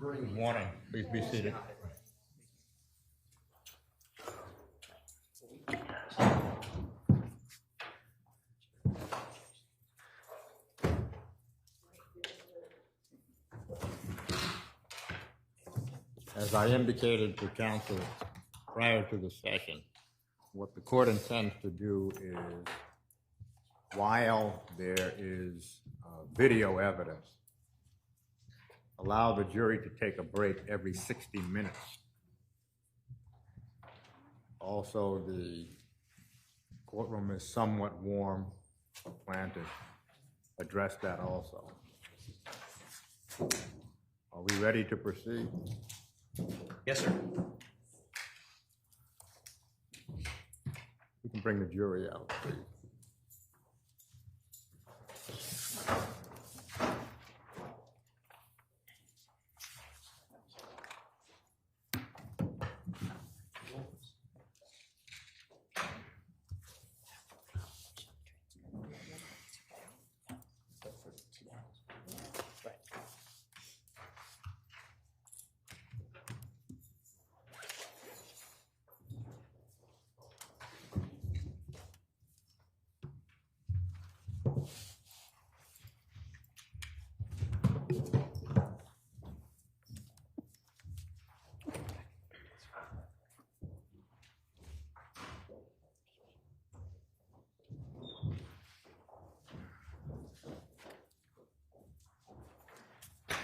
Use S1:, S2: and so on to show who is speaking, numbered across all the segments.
S1: Good morning. Please be seated. As I indicated to counsel prior to the session, what the court intends to do is, while there is video evidence, allow the jury to take a break every 60 minutes. Also, the courtroom is somewhat warm. I plan to address that also. Are we ready to proceed?
S2: Yes, sir.
S1: You can bring the jury out, please.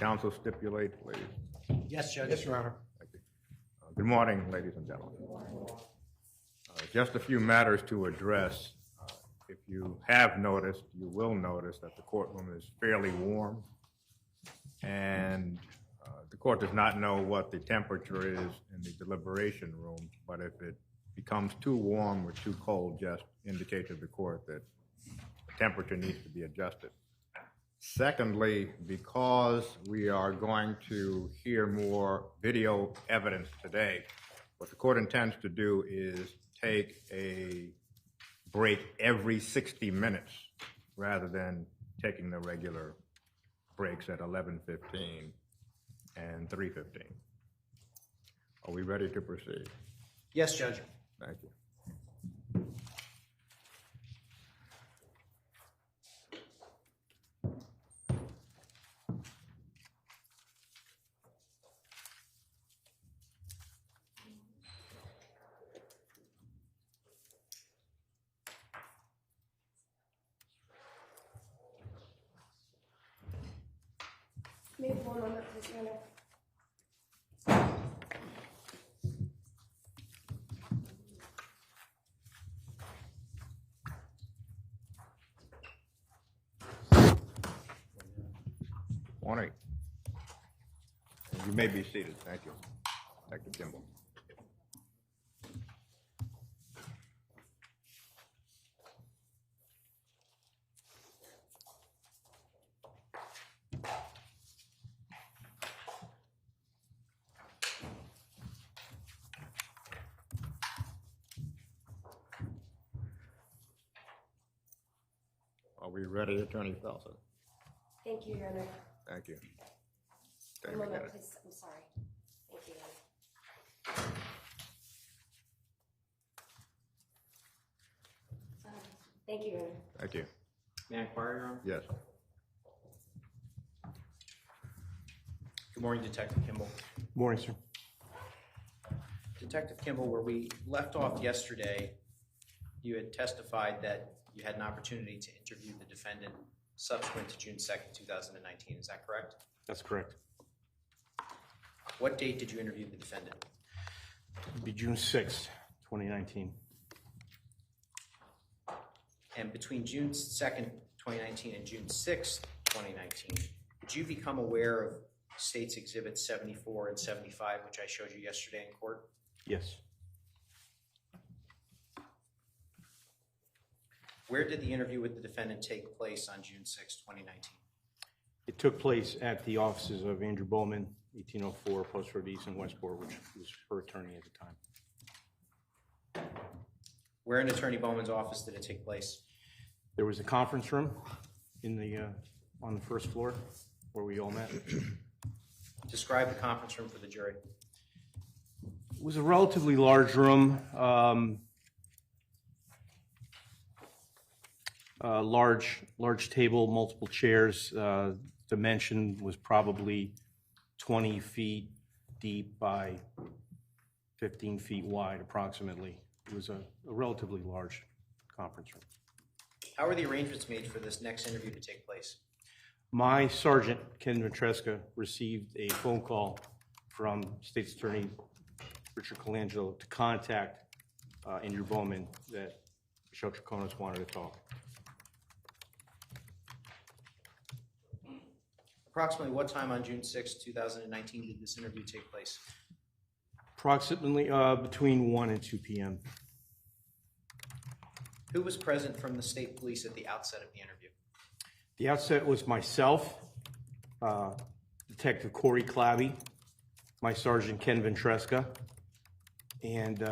S1: Counsel stipulate, please.
S2: Yes, Judge. Yes, Your Honor.
S1: Thank you. Good morning, ladies and gentlemen. Just a few matters to address. If you have noticed, you will notice that the courtroom is fairly warm, and the court does not know what the temperature is in the deliberation room, but if it becomes too warm or too cold, just indicate to the court that the temperature needs to be adjusted. Secondly, because we are going to hear more video evidence today, what the court intends to do is take a break every 60 minutes rather than taking the regular breaks at 11:15 and 3:15. Are we ready to proceed?
S2: Yes, Judge.
S1: Thank you.
S3: May I have 1 moment, please, Your Honor?
S1: Morning. You may be seated. Thank you. Detective Kimball. Are we ready, Attorney Felsen?
S3: Thank you, Your Honor.
S1: Thank you.
S3: 1 moment, please. I'm sorry. Thank you, Your Honor. Thank you, Your Honor.
S1: Thank you.
S2: May I inquire, Your Honor?
S1: Yes.
S2: Good morning, Detective Kimball.
S4: Good morning, sir.
S2: Detective Kimball, where we left off yesterday, you had testified that you had an opportunity to interview the defendant subsequent to June 2nd, 2019. Is that correct?
S4: That's correct.
S2: What date did you interview the defendant?
S4: It'd be June 6th, 2019.
S2: And between June 2nd, 2019 and June 6th, 2019, did you become aware of States Exhibits 74 and 75, which I showed you yesterday in court?
S4: Yes.
S2: Where did the interview with the defendant take place on June 6, 2019?
S4: It took place at the offices of Andrew Bowman, 1804 Post Road East in Westport, which was her attorney at the time.
S2: Where in Attorney Bowman's office did it take place?
S4: There was a conference room in the on the first floor where we all met.
S2: Describe the conference room for the jury.
S4: It was a relatively large room, large table, multiple chairs. Dimension was probably 20 feet deep by 15 feet wide, approximately. It was a relatively large conference room.
S2: How were the arrangements made for this next interview to take place?
S4: My sergeant, Ken Ventresca, received a phone call from State's Attorney Richard Colangelo to contact Andrew Bowman that Michelle Troconis wanted to talk.
S2: Approximately what time on June 6, 2019 did this interview take place?
S4: Approximately between 1 and 2 p.m.
S2: Who was present from the state police at the outset of the interview?
S4: The outset was myself, Detective Corey Clabby, my Sergeant Ken Ventresca, and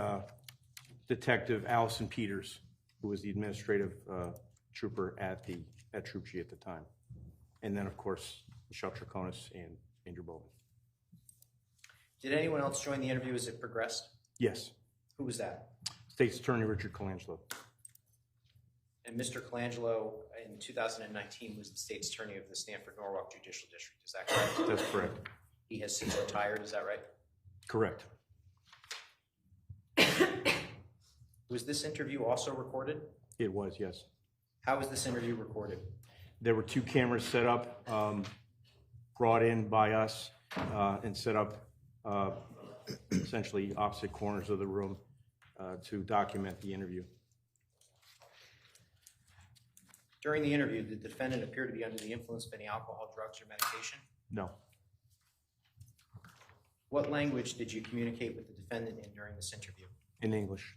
S4: Detective Allison Peters, who was the administrative trooper at Troop G at the time. And then, of course, Michelle Troconis and Andrew Bowman.
S2: Did anyone else join the interview as it progressed?
S4: Yes.
S2: Who was that?
S4: State's Attorney Richard Colangelo.
S2: And Mr. Colangelo, in 2019, was the state's attorney of the Stanford-Norwalk Judicial District. Is that correct?
S4: That's correct.
S2: He has since retired, is that right?
S4: Correct.
S2: Was this interview also recorded?
S4: It was, yes.
S2: How was this interview recorded?
S4: There were 2 cameras set up, brought in by us, and set up essentially opposite corners of the room to document the interview.
S2: During the interview, did the defendant appear to be under the influence of any alcohol, drugs, or medication?
S4: No.
S2: What language did you communicate with the defendant in during this interview?
S4: In English.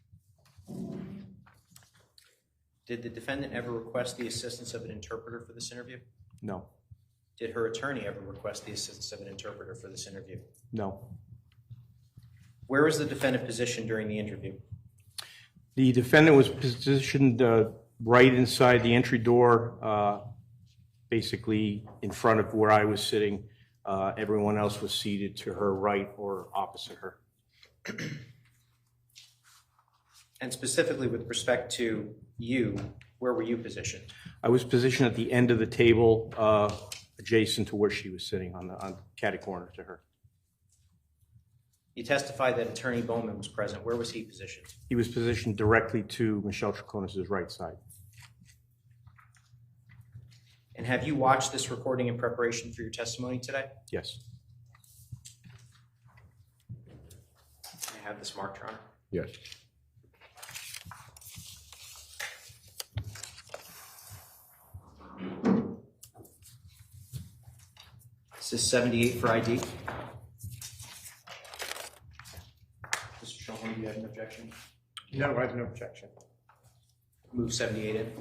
S2: Did the defendant ever request the assistance of an interpreter for this interview?
S4: No.
S2: Did her attorney ever request the assistance of an interpreter for this interview?
S4: No.
S2: Where was the defendant positioned during the interview?
S4: The defendant was positioned right inside the entry door, basically in front of where I was sitting. Everyone else was seated to her right or opposite her.
S2: And specifically with respect to you, where were you positioned?
S4: I was positioned at the end of the table, adjacent to where she was sitting, on catty corner to her.
S2: You testified that Attorney Bowman was present. Where was he positioned?
S4: He was positioned directly to Michelle Troconis' right side.
S2: And have you watched this recording in preparation for your testimony today?
S4: Yes.
S2: I have this marked, Your Honor.
S1: Yes.
S2: This is 78 for ID. Mr. Schoenholm, do you have an objection?
S1: No, I have no objection.
S2: Move 78 in.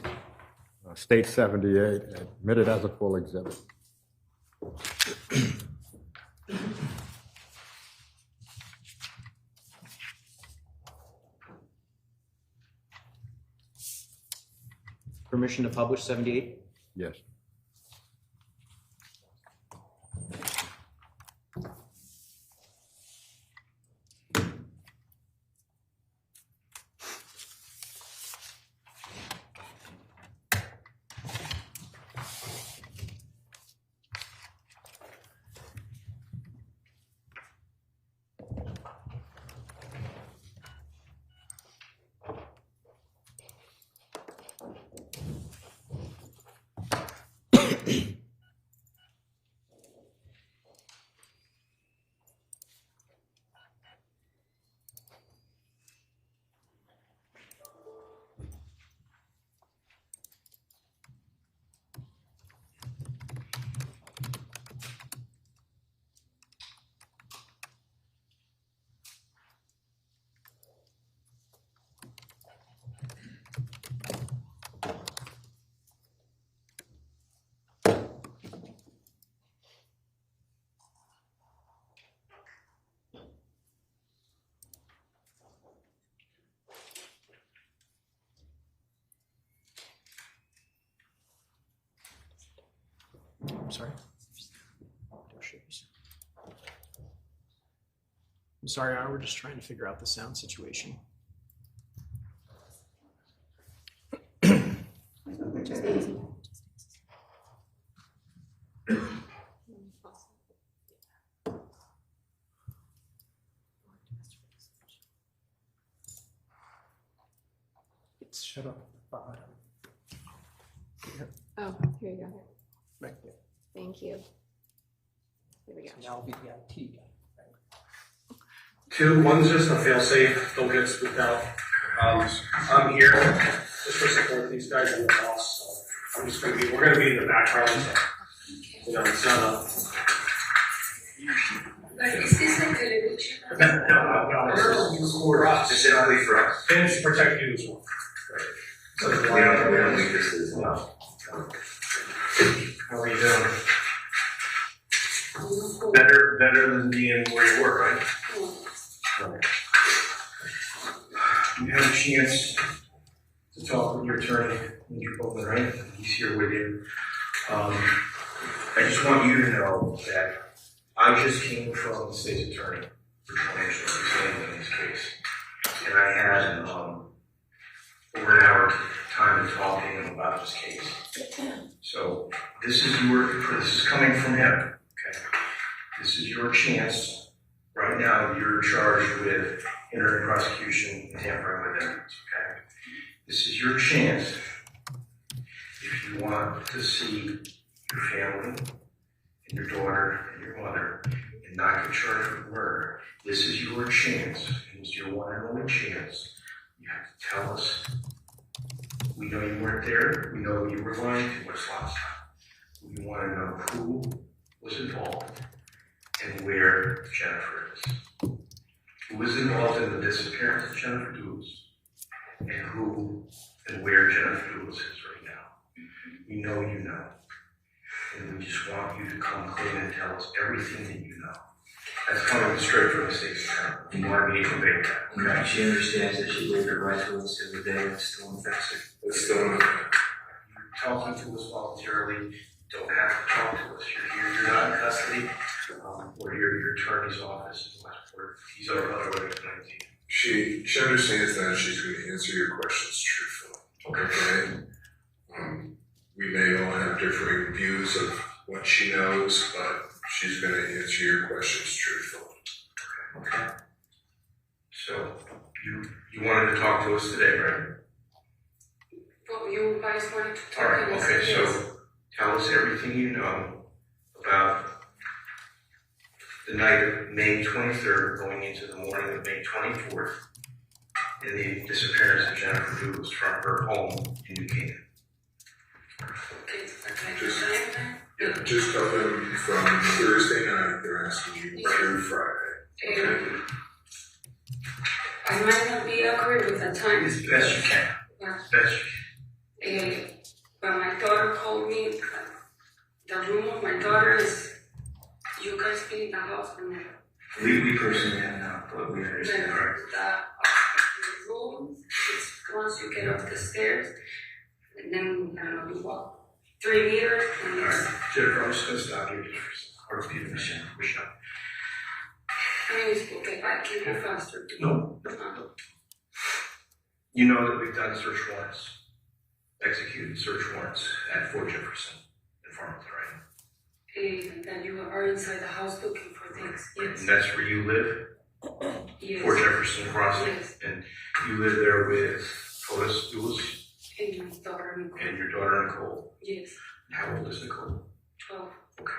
S1: State 78, admitted as a full exhibit.
S2: Permission to publish 78?
S1: Yes.
S2: I'm sorry. Door should be-
S5: I'm sorry, we're just trying to figure out the sound situation. It's shut up at the bottom.
S3: Oh, here you go.
S5: Right there.
S3: Thank you. Here we go.
S5: Now it'll be the IT guy.
S6: Two, one's just a fail-safe, don't get spooked out. I'm here just for support these guys and the boss, so I'm just gonna be, we're gonna be in the background, so, you know, it's not
S7: Is this a television?
S6: no, this is for us.
S8: Specifically for us.
S6: And to protect you as well. So,
S8: We don't think this is enough.
S6: how are you doing? Better than being where you were, right? You had a chance to talk with your attorney, Mr. Bowman, right? He's here with you. I just want you to know that I just came from the state's attorney for financial claim in this case. And I had over an hour time to talk to him about this case. So this is coming from him, okay? This is your chance. Right now, you're charged with entering prosecution and tampering with evidence, okay? This is your chance, if you want to see your family and your daughter and your mother and not get charged with murder. This is your chance, and it's your one and only chance. You have to tell us. We know you weren't there. We know you were lying to us last time. We want to know who was involved and where Jennifer is. Who was involved in the disappearance of Jennifer Dulos, and who and where Jennifer Dulos is right now. We know you know. And we just want you to come clean and tell us everything that you know. That's coming straight from the state's attorney. We want me to convey that.
S8: Okay. She understands that she waived her right to us every day. It's still in effect.
S6: It's still in effect. You're talking to us voluntarily. You don't have to talk to us. You're here. You're not in custody. We're here at your attorney's office in Westport. These are other ways to
S9: She understands that she's going to answer your questions truthfully. Okay. We may all have differing views of what she knows, but she's going to answer your questions truthfully.
S6: Okay. So you wanted to talk to us today, right?
S7: Well, you guys wanted to
S6: All
S7: talk
S6: right.
S7: to us.
S6: Okay.
S7: Yes.
S6: So tell us everything you know about the night of May 23rd, going into the morning of May 24th, and the disappearance of Jennifer Dulos from her home in New Canaan.
S9: Just tell them from Thursday night they're asking you through Friday.
S7: I might not be accurate with the time.
S6: As best you can.
S7: Yeah.
S6: Best you can.
S7: When my daughter called me, the room of my daughter is, you guys been in the house or not?
S8: We personally have not, but we understand.
S7: The room, it's once you get up the stairs, and then you walk 3 meters, and
S6: All
S7: it's,
S6: right. Jennifer, I'm just going to stop you just for a second. Heart beat machine. Push up.
S7: I mean, it's okay, I can go faster.
S6: No. You know that we've done search warrants, executed search warrants at Fort Jefferson in Farmington, right?
S7: And then you are inside the house looking for things, yes.
S6: And that's where you live?
S7: Yes.
S6: Fort Jefferson Crossing?
S7: Yes.
S6: And you live there with Fotis Dulos
S7: And my daughter Nicole.
S6: and your daughter Nicole.
S7: Yes,
S6: How old is Nicole?
S7: 12.
S6: Okay.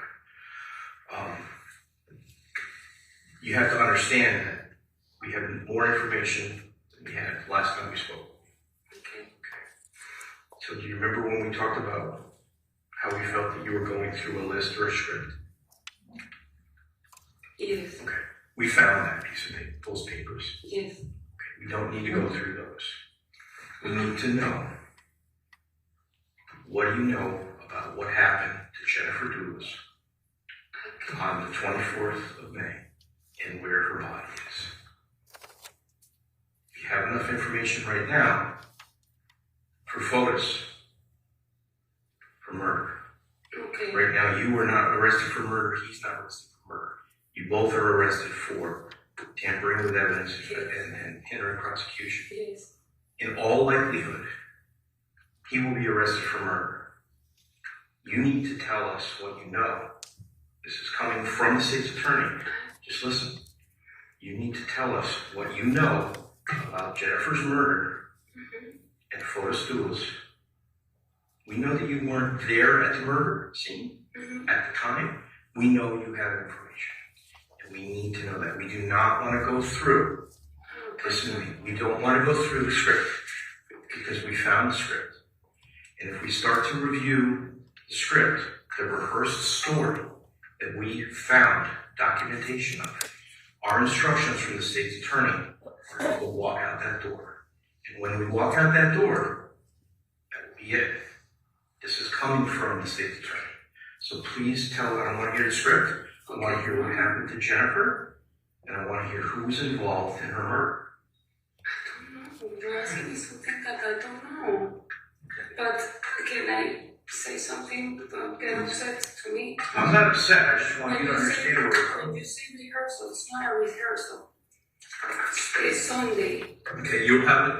S6: You have to understand that we have more information than we had last time we spoke.
S7: Okay.
S6: So do you remember when we talked about how we felt that you were going through a list or a script?
S7: Yes.
S6: Okay. We found that piece of paper, those papers.
S7: Yes.
S6: Okay. We don't need to go through those. We need to know, what do you know about what happened to Jennifer Dulos on the 24th of May and where her body is? If you have enough information right now for Fotis for murder.
S7: Okay.
S6: Right now, you were not arrested for murder. He's not arrested for murder. You both are arrested for tampering with evidence and hindering prosecution.
S7: Yes.
S6: In all likelihood, he will be arrested for murder. You need to tell us what you know. This is coming from the state's attorney. Just listen. You need to tell us what you know about Jennifer's murder and Fotis Dulos. We know that you weren't there at the murder scene at the time. We know you have information. And we need to know that. We do not want to go through, listen to me, we don't want to go through the script because we found the script. And if we start to review the script, the rehearsed story that we found documentation of, our instructions from the state's attorney are to walk out that door. And when we walk out that door, that will be it. This is coming from the state's attorney. So please tell, I don't want to hear the script. I want to hear what happened to Jennifer, and I want to hear who was involved in her murder.
S7: I don't know. You're asking me something that I don't know. But can I say something? Don't get upset to me.
S6: I'm not upset. I just want you to understand where we're
S7: When
S6: from.
S7: you say rehearsal, it's not a rehearsal. It's Sunday.
S6: Okay, you'll have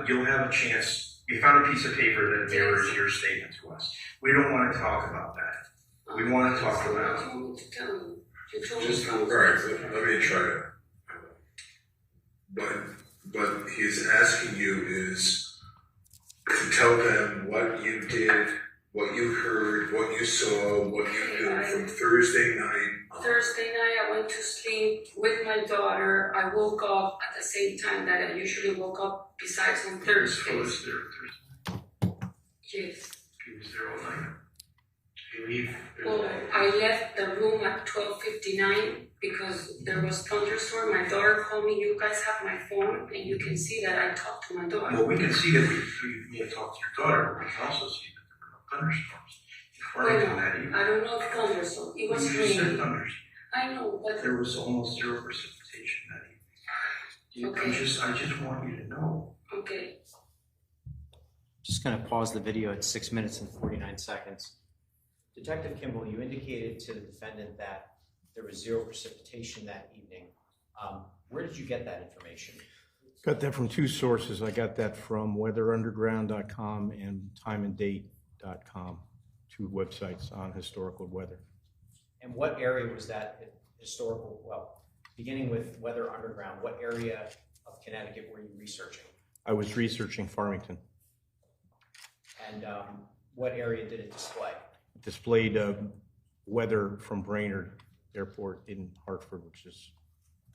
S6: a chance. You found a piece of paper that mirrors your statement to us. We don't want to talk about that. We want to talk about.
S7: What do you want me to tell you? You told me
S9: Just, all
S7: something.
S9: right, let me try to. What he's asking you is to tell them what you did, what you heard, what you saw, what you knew from Thursday night.
S7: Thursday night, I went to sleep with my daughter. I woke up at the same time that I usually woke up, besides on
S6: Was
S7: Thursdays.
S6: Fotis there Thursday?
S7: Yes.
S6: He was there all night. You leave.
S7: Well, I left the room at 12:59 because there was thunderstorm. My daughter called me. You guys have my phone, and you can see that I talked to my daughter.
S6: Well, we can see that you may have talked to your daughter. We can also see that there were no thunderstorms in Farmington that evening.
S7: I don't know if thunderstorm. It was
S6: You just said
S7: raining.
S6: thunderstorms.
S7: I know, but
S6: There was almost zero precipitation that evening.
S7: Okay.
S6: I just want you to know.
S7: okay.
S2: Just going to pause the video at 6 minutes and 49 seconds. Detective Kimball, you indicated to the defendant that there was zero precipitation that evening. Where did you get that information?
S4: Got that from two sources. I got that from weatherunderground.com and timeanddate.com, two websites on historical weather.
S2: And what area was that historical, well, beginning with Weather Underground, what area of Connecticut were you researching?
S4: I was researching Farmington.
S2: And what area did it display?
S4: It displayed weather from Brainerd Airport in Hartford, which is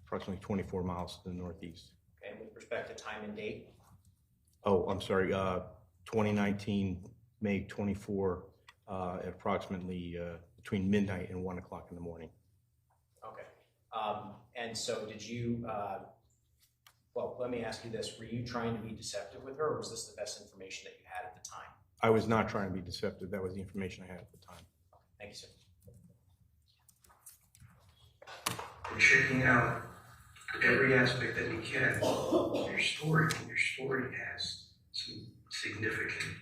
S4: approximately 24 miles to the northeast.
S2: Okay, with respect to time and date?
S4: Oh, I'm sorry, 2019, May 24, at approximately between midnight and 1 o'clock in the morning.
S2: Okay. And so did you, well, let me ask you this. Were you trying to be deceptive with her, or was this the best information that you had at the time?
S4: I was not trying to be deceptive. That was the information I had at the time.
S2: Thank you, sir.
S6: We're checking out every aspect that we can of your story, and your story has some significant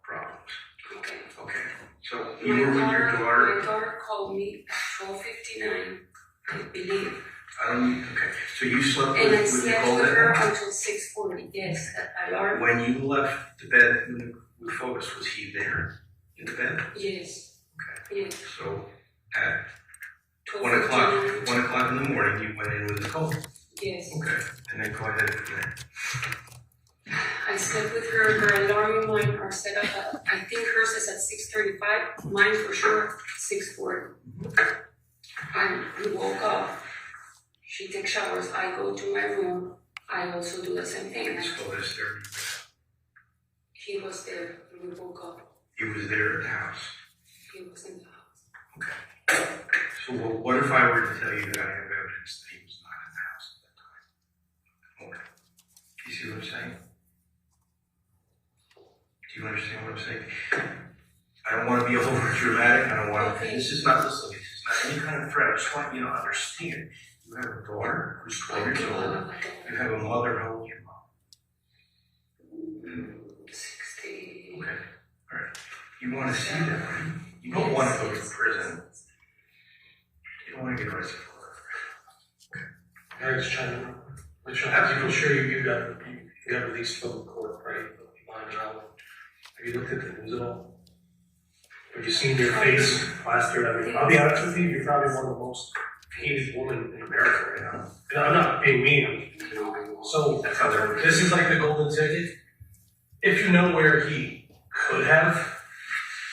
S6: problems.
S7: Okay.
S6: Okay, so you were with your
S7: My
S6: daughter.
S7: daughter called me at 12:59, I believe.
S6: I don't need, okay, so you slept
S7: And I
S6: with
S7: slept
S6: Nicole
S7: with
S6: that
S7: her
S6: night?
S7: until 6:40. Yes, at alarm.
S6: When you left the bed with Fotis, was he there in the bed?
S7: Yes.
S6: Okay,
S7: Yes.
S6: so at
S7: 12:59.
S6: 1 o'clock in the morning, you went in with Nicole.
S7: Yes.
S6: Okay, and then go ahead from there.
S7: I slept with her. Her alarm and mine are set up at, I think hers is at 6:35. Mine for sure 6:40. We woke up. She takes showers. I go to my room. I also do the same thing.
S6: Is Fotis there?
S7: He was there when we woke up.
S6: He was there at the house.
S7: He was in the house.
S6: Okay. So what if I were to tell you that I have evidence that he was not in the house at that time? Morning. Do you see what I'm saying? Do you understand what I'm saying? I don't want to be over dramatic. I don't want to.
S7: Okay.
S6: This is not any kind of threat. I just want you to understand. You have a daughter who's 12 years old. You have a mother. How old is your mom?
S7: 60.
S6: Okay. All right. You want to see that, right? You don't want to go to prison. You don't want to get arrested for it. Okay.
S5: I was trying to
S6: I'm sure you got released from the court, right? Lying around. Have you looked at the news at all? Have you seen your face plastered? I mean, I'll be honest with you, you're probably one of the most hated women in America right now. And I'm not being mean. So this is like the golden ticket. If you know where he could have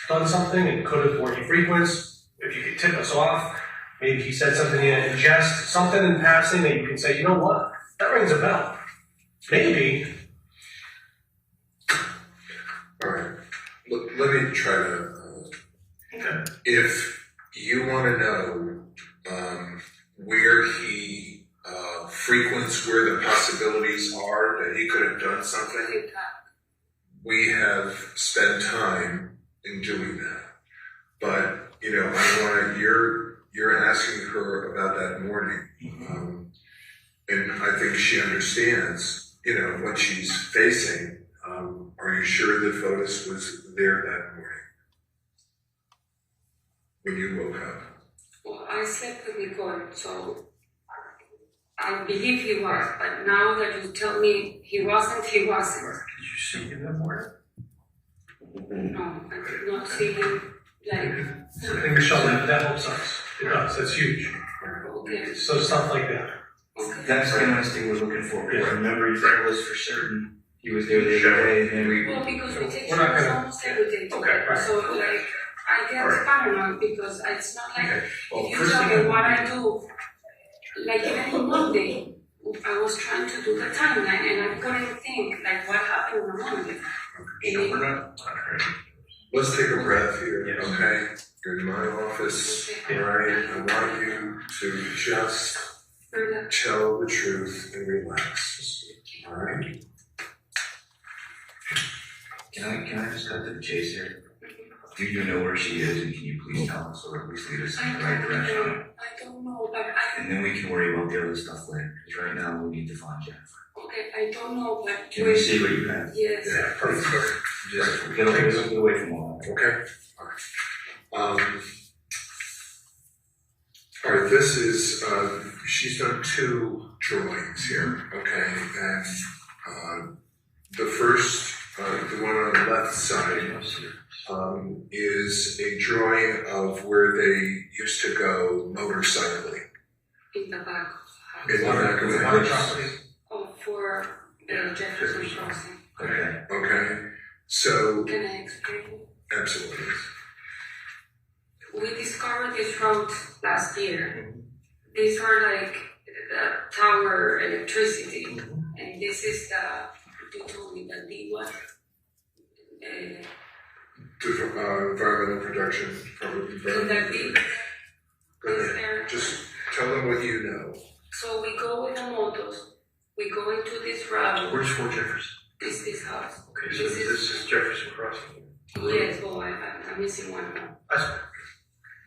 S6: done something and could have, where he frequents, if you could tip us off, maybe he said something in jest, something in passing that you can say, you know what, that rings a bell. Maybe.
S9: All right. Let me try to.
S6: Okay.
S9: If you want to know where he frequents, where the possibilities are that he could have done something, we have spent time in doing that. But I want you're asking her about that morning, and I think she understands, what she's facing. Are you sure that Fotis was there that morning when you woke up?
S7: Well, I slept with Nicole, so I believe he was, but now that you tell me he wasn't, he wasn't.
S6: Did you see him that morning?
S7: No, I did not see him,
S6: I think Michelle, that helps us. It does, that's huge.
S7: okay.
S6: So stuff like that.
S8: That's the honest thing we're looking for. Remember, that was for certain. He was there the other day, and then we.
S7: Well, because we take
S6: We're not
S7: shots
S6: gonna-
S7: almost every day together,
S6: Okay, right.
S7: so I get paranoid because it's not like,
S6: Well,
S7: if you
S6: first
S7: tell
S6: thing
S7: me what I do, even on Monday, I was trying to do the timeline and I couldn't think, what happened on Monday.
S6: We're not.
S9: Let's take a breath here,
S6: Yes.
S9: okay? You're in my office, all right? I want you to just tell the truth and relax, all right?
S8: Can I just cut to the chase here? Do you know where she is, and can you please tell us, or at least lead us in the right direction?
S7: I don't know, but
S8: And then we can worry about the other stuff later, because right now we need to find Jennifer.
S7: I don't know, but
S8: Can we see what you have?
S7: yes.
S9: Yeah, perfect.
S8: Just get away from all that.
S9: Okay. All right. This is she's done 2 drawings here. Okay, and the first, the one on the left side, is a drawing of where they used to go motorcycling.
S7: In the back of
S9: In the back of the
S6: Water
S9: house.
S6: property.
S7: for Jefferson Crossing.
S8: Okay.
S9: Okay. So
S7: Can I explain?
S9: absolutely.
S7: We discovered this road last year. These are like the tower electricity, and this is the, you told me that the what?
S9: Environmental protection.
S7: Can that be?
S9: Go ahead. Just tell them what you know.
S7: So we go with the motos, we go into this route.
S6: Where's Fort Jefferson?
S7: This house.
S6: Okay, so this is Jefferson Crossing.
S7: Yes, well, I'm missing one now.
S6: That's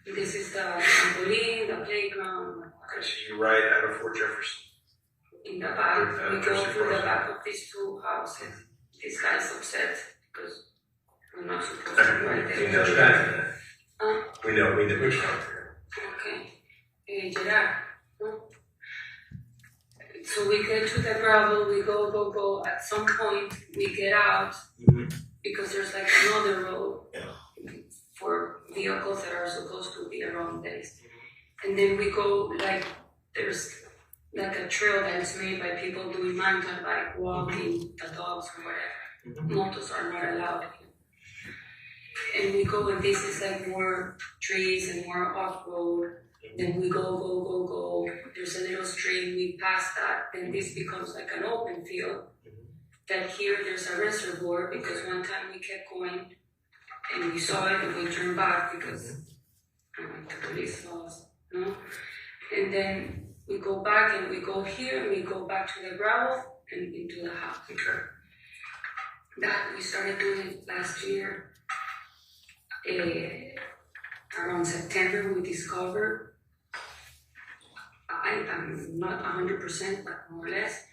S7: This is the trampoline, the playground.
S6: okay, so you ride out of Fort Jefferson.
S7: In the back, we go
S6: Jefferson
S7: through the
S6: Crossing.
S7: back of these 2 houses. This guy's upset because we're not supposed to ride
S6: We
S7: there.
S6: know that.
S7: Huh?
S6: We know which one.
S7: Okay. Gerard. No? So we get to the gravel, we go. At some point, we get out because there's like another road for vehicles that are supposed to be around this. And then we go there's like a trail that's made by people doing mountain bike, walking, the dogs or whatever. Motos are not allowed here. And we go, and this is like more trees and more off-road. Then we go. There's a little stream, we pass that, then this becomes like an open field. Then here there's a reservoir because one time we kept going and we saw it and we turned back because the police saw us, no? And then we go back and we go here and we go back to the gravel and into the house.
S9: Okay.
S7: That we started doing last year. Around September we discovered, I'm not 100%, but more or less.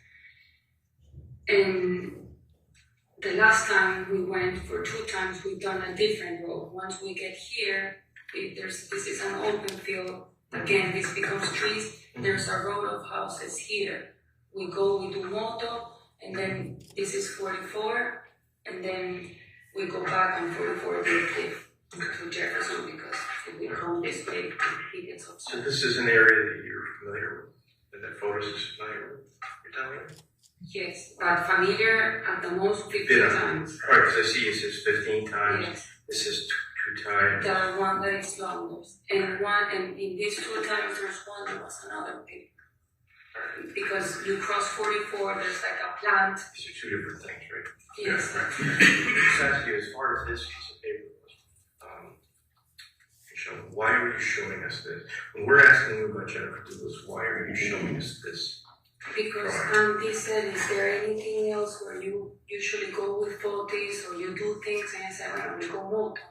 S7: And the last time we went, for 2 times, we've done a different road. Once we get here, this is an open field. Again, this becomes trees. There's a row of houses here. we do moto, and then this is 44, and then we go back on 44 Deer Cliff to Jefferson, because if we come this way, he gets upset.
S6: So this is an area that you're familiar with, that Fotis is familiar with, you're telling me?
S7: Yes, but familiar at the most 15 times.
S6: Right, because I see it says 15 times.
S7: Yes.
S6: This is two times.
S7: The one that is longest. And in these 2 times, there's one that was another big. Because you cross 44, there's like a plant.
S6: These are 2 different things, right?
S7: Yes.
S6: Just ask you, as far as this piece of paper goes, why are you showing us this? When we're asking you about Jennifer Dulos, why are you showing us this?
S7: Because Auntie said, is there anything else where you usually go with Fotis or you do things? And I said, well, we go moto.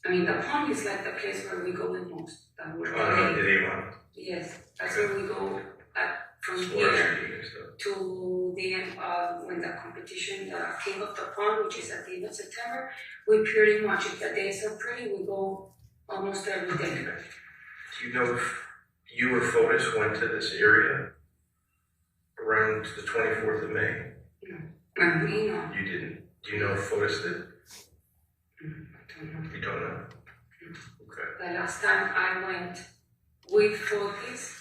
S7: I mean, the pond is like the place where we go the most. Yes, that's where we go from here to the end of when the competition, the King of the Pond, which is at the end of September. We pretty much, if the days are pretty, we go almost every day.
S6: Do you know if you or Fotis went to this area around the 24th of May?
S7: No. Me, no.
S6: You didn't. Do you know if Fotis did?
S7: I don't know.
S6: You don't know? Okay.
S7: The last time I went with Fotis,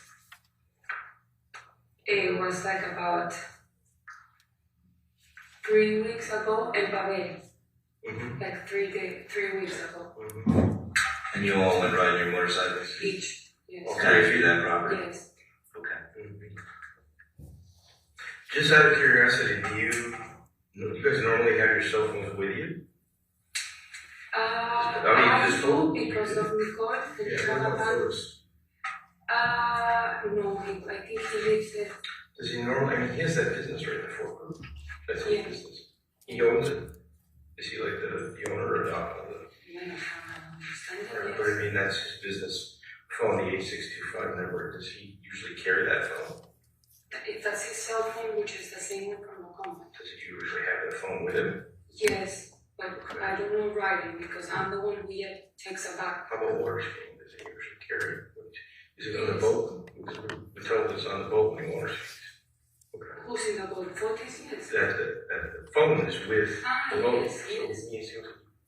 S7: it was like about 3 weeks ago in Babel. Like 3 weeks ago.
S8: And you all went riding your motorcycles?
S7: Each, yes.
S8: Carry through that property?
S7: Yes.
S8: Okay.
S6: Just out of curiosity, do you guys normally have your cell phones with you?
S7: I do because of Nicole. No, I think he lives there.
S6: Does he normally, I mean, he has that business right before. That's his business. He owns it. Is he like the owner or the operator? But I mean, that's his business phone, the 8625 number. Does he usually carry that phone?
S7: If that's his cell phone, which is the same one from the company.
S6: Does he usually have the phone with him?
S7: Yes, but I don't know riding because I'm the one who takes a back.
S6: How about water skiing? Does he usually carry it? Is it on the boat? We're told it's on the boat when he water skis. Okay.
S7: Who's in the boat? Fotis, yes.
S6: The phone is with the boat.
S7: Yes, yes.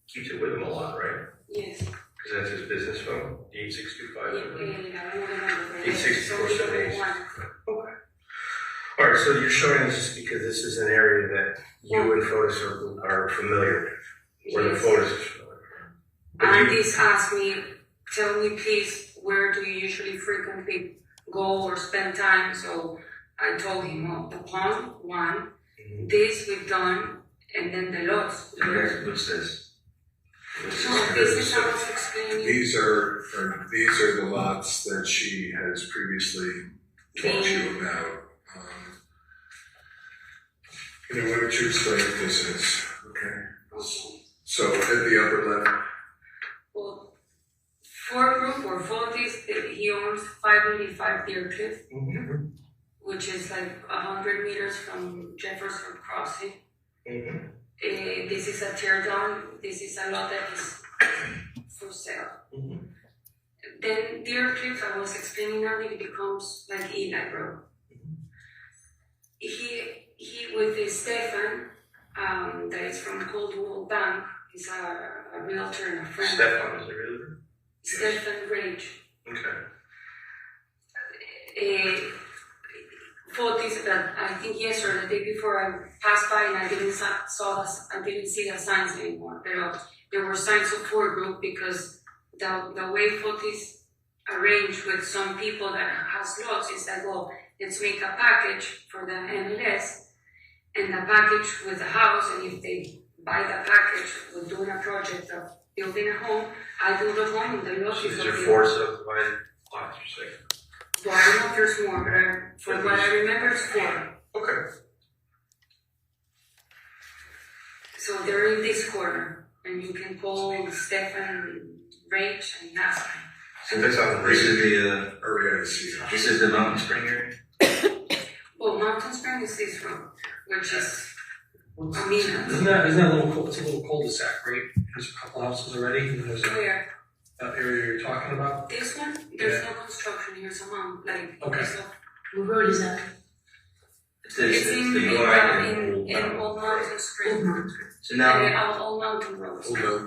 S6: He keeps it with him a lot, right?
S7: Yes.
S6: Because that's his business phone, the 8625.
S7: I don't remember.
S6: 8647. Okay. All right, so you're showing us just because this is an area that you and Fotis are familiar with, where the Fotis is familiar.
S7: Andy's asked me, tell me please, where do you usually frequently go or spend time? So I told him, the pond, one, this we've done, and then the lots.
S8: What's this?
S7: So this is how I was explaining.
S9: These are the lots that she has previously talked to you about. Why don't you explain what this is, okay? So at the upper left.
S7: Well, for group or Fotis, he owns 585 Deer Cliff, which is like 100 meters from Jefferson Crossing. This is a tear down. This is a lot that is for sale. Then Deer Cliff, I was explaining earlier, it becomes like Eli Road. He with Stefan, that is from Coldwell Bank, is a realtor and a friend.
S6: Stefan is a realtor?
S7: Stefan Rage.
S6: Okay.
S7: Fotis that I think yesterday, the day before, I passed by and I didn't see the signs anymore. But there were signs of for group because the way Fotis arranged with some people that has lots is that, well, let's make a package for the MLS and the package with the house, and if they buy the package, we're doing a project of building a home. I do the home and the lot is.
S6: Is there 4 subdivided lots, you're saying?
S7: Well, I don't know if there's more, but for what I remember, it's 4.
S6: Okay.
S7: So they're in this corner, and you can call Stefan Rage and ask him.
S6: So that's on the
S8: This is the,
S9: I see.
S8: this is the Mountain Spring area?
S7: Well, Mountain Spring is this road, which is
S5: Isn't that a little, it's a little cul-de-sac, right? There's a couple houses already, and there's
S7: where?
S5: that area you're talking about?
S7: This one, there's no construction here, so like,
S5: Okay.
S7: so
S10: What road is that?
S8: It's this,
S7: It's
S8: it's
S7: in,
S8: the UI
S7: in Old Mountain Spring.
S8: So now,
S7: And Old Mountain Road.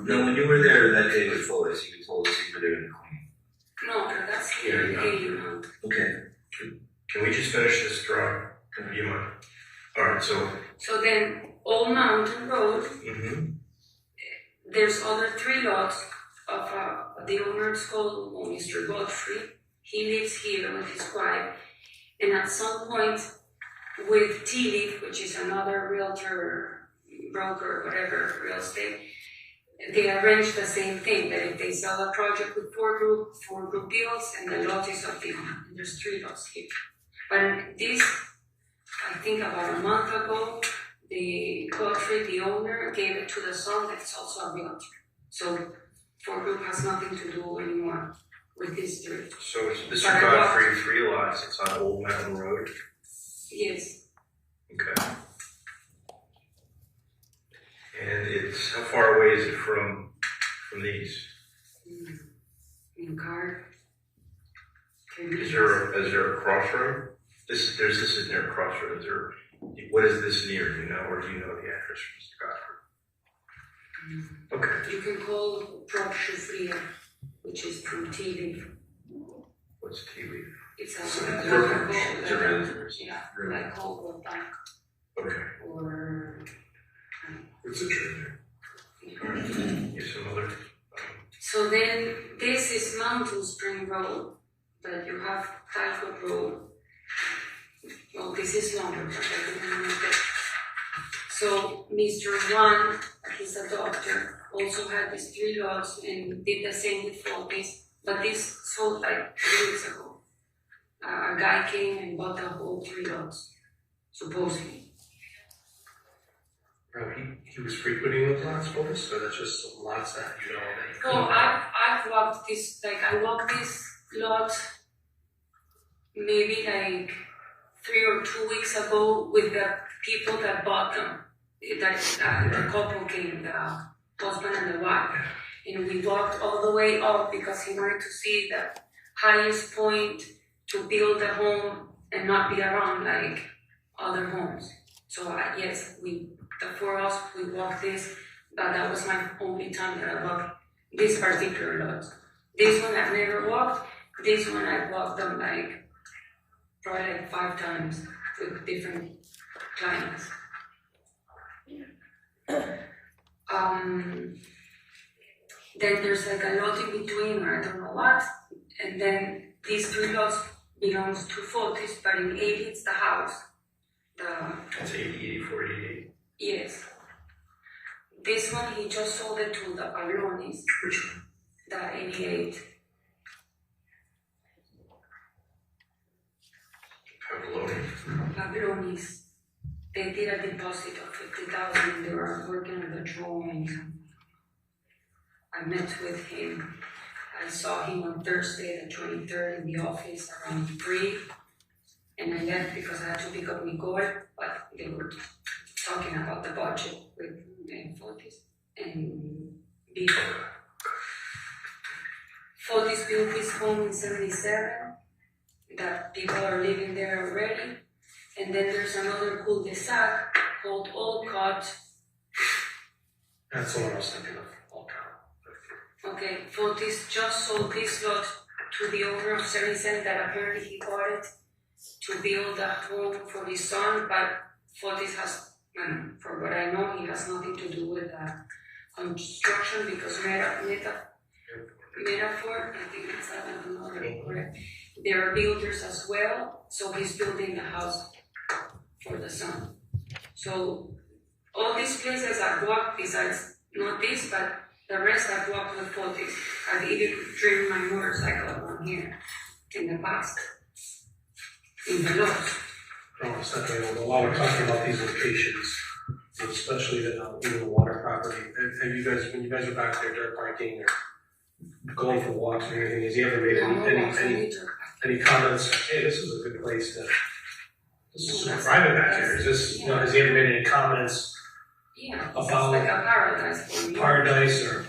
S8: now, when you were there that day with Fotis, you told us you were there in the Queen.
S7: No, that's here, in Alien Mountain.
S8: Okay.
S6: Can we just finish this drawing? Can you mind? Alright, so.
S7: So then, Old Mountain Road, there's other 3 lots of, the owner's called Mr. Godfrey. He lives here with his wife. And at some point, with T-Leaf, which is another realtor, broker, whatever, real estate, they arrange the same thing, that if they sell a project with 4 group deals, and the lot is of the owner, and there's 3 lots here. But this, I think about a month ago, the Godfrey, the owner, gave it to the son that's also a realtor. So 4 group has nothing to do anymore with these 3.
S6: So this is Godfrey, 3 lots, it's on Old Mountain Road?
S7: Yes.
S6: Okay. And it's, how far away is it from these?
S7: In car.
S6: Is there a crossroad? This is near a crossroad. What is this near, do you know, or do you know the address, Mr. Godfrey? Okay.
S7: You can call Prop Shufria, which is from TV.
S6: What's TV?
S7: It's
S8: It's
S7: a
S8: realtor.
S7: yeah, like Coldwell Bank
S6: Okay.
S7: or
S9: It's a trend.
S6: Here's some other.
S7: so then this is Mountain Spring Road, but you have Typhoid Road. Well, this is longer, but I don't remember that. So Mr. One, he's a doctor, also had these 3 lots and did the same with Fotis, but this sold like 3 weeks ago. A guy came and bought the whole 3 lots, supposedly.
S5: Bro, he was frequenting those lots for us, so that's just some lots that you know that.
S7: Well, I've walked this, like I walked this lot maybe like 3 or 2 weeks ago with the people that bought them. The couple came, the husband and the wife. And we walked all the way up because he wanted to see the highest point to build a home and not be around like other homes. So yes, the 4 of us, we walked this, but that was my only time that I walked this particular lot. This one I've never walked, this one I've walked them like probably like 5 times with different clients. Then there's like a lot in between, or I don't know what, and then these 3 lots belongs to Fotis, but in 80 it's the house.
S6: That's 80, 84, 88.
S7: Yes. This one he just sold it to the Pavlonis.
S6: Which one?
S7: The 88. Pavlonis. They did a deposit of 50,000 and they were working on the drawings. I met with him. I saw him on Thursday, the 23rd, in the office around 3. And I left because I had to pick up Nicole, but they were talking about the budget with Fotis and Big. Fotis built his home in 77, that people are living there already. And then there's another cul-de-sac called Old Cot.
S5: That's the one I was thinking of.
S7: Okay, Fotis just sold this lot to the owner of 77 that apparently he bought it to build a home for his son, but Fotis has, for what I know, he has nothing to do with construction because Metaphor, I think it's that, I don't know, they're correct. There are builders as well, so he's building a house for the son. So all these places I've walked, besides not this, but the rest I've walked with Fotis. I've even driven my motorcycle around here in the past. In the north.
S5: No, it's definitely, while we're talking about these locations, especially even the water property, have you guys, when you guys are back there dirt biking or going for walks or anything, has he ever made any comments, hey, this is a good place to, this is super private back here, is this, you know, has he ever made any comments about
S7: like a paradise for me.
S5: Paradise, or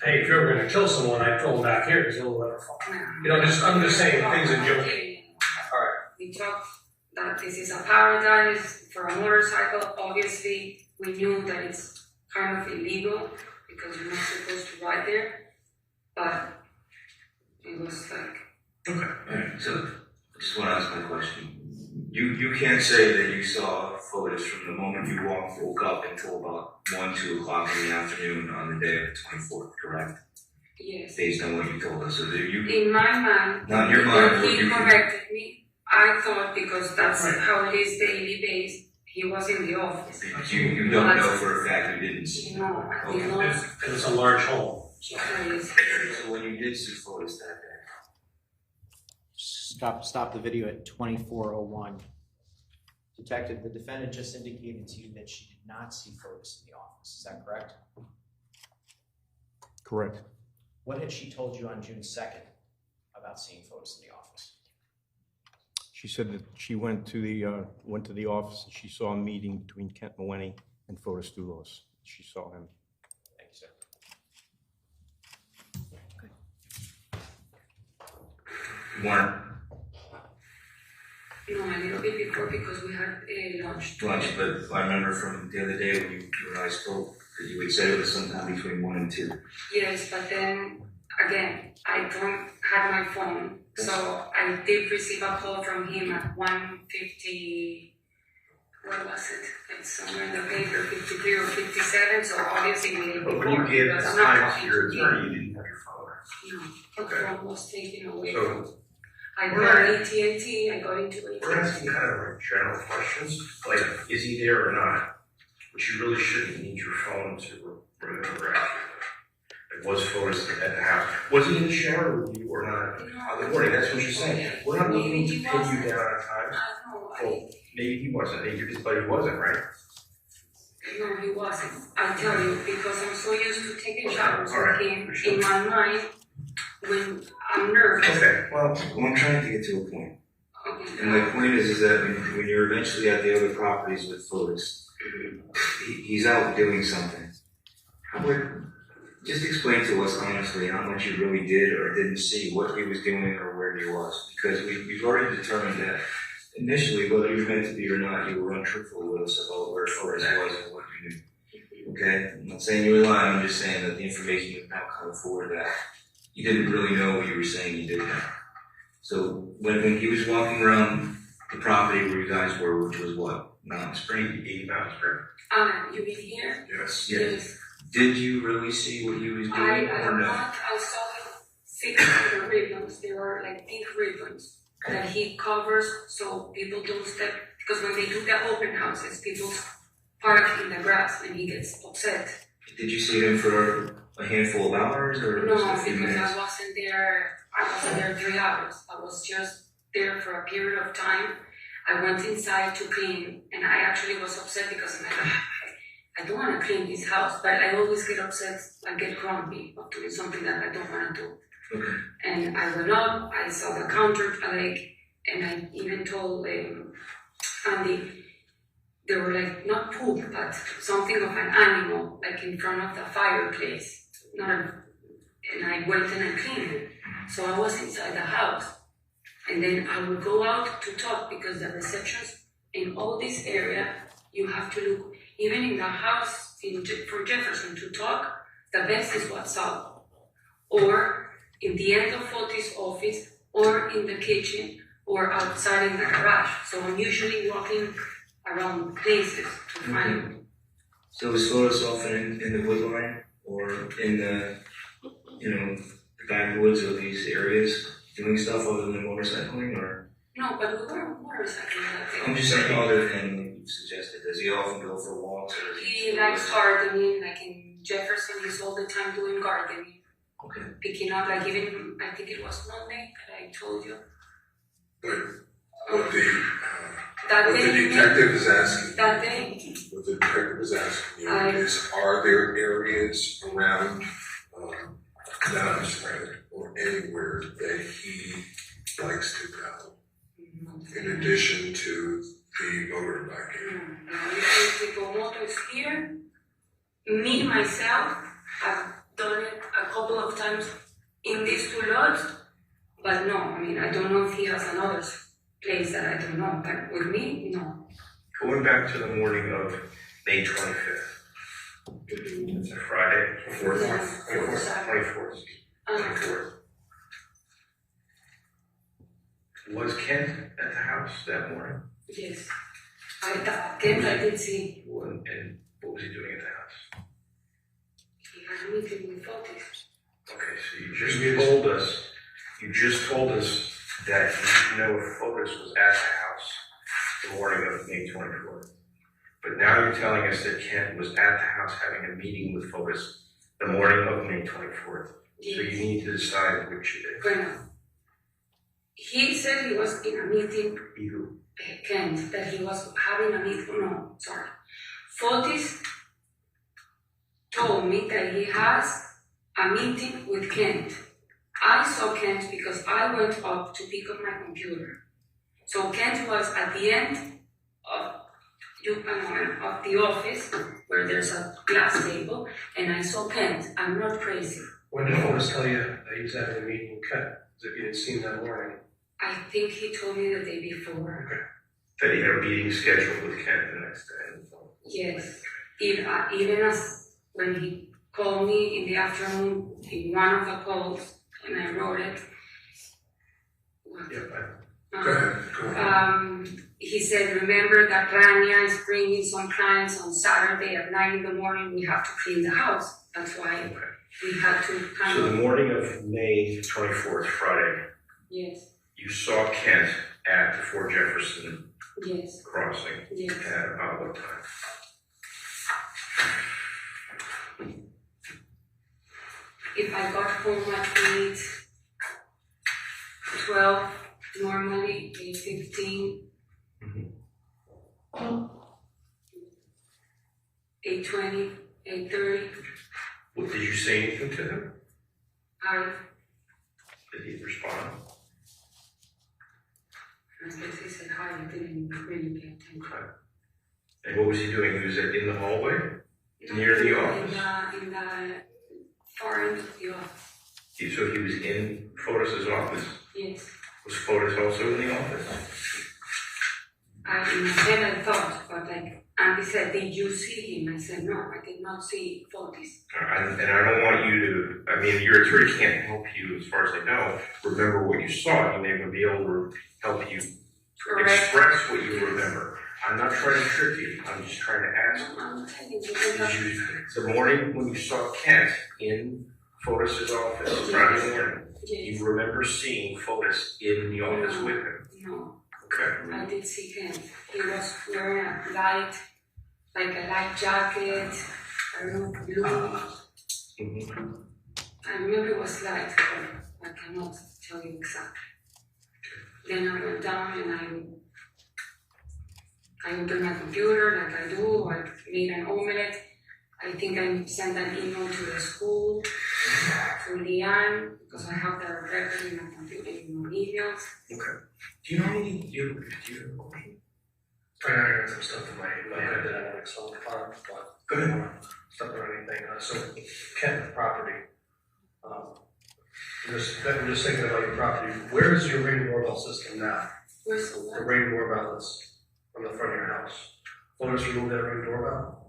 S5: hey, if you're gonna kill someone, I'd throw him back here, it's a little better fun. You know, I'm just saying things in general. Alright.
S7: We talked that this is a paradise for a motorcycle. Obviously, we knew that it's kind of illegal because you're not supposed to ride there, but it was like.
S8: Okay. Alright, so I just want to ask my question. You can't say that you saw photos from the moment you woke up until about 1, 2 o'clock in the afternoon on the day of the 24th, correct?
S7: Yes.
S8: Based on what you told us. So that you.
S7: In my mind,
S8: Not in your mind, what
S7: he
S8: you
S7: corrected me. I thought because that's how it is daily based, he was in the office.
S8: You don't know for a fact you didn't see.
S7: No, I did
S8: Okay.
S7: not.
S5: And it's a large home, so.
S8: So when you did see photos that day,
S2: Stop the video at 24:01. Detective, the defendant just indicated to you that she did not see photos in the office. Is that correct?
S4: Correct.
S2: What had she told you on June 2nd about seeing photos in the office?
S4: She said that she went to the office and she saw a meeting between Kent Moeni and Fotis Dulos. She saw him.
S2: Thank you, sir.
S8: Warren,
S7: No, a little bit before because we had lunch.
S8: but I remember from the other day when you and I spoke that you had said it was sometime between 1 and 2.
S7: Yes, but then again, I don't have my phone, so I did receive a call from him at 1:50. What was it? It's somewhere in the paper, 53 or 57. So obviously we didn't
S6: But when
S7: report
S6: you gave
S7: because
S6: this
S7: I'm not
S6: time to
S7: talking
S6: your
S7: to
S6: attorney,
S7: him.
S6: you didn't have your phone.
S7: No, the
S6: Okay.
S7: phone was taken away
S6: So-
S7: from. I
S6: We're
S7: got
S6: not-
S7: AT&T. I got into AT&T.
S6: We're asking kind of like general questions, like, is he there or not? But you really shouldn't need your phone to remember after. Like, was Fotis at the house? Was he in the shower with you or not? On the morning, that's what you're saying. We're not looking to pin you down on time.
S7: I know.
S6: Well, maybe he wasn't, but he wasn't, right?
S7: No, he wasn't. I tell you, because I'm so used to taking showers
S6: All right,
S7: with him.
S6: for sure.
S7: In my mind, when I'm nervous.
S6: Okay, well,
S8: I'm trying to get to a point.
S7: Okay.
S8: And my point is that when you're eventually at the other properties with Fotis, he's out doing something. Just explain to us honestly how much you really did or didn't see, what he was doing or where he was. Because we've already determined that initially, whether you meant to be or not, you were untruthful with us about where Fotis was and what you knew. Okay? I'm not saying you were lying, I'm just saying that the information you've now come forward that you didn't really know what you were saying you didn't know. So when he was walking around the property where you guys were, which was what? Mountain Spring? 80 Mountain Spring?
S7: You mean here?
S9: Yes.
S8: Yes. Did you really see what he was doing
S7: I
S8: or no?
S7: not. I saw him fixing the ribbons. They were like pink ribbons that he covers so people don't step. Because when they do the open houses, people park in the grass and he gets upset.
S8: Did you see him for a handful of hours or
S7: No,
S8: just a few
S7: because
S8: minutes?
S7: I wasn't there 3 hours. I was just there for a period of time. I went inside to clean, and I actually was upset because I'm like, I don't want to clean this house, but I always get upset. I get grumpy of doing something that I don't want to do.
S8: Okay.
S7: And I went up. I saw the counter, and I even told Andy. They were like not poop, but something of an animal, like in front of the fireplace. And I went and I cleaned it. So I was inside the house. And then I would go out to talk because the receptions in all this area, you have to look, even in the house for Jefferson to talk, the best is what's up. Or in the end of Fotis' office, or in the kitchen, or outside in the garage. So I'm usually walking around places to find.
S8: So was Fotis often in the wood line or in the, the backwoods of these areas doing stuff other than motorcycling or?
S7: No, but we were motorcycling that day.
S8: I'm just saying other than like you suggested. Does he often go for walks or?
S7: He likes gardening, like in Jefferson, he's all the time doing gardening.
S8: Okay.
S7: Picking up, like even, I think it was Monday that I told you.
S9: But what the
S7: That
S9: what the
S7: day,
S9: detective is asking,
S7: that day,
S9: what the detective is asking you is, are there areas around Mountain Spring or anywhere that he likes to go, in addition to the motorbiking?
S7: Moto is here. Me, myself, I've done it a couple of times in these 2 lots, but no, I mean, I don't know if he has another place that I don't know, but with me, no.
S6: Going back to the morning of May 25th. It's a Friday, 4th,
S7: Yes,
S6: 24th. Was Kent at the house that morning?
S7: Yes. Kent I did see.
S6: And what was he doing at the house?
S7: He had a meeting with Fotis.
S6: Okay, so you just told us that you didn't know if Fotis was at the house the morning of May 24th. But now you're telling us that Kent was at the house having a meeting with Fotis the morning of May 24th.
S7: Yes.
S6: So you need to decide which it is.
S7: Bueno, he said he was in a meeting,
S6: You.
S7: Kent, that he was having a meeting, no, sorry. Fotis told me that he has a meeting with Kent. I saw Kent because I went up to pick up my computer. So Kent was at the end of the office where there's a glass table, and I saw Kent. I'm not crazy.
S5: When did Fotis tell you that he was having a meeting with Kent? As if you didn't see him that morning?
S7: I think he told me the day before.
S5: Okay.
S6: That he had a meeting scheduled with Kent the next day.
S7: Yes. Even as when he called me in the afternoon, in one of the calls, and I wrote it.
S6: Yeah,
S9: Go ahead, go ahead.
S7: He said, remember that Rania is bringing some clients on Saturday at 9 in the morning. We have to clean the house. That's why we had to kind
S6: So
S7: of.
S6: the morning of May 24th, Friday,
S7: Yes.
S6: you saw Kent at the Fort Jefferson
S7: Yes.
S6: crossing.
S7: Yes.
S6: At about what time?
S7: If I got home at 8:12, normally 8:15. 8:20, 8:30.
S6: What, did you say anything to him? Did he respond?
S7: I guess he said hi. I didn't really pay attention.
S6: Okay. And what was he doing? He was in the hallway? Near the office?
S7: In the far end of the office.
S6: So he was in Fotis' office?
S7: Yes.
S6: Was Fotis also in the office?
S7: In my head I thought, but like Andy said, did you see him? I said, no, I did not see Fotis.
S6: And I don't want you to, I mean, your attorney can't help you as far as I know. Remember what you saw. He may even be able to help you express what you remember. I'm not trying to trick you. I'm just trying to ask.
S7: I'm telling you,
S6: Did you, the morning when you saw Kent in Fotis' office, Friday morning,
S7: yes.
S6: you remember seeing Fotis in the office with him?
S7: No,
S6: Okay.
S7: I did see him. He was wearing a light jacket, I don't know, blue.
S6: Mm-hmm.
S7: I remember it was light, but I cannot tell you exactly. Then I went down and I opened my computer like I do. I made an omelette. I think I sent an email to the school, to Leanne, because I have the record in my computer, in my emails.
S6: Okay. Do you know any, do you have a question?
S5: I got some stuff in my head that I want to explain, but
S6: Go ahead.
S5: stuff or anything. So Kent property. I'm just thinking about your property. Where is your Ring doorbell system now?
S7: Where's the
S5: The
S7: one?
S5: Ring doorbell that's on the front of your house. Fotis removed that Ring doorbell?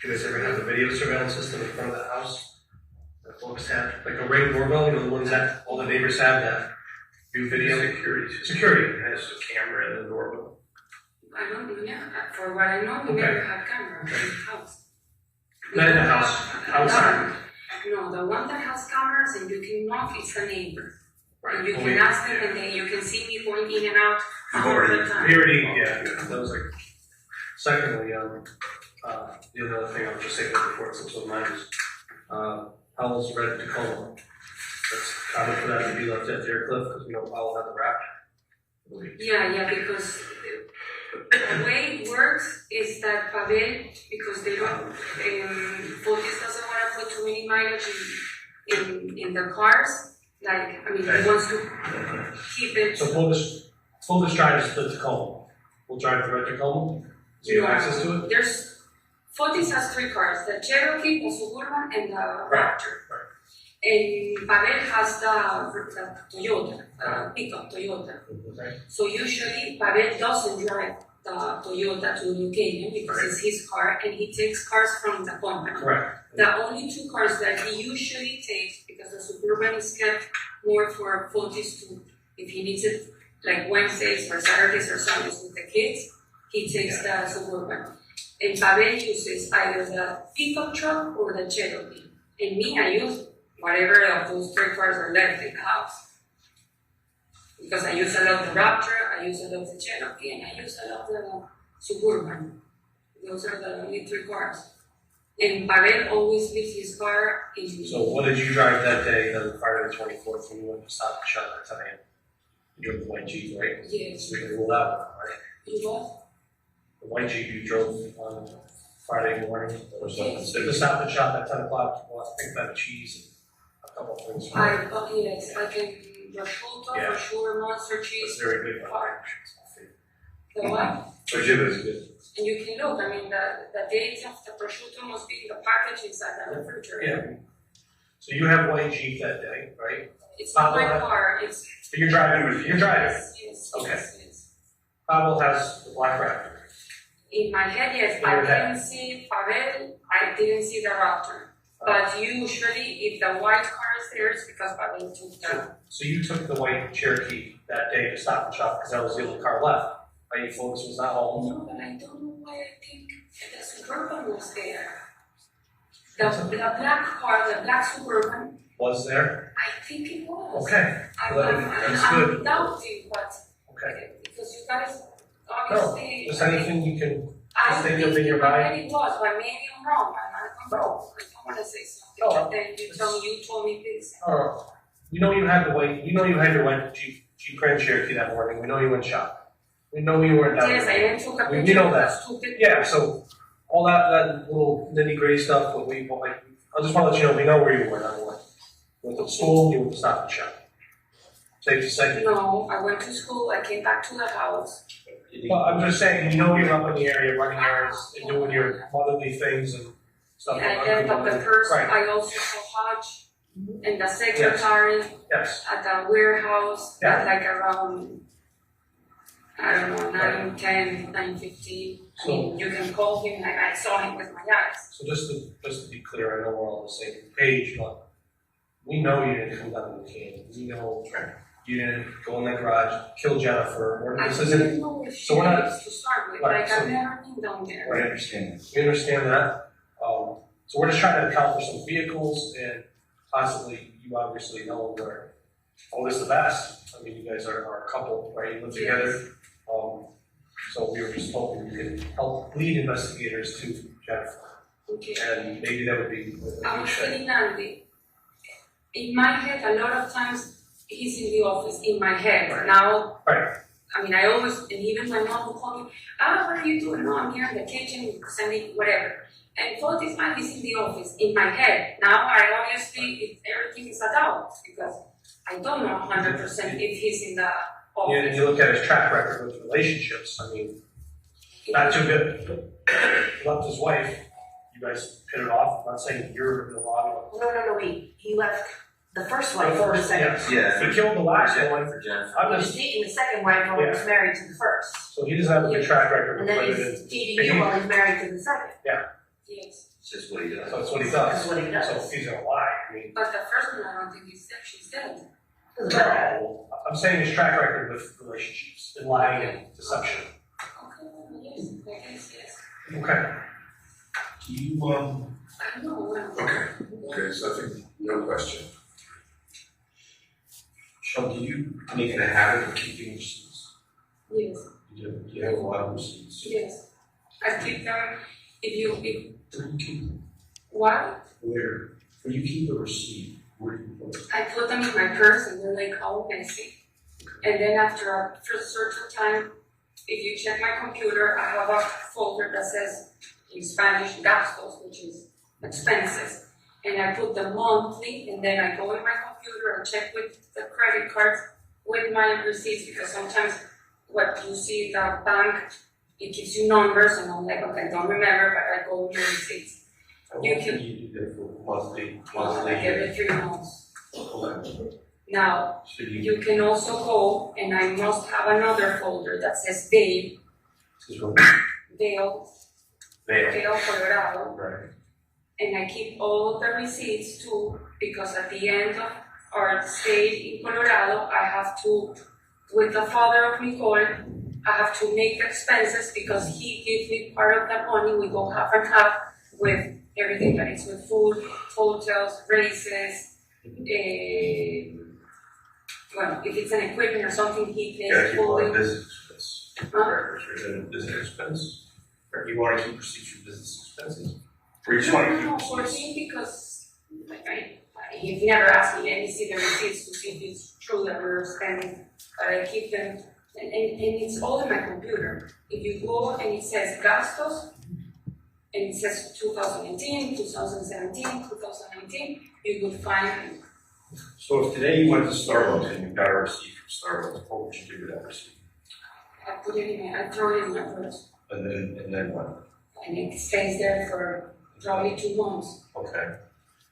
S5: Do you guys ever have a video surveillance system in front of the house that folks have? Like a Ring doorbell, you know, the ones that all the neighbors have that do video? Security.
S6: It has a camera in the doorbell.
S7: I don't know, yeah. For what I know, we never had cameras in the house.
S5: Not in the house, outside.
S7: No, the one that has cameras and you can knock, it's the neighbor.
S5: Right.
S7: And you can ask them and then you can see me going in and out all the time.
S5: We already, yeah, that was like. Secondly, the other thing I was just saying before it slips my mind is, Powell's red Tacoma. That's common for that to be left at their cliff because we know Powell had the wrap.
S7: Yeah, because the way it works is that Pavel, because they don't, Fotis doesn't want to put too many mileage in the cars. Like, I mean, he wants to keep it.
S5: So Fotis drives the Tacoma. We'll drive the red Tacoma. So you have access to it?
S7: Fotis has 3 cars, the Cherokee, the Suburban, and the Raptor.
S5: Right.
S7: And Pavel has the Toyota, pickup Toyota.
S5: Okay.
S7: So usually Pavel doesn't drive the Toyota to New Canaan because it's his car, and he takes cars from the company.
S5: Correct.
S7: The only two cars that he usually takes, because the Suburban is kept more for Fotis to, if he needs it, like Wednesdays or Saturdays or Sundays with the kids, he takes the Suburban. And Pavel uses either the pickup truck or the Cherokee. And me, I use whatever of those three cars are left in the house. Because I use a lot the Raptor, I use a lot the Cherokee, and I use a lot the Suburban. Those are the only three cars. And Pavel always leaves his car in.
S5: So what did you drive that day, the Friday the 24th, when you went to Stop and Shop at 10 a.m.? You drove the white Jeep, right?
S7: Yes.
S5: So we can rule that one, right?
S7: You what?
S5: The white Jeep you drove on Friday morning, or something.
S7: Yes.
S5: So the Stop and Shop at 10 o'clock, well, I think that cheese and a couple of things.
S7: Yes, I can prosciutto, for sure, monster cheese.
S5: It's very good.
S7: The what?
S9: Prosciutto is good.
S7: And you can look, I mean, the date of the prosciutto must be in the package inside the refrigerator.
S5: Yeah. So you have white Jeep that day, right?
S7: It's not my car, it's.
S5: But you're driving.
S7: Yes,
S5: Okay.
S7: yes.
S5: Pavel has the black Raptor.
S7: In my head, yes, I didn't see Pavel, I didn't see the Raptor. But usually, if the white car is there, it's because Pavel took the.
S5: So you took the white Cherokee that day to Stop and Shop because that was the only car left. Right? Folks was not home.
S7: No, but I don't know why I think the Suburban was there. The black car, the black Suburban,
S5: Was there?
S7: I think it was.
S5: Okay. That's good.
S7: I'm doubting, but
S5: Okay.
S7: because you guys
S5: No,
S7: obviously.
S5: just anything you can.
S7: I
S5: just think
S7: think
S5: of in your
S7: in my
S5: mind.
S7: head it was, but maybe I'm wrong. I don't know. I don't want to say something,
S5: No,
S7: but then you told me this.
S5: Oh, you know you had the white. You know you had your white Jeep Grand Cherokee that morning. We know you went shopping. We know you weren't down
S7: Yes, I
S5: there.
S7: even took a
S5: We
S7: picture
S5: know
S7: of
S5: that.
S7: the stupid.
S5: Yeah. So all that little nitty gritty stuff. But I just want to let you know we know where you were. Not what. Went to school. You went to Stop and Shop. Safe to say.
S7: No, I went to school. I came back to the house.
S5: Well, I'm just saying, you know you're up in the area running errands and doing your motherly things and stuff.
S7: I left up the purse.
S5: Right.
S7: I also saw Hodge and the secretary
S5: Yes.
S7: at the warehouse
S5: Yeah.
S7: at like around, I don't know, 9:10, 9:15. I mean, you can call him. I saw him with my eyes.
S5: So just to be clear, I know we're all on the same page, but we know you didn't come down to the can. We know you didn't go in that garage, kill Jennifer.
S7: I
S5: This
S7: didn't
S5: isn't.
S7: know if she
S5: so we're not-
S7: was to start with.
S5: Right,
S7: Like,
S5: so-
S7: I've never been down there.
S8: I understand.
S5: We understand that. So we're just trying to account for some vehicles and possibly you obviously know where all is the best. I mean, you guys are a couple, right? You live together. So we were just hoping you could help lead investigators to Jennifer.
S7: Okay.
S5: And maybe that would be.
S7: I was telling Andy, in my head, a lot of times he's in the office, in my head. Now,
S5: Right.
S7: I mean, I always, and even my mom will call me, what are you doing? No, I'm here in the kitchen, sending whatever. And for this man, he's in the office, in my head. Now, I obviously, everything is a doubt, because I don't know 100% if he's in the office.
S5: Yeah, and you look at his track record with relationships, I mean, not too good. He left his wife, you guys hit it off, I'm not saying you're in the wrong one.
S10: No, he left the first wife
S5: The
S10: for the
S5: first,
S10: second.
S5: yes.
S8: Yeah.
S5: He killed the last one.
S8: For Jennifer.
S5: I'm
S10: He was
S5: just,
S10: dating the second wife while he was married to the first.
S5: so he doesn't have a good track record
S10: And
S5: with
S10: then
S5: women.
S10: he's dating you while he's married to the second.
S7: Yes.
S8: It's just what he does.
S5: So that's what he
S10: That's
S5: does.
S10: what he does.
S5: So if he's gonna lie, I mean,
S7: But the first one, I don't think he's dead, she's dead.
S5: no, I'm saying his track record with relationships and lying and deception.
S7: Okay, yes, I guess, yes.
S5: Okay.
S9: Do you,
S7: I know,
S9: okay, so I think, no question.
S6: Sean, do you make it a habit of keeping receipts?
S7: yes,
S6: You do. You have a lot of receipts.
S7: yes. I keep them, if
S6: Where do you keep them?
S7: what?
S6: Where? When you keep a receipt, where do you put it?
S7: I put them in my purse and they're like all messy. And then after a certain time, if you check my computer, I have a folder that says in Spanish gastos, which is expenses. And I put them monthly, and then I go in my computer and check with the credit cards with my receipts, because sometimes what you see the bank, it gives you numbers, and I'm like, okay, I don't remember, but I go with my receipts. You can-
S4: You do that for monthly.
S7: like every 3 months.
S4: Okay.
S7: Now,
S4: So you,
S7: you can also go, and I must have another folder that says Dale,
S4: this is from
S7: Dale,
S4: there,
S7: Dale, Colorado,
S4: right?
S7: and I keep all the receipts too, because at the end of our stay in Colorado, I have to, with the father of Nicole, I have to make expenses because he gives me part of that money. We go half and half with everything that is with food, hotels, races. Well, if it's an equipment or something, he
S6: You gotta
S7: pays
S6: keep all
S7: fully.
S6: the business expense. Records, right? Business expense. Or you wanna keep receipts for business expenses? Or you just wanna keep
S7: No, for
S6: receipts?
S7: me, because he's never asked me, let me see the receipts to see if it's true that we're spending, but I keep them, and it's all in my computer. If you go and it says gastos, and it says 2018, 2017, 2019, you would find,
S6: So if today you went to Starbucks and you got a receipt from Starbucks, what would you do with that receipt?
S7: I put it in, I throw it in my purse,
S6: And then what?
S7: and it stays there for probably 2 months.
S6: Okay.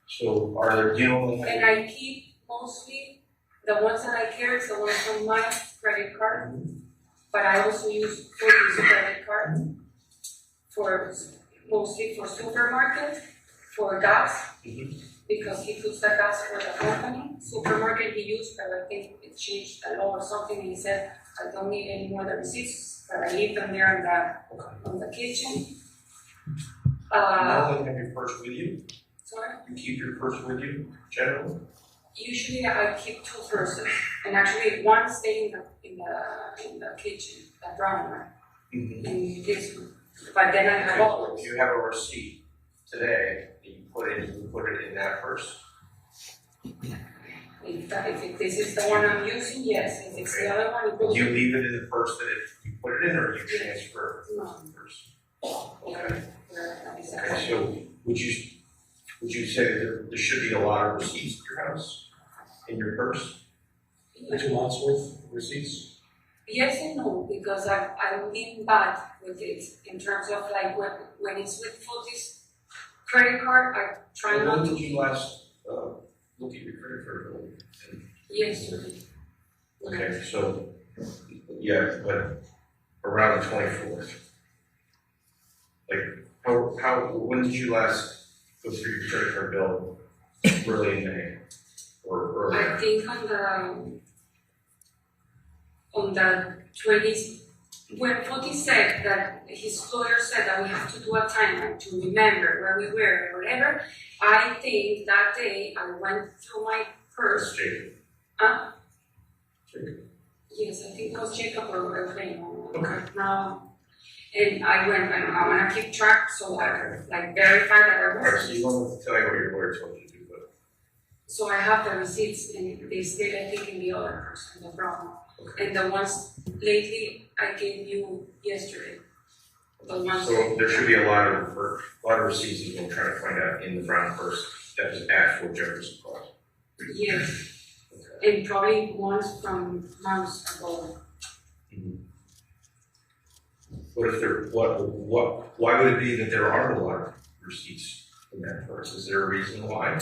S6: So are there, do you know?
S7: And I keep mostly, the ones that I carry is the ones from my credit card, but I also use Fotis credit card for, mostly for supermarket, for gas, because he puts the gas for the company. Supermarket he used, but I think it changed the law or something, and he said, I don't need any more of the receipts, but I leave them there on the kitchen.
S6: How long have your purse with you?
S7: Sorry?
S6: You keep your purse with you, generally?
S7: Usually I keep 2 purses, and actually one stays in the kitchen, the brown one, and this one. But then I have all.
S6: If you have a receipt today, you put it in that purse.
S7: If this is the one I'm using, yes. If it's the other one, it goes.
S6: Do you leave it in the purse that you put it in, or you transfer
S7: No.
S6: the purse?
S7: Okay.
S6: Okay, so would you say that there should be a lot of receipts at your house, in your purse?
S5: 2 months worth of receipts?
S7: Yes and no, because I'm being bad with it in terms of like when it's with Fotis credit card, I try not
S6: When
S7: to.
S6: did you last look at your credit card bill?
S7: Yesterday.
S6: Okay, so, yeah, but around the 24th. Like, when did you last go through your credit card bill? Early in May? Or
S7: I
S6: earlier?
S7: think on the 20th, when Fotis said that his lawyer said that we have to do a timeline to remember where we were or whatever, I think that day I went through my purse.
S6: Jacob. Jacob.
S7: Yes, I think it was Jacob or Raymond.
S6: Okay.
S7: Now, and I went, and I want to keep track, so I like verify that I
S6: Alright, so
S7: was.
S6: you want to tell me what your lawyer told you to do, but.
S7: So I have the receipts, and they stayed, I think, in the other purse, in the brown one. And the ones lately I gave you yesterday. The ones.
S6: So there should be a lot of receipts that you're trying to find out in the brown purse that was actual Jefferson Cross.
S7: Yes, and probably ones from months ago.
S6: What if there, why would it be that there aren't a lot of receipts in that purse? Is there a reason why?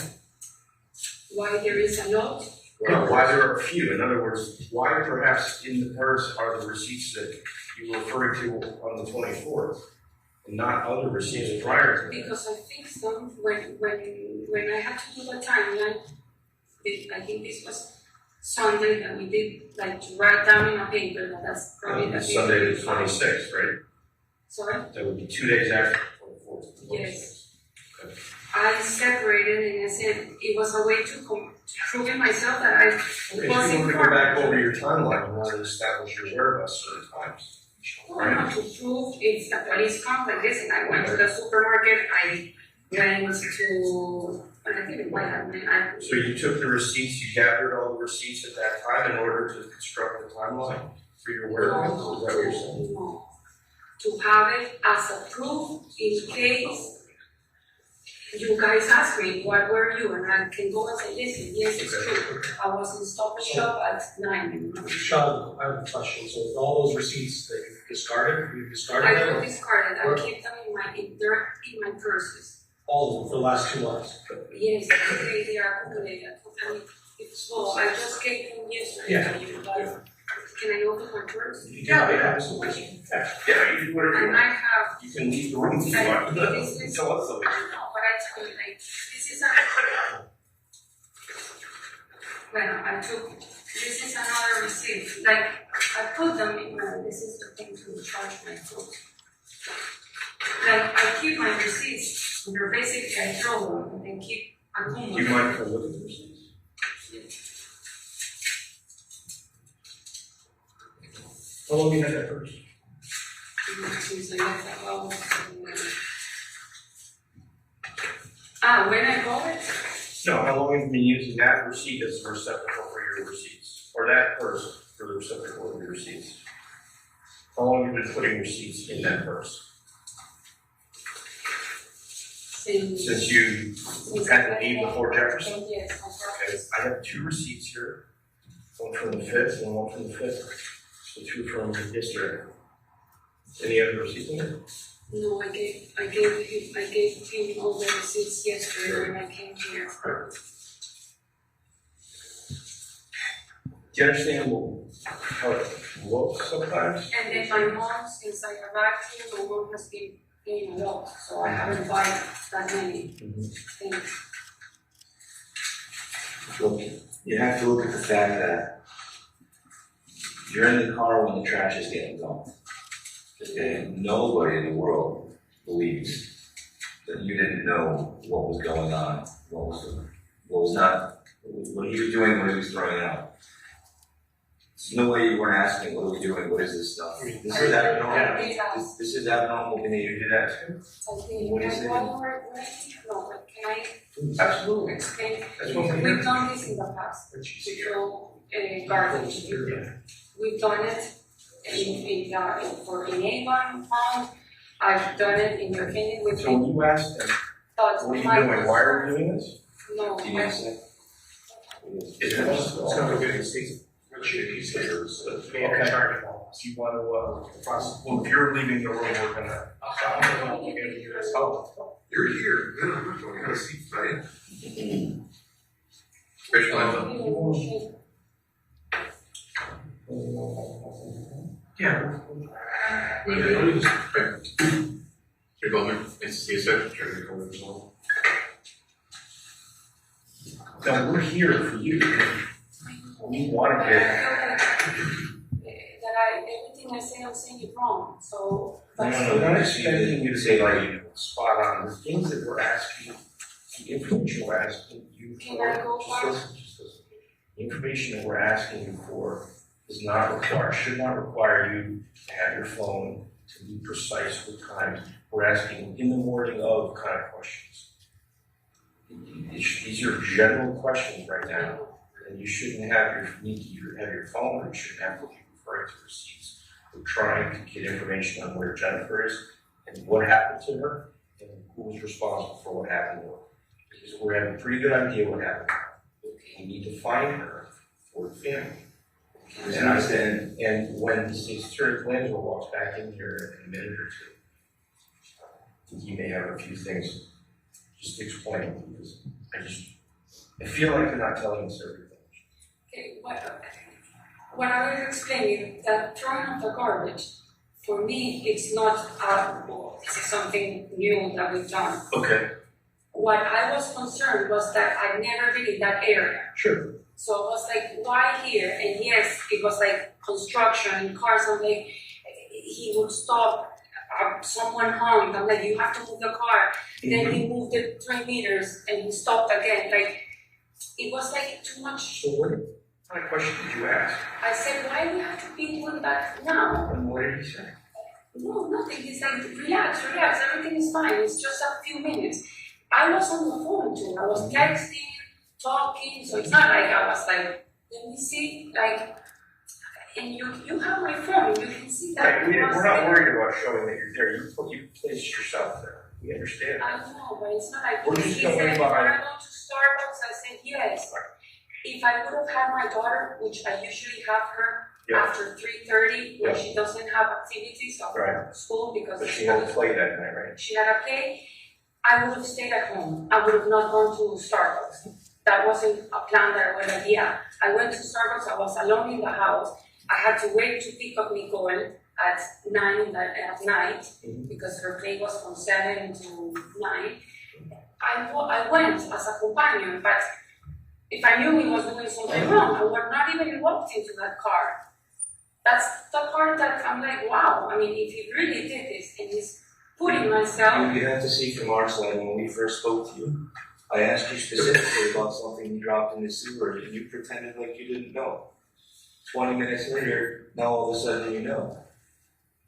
S7: Why there is a lot?
S6: Well, why there are a few? In other words, why perhaps in the purse are the receipts that you were referring to on the 24th, and not other receipts prior to that?
S7: Because I think some, when I had to do the timeline, I think this was Sunday that we did, like to write down in a paper, that that's probably the
S6: Sunday the 26th, right?
S7: Sorry?
S6: That would be 2 days after the 24th.
S7: Yes.
S6: Okay.
S7: I separated and I said it was a way to prove it myself that I
S6: Okay,
S7: was
S6: if you want to go
S7: informed.
S6: back over your timeline, you want to establish your whereabouts certain times.
S7: I want to prove if the police come like this, and I went to the supermarket, I went to, I didn't buy that,
S6: So you took the receipts, you gathered all the receipts at that time in order to construct the timeline for your whereabouts? Is that what you're saying?
S7: No. To have it as a proof in case you guys ask me, what were you? And I can go and say, listen, yes, it's true. I was in Stop and Shop at 9.
S5: Sean, I have a question. So all those receipts that you discarded
S7: I
S5: them?
S7: don't discard it. I keep them they're in my purses.
S5: All of them, for the last 2 months.
S7: Yes, they are accumulated. I mean, well, I just gave them yesterday.
S5: Yeah.
S7: But can I open my purse?
S5: Yeah, absolutely. Yeah, you do whatever you
S7: And
S5: want.
S7: I have.
S5: You can leave the room if you want.
S7: This is.
S5: Tell us the way.
S7: I know, but I tell you, like, this is a. Well, I took. This is another receipt. Like, I put them in. This is the thing to charge my food. Like, I keep my receipts. They're basically I throw them and keep.
S5: Do you mind if I look at the receipts? How long have you had that purse?
S7: Since I left the house. When I bought it.
S5: No, how long have you been using that receipt as a receptacle for your receipts? Or that purse for the receptacle of your receipts? How long have you been putting receipts in that purse? Since you had to leave before Jefferson?
S7: Yes,
S5: Okay, I have 2 receipts here. One from the 5th and one from the 5th. So 2 from yesterday. Any other receipts in there?
S7: No, I gave him all the receipts yesterday when I came here.
S5: Do you understand how it looks sometimes?
S7: And then my mom, since I arrived here, my mom has been paying a lot, so I haven't bought that many things.
S8: Look, you have to look at the fact that you're in the car when the trash is getting dumped. Okay, nobody in the world believes that you didn't know what was going on, what was not, what he was doing, what he was throwing out. There's no way you weren't asking, what are we doing, what is this stuff? This is abnormal. This is abnormal behavior. You did that too? What is it?
S7: No, but can I
S5: Absolutely.
S7: explain?
S5: That's what we're here.
S7: We've done this in the past. We throw garbage. We've done it for in Avon Farm. I've done it in your clinic with
S5: So when you asked them,
S7: but
S5: what are you
S7: my
S5: doing? Why are we doing this?
S7: No,
S8: Do you need a second?
S5: It's gonna be good. He's here. Okay. If you want to, well, if you're leaving the room, we're gonna. Oh.
S9: You're here. No, I'm not going to see tonight. Especially.
S5: Yeah.
S9: Hey, Bowman, nice to see you, sir. Trying to come with us.
S5: No, we're here for you. We want to get.
S7: everything I say, I'm saying it wrong. So
S5: No, we're not expecting you to say like spot on. The things that we're asking, the information we're asking you
S7: Can
S5: for.
S7: I go
S5: just
S7: far?
S5: listen. The information that we're asking you for is not required, should not require you to have your phone to be precise with times. We're asking in the morning of kind of questions. These are general questions right now, and you shouldn't have your phone, or you shouldn't have to be referring to receipts. We're trying to get information on where Jennifer is and what happened to her and who was responsible for what happened to her. Because we have a pretty good idea what happened. We need to find her for the family.
S8: And I understand.
S5: And when the state's attorney Lansville walks back in here in a minute or two, he may have a few things just to explain, because I feel like they're not telling us everything.
S7: Okay, what I was explaining, that throwing out the garbage, for me, it's not this is something new that we've done.
S5: Okay.
S7: What I was concerned was that I'd never been in that area.
S5: Sure.
S7: So I was like, why here? And yes, it was like construction and cars. I'm like, he would stop, someone honked. I'm like, you have to move the car. Then he moved it 3 meters and he stopped again. Like, it was like too much.
S5: So what kind of question did you ask?
S7: I said, why do we have to be doing that now?
S5: And what did he say?
S7: No, nothing. He's like, relax, everything is fine. It's just a few minutes. I was on the phone too. I was texting, talking, so it's not like I was like, let me see, like, and you have my phone, you can see that.
S5: Right, we're not worried about showing that you're there. You placed yourself there. We understand.
S7: I know, but it's not like,
S5: We're
S7: he
S5: just
S7: said,
S5: going
S7: you
S5: by.
S7: wanna go to Starbucks? I said, yes. If I would have had my daughter, which I usually have her after 3:30, when she doesn't have activities of
S5: Right.
S7: school because
S5: But
S7: of
S5: she had to
S7: school.
S5: play that night, right?
S7: She had a play. I would have stayed at home. I would have not gone to Starbucks. That wasn't a plan that I went at. Yeah, I went to Starbucks. I was alone in the house. I had to wait to pick up Nicole at 9 at night because her play was from 7 to 9. I went as a companion, but if I knew he was doing something wrong, I would not even walked into that car. That's the part that I'm like, wow. I mean, if he really did this and he's putting myself.
S8: You have to see from our side, when we first spoke to you, I asked you specifically about something you dropped in the sewer, and you pretended like you didn't know. 20 minutes later, now all of a sudden you know.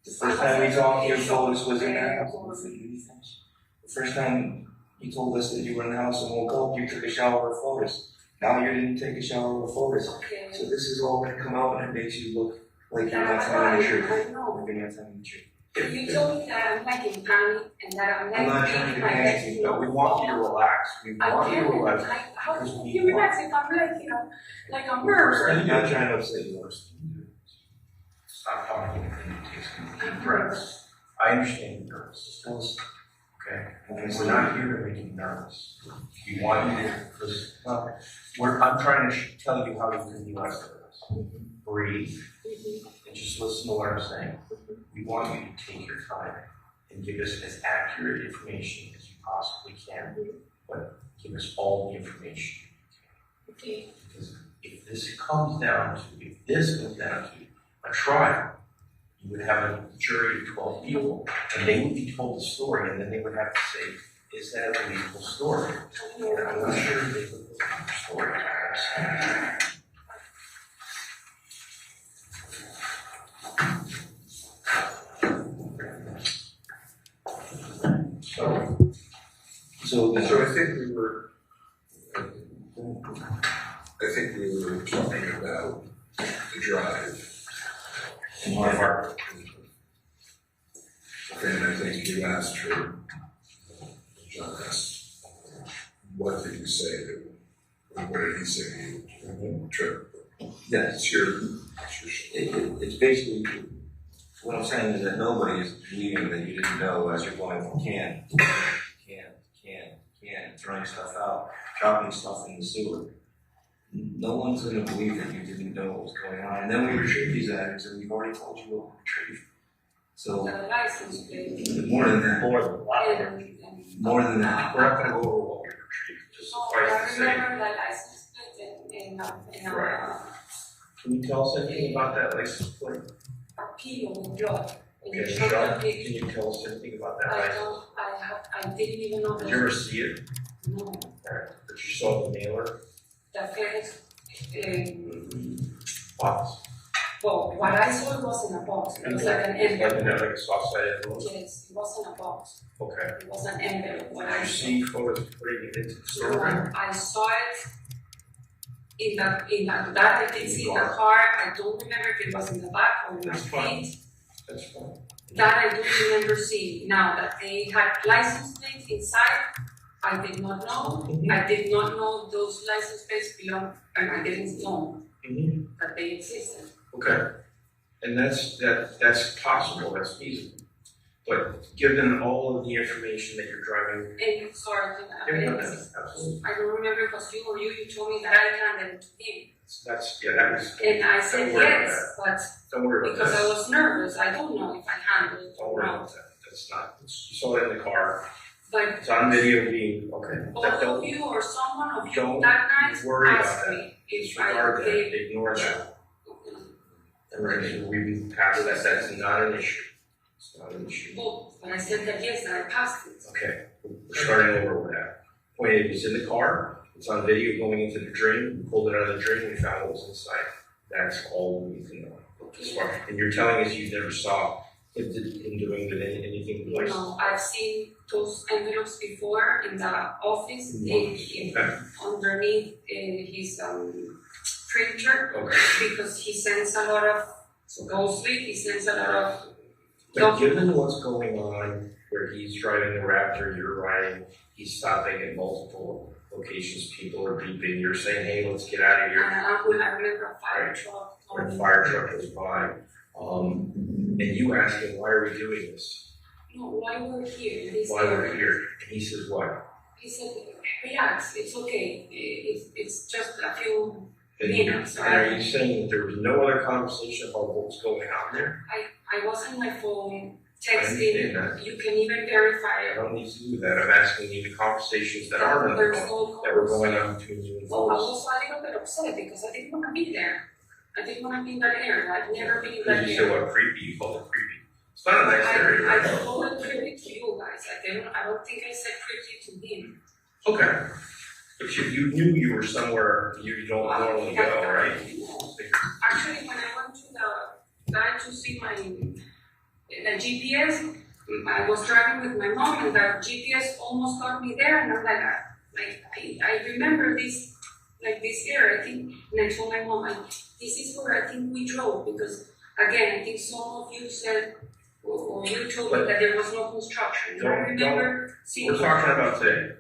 S8: The first time we talked, your Fotis was in the house. The first time you told us that you were in the house and woke up, you took a shower with Fotis. Now you didn't take a shower with Fotis.
S7: Okay.
S8: So this is all going to come out and it makes you look like you're not telling the truth.
S7: I know.
S8: Like you're not telling the truth.
S7: You told me that I'm like in panic and that I'm like.
S8: I'm not trying to
S7: my
S8: panic you, but we want you to relax. We want you to relax.
S7: How can you relax if I'm like, you know, like a murderer?
S8: I'm not trying to upset you.
S6: Stop talking and take some deep breaths. I understand you're nervous. Just tell us, okay? We're not here to make you nervous. We want you to, because, I'm trying to tell you how you can be less nervous. Breathe and just listen to what I'm saying. We want you to take your time and give us as accurate information as you possibly can, but give us all the information.
S7: Okay.
S6: Because if this comes down to a trial, you would have a jury of 12 people, and they would be told the story, and then they would have to say, is that a believable story? And I'm not sure they would believe the story.
S9: So I think we were talking about the drive.
S6: And one of our,
S9: Okay, and I think you asked her, John asked, what did you say to, what did he say to you? Trip.
S8: Yes.
S9: It's your
S8: It's basically, what I'm saying is that nobody is believing that you didn't know as you're going from can, throwing stuff out, dropping stuff in the sewer. No one's going to believe that you didn't know what was going on. And then we retrieve these items, and we've already told you what we retrieved. So,
S7: License plate.
S8: more than that.
S6: more than that, we're not going to go over what we retrieved, just suffice to
S7: I
S6: say.
S7: remember the license plate in
S6: Right. Can you tell us anything about that license plate?
S7: a kilo with blood.
S6: Okay, Sean, can you tell us anything about that license?
S7: I didn't even know
S6: Did you ever see it?
S7: No.
S6: Alright, but you saw the mailer?
S7: The FedEx,
S6: Box.
S7: well, what I saw was in a box. It was like an envelope.
S6: Like a soft sided envelope?
S7: Yes, it wasn't a box.
S6: Okay.
S7: It was an envelope. What
S6: Did
S7: I
S6: you
S7: saw.
S6: see photos putting it into the store?
S7: I saw it that I did see in the car. I don't remember if it was in the back or in my
S6: That's fine.
S7: feet.
S6: That's fine.
S7: That I do remember seeing. Now that they had license plates inside, I did not know. I did not know those license plates belong, and I didn't know that they existed.
S6: Okay. And that's possible, that's feasible. But given all of the information that you're driving,
S7: And sorry,
S6: absolutely.
S7: I don't remember because you told me that I handed it to him.
S6: That's, that was.
S7: And I said
S6: Don't worry about
S7: yes, but
S6: Don't worry about
S7: because
S6: that.
S7: I was nervous, I don't know if I handled it
S6: Don't
S7: or
S6: worry
S7: not.
S6: about that. That's not, you saw it in the car.
S7: But
S6: It's on video being, okay.
S7: all of you or someone of you
S6: Don't
S7: that night
S6: worry about
S7: asked
S6: that.
S7: me if I
S6: Disregard that,
S7: gave.
S6: ignore that. Alright, we've passed that, that's not an issue. It's not an issue.
S7: Well, but I said that yes, that I passed it.
S6: Okay, we're starting over with that. Point A, it's in the car, it's on video going into the drain, we pulled it out of the drain, we found what was inside. That's all we need to know. As far, and you're telling us you never saw him doing anything like.
S7: No, I've seen those envelopes before in the office, underneath his printer,
S6: Okay.
S7: because he sends a lot of, supposedly, he sends a lot of
S6: But given what's going on, where he's driving the Raptor, you're riding, he's stopping at multiple locations, people are beeping, you're saying, hey, let's get out of here.
S7: I remember a fire truck.
S6: When a fire truck goes by, and you asking, why are we doing this?
S7: No, why we're here, this
S6: Why we're
S7: area.
S6: here? And he says what?
S7: He said, relax, it's okay, it's just a few
S6: And
S7: minutes,
S6: and are you
S7: right?
S6: saying that there was no other conversation about what was going on there?
S7: I was on my phone
S6: I understand
S7: texting,
S6: that.
S7: you can even verify
S6: I
S7: it.
S6: don't need to do that. I'm asking you the conversations that are on the
S7: There's
S6: phone,
S7: no
S6: that were
S7: calls.
S6: going on between you and
S7: Well, I
S6: Fotis.
S7: was a little bit upset because I didn't want to be there. I didn't want to be in that area. I've never been in that
S6: Because you said
S7: area.
S6: what, creepy, you called it creepy. It's not a nice area,
S7: I
S6: right?
S7: told it creepy to you guys. I don't think I said creepy to him.
S6: Okay. But you knew you were somewhere you don't normally go, right?
S7: Actually, when I went to the guy to see the GPS, I was driving with my mom, and the GPS almost got me there, and I'm like, I remember this, like this area, I think, and I told my mom, this is where I think we drove, because again, I think some of you said, or you told me that there was no construction. And I remember seeing.
S6: We're talking about today.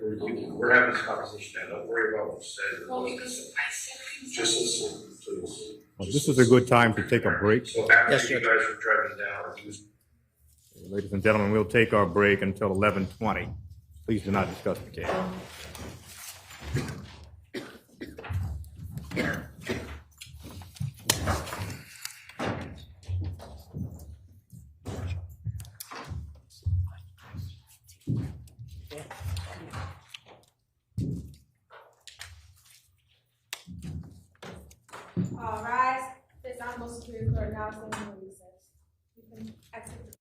S6: We're having this conversation now. Don't worry about what you said.
S7: Well, because I said things.
S9: Just listen, please.
S1: Well, this is a good time to take a break.
S6: So after you guys were driving down, he was.
S1: Ladies and gentlemen, we'll take our break until 11:20. Please do not discuss the case.
S11: All rise. This honorable Superior Court now stands in recess. You can exit.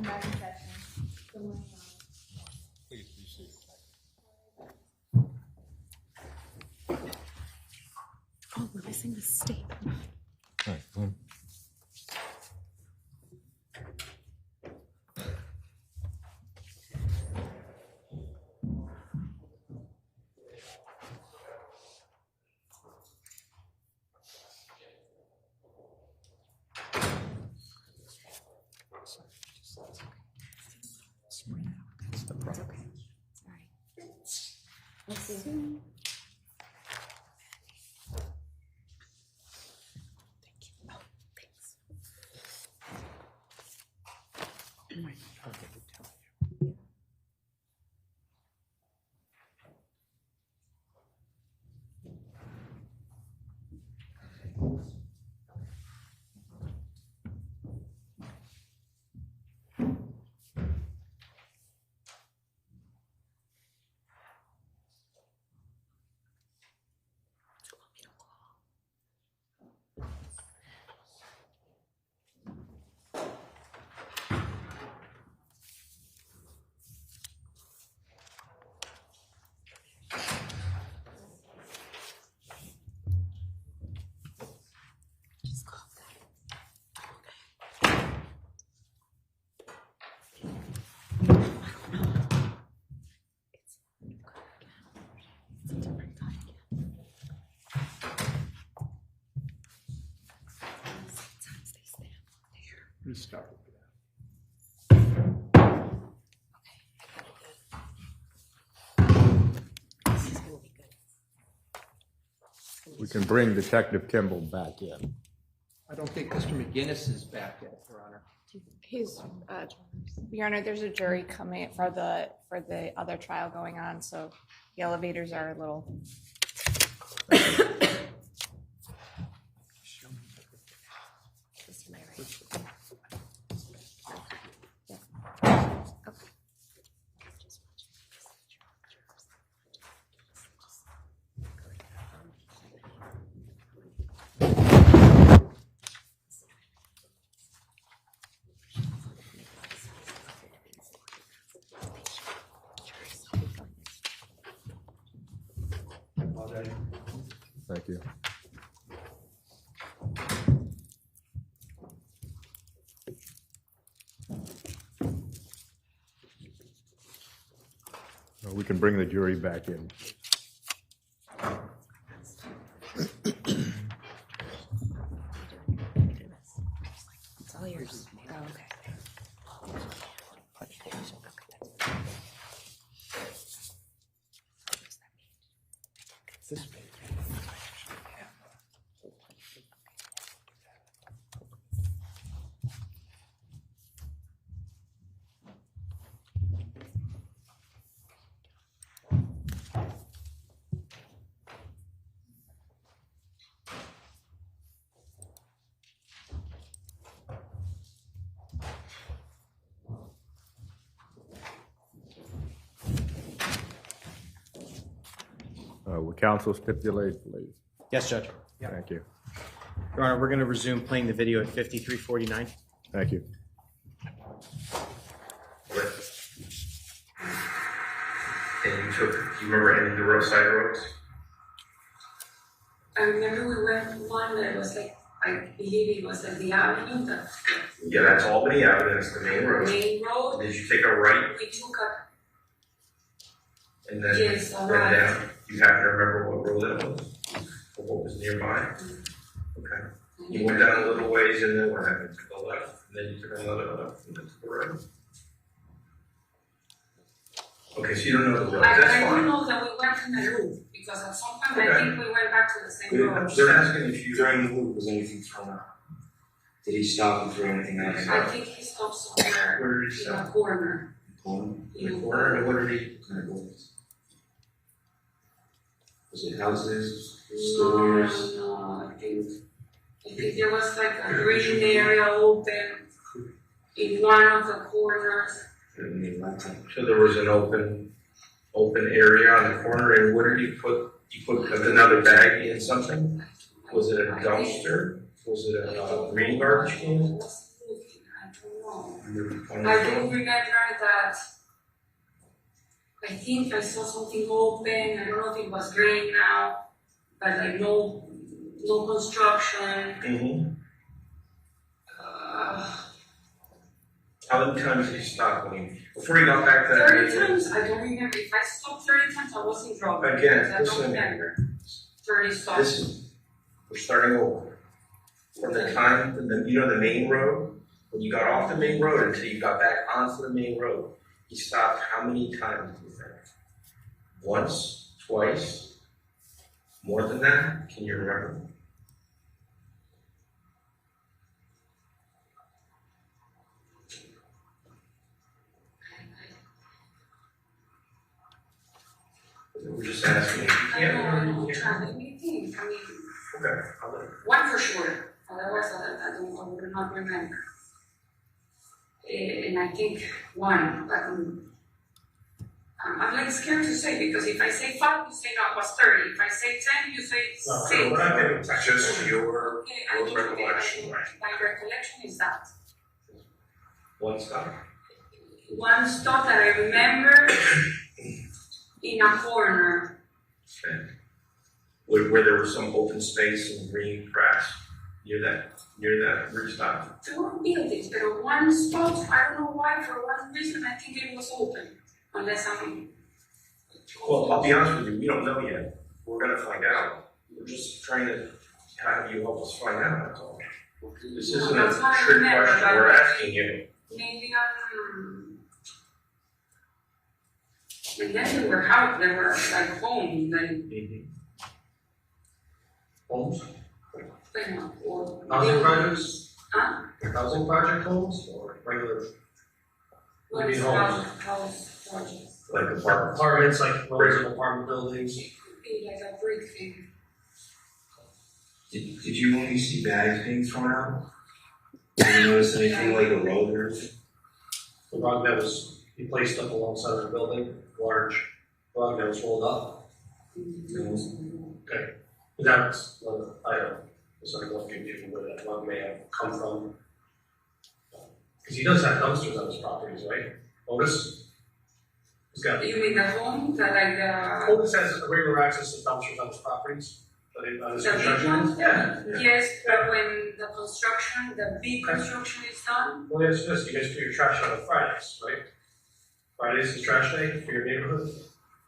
S11: back in session. Good morning, Your Honor.
S1: Please be seated.
S3: Oh, we're missing the statement.
S1: All right.
S3: That's the problem. Sorry. Let's see. Thank you. Oh, thanks.
S4: Restart.
S3: This is gonna be good.
S1: We can bring Detective Kimball back in.
S12: I don't think Mr. McGinnis is back yet, Your Honor.
S13: He's, Your Honor, there's a jury coming for the other trial going on, so the elevators are a little.
S1: Thank you. We can bring the jury back in.
S3: It's all yours. Oh, okay.
S4: This page.
S1: Would counsel stipulate, please?
S2: Yes, Judge.
S1: Thank you.
S2: Your Honor, we're going to resume playing the video at 53:49.
S1: Thank you.
S6: And you remember any of the roadside roads?
S7: I remember we went one that was like, I believe it was like the avenue,
S6: Yeah, that's Albany Avenue, that's the main
S7: the
S6: road.
S7: main road.
S6: Did you take a right
S7: We took a,
S6: and then
S7: yes, a
S6: went
S7: right.
S6: down? You happen to remember what road that was? Or what was nearby? Okay. You went down a little ways and then what happened? Took a left, and then you took another left, and then took a right. Okay, so you don't know the road, that's
S7: I do
S6: fine.
S7: know that we went in the loop, because at some point I
S6: Okay.
S7: think we went back to the same road.
S6: They're asking if you,
S8: During the loop, was anything thrown out? Did he stop and throw anything out?
S7: I think he stopped somewhere
S6: where did he
S7: in a
S6: stop?
S7: corner.
S8: Corn?
S6: In the corner, and what did he?
S8: What kind of buildings? Was it houses,
S7: No,
S8: stores?
S7: no, I think there was like a green area open in one of the corners.
S6: So there was an open area on the corner, and what did you put another bag in something? Was it a dumpster? Was it a green garbage can?
S7: I was looking, I don't know. I do remember that I think I saw something open. I don't know if it was gray now, but like no construction.
S6: Mm-hmm. How many times did you stop when before you got back to that?
S7: 30 times? I don't remember. If I stopped 30 times, I wasn't drunk.
S6: Again,
S7: I don't remember. 30 stops.
S6: Listen, we're starting over. From the time, the main road, when you got off the main road until you got back onto the main road, you stopped how many times do you think? Once? Twice? More than that? Can you remember? We're just asking if you can't remember.
S7: Let me think. I mean,
S6: Okay, I'll let you.
S7: one for sure. Otherwise, I would not remember. And I think one. I'm like scared to say because if I say 5, you say no, it was 30. If I say 10, you say 6.
S9: What I did, just your
S7: recollection.
S9: right?
S7: My recollection is that.
S6: One stop.
S7: One stop that I remember in a corner.
S6: Okay. Where there was some open space and green grass near that rooftop.
S7: There were buildings, but one spot, I don't know why, for one reason, I think it was open. Unless I'm.
S6: Well, I'll be honest with you, we don't know yet. We're gonna find out. We're just trying to have you help us find out, that's all. This isn't a trick question we're asking you.
S7: Maybe and then there were like homes, then.
S5: Homes?
S7: Or
S5: Housing projects?
S7: Huh?
S5: Housing project homes or regular?
S7: What is house projects?
S6: Like apartments.
S5: Apartments, like rows of apartment buildings.
S7: Be like a brick thing.
S8: Did you only see bags being thrown out? Did you notice anything like a road or anything?
S5: The rug that was placed up alongside of the building, large rug that was rolled up. Okay. That's one item. So I don't give you where that rug may have come from. Because he does have dumpsters on his properties, right? Otis? He's got.
S7: You mean the home that like
S5: Otis has regular access to dumpsters on his properties, but on his
S7: the big
S5: construction.
S7: ones?
S5: Yeah.
S7: Yes, but when the big construction is done,
S5: Well, it's this, you guys put your trash out on Fridays, right? Fridays is trash day for your neighborhood?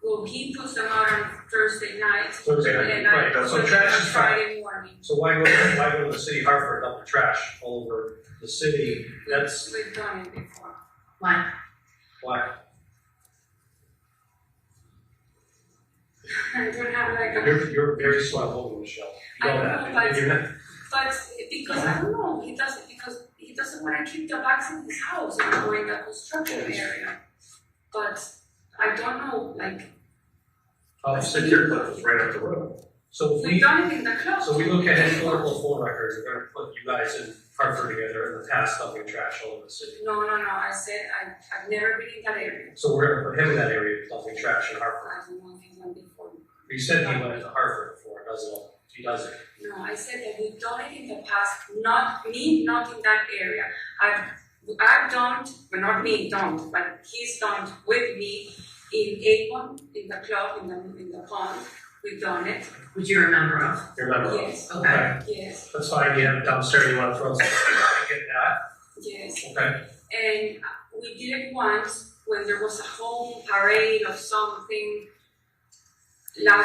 S7: well, he puts them out on Thursday night.
S5: Thursday night,
S7: and I
S5: right,
S7: put
S5: so
S7: them
S5: trash
S7: on
S5: is
S7: Friday morning.
S5: So why go to the city of Hartford dump the trash all over the city? That's
S7: We've done it before.
S10: Why?
S5: why.
S7: I don't have like a.
S5: You're a very swell woman, Michelle. You know
S7: I
S5: that.
S7: know,
S5: And you're not-
S7: But because I don't know, he does it because he doesn't want to keep the bags in his house and go in the construction area. But I don't know, like,
S6: The secure clip was right up the road.
S5: So if
S7: we've
S5: we,
S7: done it in the club.
S5: so we look at historical phone records, we're gonna put you guys in Hartford together in the past dumping trash all over the city.
S7: No, I said I've never been in that area.
S5: So we're gonna put him in that area dumping trash in Hartford.
S7: I don't know if he went before.
S5: You said he went to Hartford before, doesn't he? He doesn't.
S7: No, I said that we've done it in the past, not me, not in that area. I've done, well, not me, don't, but he's done with me in Avon, in the club, in the pond. We've done it.
S10: Would you remember of?
S5: You remember?
S7: Yes.
S5: Okay.
S7: Yes.
S5: That's fine, you have a dumpster, you wanna throw something, I get that.
S7: Yes.
S5: Okay.
S7: And we did it once when there was a home parade of something I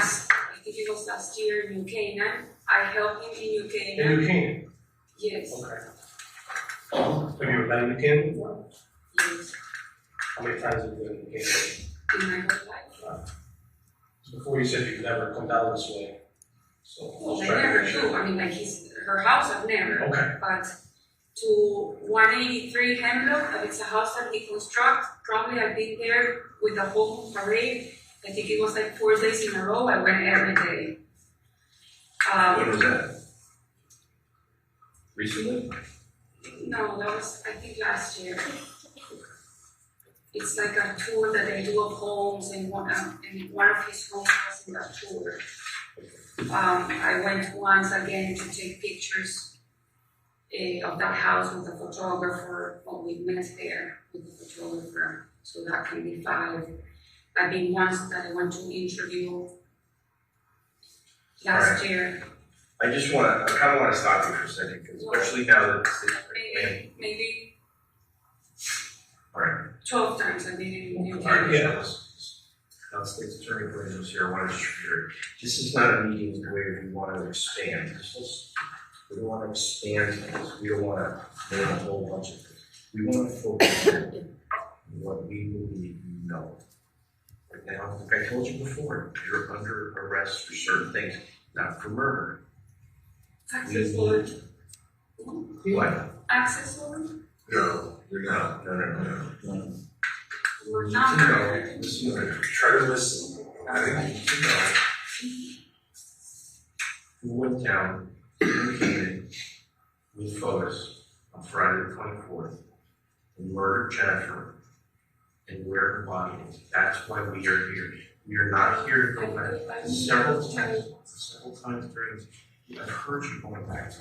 S7: think it was last year in New Canaan. I helped him in New
S5: In
S7: Canaan.
S5: New Canaan?
S7: Yes.
S5: Okay. Have you ever been in New Canaan before?
S7: Yes.
S5: How many times have you been in New Canaan?
S7: In my whole life.
S5: So before you said you've never come down this way. So I
S7: Well,
S5: was
S7: I
S5: trying to
S7: never
S5: make
S7: do.
S5: sure.
S7: I mean, like her house, I've never.
S5: Okay.
S7: But to 183 Hemlock, that it's a house that he constructed. Probably I've been there with the whole parade. I think it was like 4 days in a row. I went every day.
S6: When was that? Recently?
S7: No, that was I think last year. It's like a tour that they do of homes, and one of his homes was in that tour. I went once again to take pictures. of that house with the photographer, or we met there with the photographer, so that can be 5. I've been once that I went to interview last year.
S6: I kind of want to stop you for a second, because especially now that it's
S7: Maybe
S6: all right.
S7: 12 times I've been in
S6: All right, yeah. Now, the state's attorney brings here, I want to distribute. This is not a meeting where we want to expand. We don't want to expand things. We don't want to name a whole bunch of things. We want to focus on what we believe you know. Right now, like I told you before, you're under arrest for certain things, not for murder.
S7: access warrant.
S6: What?
S7: Access warrant?
S9: No, you're not.
S6: No.
S7: We're not.
S6: No, listen to me. Try to listen. I need to know who went down, communicated with Fotis on Friday the 24th and murdered Jennifer and where her body is. That's why we are here. We are not here to go back several times during this. I've heard you going back to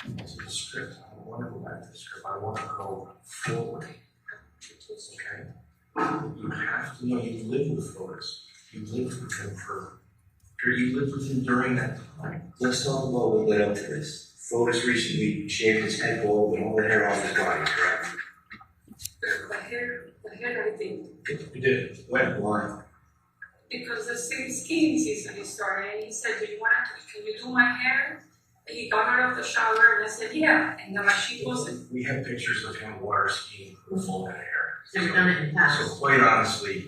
S6: the script. I don't want to go back to the script. I want to go forward. Okay? You have to know you live with Fotis. You lived with him you lived with him during that time.
S8: Let's talk about what led up to this. Fotis recently shaved his head bald and all the hair off his body, correct?
S7: The hair I think.
S6: You did. When? Why?
S7: Because the skiing season started and he said, can you do my hair? And he got out of the shower and I said, yeah. And the machine wasn't.
S6: We have pictures of him water skiing with full head of hair.
S10: They've done it in the past.
S6: So quite honestly,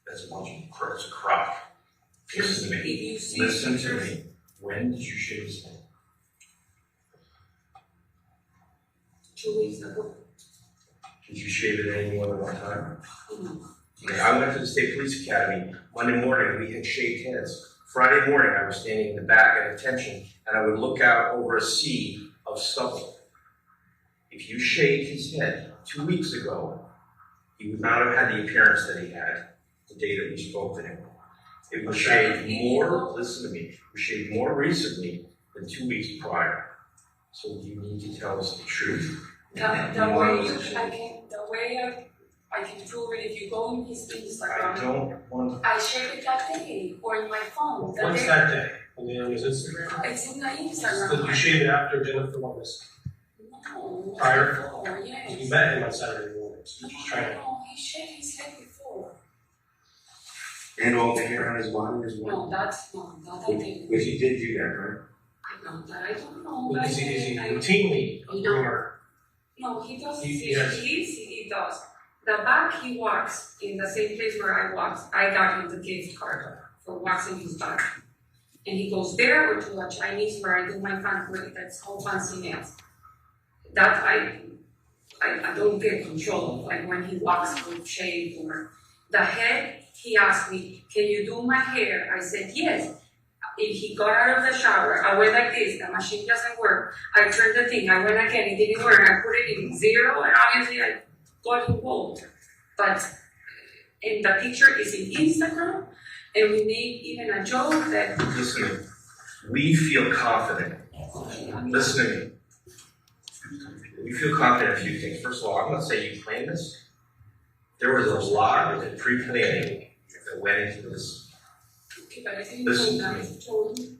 S6: that's a bunch of it's a crop. Listen to me. Listen to me. When did you shave his head?
S7: 2 weeks ago.
S6: Did you shave it any more than one time?
S7: No.
S6: Okay, I went to the State Police Academy. Monday morning, we had shaved heads. Friday morning, I was standing in the back at attention, and I would look out over a sea of stubble. If you shaved his head 2 weeks ago, he would not have had the appearance that he had the day that we spoke to him. It was shaved more, listen to me, it was shaved more recently than 2 weeks prior. So you need to tell us the truth.
S7: The way I can prove it, if you go in his Instagram.
S6: I don't want.
S7: I shared it that day, or in my phone.
S5: What's that day? On his Instagram?
S7: It's in the Instagram.
S5: Did you shave it after Jennifer went missing?
S7: No.
S5: Prior?
S7: Oh, yes.
S5: You met him on Saturday morning, so just trying to.
S7: No, he shaved his head before.
S8: And all the hair on his body as well?
S7: No, that I didn't.
S8: But he did do that, right?
S7: I don't know.
S5: Is he routinely a groomer?
S7: No, he does.
S5: Yes.
S7: He does. The back he walks in the same place where I walked. I got him the gift card for waxing his back. And he goes there or to a Chinese where I do my fancy, that's called fancy nails. That I don't get control of, like when he walks with shave or the head. He asked me, can you do my hair? I said, yes. If he got out of the shower, I went like this, the machine doesn't work. I turned the thing, I went again, it didn't work. I put it in 0, and obviously I got involved. But in the picture is in Instagram, and we made even a joke that.
S6: Listen to me. We feel confident. Listen to me. We feel confident in a few things. First of all, I'm going to say you planned this. There was a lot of pre-planning that went into this. Listen to me.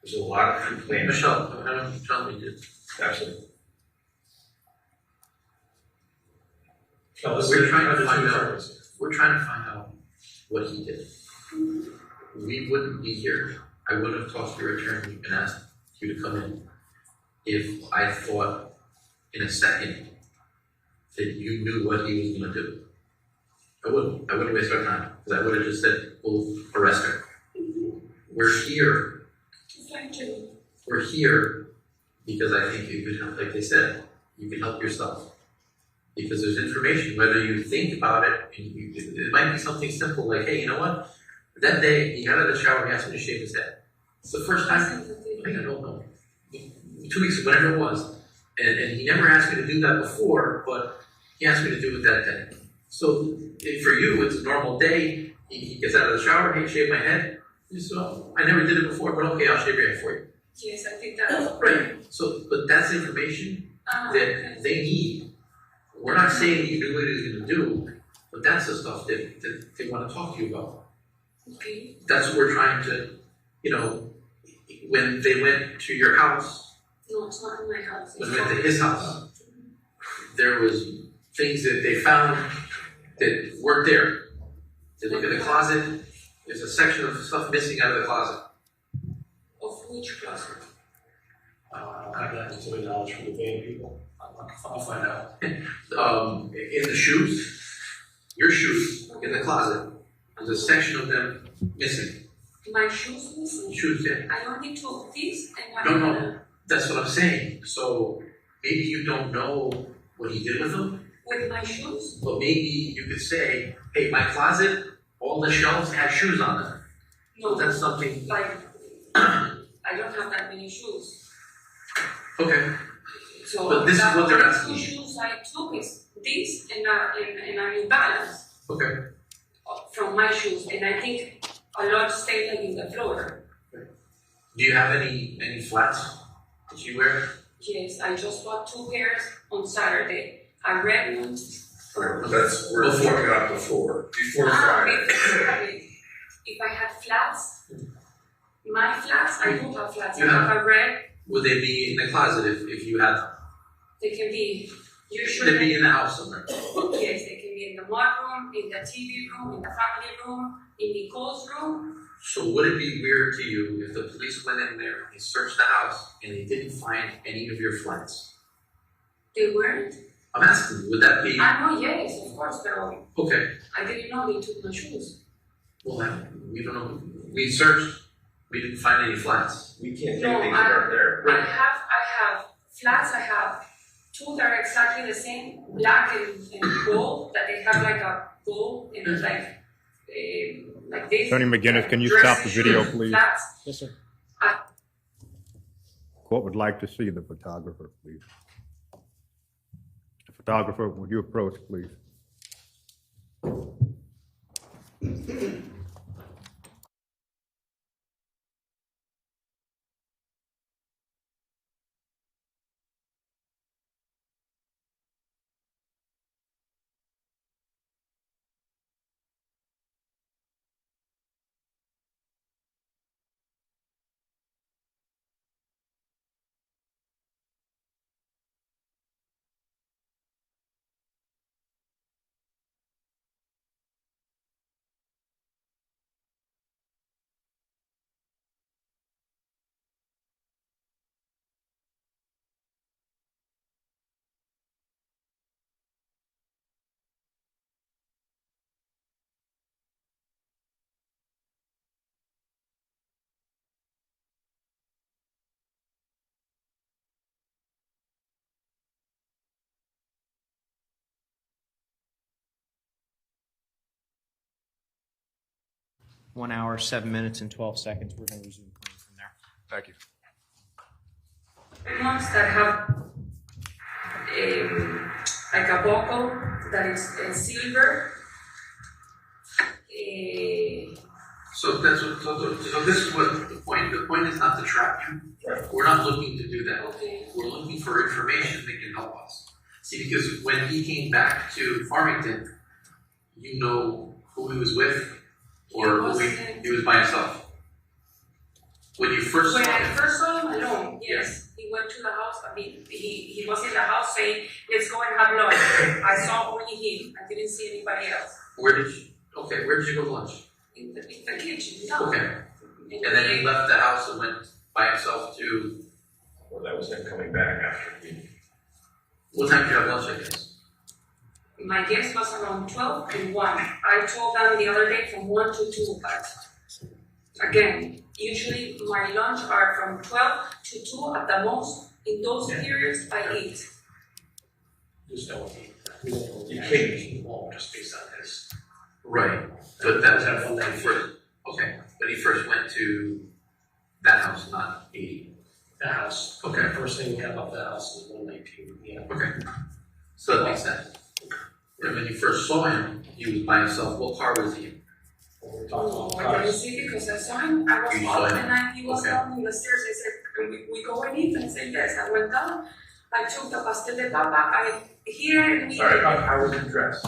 S6: There's a lot of pre-planning.
S5: Michelle, I don't tell me you did.
S6: Absolutely.
S5: No,
S14: We're trying to find out what he did. We wouldn't be here. I would have talked to your attorney and asked you to come in if I thought in a second that you knew what he was going to do. I wouldn't waste our time, because I would have just said, we'll arrest her. We're here. We're here because I think you could help, like they said, you can help yourself. Because there's information, whether you think about it, it might be something simple like, hey, you know what? That day, he got out of the shower, he asked me to shave his head. It's the first time, I don't know, 2 weeks, whatever it was. And he never asked me to do that before, but he asked me to do it that day. So for you, it's a normal day. He gets out of the shower, hey, shave my head. You say, oh, I never did it before, but okay, I'll shave your head for you.
S7: Yes, I think that.
S14: Right, so, but that's information that they need. We're not saying that you do what he's gonna do, but that's the stuff that they wanna talk to you about.
S7: Okay.
S14: That's what we're trying to, you know, when they went to your house,
S7: No, it's not in my house.
S14: when they went to his house, there was things that they found that weren't there. They look in the closet, there's a section of stuff missing out of the closet.
S7: Of which closet?
S5: I don't have that until knowledge from the van people. I'll find out.
S14: In the shoes, your shoes in the closet, there's a section of them missing.
S7: My shoes missing?
S14: Shoes, yeah.
S7: I only took this and one.
S14: No, that's what I'm saying. So maybe you don't know what he did with them,
S7: With my shoes?
S14: but maybe you could say, hey, my closet, all the shelves have shoes on them.
S7: No.
S14: That's something.
S7: Like, I don't have that many shoes.
S14: Okay.
S7: So
S14: But this is what they're
S7: the
S14: asking
S7: two
S14: you.
S7: shoes I took is this and a New Balance
S14: Okay.
S7: from my shoes, and I think a lot stayed like in the floor.
S14: Do you have any flats that you wear?
S7: Yes, I just bought 2 pairs on Saturday. A red one.
S9: That's, we're talking about before Friday.
S7: Friday. If I had flats, my flats, I do have flats. I
S14: You have-
S7: have a red.
S14: Would they be in the closet if you had them?
S7: They can be
S14: Should
S7: usually.
S14: they be in the house somewhere?
S7: Yes, they can be in the mudroom, in the TV room, in the family room, in Nicole's room.
S14: So would it be weird to you if the police went in there and searched the house and they didn't find any of your flats?
S7: They weren't?
S14: I'm asking, would that be
S7: I know, yes, of course, pero
S14: okay?
S7: I didn't know they took my shoes.
S14: Well, we don't know. We searched. We didn't find any flats.
S8: We can't
S7: No,
S8: do things that aren't there.
S7: I have flats, I have 2 that are exactly the same, black and gold, that they have like a gold and it's like this.
S1: Attorney McGinnis, can you
S7: Dress
S1: stop the video,
S7: shoes,
S1: please?
S7: Flats.
S12: Yes, sir.
S1: Court would like to see the photographer, please. Mr. Photographer, would you approach, please?
S2: 1 hour, 7 minutes, and 12 seconds. We're going to resume from there.
S1: Thank you.
S7: Ones that have like a buckle that is silver.
S14: So that's what. So this is what the point. The point is not to trap you. We're not looking to do that.
S7: Okay.
S14: We're looking for information that can help us. See, because when he came back to Farmington, you know who he was with, or he was by himself. When you first
S7: When
S14: saw
S7: I
S14: him.
S7: first saw him alone, yes. He went to the house. I mean, he was in the house saying, "Let's go and have lunch." I saw only him. I didn't see anybody else.
S14: Where did you go to lunch?
S7: In the kitchen. No.
S14: Okay. And then he left the house and went by himself to.
S8: Well, that was him coming back after he.
S14: What time did you have lunch, I guess?
S7: My guess was around 12 and 1. I told them the other day from 1 to 2, but again, usually my lunch are from 12 to 2 at the most. In those periods, I eat.
S5: Just don't eat. You can't eat all just based on his.
S14: Right. But that was at 1 first. Okay. But he first went to that house, not 80.
S5: The house.
S14: Okay.
S5: First thing we have up the house is 119. Yeah.
S14: Okay. So that makes sense. And when you first saw him, he was by himself. What car was he in?
S7: No, I didn't see because I saw him, I was
S14: You
S7: up
S14: saw
S7: and
S14: him?
S7: then he was
S14: Okay.
S7: down in the stairs, I said, can we go and eat? And I said, yes, I went down, I took the pastel de papa, I here and
S14: Sorry, how was he dressed?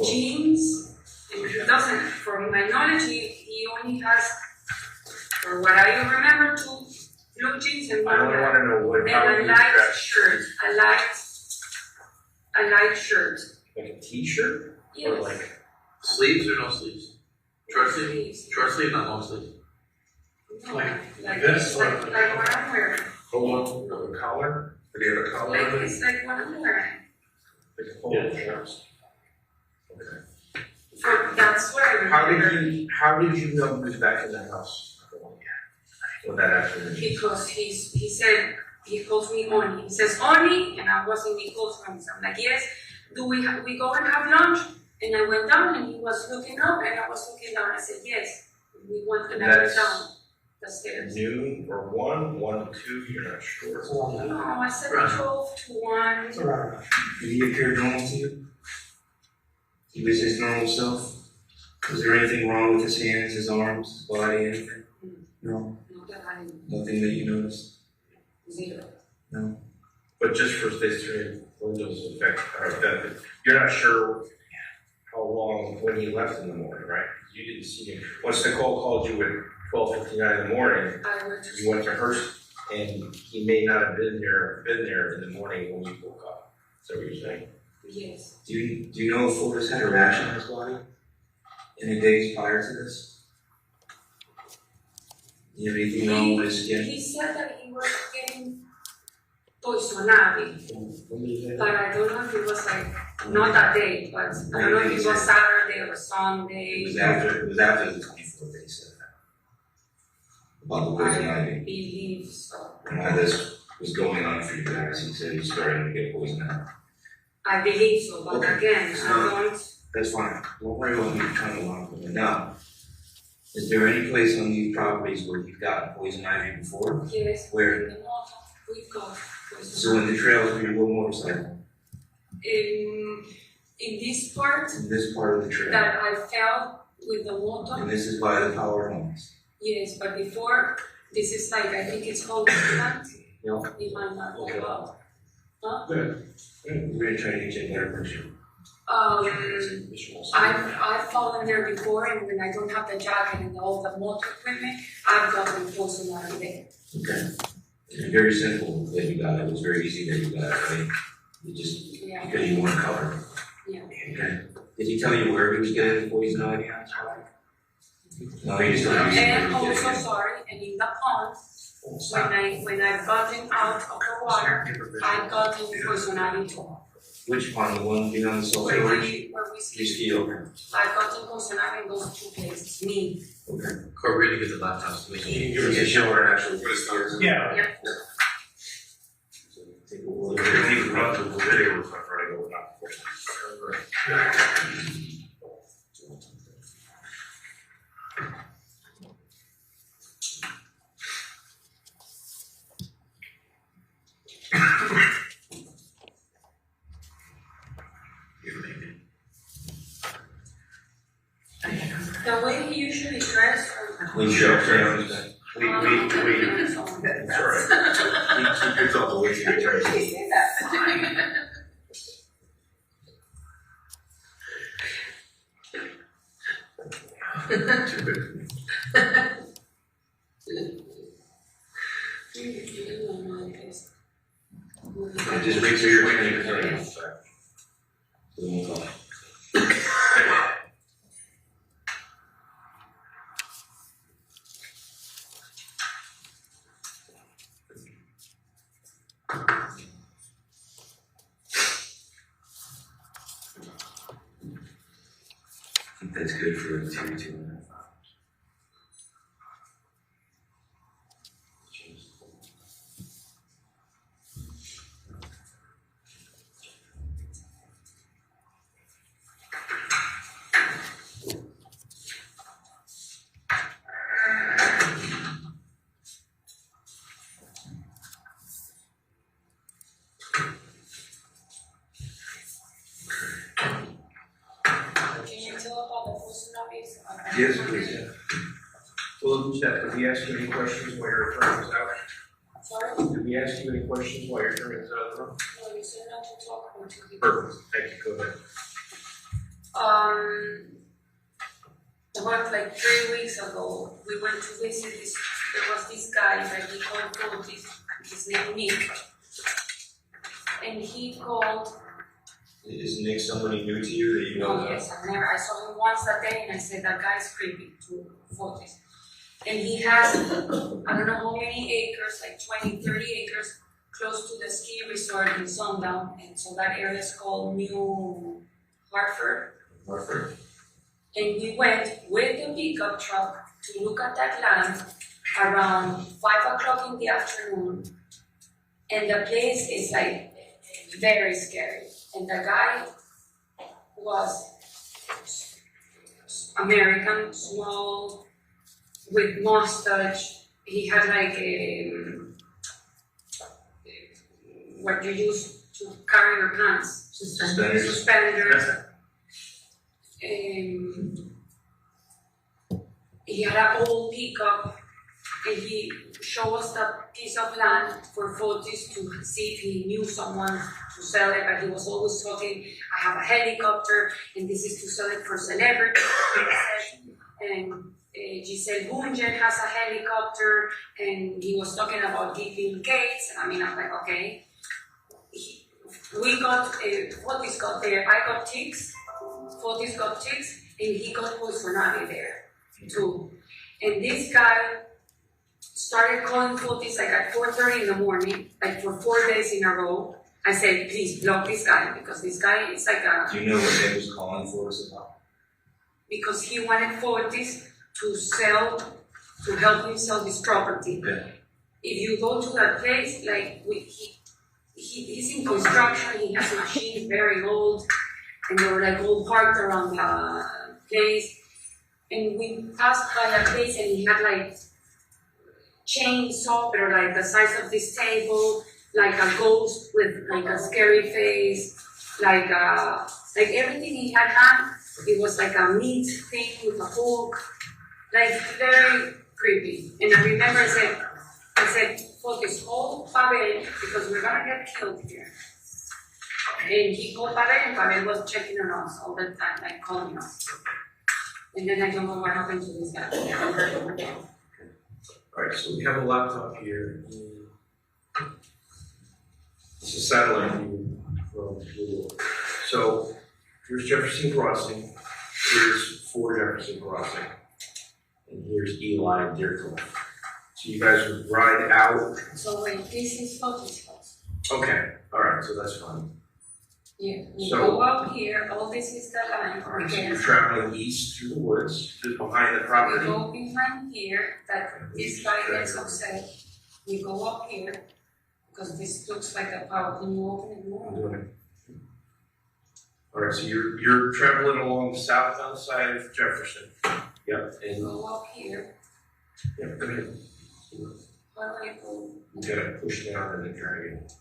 S7: jeans, and he doesn't, from my knowledge, he only has, for what I remember, two blue jeans and one
S14: I don't
S7: black.
S14: wanna know what, how
S7: And
S14: he
S7: a
S14: was
S7: light
S14: dressed.
S7: shirt, a light shirt.
S14: Like a t-shirt? Or
S7: Yes.
S14: like sleeves or no sleeves? Short sleeve?
S7: Sleeves.
S14: Short sleeve, not long sleeve?
S7: No,
S5: Like this, or-
S7: like what I'm wearing.
S9: Hold on, a collar? Did he have a collar?
S7: Like it's like what I'm wearing.
S9: Like a polo shorts?
S7: That's what I remember.
S14: How did you know he was back in the house? What that afternoon?
S7: Because he said, he calls me Oni. He says Oni, and I wasn't in close friends. I'm like, yes. Do we go and have lunch? And I went down, and he was looking up, and I was looking down. I said, yes. We went and I went down the stairs.
S14: Noon or 1 to 2, you're not sure.
S5: It's around that.
S7: No, I said
S14: Right.
S7: 12 to 1.
S5: It's around that.
S8: Did he appear normal to you? He was his normal self? Was there anything wrong with his hands, his arms, his body, anything? No?
S7: Not that I
S8: Nothing that you noticed?
S7: zero.
S8: No?
S14: But just for history, Windows effect, that, you're not sure how long, when he left in the morning, right? You didn't see him. Once Nicole called you at 12:59 in the morning,
S7: I went to
S14: you went to her, and he may not have been there in the morning when you woke up. Is that what you're saying?
S7: yes.
S8: Do you know if Fotis had a rash on his body in the days prior to this? Do you have anything wrong with his skin?
S7: He said that he was getting poisonati,
S14: When did you say
S7: but I don't know if it was like, not that day, but I don't know if it was Saturday or Sunday.
S8: It was after the 24th that he said that. About the poison
S7: I
S8: ivy.
S7: believe so.
S8: And all this was going on for you guys. He said he was starting to get poison ivy.
S7: I believe so, but
S8: Okay.
S7: again,
S8: So-
S7: I don't,
S8: That's fine. Don't worry about me trying to lock them now. Is there any place on these properties where you've gotten poison ivy before?
S7: yes.
S8: Where?
S7: In the north, we've got
S8: So in the trails where you go motorcycle,
S7: in this part
S8: in this part of the trail,
S7: that I fell with the
S8: and
S7: water,
S8: this is by the power homes.
S7: yes, but before, this is like, I think it's called Woodland.
S8: Yeah.
S7: It might not go well. Huh?
S8: Good. We're gonna try to get you a better picture.
S7: I've fallen there before, and when I don't have the jacket and all the motor equipment, I've gotten poison ivy there.
S8: Okay. It's very simple that you got it. It was very easy that you got it, right? You just,
S7: Yeah.
S8: because you weren't covered.
S7: Yeah.
S8: Okay. Did he tell you where he was getting the poison ivy on his body? No, he just told you
S7: And
S8: where he was
S7: also,
S8: getting it.
S7: sorry, and in the pond, when I've gotten out of the water, I've gotten poison ivy too.
S8: Which pond? The one behind the salt
S7: Where
S8: storage?
S7: we
S8: You
S7: ski.
S8: ski over.
S7: I've gotten poison ivy in those two places, me.
S8: Okay.
S14: Corey, really get the laptops to make
S8: Can you give us a show her actually what it's doing?
S5: Yeah.
S7: Yep.
S8: Take a little bit. If you run through the video, it's not trying to go not
S7: The way he usually dressed.
S8: We show, yeah. We,
S7: It's
S8: sorry. He gets all the way to the church. And just make sure you're doing your thing. We'll move on. I think that's good for 2.5 hours. Yes, please.
S4: Well, did we ask you any questions while your attorney was out?
S7: Sorry?
S4: Did we ask you any questions while your attorney was out of the room?
S7: No, you said not to talk until he.
S4: Perfect, thank you, go ahead.
S7: About like 3 weeks ago, we went to visit this, there was this guy that he called Fotis, his name Nick. And he called.
S8: Is Nick somebody new to you that you know?
S7: Oh yes, I saw him once a day and I said that guy's creepy to Fotis. And he has, I don't know how many acres, like 20, 30 acres, close to the ski resort in Sundown. And so that area is called New Hartford.
S8: Hartford.
S7: And we went with the pickup truck to look at that land around 5 o'clock in the afternoon. And the place is like very scary. And the guy was American, small, with mustache. He had like what you use to carry your pants. Suspenders. He had an old pickup and he showed us that piece of land for Fotis to see if he knew someone to sell it, but he was always talking, I have a helicopter and this is to sell it for celebrities. And Giselle Bundchen has a helicopter and he was talking about giving Gates, and I mean, I'm like, okay. We got, Fotis got there, I got ticks, Fotis got ticks, and he got Bolsonaro there too. And this guy started calling Fotis like at 4:30 in the morning, like for 4 days in a row. I said, please block this guy, because this guy is like a...
S8: Do you know what he was calling Fotis about?
S7: Because he wanted Fotis to sell, to help him sell his property.
S8: Yeah.
S7: If you go to that place, like he's in construction, he has machines very old, and they were like all parked around the place. And we passed by a place and he had like chainsaw, but like the size of this table, like a ghost with like a scary face, like everything he had, it was like a meat thing with a hook, like very creepy. And I remember I said, Fotis, call Pavel because we're gonna get killed here. And he called Pavel and Pavel was checking on us all the time, like calling us. And then I don't know what happened to this guy. I never heard of him again.
S4: Alright, so we have a laptop here. It's a satellite view from Google. So here's Jefferson Crossing, here's 4 Jefferson Crossing, and here's Eli and Deerfield. So you guys would ride out.
S7: So wait, this is Fotis' house.
S4: Okay, alright, so that's fine.
S7: Yeah, we
S4: So-
S7: go up here, all this is the line.
S4: Alright, so
S7: Okay.
S4: you're traveling east through the woods, to behind the
S7: We
S4: property.
S7: go behind here, that this guy gets upset. We go up here, because this looks like a power. Can you open it more?
S4: I'm doing it. Alright, so you're traveling along the southbound side of Jefferson. Yep,
S7: We
S4: and,
S7: go up here,
S4: yep, go ahead.
S7: how do I go?
S4: You gotta push down and then drag it.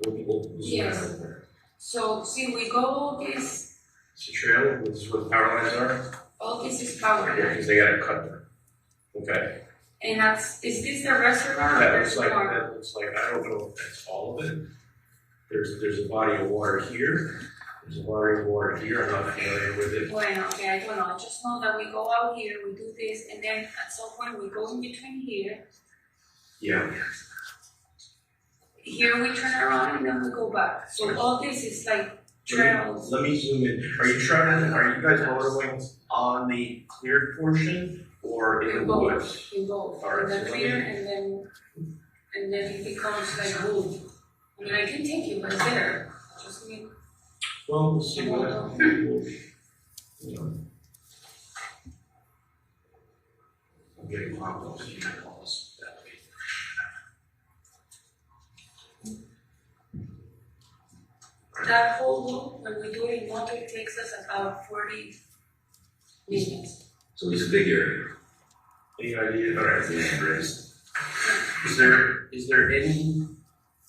S4: We'll zoom
S7: Yes.
S4: out there.
S7: So, see, we go this,
S4: It's a trail, this is where the power lines are.
S7: all this is power.
S4: Yeah, because they gotta cut them. Okay.
S7: And is this the restaurant? or
S4: That
S7: there's
S4: looks like,
S7: more?
S4: I don't know if that's all of it. There's a body of water here. There's a body of water here. I'm not familiar with it.
S7: Bueno, okay, I don't know. I just know that we go out here, we do this, and then at some point we go in between here.
S4: Yeah.
S7: Here we turn around and then we go back. So all this is like trails.
S4: Let me zoom in. Are you guys motorwaying on the cleared portion or in the woods?
S7: In both.
S4: All right,
S7: In the
S4: so let
S7: clear
S4: me-
S7: and then it becomes like wood. I mean, I can take you right there. Just need.
S4: Well, we'll see what you know. I'm getting popped up. So you can call us that way.
S7: That whole loop, when we do it in motor, it takes us about 40 minutes.
S8: So it's a big area.
S4: Any idea? All right, is there any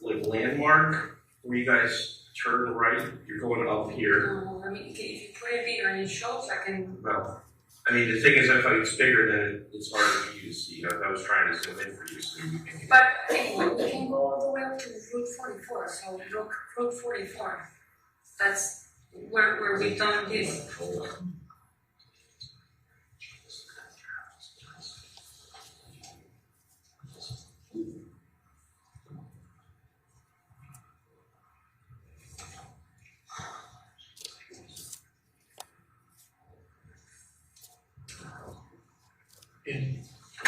S4: like landmark where you guys turn right? You're going up here.
S7: Let mean, if you put it bigger and it shows, I can.
S4: Well, I mean, the thing is, if it's bigger, then it's harder for you to see. I was trying to zoom in for you so you can.
S7: But anyway, we can go all the way up to Route 44. So look, Route 44. That's where we done this.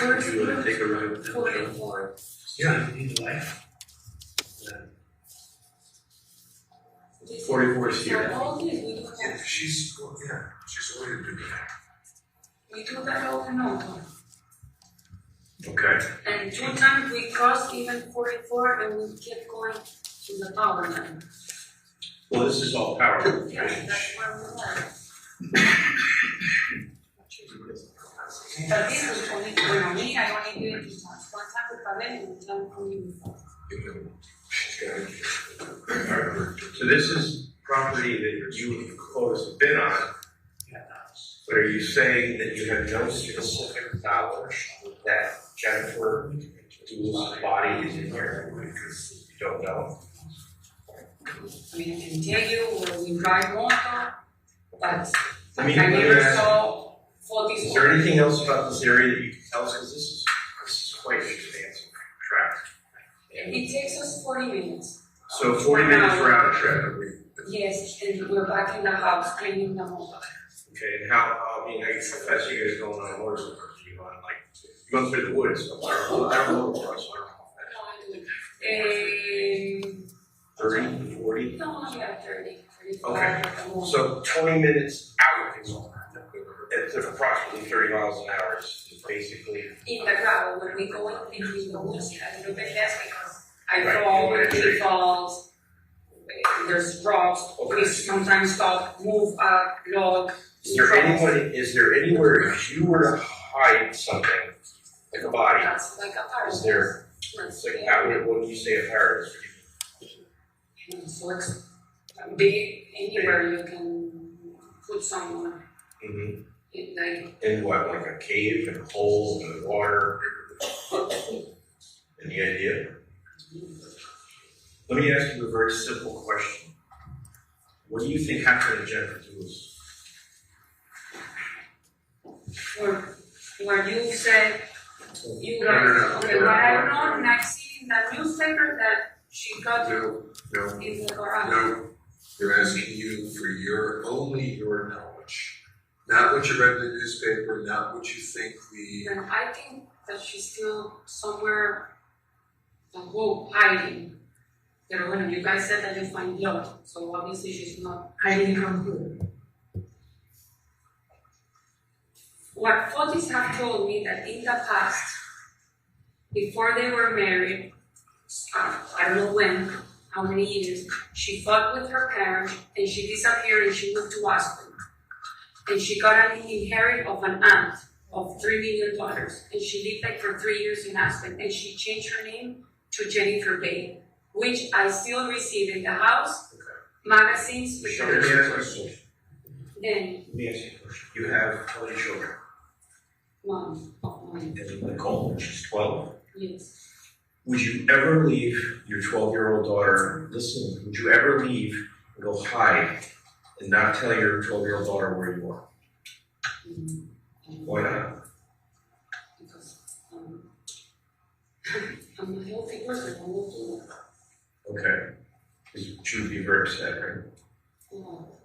S4: Would you want to take a ride with them?
S7: 44.
S5: Yeah, you need the life.
S4: 44 is here.
S7: So all this we do that.
S9: She's already doing that.
S7: We do that all in all.
S4: Okay.
S7: And 2 times we crossed even 44 and we kept going to the power line.
S4: Well, this is all power.
S7: Yeah, that's where we were. But this was only for me, I only did it this once. One time with Pavel and one time for you.
S4: So this is property that you closed a bid on. But are you saying that you have no specific knowledge that Jennifer Dulos' body is in here? You don't know?
S7: I mean, I can tell you where we drive motor, but
S4: I mean,
S7: I never
S4: yeah.
S7: saw 40.
S4: Is there anything else about this area that you can tell us? Because this is quite an expansive tract.
S7: It takes us 40 minutes.
S4: So 40 minutes round trip.
S7: Yes, and we're back in the house cleaning the motor.
S4: Okay, and how, I mean, I confess you guys going on a motorcycle, you go on like, you go through the woods, I don't know what else, 30, 40?
S7: No, yeah, 30, 35.
S4: Okay, so 20 minutes out, it's approximately 30 miles an hour is basically.
S7: In the gravel, when we go into the woods, a little bit less because I
S4: Right,
S7: fall,
S4: yeah,
S7: it falls, there's rocks, we sometimes stop, move a log.
S4: Is there anywhere if you were to hide something, like a body,
S7: That's like a paradise.
S4: is there, it's like, how, what do you say a paradise?
S7: So it's big, anywhere you can put someone.
S4: Mm-hmm.
S7: Like,
S4: In what, like a cave and a hole in the water? Any idea? Let me ask you a very simple question. What do you think happened to Jennifer Dulos?
S7: where you said, you guys, okay, what I don't know, and I've seen in the newspaper that she got
S9: No,
S7: in the garage.
S9: no. They're asking you for only your knowledge. Not what you read in the newspaper, not what you think
S7: And I think that she's still somewhere, hiding. Pero bueno, you guys said that you find blood, so obviously she's not hiding from who. What Fotis have told me that in the past, before they were married, I don't know when, how many years, she fought with her parents and she disappeared and she moved to Aspen. And she got an inherit of an aunt of $3 million. And she lived like for 3 years in Aspen. And she changed her name to Jennifer Bay, which I still receive in the house, magazines.
S4: Let me ask you a question.
S7: Then,
S4: Let me ask you a question. You have how many children?
S7: Mom.
S4: And Nicole, she's 12.
S7: Yes.
S4: Would you ever leave your 12-year-old daughter, listen, would you ever leave and go hide and not tell your 12-year-old daughter where you are? Why not?
S7: Because I'm a healthy person, I won't do that.
S4: Okay. Because she would be very upset, right?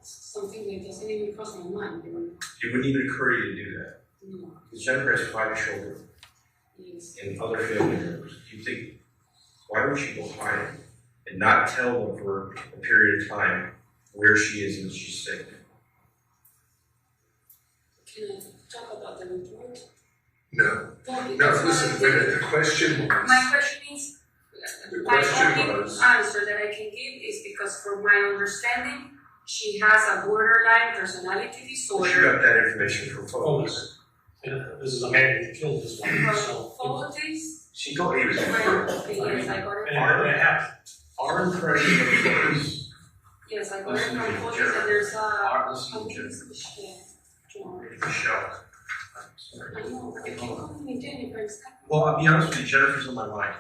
S7: It's something that doesn't even cross my mind.
S4: It wouldn't even occur to you to do that.
S7: No.
S4: Because Jennifer has 5 children
S7: Yes.
S4: and other family members. Do you think, why would she go hide and not tell them for a period of time where she is and she's sick?
S7: Can I talk about the report?
S9: No.
S7: Well,
S9: No, listen, wait a minute, the question was.
S7: My question is,
S9: The
S7: my
S9: question
S7: only
S9: was-
S7: answer that I can give is because from my understanding, she has a borderline personality disorder.
S4: She got that information from photos.
S5: This is a man who killed this woman, so.
S7: Fotis.
S4: She thought he was in
S7: Yes, I got it.
S5: And it happened.
S4: Our impression of photos
S7: Yes, I got it
S14: Listen
S7: from
S14: to me,
S7: photos
S14: Jennifer.
S7: and there's
S14: Listen to Jennifer. Michelle.
S7: I know, but if you call me Jennifer, it's not.
S14: Well, I'll be honest with you, Jennifer's on my mind,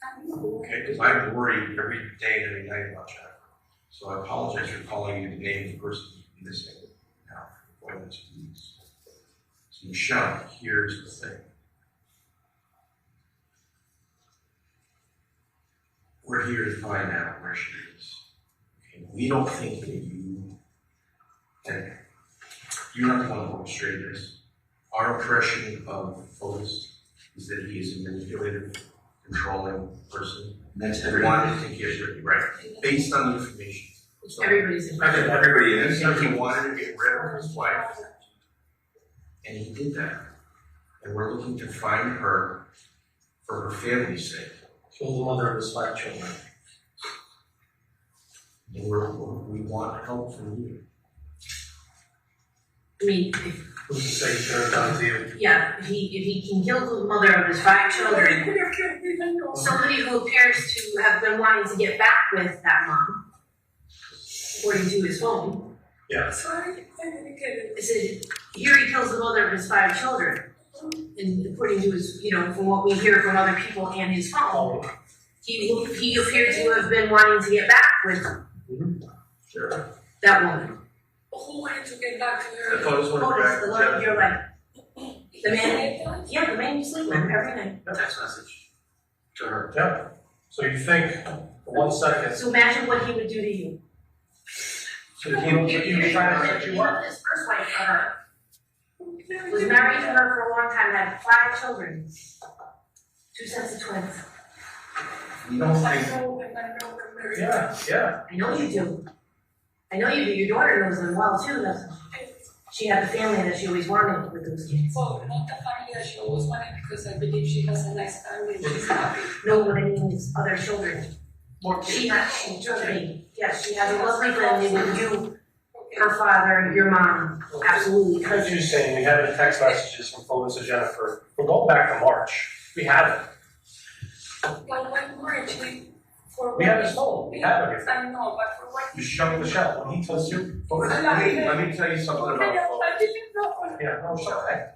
S7: I know.
S14: okay, because I worry every day and every night about Jennifer. So I apologize for calling you the name of the person missing now. For that's please. So Michelle, here's the thing. We're here to find out where she is. Okay, we don't think that you're not the one who orchestrated this. Our impression of Fotis is that he is a manipulative, controlling person.
S6: That's
S14: We wanted to take care of it, right? Based on the information. So,
S10: Everybody's in.
S14: everybody is. He wanted to get rid of his wife. And he did that. And we're looking to find her for her family's sake.
S5: Kill the mother of his 5 children.
S14: And we want help from you.
S10: I mean, if,
S5: Who's to say he should have done to you?
S10: yeah, if he can kill the mother of his 5 children, somebody who appears to have been wanting to get back with that mom, according to his phone.
S5: Yeah.
S7: Sorry, I didn't get it.
S10: I said, here he kills the mother of his 5 children. And according to his, from what we hear from other people and his phone, he appeared to have been wanting to get back with
S14: Sure.
S10: that woman.
S7: Who wanted to get back to her?
S14: The Fotis went
S10: Otis,
S14: back
S10: the
S14: to
S10: one of
S14: Jennifer.
S10: your life. The man, yeah, the man you sleep with every night.
S14: Text message to her.
S5: Yeah. So you think, for 1 second,
S10: So imagine what he would do to you.
S5: so he was trying to set you up.
S10: His first wife, was married to her for a long time, had 5 children. 2 sets of twins.
S14: We don't
S7: I
S14: think,
S7: know, and I know they're married.
S5: Yeah.
S10: I know you do. I know you do. Your daughter knows them well too. She had the family that she always wanted with those kids.
S7: Well, not the family that she always wanted because I believe she has a nice family and she's happy.
S10: No, what I mean is other children. She has a lovely family with you, her father, your mom, absolutely.
S5: Because you're saying we have the text messages from Fotis to Jennifer. We're going back to March. We have it.
S7: Well, when March,
S5: We have his phone. We have everything.
S7: I know, but for what?
S5: Michelle, when he tells you, Fotis.
S14: let me tell you something about Fotis.
S7: I didn't know.
S5: Yeah, no, Michelle, hey.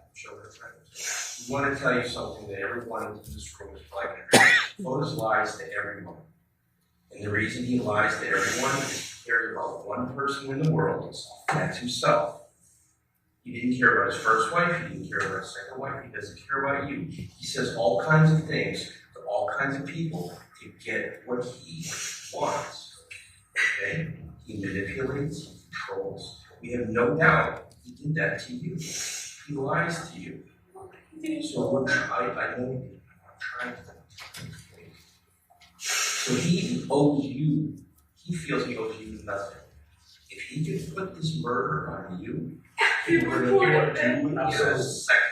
S14: We want to tell you something that everyone in this room is like. Fotis lies to everyone. And the reason he lies to everyone is he cares about one person in the world, and that's himself. He didn't care about his first wife, he didn't care about his second wife, he doesn't care about you. He says all kinds of things to all kinds of people to get what he wants. Okay? He manipulates, he controls. We have no doubt he did that to you. He lies to you. So I know I'm trying to. So he owes you, he feels he owes you nothing. If he could put this murder on you, he would do it in a second.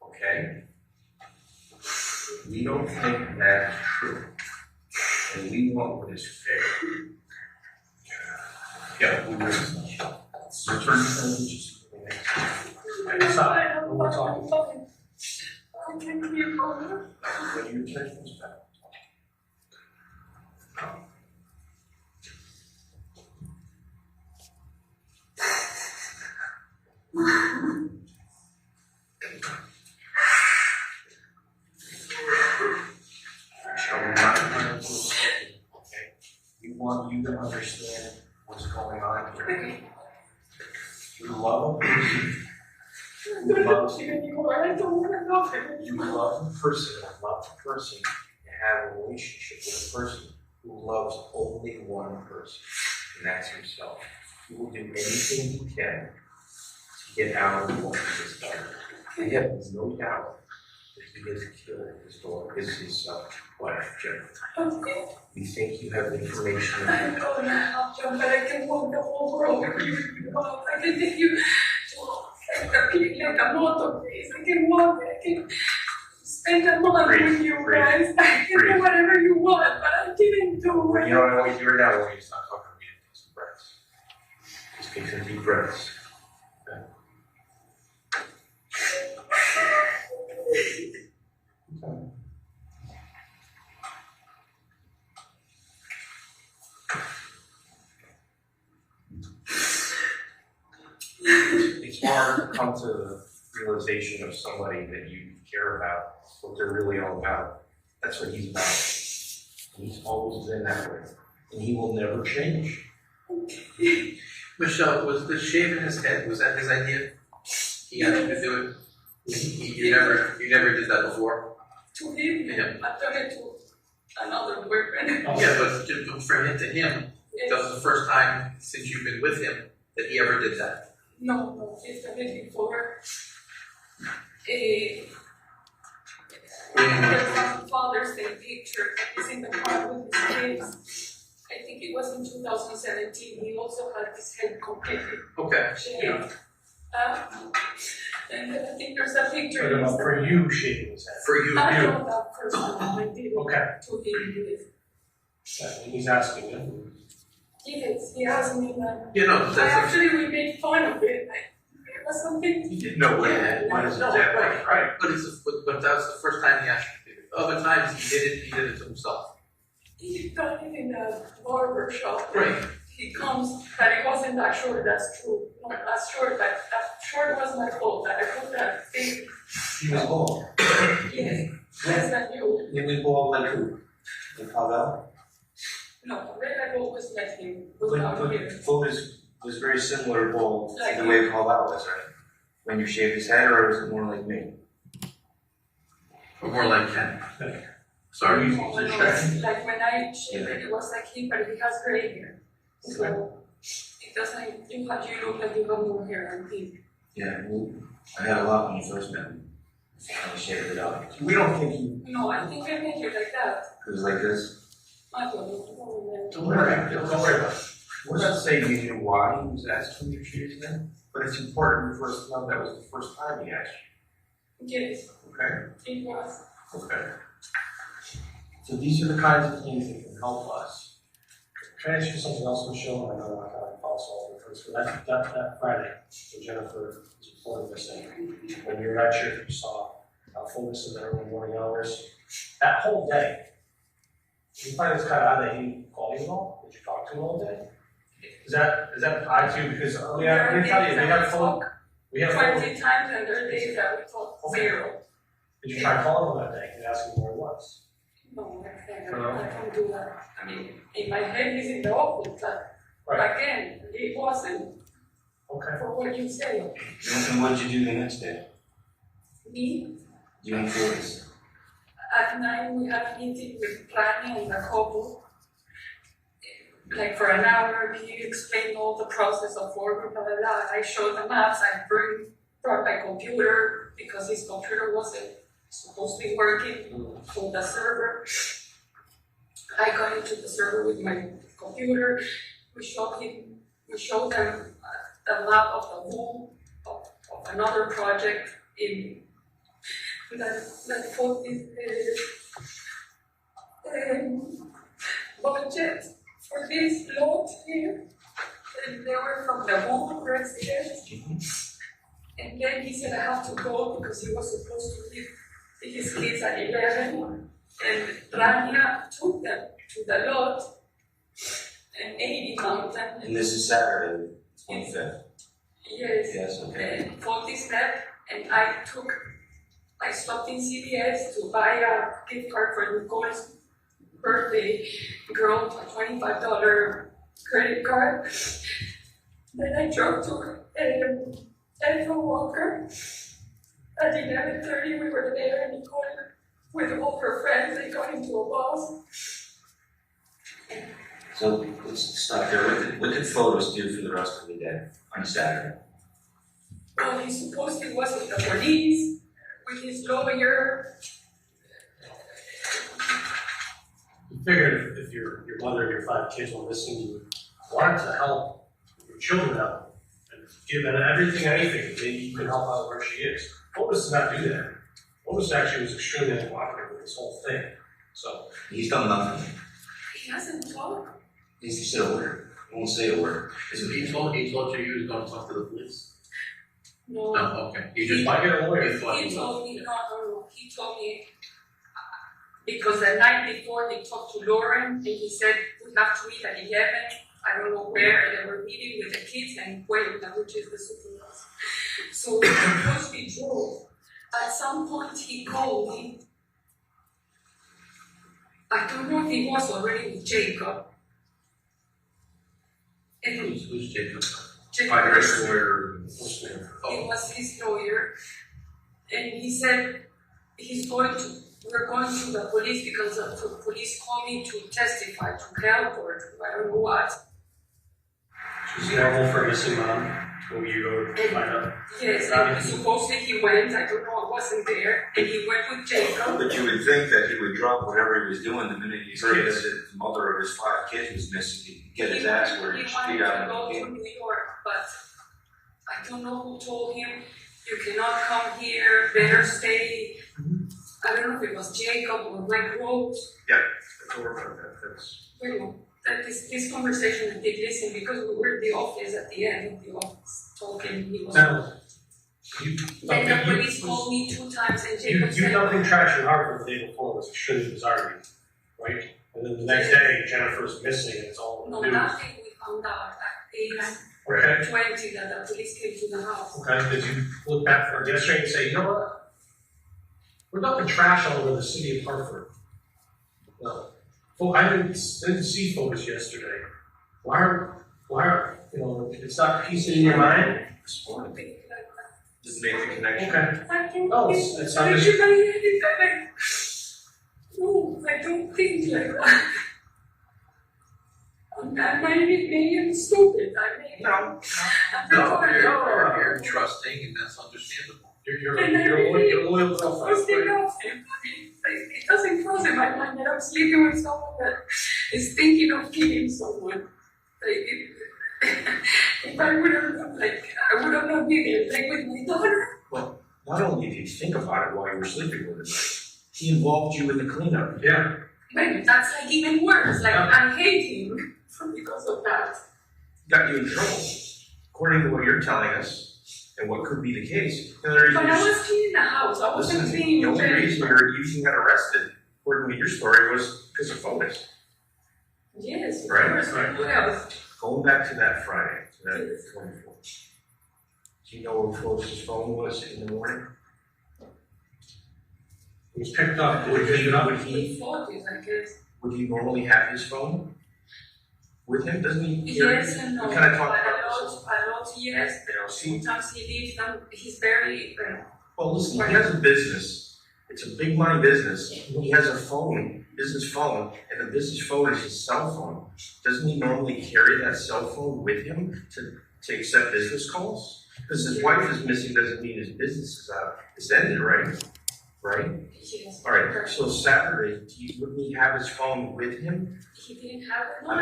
S14: Okay? We don't think that's true. And we want what is fair. Yeah, we will. Return to just.
S5: Stop. We're talking.
S14: When your attention is back. We want you to understand what's going on here. You love a person. You love a person, and have a relationship with a person who loves only one person, and that's himself. He will do anything he can to get out of what he has done. We have no doubt that he has killed his daughter, his wife, Jennifer. We think you have information.
S7: I don't know, John, but I can walk the whole world with you. I can take you like a motor, please. I can walk, I can spend a month with you guys. I can do whatever you want, but I didn't do it.
S14: You know what I want you to do right now? I want you to stop talking to me and take some breaths. Just take some deep breaths. Okay. Okay.
S4: come to the realization of somebody that you care about, what they're really all about. That's what he's about. And he's always been that way. And he will never change.
S14: Michelle, was the shaving his head, was that his idea? He asked you to do it? You never did that before?
S7: To him,
S14: Yeah.
S7: I took it to another boyfriend.
S14: Yeah, but from him to him, that was the first time since you've been with him that he ever did that.
S7: No, he's done it before. There's some Father's Day picture. He's in the car with his kids. I think it was in 2017. He also had his head completely shaved. And I think there's a picture.
S5: For you, shaving his head.
S14: For you.
S7: I know that person. I did it
S5: Okay.
S7: to him.
S5: He's asking you.
S7: Yes, he asked me that.
S14: You know,
S7: We made fun of it. It was something.
S14: You didn't know what it was. Right. But that's the first time he asked you to do it. Other times he did it to himself.
S7: He done it in a barber shop.
S14: Right.
S7: He comes, but it wasn't that short, that's true. Not that short, but that short was my fault, that I put that thing.
S6: He was bald.
S7: Yes, less than you.
S6: He was bald like who? Like Pavel?
S7: No, red I was like him, without him.
S6: Fotis was very similar bald
S7: Like
S6: to the way Pavel was, right? When you shaved his head, or was it more like me?
S14: Or more like Ken. Sorry.
S7: No, like when I shaved it, it was like him, but he has gray hair. So it doesn't, you look like you have more hair than him.
S6: Yeah, well, I had a lot when you first met me. I shaved it up.
S5: We don't think you.
S7: No, I think I made you like that.
S6: It was like this.
S7: I don't know.
S5: Don't worry about it.
S4: We're not saying you knew why he was asking you to shave his head, but it's important for us to know that was the first time he asked
S7: Yes,
S4: you. Okay?
S7: it was.
S4: Okay.
S5: So these are the kinds of things that can help us. Can I ask you something else, Michelle? I know I got all the first, but that Friday, when Jennifer was reporting this thing, when you were at church, you saw Fotis in the early morning hours. That whole day, you find this kind of odd that he called you at all? Did you talk to him all day? Is that odd too? Because let me tell you, we have
S7: 20 times, and there are days that we talk zero.
S5: Did you try calling him that day and ask him where he was?
S7: No, I can't do that. I mean, in my head, he's in the office, but again, it wasn't for what you say.
S6: And what did you do the next day?
S7: Me,
S6: You and Fotis?
S7: at night, we had a meeting with Rani and the couple. Like for an hour, he explained all the process of work, blah, blah, blah. I showed the maps, I brought my computer because his computer wasn't supposed to be working for the server. I got into the server with my computer. We showed them the map of the whole of another project in that for this budget for this lot here. And they were from the home residence. And then he said I have to go because he was supposed to leave his kids at 11. And Rania took them to the lot and 80 mountain.
S6: And this is Saturday, 25th?
S7: Yes.
S6: Yes, okay.
S7: And 40 step, and I stopped in CVS to buy a gift card for Nicole's birthday girl, a $25 credit card. Then I drove to Edna Walker. At 11:30, we were there, and Nicole, with all her friends, they got into a bus.
S6: So let's stop there. What did Fotis do for the rest of the day on Saturday?
S7: Well, he supposedly was with the police, with his lawyer.
S5: You figured if your mother and your 5 kids were listening, you would want to help your children out and give them everything, anything. Maybe you can help out where she is. Fotis does not do that. Fotis actually was extremely uncooperative with this whole thing. So
S6: He's done nothing.
S7: He hasn't talked.
S6: He's said a word. He won't say a word.
S14: So he told you he was going to talk to the police?
S7: No.
S14: No, okay. He just
S5: might get a lawyer.
S7: He told me, no. He told me, because the night before he talked to Lauren, and he said, we have to meet at 11. I don't know where, they were meeting with the kids and Waived, which is the supervisor. So because we drove, at some point he called me. I don't know if he was already with Jacob. And
S14: Who's Jacob?
S7: Jacob
S14: lawyer.
S7: It was his lawyer, and he said we're going to the police because the police called me to testify, to help, or to I don't know what.
S5: It's normal for a missing mom when you go to find out.
S7: Yes, and supposedly he went, I don't know, I wasn't there, and he went with Jacob.
S8: But you would think that he would drop whatever he was doing the minute he heard that the mother of his 5 kids was missing. He'd get his ass where
S7: He
S8: he
S7: wanted
S8: should be
S7: to
S8: out
S7: go
S8: in
S7: to New York, but I don't know who told him, you cannot come here, better stay. I don't know if it was Jacob or Mike Rose.
S8: Yeah, that's over about that. That's
S7: Well, that this conversation I did listen because we were in the office at the end of the office talking. He was.
S5: Now,
S7: Then the police called me 2 times and Jacob
S5: you
S7: said.
S5: dumped in trash in Harvard the day before was extremely bizarre, right? And then the next day, Jennifer's missing and it's all
S7: No,
S5: news.
S7: that day we found out at
S5: Okay.
S7: 8:20 that the police came to the house.
S5: Okay, did you look back for yesterday and say, you know what? We're dumping trash all over the city of Hartford. No. Well, I didn't see Fotis yesterday. Why are, you know, it's not piecing in your mind?
S8: this morning. Just make the connection.
S5: Okay. Oh, it's not
S7: I
S5: just.
S7: No, I don't think like that. I might be being stupid. I may
S14: No, you're trusting, and that's understandable.
S5: You're loyal to
S7: it doesn't cross in my mind that I'm sleeping with someone that is thinking of killing someone. Like, if I would have, I would have not been there, like with my daughter.
S4: Well, not only did you think about it while you were sleeping with him, he involved you in the cleanup.
S5: Yeah.
S7: Like, that's like even worse. Like, I hate him because of that.
S4: Got you in trouble, according to what you're telling us, and what could be the case.
S7: But I was cleaning the house. I wasn't
S4: Listen,
S7: cleaning
S4: the only
S7: the
S4: reason you even got arrested, according to your story, was because of Fotis.
S7: Yes, of
S4: Right.
S7: course. What else?
S4: Going back to that Friday, to that 24th. Do you know where Fotis' phone was in the morning?
S5: It was picked up. Would you pick it up?
S7: He fought it, I guess.
S4: Would he normally have his phone with him? Doesn't he?
S7: Yes and no.
S4: We kind of talked
S7: But
S4: about this.
S7: a lot, yes. Sometimes he leaves them. He's very.
S4: Well, listen, he has a business. It's a big money business. He has a phone, business phone, and the business phone is his cell phone. Doesn't he normally carry that cell phone with him to accept business calls? Because his wife is missing doesn't mean his business is out. It's ended, right? Right?
S7: Yes.
S4: All right. So Saturday, wouldn't he have his phone with him?
S7: He didn't have it.
S4: I'm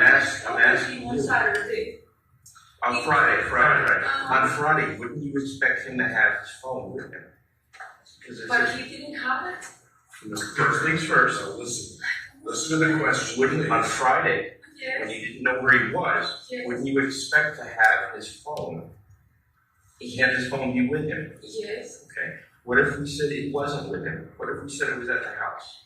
S4: asking
S7: on
S4: you.
S7: Saturday.
S4: On Friday, right. On Friday, wouldn't you expect him to have his phone with him?
S7: But he didn't have it.
S4: First things first.
S9: So listen to the question.
S4: Wouldn't on Friday,
S7: Yes.
S4: when you didn't know where he was,
S7: Yes.
S4: wouldn't you expect to have his phone? He had his phone be with him.
S7: Yes.
S4: Okay. What if we said it wasn't with him? What if we said it was at the house?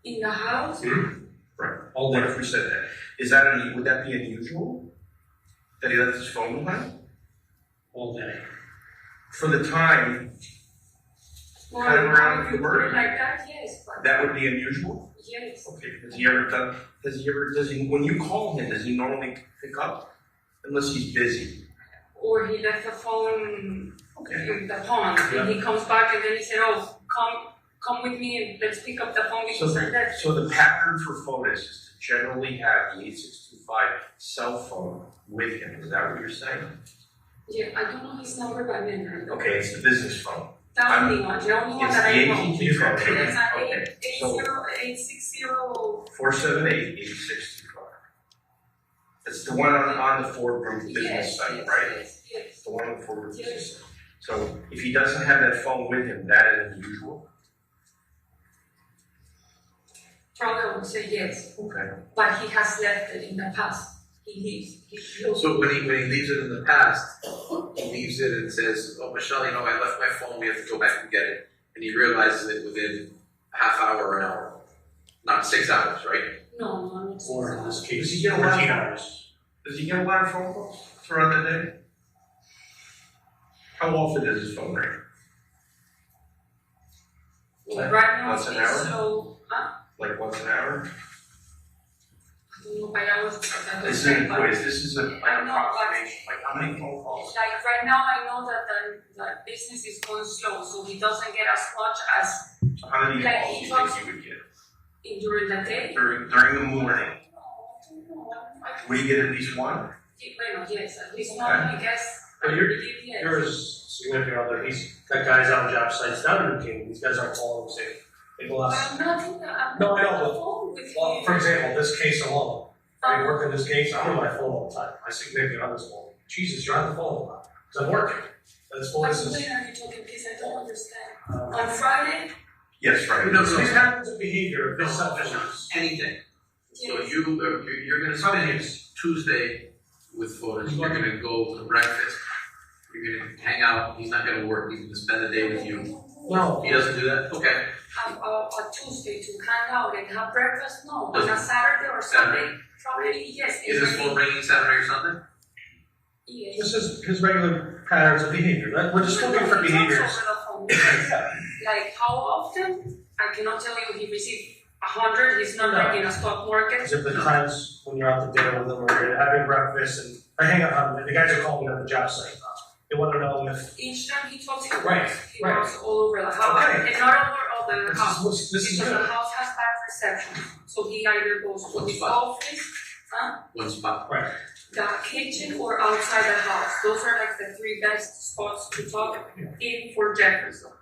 S7: In the house.
S4: Right. What if we said that? Would that be unusual? That he left his phone behind?
S5: All day.
S4: For the time,
S7: Well,
S4: kind of around
S7: if
S4: the
S7: you put it
S4: murder.
S7: like that, yes. But
S4: That would be unusual?
S7: yes.
S4: Okay. When you call him, does he normally pick up? Unless he's busy.
S7: Or he left the phone
S4: Okay.
S7: in the pond, and he comes back and then he said, "Oh, come with me and let's pick up the phone because I left."
S4: So the pattern for Fotis is to generally have the 8625 cell phone with him. Is that what you're saying?
S7: Yeah, I don't know his number by memory.
S4: Okay, it's the business phone.
S7: That's the only one
S4: It's
S7: that I
S4: the
S7: know.
S4: AT&T phone.
S7: It's at
S4: Okay. So
S7: 860.
S4: 478-8625. It's the one on the Ford Group business
S7: Yes,
S4: site,
S7: yes,
S4: right?
S7: yes.
S4: The one on the Ford Group
S7: Yes.
S4: business site. So if he doesn't have that phone with him, that is unusual.
S7: Probably I would say yes,
S4: Okay.
S7: but he has left it in the past. He leaves.
S14: So when he leaves it in the past, he leaves it and says, "Oh, Michelle, you know, I left my phone. We have to go back and get it." And he realizes it within half hour or an hour, not 6 hours, right?
S7: No, it's
S5: Or in this case,
S6: Does he get a lot
S5: 14
S6: of-
S5: hours.
S6: Does he get a lot of phone calls throughout the day? How often does his phone ring?
S7: Like right now,
S6: Once
S7: it's
S6: an hour?
S7: so,
S6: Like once an hour?
S7: I don't know, by hours, I
S6: This
S7: don't
S6: is
S7: know, but
S6: a quiz, this is a approximation, like how many phone calls?
S7: like right now, I know that the business is going slow, so he doesn't get as much as
S6: So how many
S7: Like,
S6: calls do
S7: he
S6: you think
S7: talks-
S6: he would get?
S7: during the day.
S6: During the morning, would he get at least one?
S7: Yes, at least one, I guess.
S5: But
S7: I
S5: you're-
S7: believe, yes.
S5: Yours significant other, he's got guys on job sites down in King, these guys aren't calling him saying, they go
S7: But
S5: out.
S7: I'm not in the, I'm
S5: No, I
S7: not
S5: know,
S7: on the
S5: but-
S7: phone with
S5: Well,
S7: him.
S5: for example, this case alone, I work in this case, I'm on my phone all the time, my significant other's phone. Jesus, you're on the phone a lot, because I'm working. That's what this is.
S7: When are you talking, please, I don't understand. On Friday?
S6: Yes, right.
S5: No, these patterns of behavior,
S14: No,
S5: this stuff
S14: no,
S5: is.
S14: anything. So
S7: Yes.
S14: you're gonna spend Tuesday with Fotis, you're gonna go to breakfast, you're gonna hang out, he's not gonna work, he's gonna spend the day with you.
S5: No.
S14: He doesn't do that? Okay.
S7: On Tuesday to hang out and have breakfast? No. On a
S14: Doesn't-
S7: Saturday or
S14: Saturday?
S7: Sunday? Probably, yes.
S14: Is his phone ringing Saturday or Sunday?
S7: Yes.
S5: This is his regular patterns of behavior, right? We're just looking for
S7: He talks
S5: behaviors.
S7: over the phone, yes. Like how often? I cannot tell you. He received 100. He's not
S5: No.
S7: like in a stock market.
S5: Because of the times when you're out to dinner with them or you're having breakfast and I hang out, the guys are calling me on the job site. They want to know if.
S7: Each time he talks, he
S5: Right,
S7: walks. He
S5: right.
S7: walks all over the house,
S5: Okay.
S7: and not over all the house.
S5: This is
S7: Because
S5: good.
S7: the house has bad reception, so he either goes to his office,
S14: One spot.
S5: Right.
S7: the kitchen, or outside the house. Those are like the three best spots to talk in for Jefferson.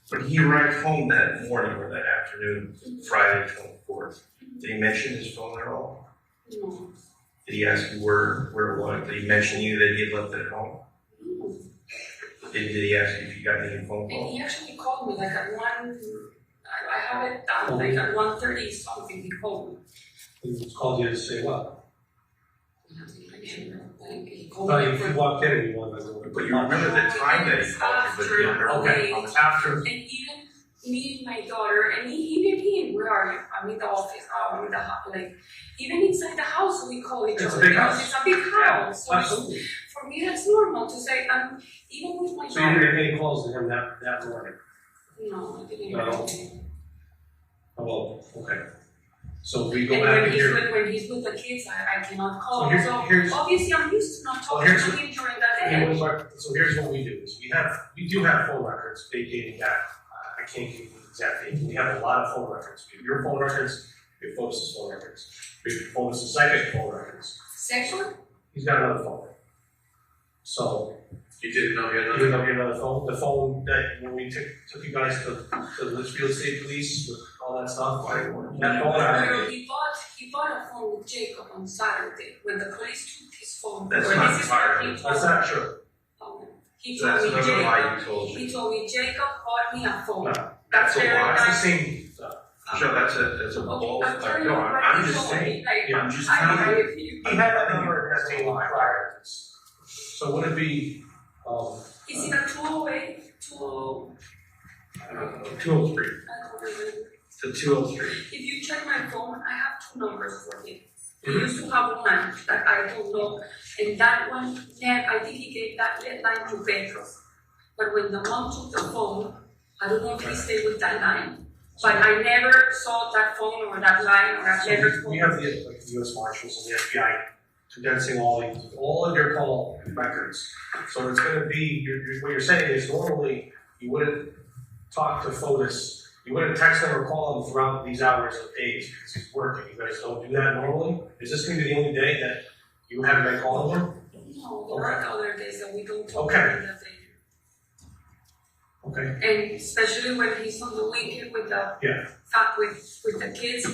S6: When he arrived home that morning or that afternoon, Friday 24th, did he mention his phone at all?
S7: No.
S6: Did he ask you where it was? Did he mention you that he had left it at home? Did he ask you if you got any phone
S7: And
S6: calls?
S7: he actually called me like at I have it down, like at 1:30 something, he called me.
S5: He called you to say what?
S7: Like, he called
S5: But
S7: me
S5: if
S7: for
S5: you walked in and you wanted to go.
S6: But you remember the time that he called you, but you don't remember
S5: Okay,
S6: how much-
S5: after.
S7: And even me and my daughter, and even him, where are you? I'm in the office, I'm in the house, like, even inside the house, we call each
S5: It's a
S7: other.
S5: big
S7: because
S5: house.
S7: It's a big house. So
S5: Absolutely.
S7: for me, that's normal to say, even with my
S5: So you didn't
S7: daughter.
S5: get any calls to him that morning?
S7: No, I didn't.
S5: No. Oh, well, okay. So we go
S7: And
S5: back
S7: when
S5: in
S7: he's
S5: here.
S7: with, when he's with the kids, I cannot call.
S5: So
S7: So,
S5: here's-
S7: obviously, I'm used to not
S5: Well,
S7: talking
S5: here's
S7: to
S5: what-
S7: him during the day.
S5: So here's what we do, is we do have phone records dating back, I can't give you the exact date, we have a lot of phone records. We have your phone records, we have Fotis' phone records, we have Fotis' second phone records.
S7: Sexually?
S5: He's got another phone. So,
S14: You didn't know he had
S5: even
S14: another?
S5: though you have another phone, the phone that, when we took you guys to the real estate police with all that stuff, that phone,
S7: No, he bought a phone with Jacob on Saturday when the police took his phone.
S6: That's
S7: Or
S6: not
S7: this is what
S6: fair.
S7: he told
S5: that's
S7: me.
S5: not true.
S7: He
S6: So
S7: told
S6: that's
S7: me
S6: another
S7: Jacob.
S6: lie you told
S7: He
S6: me.
S7: told me Jacob bought me a phone.
S5: No,
S7: That's
S6: a
S7: very
S6: lie.
S5: It's the
S7: nice.
S5: same stuff.
S6: Sure, that's a bull.
S7: I'm telling you
S6: No,
S7: what
S6: I'm
S7: he
S6: just
S7: told me,
S6: saying,
S7: like,
S5: Yeah,
S6: I'm just
S7: I
S6: telling you.
S7: believe you.
S5: He had that number as a lie prior to this. So would it be,
S7: Is it a 208?
S5: 203?
S7: I don't remember.
S6: The 203.
S7: If you check my phone, I have two numbers for him. He used to have one that I don't know, and that one, yeah, I think he gave that line to Pedro. But when the mom took the phone, I don't know if he stayed with that line. But I never saw that phone or that line or that letter.
S5: So we have the US Marshals and the FBI condensing all of your call records. So it's gonna be, what you're saying is normally you wouldn't talk to Fotis, you wouldn't text him or call him throughout these hours of days because he's working. You guys don't do that normally? Is this gonna be the only day that you haven't been calling him?
S7: No, there are other days that we don't talk
S5: Okay.
S7: during the day.
S5: Okay.
S7: And especially when he's on the weekend with the
S5: Yeah.
S7: with the kids,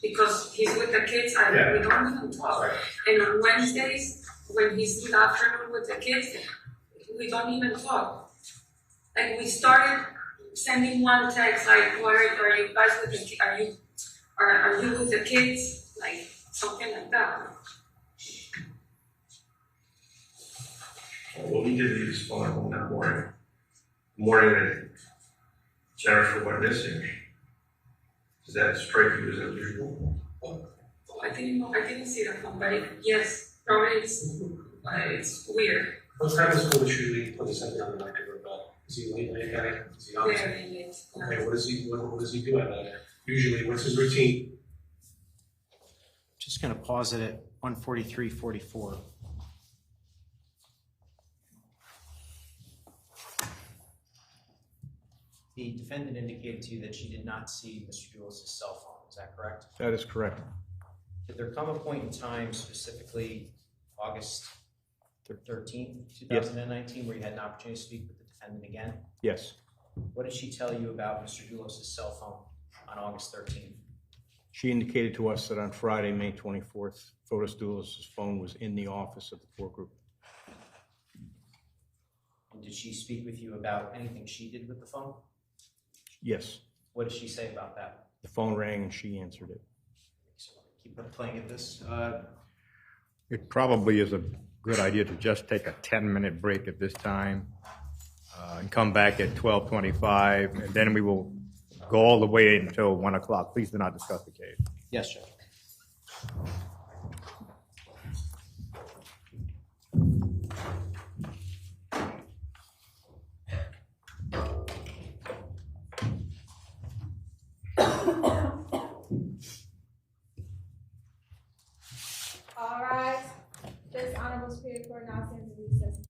S7: because he's with the kids,
S5: Yeah.
S7: we don't even talk.
S5: Right.
S7: And on Wednesdays, when he's in the afternoon with the kids, we don't even talk. Like we started sending one text like, "What are you guys with the kids? Are you with the kids?" Like something like that.
S6: Well, we did leave his phone at home that morning. Morning that Jennifer went missing. Does that strike you as unusual?
S7: I didn't see the phone, but yes, probably it's weird.
S5: What time is school usually put this on the record about? Is he a late guy? Is he honest?
S7: Very late.
S5: Okay, what does he do at night? Usually, what's his routine?
S2: Just gonna pause it at 1:43:44. The defendant indicated to you that she did not see Mr. Dulos' cell phone, is that correct?
S1: That is correct.
S2: Did there come a point in time, specifically August 13th,
S1: Yes.
S2: 2019, where you had an opportunity to speak with the defendant again?
S1: Yes.
S2: What did she tell you about Mr. Dulos' cell phone on August 13th?
S4: She indicated to us that on Friday, May 24th, Fotis Dulos' phone was in the office of the court group.
S2: And did she speak with you about anything she did with the phone?
S4: Yes,
S2: What did she say about that?
S4: the phone rang and she answered it.
S2: So keep playing at this.
S1: It probably is a good idea to just take a 10-minute break at this time and come back at 12:25, and then we will go all the way until 1 o'clock. Please do not discuss the case.
S2: Yes, Judge.
S11: All right. This honorable Superior Court now stands in recess.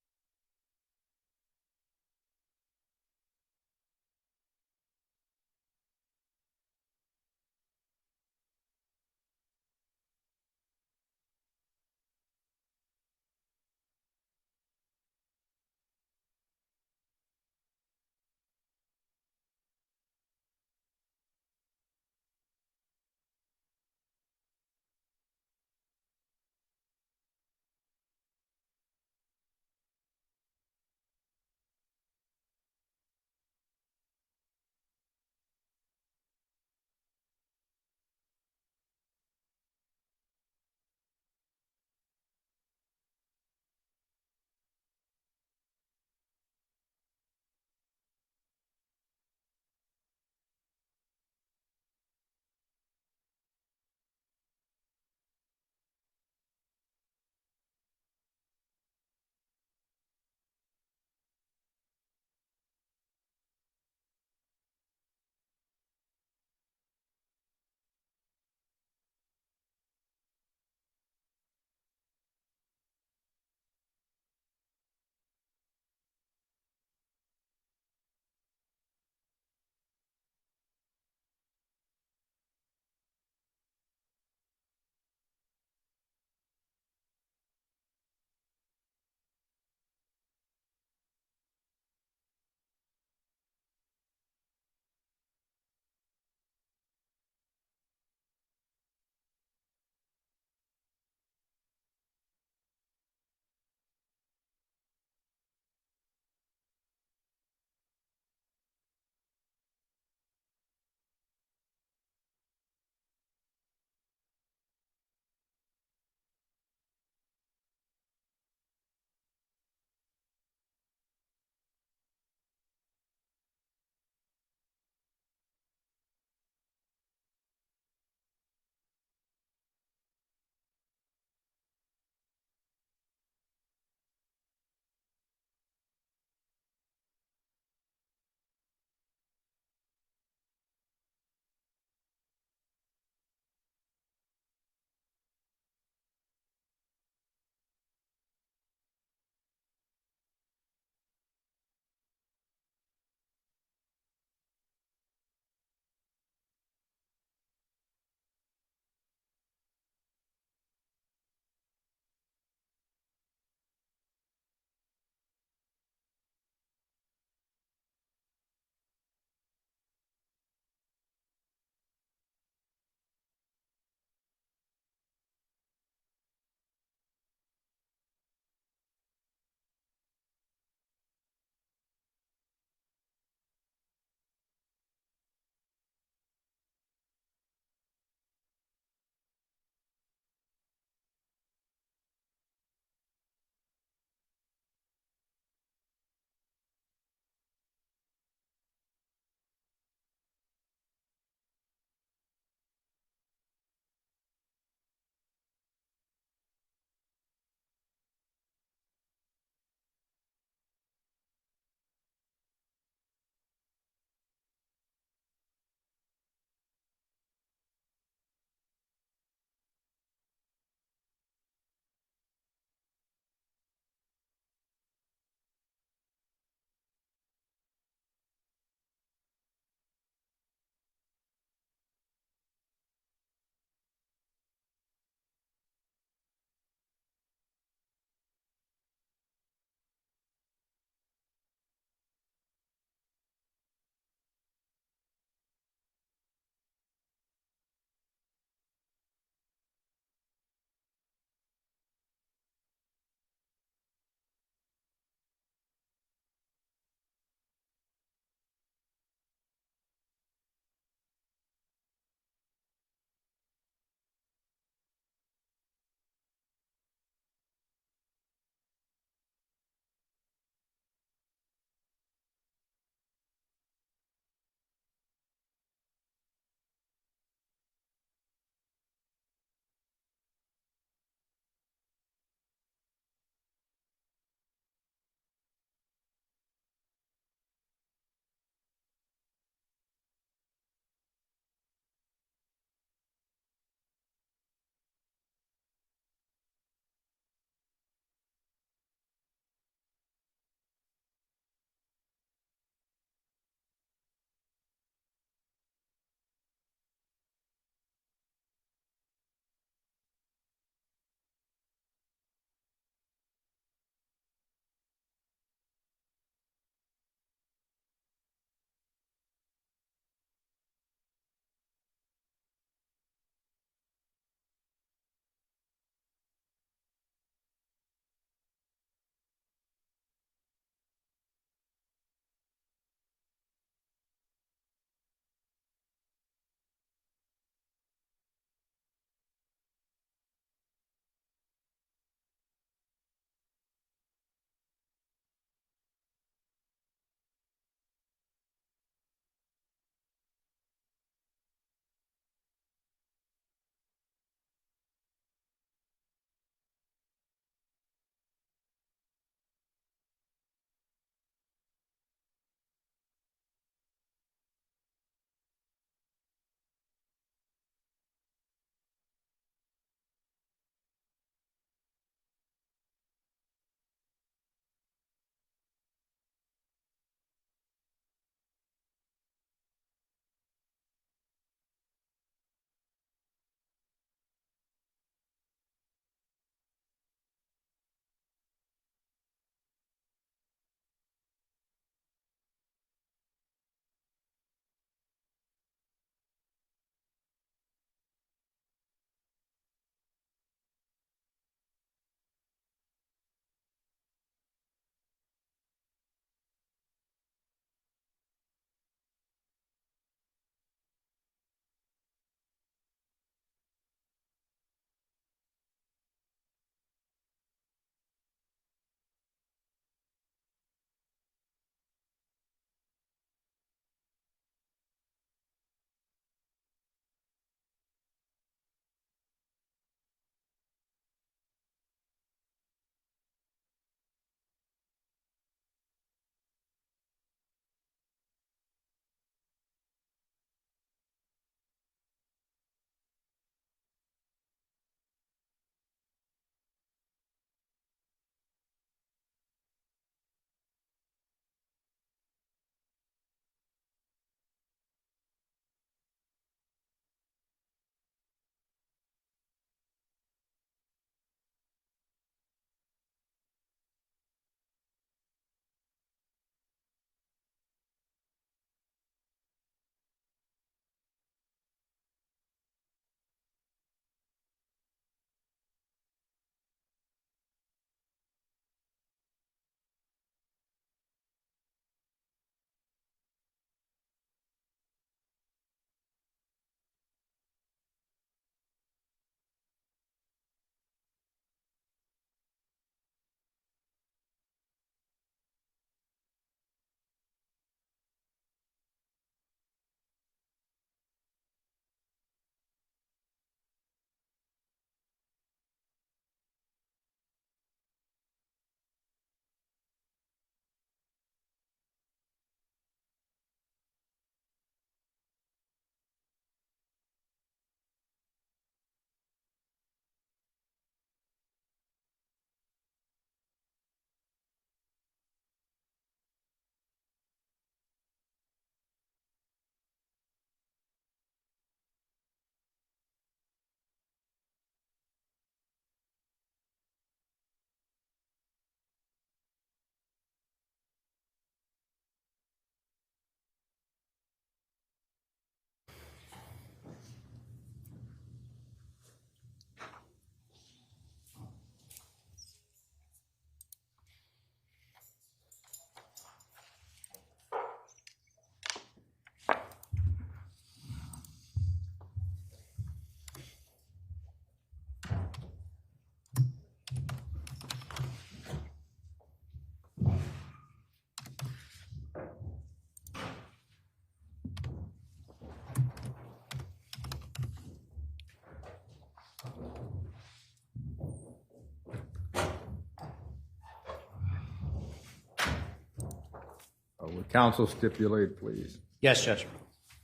S1: counsel stipulate, please?
S2: Yes, Judge.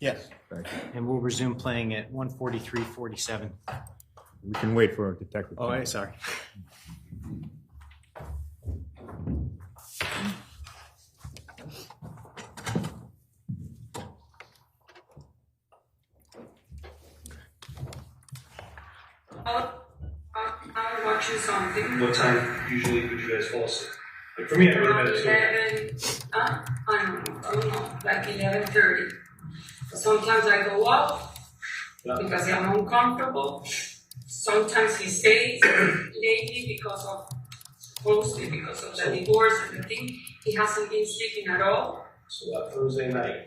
S4: Yes.
S1: Thank you.
S2: And we'll resume playing at 1:43:47.
S1: We can wait for Detective.
S2: Oh, I'm sorry.
S7: I'll watch you something.
S5: What time usually would you guys fall asleep? Like for me, I go to bed at 2.
S7: 11, I don't know, like 11:30. Sometimes I go up because I'm uncomfortable. Sometimes he stays. Lately, mostly because of the divorce and the thing, he hasn't been sleeping at all.
S5: So that Thursday night.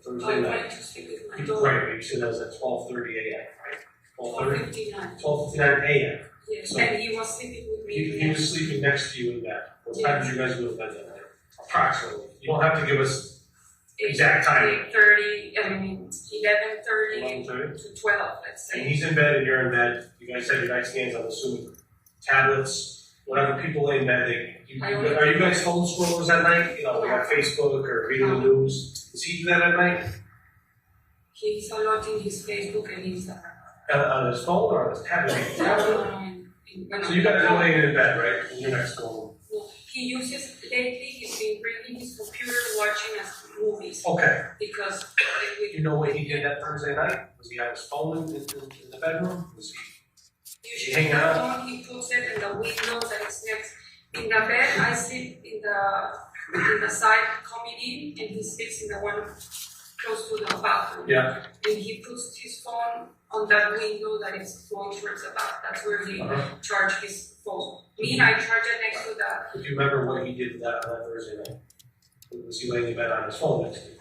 S7: I went to sleep with my daughter.
S5: Right, you said that was at 12:30 a.m., right? 12:30?
S7: 12:59.
S5: 12:59 a.m.
S7: Yes,
S5: So
S7: and he was sleeping with me.
S5: he was sleeping next to you in bed. What time did you guys go to bed that night? Approximately. You don't have to give us exact time.
S7: 11:30 to 12, let's
S5: And
S7: say.
S5: he's in bed and you're in bed. You guys have your nightstands, I'm assuming. Tablets, whatever people lay in bed, are you guys phone scrollers at night? You know, like Facebook or reading the news? Does he do that at night?
S7: He's a lot in his Facebook and Instagram.
S5: On his phone or on his tablet? So you guys are laying in bed, right? In your next phone.
S7: He uses, lately, he's been bringing his computer, watching us movies.
S5: Okay.
S7: Because.
S5: You know what he did that Thursday night? Was he on his phone in the bedroom? Was he
S7: Usually
S5: hanging out?
S7: he puts it in the window that is next. In the bed, I sleep in the side coming in, and he sleeps in the one close to the bathroom.
S5: Yeah.
S7: And he puts his phone on that window that is going towards the back. That's where he charges his phone. Me, I charge it next to that.
S5: Do you remember what he did that Thursday night? Was he laying in bed on his phone next to you?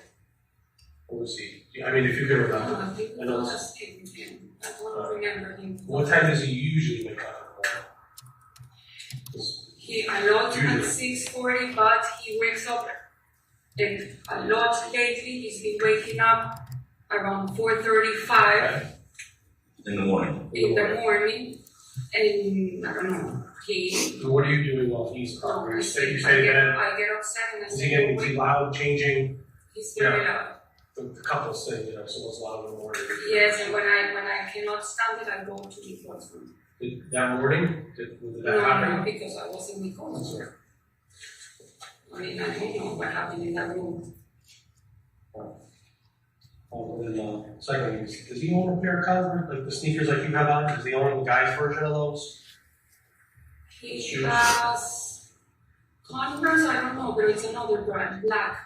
S5: Or was he? I mean, if you can remember.
S7: I think I was in him. I don't remember him.
S5: What time does he usually wake up in the morning?
S7: He a lot at 6:40, but he wakes up and a lot lately. He's been waking up around 4:35
S8: In the morning.
S7: in the morning, and I don't know.
S5: What are you doing while he's up? You stay in bed?
S7: I get upset and I
S5: Is
S7: say,
S5: he getting loud, changing?
S7: He's very loud.
S5: The couples thing, you know, someone's loud in the morning.
S7: Yes, and when I cannot stand it, I go to the bathroom.
S5: That morning? Did that happen?
S7: No, because I was in the corner. I mean, I don't know what happened in that room.
S5: Then, second, does he own a pair of Converse, like the sneakers like you have on? Does he own the guy's version of those?
S7: He has Converse, I don't know, but it's another brand, black.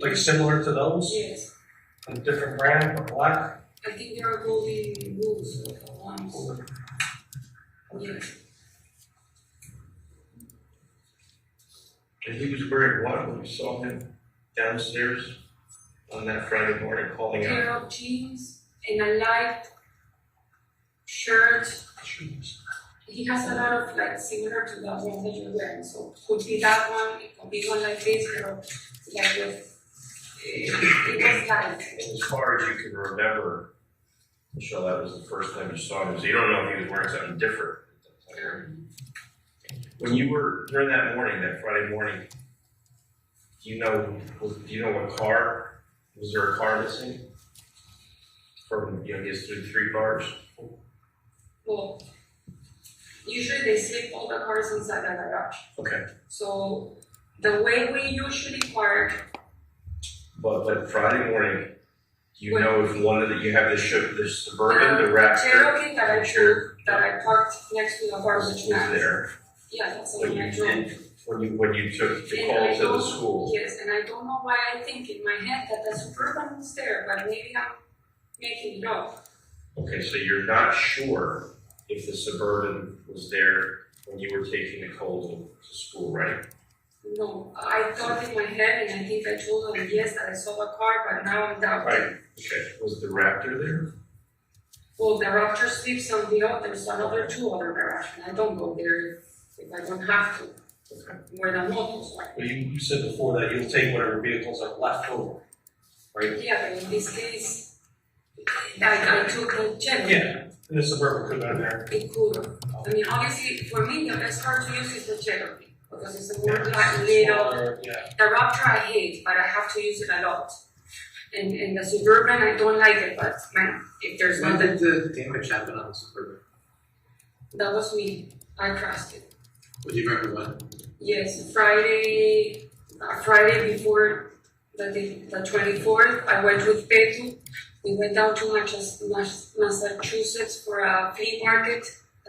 S5: Like similar to those?
S7: Yes.
S5: A different brand, but black?
S7: I think there are golden rules ones. Yes.
S8: And he was wearing what when you saw him downstairs on that Friday morning calling
S7: A pair
S8: out?
S7: of jeans and a light shirt. He has a lot of like similar to the one that you're wearing. So it could be that one, it could be one like this, or like with it was light.
S8: As far as you can remember, Michelle, that was the first time you saw him, so you don't know if he was wearing something different. When you were during that morning, that Friday morning, do you know what car? Was there a car missing? From his 3 cars?
S7: Well, usually they sleep all the cars inside the garage.
S8: Okay.
S7: So the way we usually park.
S8: But Friday morning, do you know if one of you have the Suburban, the Raptor?
S7: Cherokee that I parked next to the garbage
S8: was
S7: man.
S8: there.
S7: Yeah, that's the one I drove.
S8: When you took the call to the school.
S7: Yes, and I don't know why I think in my head that the Suburban was there, but maybe I'm making it up.
S8: Okay, so you're not sure if the Suburban was there when you were taking the call to school, right?
S7: No, I thought in my head, and I think I told them yes that I saw a car, but now I'm doubting.
S8: Right. Okay. Was the Raptor there?
S7: Well, the Raptor sleeps on the other. There's another 2 other garage, and I don't go there if I don't have to.
S8: Okay.
S7: Where the motos are.
S5: But you said before that you'll take whatever vehicles are left over, right?
S7: Yeah, but in this case, I took the Cherokee.
S5: Yeah, and the Suburban could have been there.
S7: It could have. I mean, obviously, for me, the best car to use is the Cherokee. because it's a more like little. The Raptor I hate, but I have to use it a lot. And the Suburban, I don't like it, but man, if there's
S14: When
S7: nothing.
S14: did the damage happen on the Suburban?
S7: That was me. I crashed it.
S14: Would you remember when?
S7: Yes, Friday before the 24th, I went with Petu. We went down to Massachusetts for a flea market.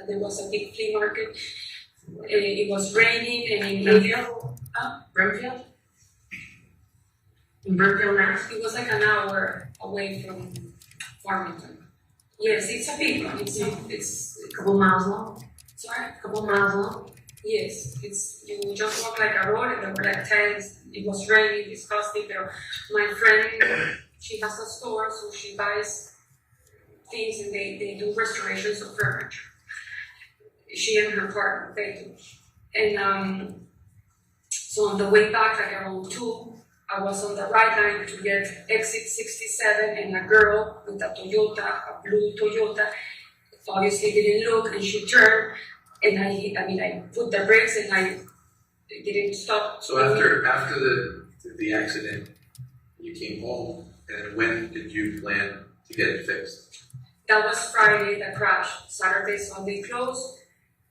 S7: There was a big flea market. It was raining and in
S10: Brimfield? In Brimfield, Mass?
S7: It was like an hour away from Farmington. Yes, it's a big one. It's
S10: A couple miles long?
S7: sorry?
S10: A couple miles long?
S7: Yes, you just walk like a road and there were like tents. It was raining, disgusting. But my friend, she has a store, so she buys things and they do restorations of furniture. She and her partner, they do. And so on the way back, like around 2, I was on the right line to get exit 67, and a girl with a Toyota, a blue Toyota, obviously didn't look, and she turned, and I put the brakes, and I didn't stop.
S14: So after the accident, you came home, and when did you plan to get it fixed?
S7: That was Friday, the crash. Saturday, Sunday closed.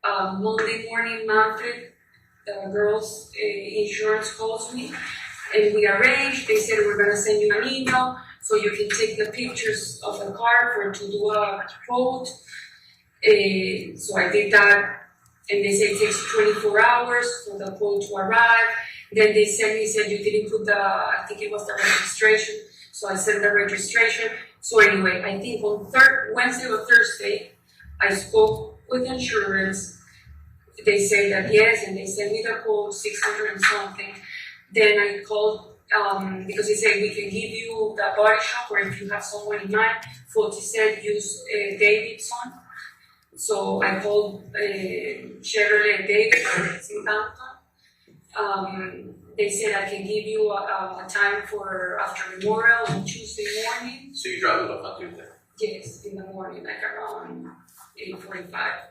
S7: Monday morning, Manfred, the girl's insurance calls me, and we arranged. They said we're gonna send you an email so you can take the pictures of the car to do a quote. So I did that, and they said it takes 24 hours for the quote to arrive. Then they said you didn't put I think it was the registration. So I sent the registration. So anyway, I think on Wednesday or Thursday, I spoke with insurance. They say that yes, and they sent me the quote, 600 and something. Then I called, because they said we can give you the body shop, or if you have someone in mind. Foti said use Davidson. So I called Chevrolet Davidson in Tampa. They said I can give you a time for after Memorial on Tuesday morning.
S14: So you dropped it off on Tuesday?
S7: Yes, in the morning, like around 8:45.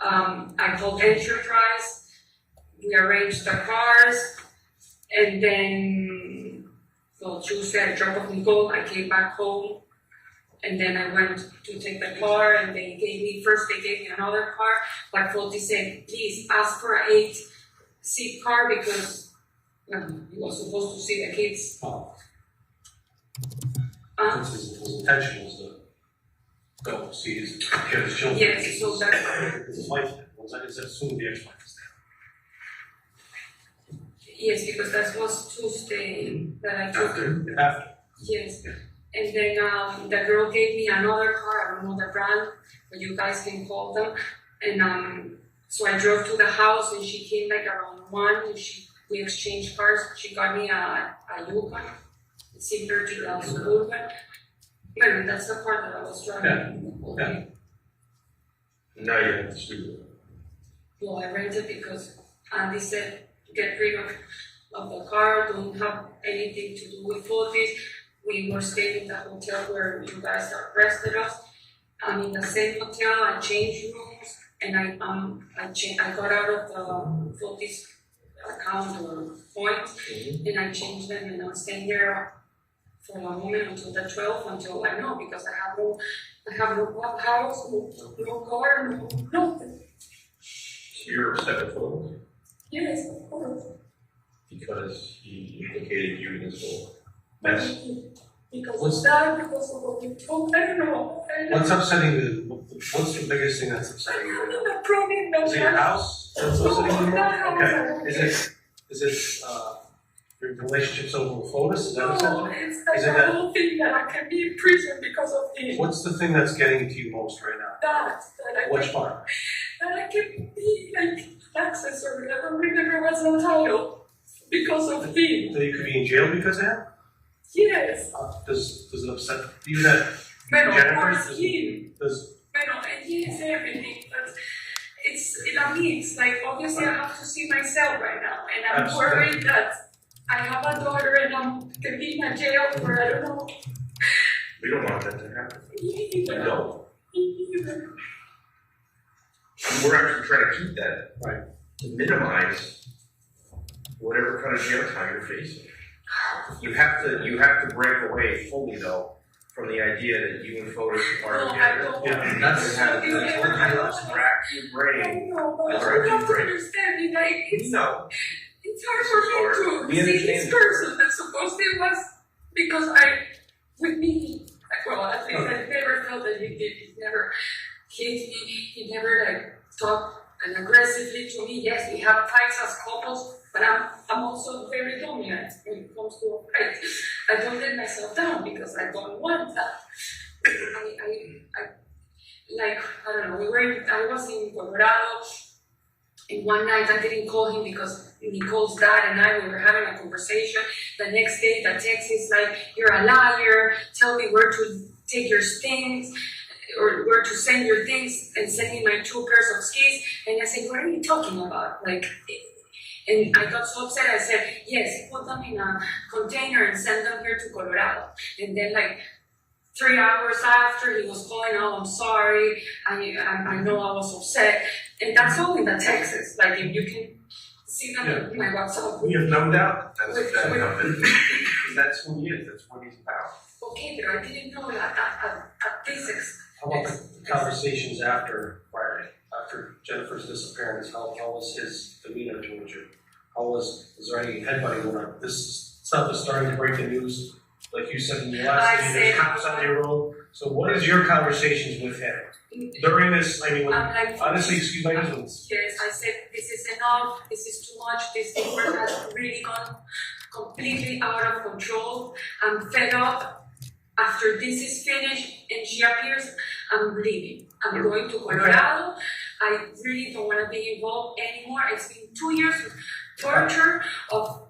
S7: I called Enterprise. We arranged the cars, and then Tuesday I dropped off Nicole. I came back home, and then I went to take the car, and they gave me another car. But Foti said, please ask for an 8-seat car because he was supposed to see the kids.
S5: His intention was to go see his children.
S7: Yes, so that's
S5: His wife, is assumed the ex-wife is
S7: yes, because that was Tuesday that I took.
S5: After.
S7: Yes, and then the girl gave me another car. I don't know the brand, but you guys can call them. And so I drove to the house, and she came like around 1, and we exchanged cars. She got me a Yukon, similar to the Suburban. Well, that's the car that I was driving.
S5: Yeah.
S7: Okay.
S5: Now you have to sue.
S7: Well, I rented because Andy said get rid of the car, don't have anything to do with Fotis. We were staying in the hotel where you guys arrested us. I'm in the same hotel. I changed rooms, and I got out of the Fotis account or points, and I changed them, and I'm staying there for a moment until the 12th, until I know, because I have no house, no car, no nothing.
S14: So you're upset with Fotis?
S7: Yes, of course.
S14: Because he implicated you in this whole mess?
S7: Because of that, because of what you told, I don't know.
S5: What's upsetting you? What's the biggest thing that's upsetting you?
S7: No problem, no.
S5: Is it your house? That's upsetting you?
S7: Not house.
S5: Okay. Is it your relationships over with Fotis? Is that what's
S7: No,
S5: happening?
S7: it's like the whole thing that I can be in prison because of this.
S5: What's the thing that's getting to you most right now?
S7: That I
S5: Which
S7: can,
S5: part?
S7: that I can be like access or I don't remember what's the title because of him.
S5: So you could be in jail because of that?
S7: Yes.
S5: Does it upset you that
S7: Pero of
S5: Jennifer?
S7: course him.
S5: Does
S7: Pero and he is everything, but it's like obviously I have to see myself right now, and I'm
S5: Absolutely.
S7: worried that I have a daughter and I'm gonna be in a jail for I don't know.
S14: We don't want that to happen. No.
S7: Either.
S14: We're actually trying to keep that.
S5: Right.
S14: To minimize
S6: whatever kind of jail time you're facing. You have to break away fully though from the idea that you and Fotis are together.
S7: Yeah,
S6: that's rack your brain.
S7: That's what you have to understand. Like, it's hard for me to see this person that supposedly was because with me, well, at least I never felt that he did. He never hit me. He never like talked aggressively to me. Yes, we have fights as couples, but I'm also very dominant when it comes to a fight. I don't let myself down because I don't want that. I don't know. I was in Colorado, and one night I didn't call him because Nicole's dad and I were having a conversation. The next day, the text is like, "You're a liar. Tell me where to take your things, or where to send your things," and send me my 2 pairs of skis. And I said, "What are you talking about?" Like, and I got so upset. I said, "Yes, put them in a container and send them here to Colorado." And then, like 3 hours after, he was calling, "Oh, I'm sorry. I know I was upset." And that's all in the Texas. Like, if you can see them in my WhatsApp.
S5: We have no doubt.
S6: That's who he is. That's what he's about.
S7: Okay, but I didn't know that at basics.
S5: How about the conversations after Friday, after Jennifer's disappearance? How was his demeanor towards you? Was there any headbutting going on? This stuff is starting to break the news. Like you said in your last meeting, there's cops on your road. So what is your conversations with him? During this, I mean, honestly, excuse my husband.
S7: Yes, I said, this is enough, this is too much, this thing has really gone completely out of control. I'm fed up. After this is finished and she appears, I'm leaving. I'm going to Colorado. I really don't want to be involved anymore. It's been 2 years of torture, of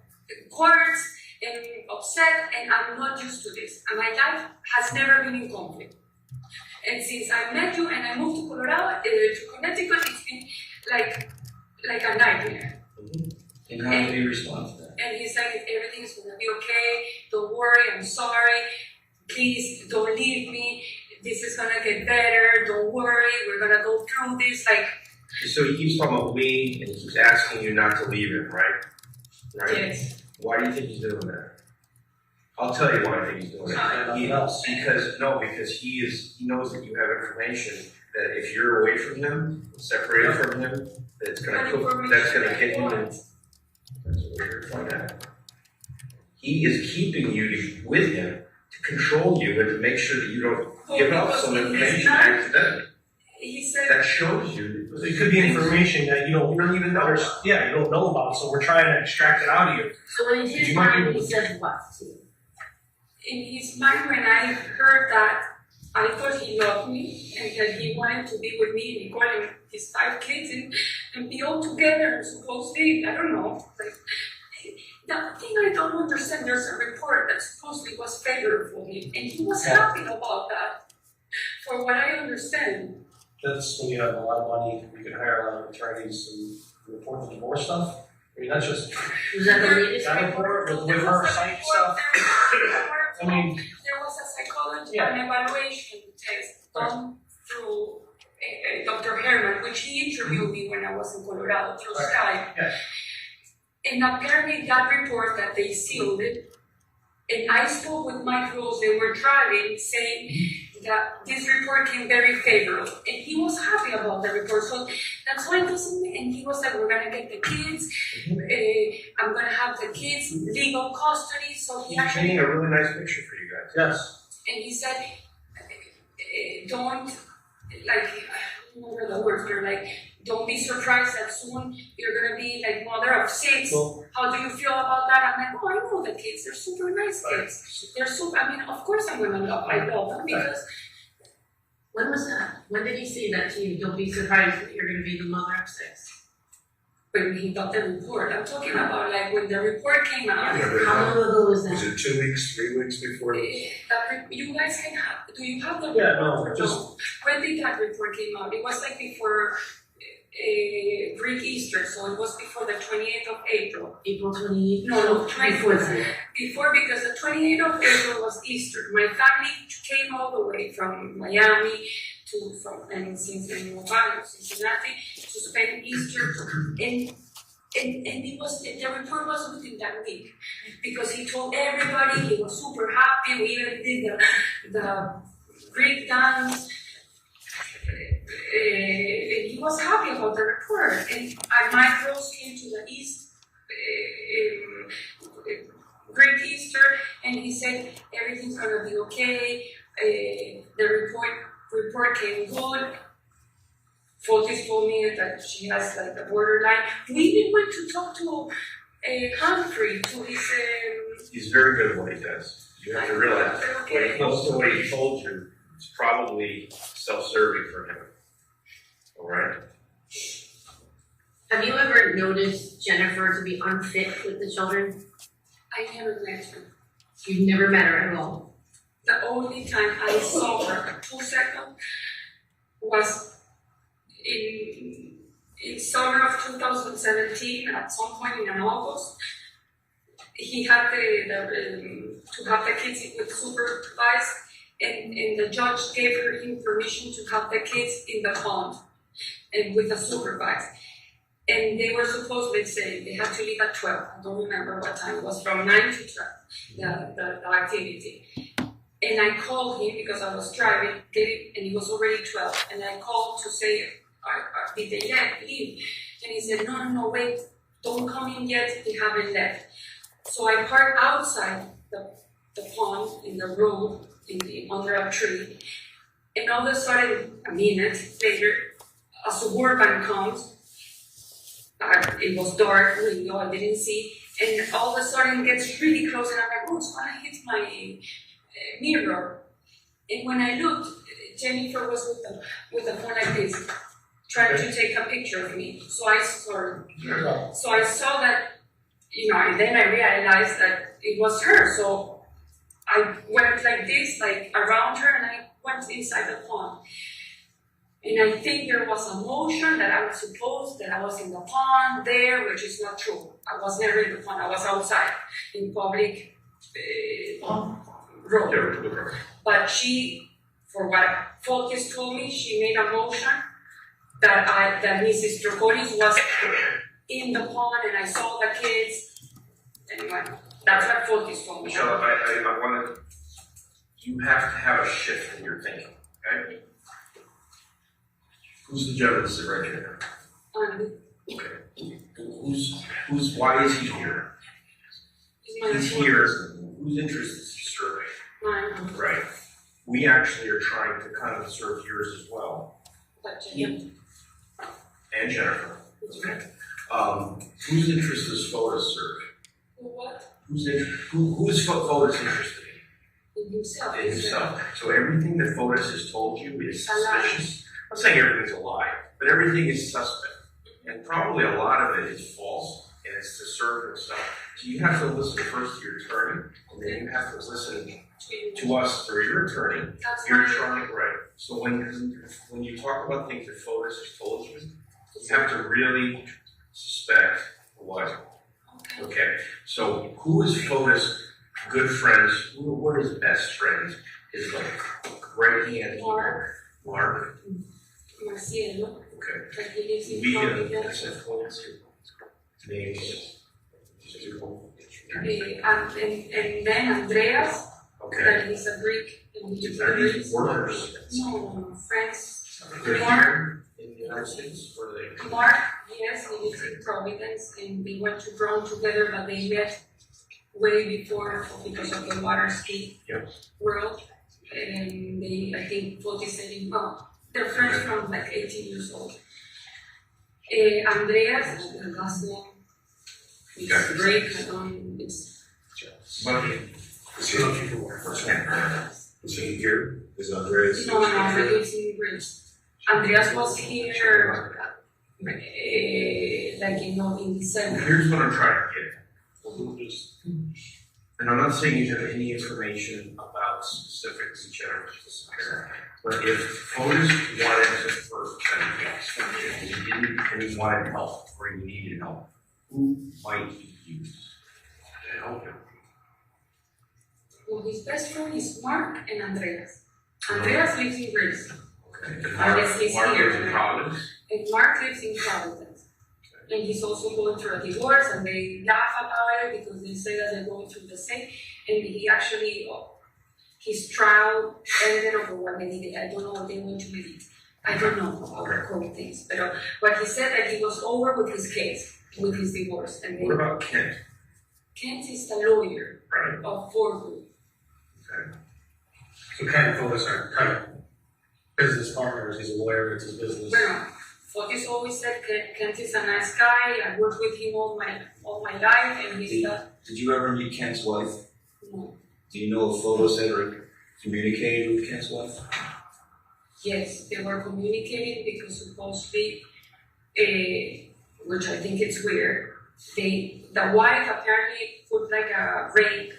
S7: courts, and upset, and I'm not used to this. And my life has never been in conflict. And since I met you and I moved to Colorado, to Connecticut, it's been like a nightmare.
S6: And how do you respond to that?
S7: And he's like, everything's gonna be okay, don't worry, I'm sorry, please don't leave me, this is gonna get better, don't worry, we're gonna go through this, like.
S6: So he keeps talking about me, and he keeps asking you not to leave him, right?
S7: Yes.
S6: Why do you think he's doing that? I'll tell you why I think he's doing that. Because he knows that you have information that if you're away from him, separated from him, that's gonna get him in. That's what we're here to find out. He is keeping you with him to control you and to make sure that you don't give up some information accidentally.
S7: He said
S6: that shows you.
S5: It could be information that you don't even know. Yeah, you don't know about, so we're trying to extract it out of you.
S10: So in his mind, he said what?
S7: In his mind, when I heard that, I thought he loved me and that he wanted to be with me, Nicole and his 5 kids, and be all together and supposedly, I don't know. Like, the thing I don't understand, there's a report that supposedly was favorable for him, and he was happy about that, for what I understand.
S5: That's when you have a lot of money, you can hire a lot of attorneys to report the divorce stuff. I mean, that's just.
S10: Was that the latest report?
S5: With her psych stuff. I mean.
S7: There was a psychology and evaluation test done through Dr. Herman, which he interviewed me when I was in Colorado through Skype.
S5: Yeah.
S7: And apparently that report that they sealed it, and I spoke with Mike Rose, they were driving, saying that this report came very favorable. And he was happy about the report. So that's why it doesn't, and he was like, we're gonna get the kids, I'm gonna have the kids, legal custody. So he
S6: He's painting a really nice picture for you guys.
S5: Yes.
S7: And he said, don't, like, I don't remember the words, they're like, don't be surprised that soon you're gonna be like mother of 6. Well, how do you feel about that? I'm like, oh, I know the kids. They're super nice kids. They're super. I mean, of course I'm gonna love. I love them because.
S10: When was that? When did he say that to you? Don't be surprised that you're gonna be the mother of 6.
S7: When he got the report, I'm talking about like when the report came out.
S10: How long ago was that?
S9: Was it 2 weeks, 3 weeks before?
S7: You guys can have. Do you have the report?
S5: Yeah, no, just.
S7: When did that report came out? It was like before. Greek Easter, so it was before the 28th of April.
S10: April 28th?
S7: No, 24th. Before, because the 28th of April was Easter. My family came all the way from Miami and Cincinnati to spend Easter. And And the report was within that week because he told everybody he was super happy. We even did the Greek dance. And he was happy about the report. And my girls came to the East, Greek Easter, and he said everything's gonna be okay. The report came good. Fotis told me that she has like a borderline. We even went to talk to Humphrey, to his.
S4: He's very good at what he does. You have to realize when it comes to what he told you, it's probably self-serving for him. All right.
S10: Have you ever noticed Jennifer to be unfit with the children?
S7: I never met her.
S10: You've never met her at all?
S7: The only time I saw her, 2 seconds, was in summer of 2017, at some point in August. He had to have the kids with supervised, and the judge gave him permission to have the kids in the pond and with a supervised. And they were supposed, let's say, they had to leave at 12. I don't remember what time. It was from 9 to 12, the activity. And I called him because I was driving, and it was already 12. And I called to say, did they leave? And he said, no, wait, don't come in yet, they haven't left. So I parked outside the pond in the road, under a tree. And all of a sudden, a minute later, a Suburban comes. It was dark, I didn't see. And all of a sudden it gets really close, and I'm like, oh, it's gonna hit my mirror. And when I looked, Jennifer was with the phone like this, trying to take a picture of me. So I saw that, and then I realized that it was her. So I went like this, like around her, and I went inside the pond. And I think there was a motion that I was supposed that I was in the pond there, which is not true. I was never in the pond. I was outside in public road. But she, for what Fotis told me, she made a motion that Mrs. Troconis was in the pond, and I saw the kids. Anyway, that's what Fotis told me.
S4: Michelle, I want to. You have to have a shift in your thinking, okay? Who's the judge that's right here? Okay. Why is he here? He's here. Whose interest is he serving?
S7: Mine.
S4: Right. We actually are trying to kind of serve yours as well.
S7: But Jennifer.
S4: And Jennifer. Okay. Whose interest does Fotis serve?
S7: What?
S4: Who is Fotis interested in?
S7: In himself.
S4: In himself. So everything that Fotis has told you is suspicious. I'm not saying everything's a lie, but everything is suspect. And probably a lot of it is false, and it's to serve himself. So you have to listen first to your attorney, and then you have to listen to us through your attorney. You're trying, right. So when you talk about things that Fotis has told you, you have to really suspect what. Okay. So who is Fotis good friends? Who are his best friends? His right hand. Mark.
S7: Marcielo.
S4: Okay.
S7: Like he lives in
S4: We
S7: Providence. And then Andreas.
S4: Okay.
S7: That he's a Greek. And he's a Greek.
S4: Workers.
S7: No, friends.
S4: They're here in the United States, or they?
S7: Mark, yes, he lives in Providence, and they went to Rome together, but they met way before because of the water ski world. And they, I think, Fotis said, they're friends from like 18 years old. Andreas, the last name, it's Greek, it's
S9: Is he here? Is Andreas?
S7: No, he lives in Greece. Andreas was here, in December.
S4: Here's what I'm trying to get at. And I'm not saying you have any information about specifics of Jennifer's disappearance, but if Fotis wanted to first and he wanted help, or he needed help, who might he use to help him?
S7: Well, his best friend is Mark and Andreas. Andreas lives in Greece.
S4: Okay.
S7: I guess he's
S4: Mark
S7: here.
S4: lives in Providence?
S7: And Mark lives in Providence.
S4: Okay.
S7: And he's also going through a divorce, and they laugh about it because they say that they're going through the same. And he actually, his trial ended over what they did. I don't know what they went to mediate. I don't know about the court things, but he said that he was over with his case, with his divorce. And
S6: What about Kent?
S7: Kent is the lawyer of Farber.
S5: Okay. So Kent and Fotis are kind of business partners. He's a lawyer, it's his business.
S7: Well, Fotis always said Kent is a nice guy. I worked with him all my life, and he's
S8: Did you ever meet Kent's wife?
S7: No.
S8: Do you know if Fotis ever communicated with Kent's wife?
S7: Yes, they were communicating because supposedly, which I think it's weird, the wife apparently put like a rape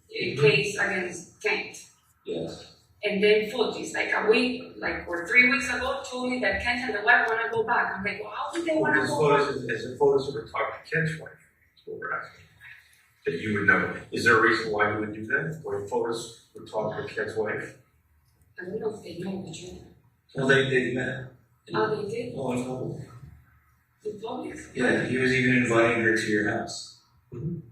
S7: case against Kent.
S8: Yes.
S7: And then Fotis, like a week, or 3 weeks ago, told me that Kent and the wife want to go back. I'm like, well, how did they want to go back?
S6: Has Fotis ever talked to Kent's wife? That's what we're asking. That you would know. Is there a reason why you would do that? Why Fotis would talk to Kent's wife?
S7: I don't know if they know each other.
S8: Well, they met.
S7: Oh, they did?
S8: Oh, in public.
S7: In public?
S8: Yeah, he was even inviting her to your house.
S7: When?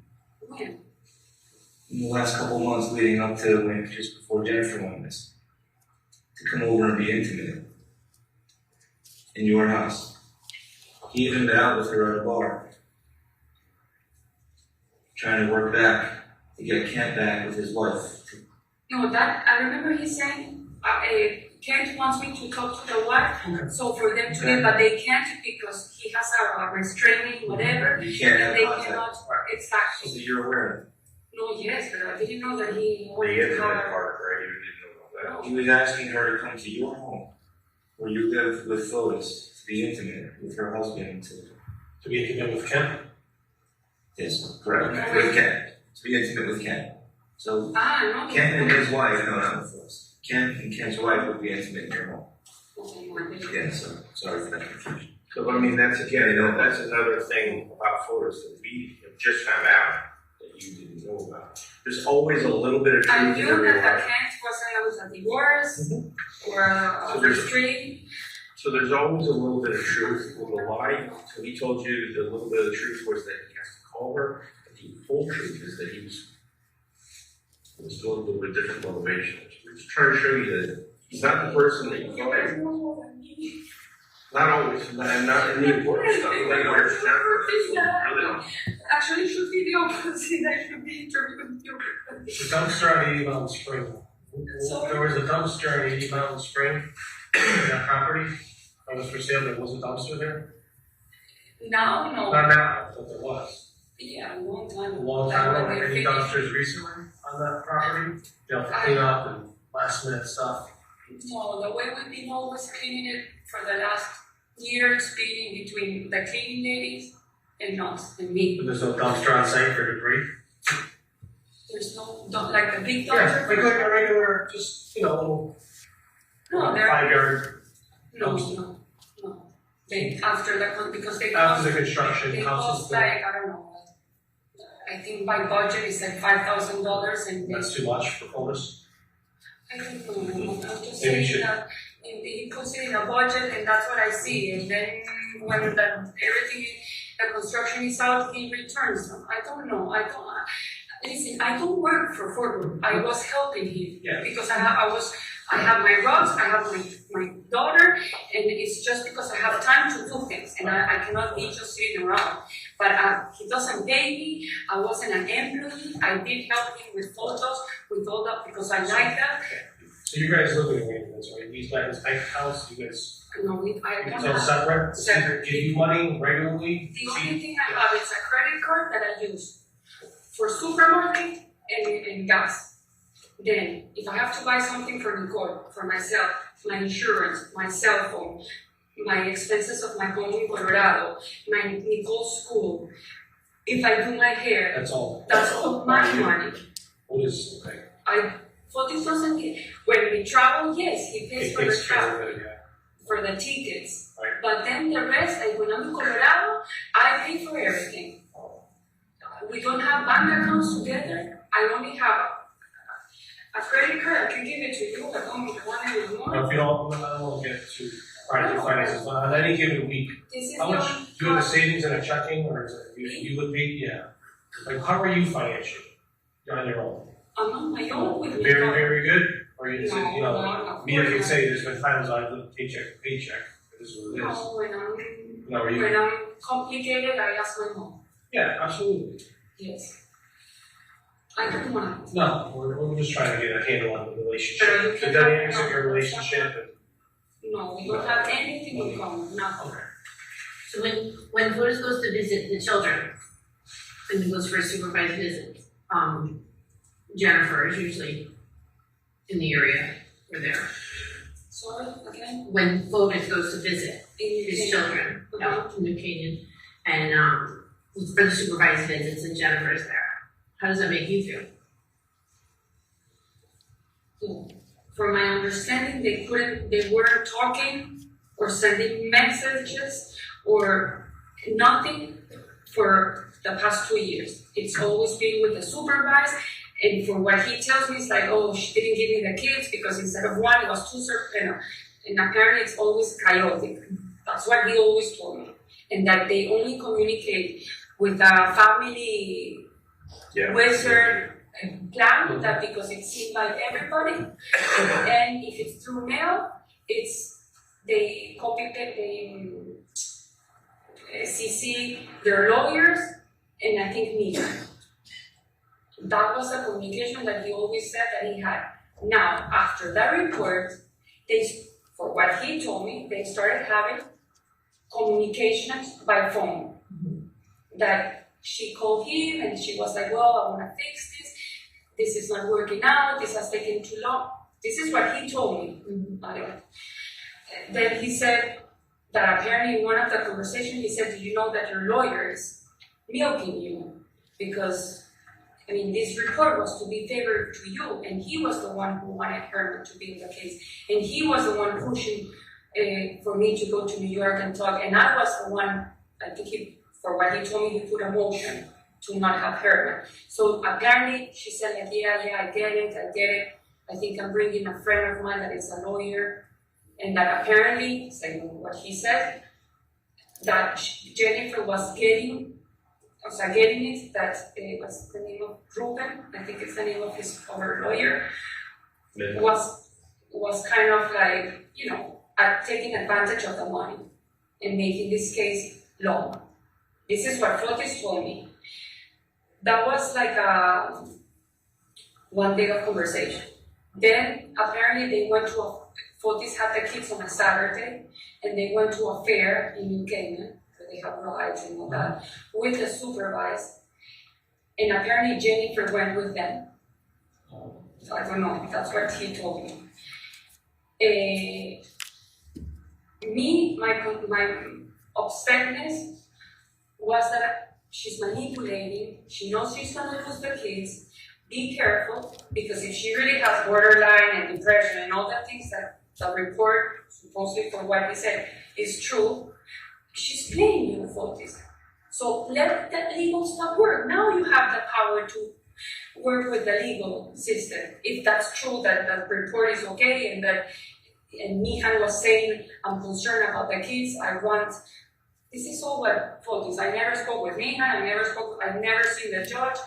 S8: In the last couple months leading up to when, just before Jennifer went missing. To come over and be intimate. In your house. He even been out with her at a bar. Trying to work back, to get Kent back with his wife.
S7: No, that, I remember he saying, Kent wants me to talk to the wife, so for them to get, but they can't because he has a restraining, whatever.
S8: You can't
S7: and they
S8: have
S7: cannot,
S8: So
S7: exactly.
S8: you're aware
S7: No, yes, but I didn't know that he
S6: The
S7: wanted to
S6: internet
S7: have.
S6: part, right? You didn't know about
S8: of that. He was asking her to come to your home, where you live with Fotis, to be intimate with her husband,
S5: To be intimate with Kent?
S8: yes, correct, with Kent, to be intimate with Kent. So,
S7: No.
S8: Kent and his wife, no, not with us. Kent and Kent's wife would be intimate in your home. Yeah, so, sorry for that confusion.
S6: So, I mean, that's again, that's another thing about Fotis that we have just found out that you didn't know about. There's always a little bit of truth
S7: I
S6: in
S7: knew
S6: every
S7: that
S6: lie.
S7: the Kent was a divorce or a restraint.
S6: So there's always a little bit of truth with a lie. So he told you the little bit of the truth was that he has to call her. But the full truth is that he was a little bit different motivation. We're just trying to show you that he's not the person that you thought. Not always, and not in the important stuff. Like where's Jennifer? Really don't.
S7: Actually, it should be the opposite. I should be interviewing you.
S5: The dumpster on 80 Mountain Spring. There was a dumpster on 80 Mountain Spring, in that property. That was for sale, there was a dumpster there?
S7: Now, no.
S5: Not now, but there was.
S7: Yeah, a long time
S5: A
S7: ago.
S5: long time ago,
S7: Like when they
S5: any
S7: finished-
S5: dumpsters recently on that property? You know, for clean up and last minute stuff?
S7: No, the way we've been always cleaning it for the last years, being between the cleaning ladies and us and me.
S5: But there's no dumpster on site for debris?
S7: There's no, like the big
S5: Yeah,
S7: dumpster.
S5: like a regular, just, little
S7: No, there,
S5: 5-yard dumpster.
S7: no. They, after because they
S5: After
S7: cost,
S5: the construction,
S7: they
S5: houses
S7: cost
S5: built.
S7: like, I don't know, I think by budget is like $5,000 and they,
S5: That's too much for Fotis?
S7: I don't know, I'm just
S5: Maybe you
S7: saying
S5: should-
S7: that he puts it in a budget and that's what I see, and then when everything, the construction is out, he returns them. I don't know, listen, I don't work for Farber. I was helping him.
S5: Yeah.
S7: Because I have my rods, I have my daughter, and it's just because I have time to do things, and I cannot be just sitting around. But he doesn't pay me, I wasn't an employee, I did help him with photos, with all that, because I like that.
S5: So you guys live in arrangements, right? He's got his bank accounts, you guys,
S7: No, I don't
S5: it's all
S7: have.
S5: separate?
S7: Separate.
S5: Give you money regularly?
S7: The only thing I have is a credit card that I use for supermarket and gas. Then, if I have to buy something for Nicole, for myself, my insurance, my cell phone, my expenses of my home in Colorado, my Nicole's school, if I do my hair,
S5: That's all.
S7: that's all my money.
S5: What is, okay.
S7: Fotis doesn't get, when we travel, yes, he pays
S5: It
S7: for the
S5: takes care
S7: travel,
S5: of it, yeah.
S7: for the tickets.
S5: Right.
S7: But then the rest, like when I'm in Colorado, I pay for everything. We don't have bank accounts together. I only have a credit card. I can give it to you. I don't want it anymore.
S5: Now, if you don't, I don't want to get too private finances, but on any given week,
S7: This is
S5: how
S7: the
S5: much
S7: only,
S5: do Do you have a savings and a checking, or is it, you would be, yeah. Like, how are you financially? You're on your own.
S7: I'm on my own with me.
S5: Very, very good? Or you just,
S7: No,
S5: you know,
S7: no,
S5: me, I can say there's been times I've lived paycheck to paycheck. This is what it is.
S7: No,
S5: No,
S7: when I'm complicated, I ask my mom.
S5: Yeah, absolutely.
S7: Yes. I don't want.
S5: No, we're just trying to get a handle on the
S7: But you
S5: relationship, the
S7: can
S5: dynamics
S7: have
S5: of your relationship.
S7: No, we don't have anything in common, nothing.
S5: Okay.
S10: So when Fotis goes to visit the children, and he goes for a supervised visit, Jennifer is usually in the area or there.
S7: Sorry, again?
S10: When Fotis goes to visit
S7: In
S10: his
S7: New
S10: children,
S7: Canaan.
S10: out in New Canaan, and for the supervised visits, and Jennifer's there. How does that make you feel?
S7: So, from my understanding, they weren't talking or sending messages or nothing for the past 2 years. It's always been with the supervisor, and from what he tells me, it's like, oh, she didn't give me the kids because instead of one, it was two, and apparently it's always chaotic. That's what he always told me. And that they only communicate with a family wizard plan, that because it seems like everybody, and if it's through mail, they CC their lawyers, and I think me. That was the communication that he always said that he had. Now, after that report, for what he told me, they started having communications by phone. That she called him and she was like, well, I want to fix this. This is not working out. This has taken too long. This is what he told me. Then he said that apparently in one of the conversations, he said, do you know that your lawyer is milking you? Because, I mean, this report was to be favored to you, and he was the one who wanted her to be in the case. And he was the one pushing for me to go to New York and talk. And I was the one, I think for what he told me, he put a motion to not have her. So apparently she said, like, yeah, I get it. I think I'm bringing a friend of mine that is a lawyer. And that apparently, saying what he said, that Jennifer was getting it, that was the name of Ruben, I think it's the name of her lawyer, was kind of like, you know, taking advantage of the money and making this case long. This is what Fotis told me. That was like a 1 day of conversation. Then apparently they went to Fotis had the kids on a Saturday, and they went to a fair in New Canaan, where they have rides and all that, with the supervisor. And apparently Jennifer went with them. So I don't know, that's what he told me. My upsetness was that she's manipulating, she knows she's gonna lose the kids. Be careful, because if she really has borderline and depression and all the things that the report, supposedly for what he said, is true, she's playing you, Fotis. So let the legal stuff work. Now you have the power to work with the legal system. If that's true, that the report is okay, and Mihan was saying, I'm concerned about the kids, this is all what Fotis. I never spoke with Mihan, I've never seen the judge,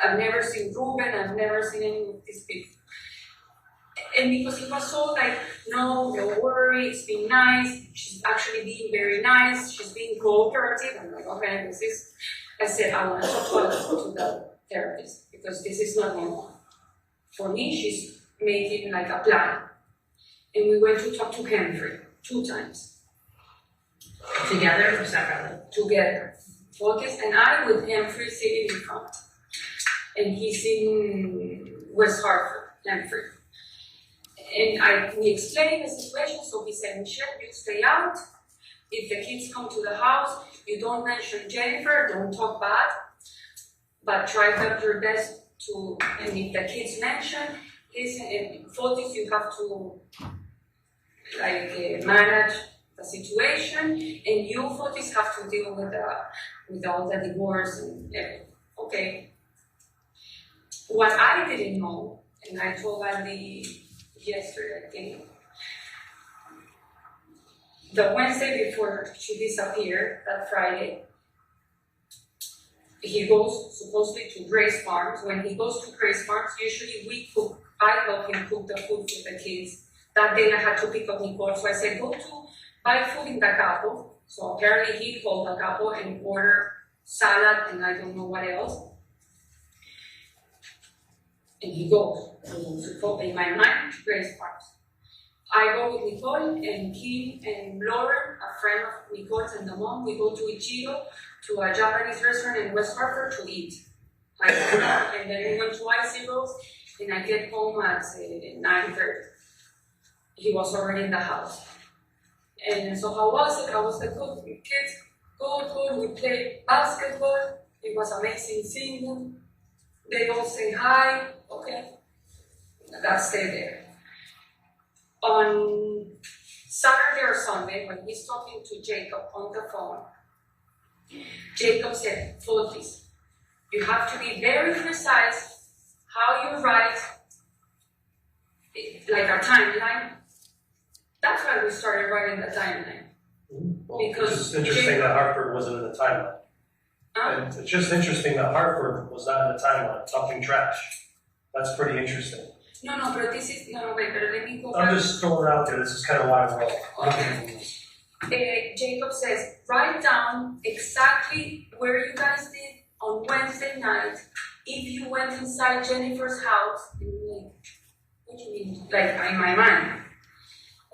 S7: I've never seen Ruben, I've never seen any of these people. And because he was so like, no, don't worry, it's been nice, she's actually being very nice, she's being cooperative. I'm like, okay, I said, I want to talk to the therapist, because this is not normal. For me, she's making like a plan. And we went to talk to Henry 2 times.
S10: Together or separately?
S7: Together. Fotis and I with Henry sitting in front. And he's in West Hartford, Henry. And we explained the situation, so he said, Michelle, you stay out. If the kids come to the house, you don't mention Jennifer, don't talk bad, but try to do your best to, and if the kids mention, listen, and Fotis, you have to manage the situation, and you, Fotis, have to deal with all the divorce and everything. Okay. What I didn't know, and I told Andy yesterday, I think, the Wednesday before she disappeared, that Friday, he goes supposedly to Grace Farms. When he goes to Grace Farms, usually I help him cook the food for the kids. That day I had to pick up Nicole, so I said, go to buy food in the Capo. So apparently he called the Capo and ordered salad and I don't know what else. And he goes in my mind, to Grace Farms. I go with Nicole and Kim and Lauren, a friend of Nicole's and the mom. We go to Ichiro, to a Japanese restaurant in West Hartford to eat. And then we went to Icy Rose, and I get home at 9:30. He was already in the house. And so how was it? I was like, good, kids, good, we played basketball. It was amazing seeing them. They all say hi, okay. That stayed there. On Saturday or Sunday, when he's talking to Jacob on the phone, Jacob said, Fotis, you have to be very precise how you write, like a timeline. That's why we started writing the timeline.
S5: Well,
S7: Because
S5: it's just interesting that Hartford wasn't in the timeline. And it's just interesting that Hartford was not in the timeline, talking trash. That's pretty interesting.
S7: No, but this is, wait, but let me go back.
S5: I'm just throwing it out there, this is kind of why I'm wrong.
S7: Okay. Jacob says, write down exactly where you guys did on Wednesday night, if you went inside Jennifer's house, and like, what do you mean? Like, in my mind.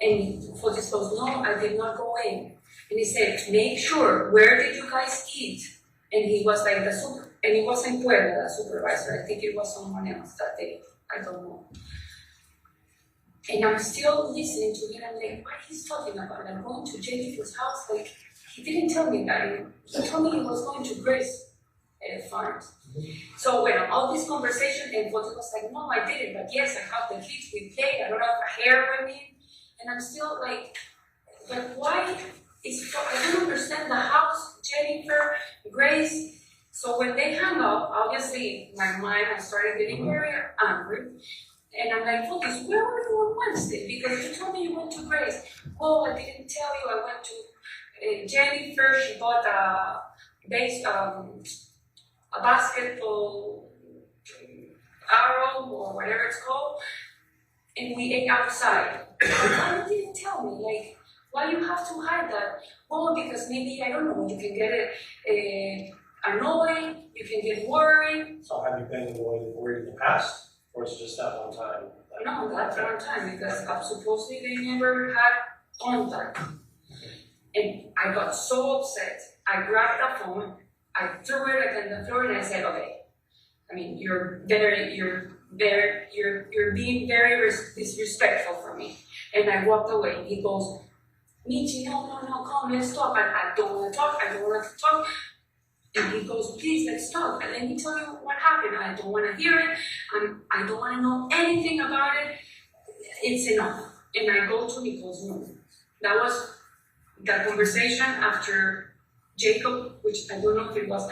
S7: And Fotis goes, no, I did not go in. And he said, make sure, where did you guys eat? And he was like, and it wasn't Puebla, the supervisor. I think it was someone else that day. I don't know. And I'm still listening to him. I'm like, what he's talking about? I'm going to Jennifer's house. Like, he didn't tell me that. He told me he was going to Grace Farms. So when all this conversation, and Fotis was like, no, I didn't. But yes, I have the kids. We played. I don't have a hair with me. And I'm still like, but why? I don't understand the house, Jennifer, Grace. So when they hung up, obviously my mind, I started getting very angry. And I'm like, Fotis, where were you on Wednesday? Because you told me you went to Grace. Oh, I didn't tell you. I went to Jennifer. She bought a basketball arrow or whatever it's called. And we ate outside. Why you didn't tell me? Like, why you have to hide that? Well, because maybe, I don't know, you can get annoyed, you can get worried.
S5: So have you been annoyed and worried in the past? Or it's just that one time?
S7: No, that's one time, because supposedly they never had contact. And I got so upset. I grabbed the phone, I threw it on the floor, and I said, okay, I mean, you're being very disrespectful for me. And I walked away. He goes, Michi, no, come, let's talk. I don't want to talk, I don't want to talk. And he goes, please, let's talk. And let me tell you what happened. I don't want to hear it. I don't want to know anything about it. It's enough. And I go to Nicole's room. That was the conversation after Jacob, which I don't know if it was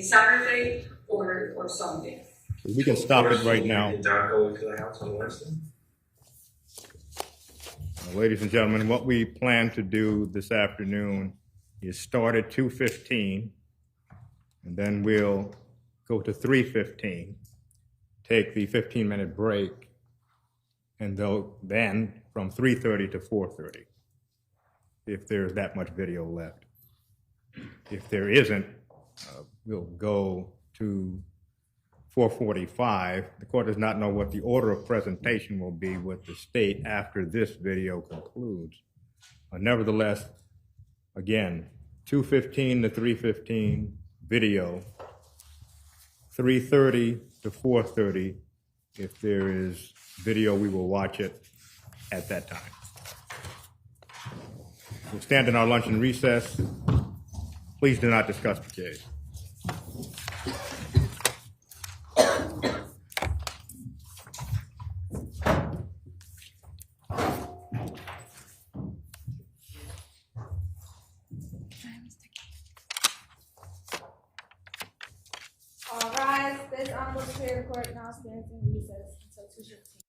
S7: Saturday or Sunday.
S1: We can stop it right now.
S8: Did Doc go to the house on Wednesday?
S1: Ladies and gentlemen, what we plan to do this afternoon is start at 2:15, and then we'll go to 3:15, take the 15-minute break, and then from 3:30 to 4:30, if there's that much video left. If there isn't, we'll go to 4:45. The court does not know what the order of presentation will be with the state after this video concludes. Nevertheless, again, 2:15 to 3:15 video, 3:30 to 4:30. If there is video, we will watch it at that time. We'll stand in our lunch and recess. Please do not discuss the case.
S11: All rise. This honorable Superior Court now stands in recess until 2:15.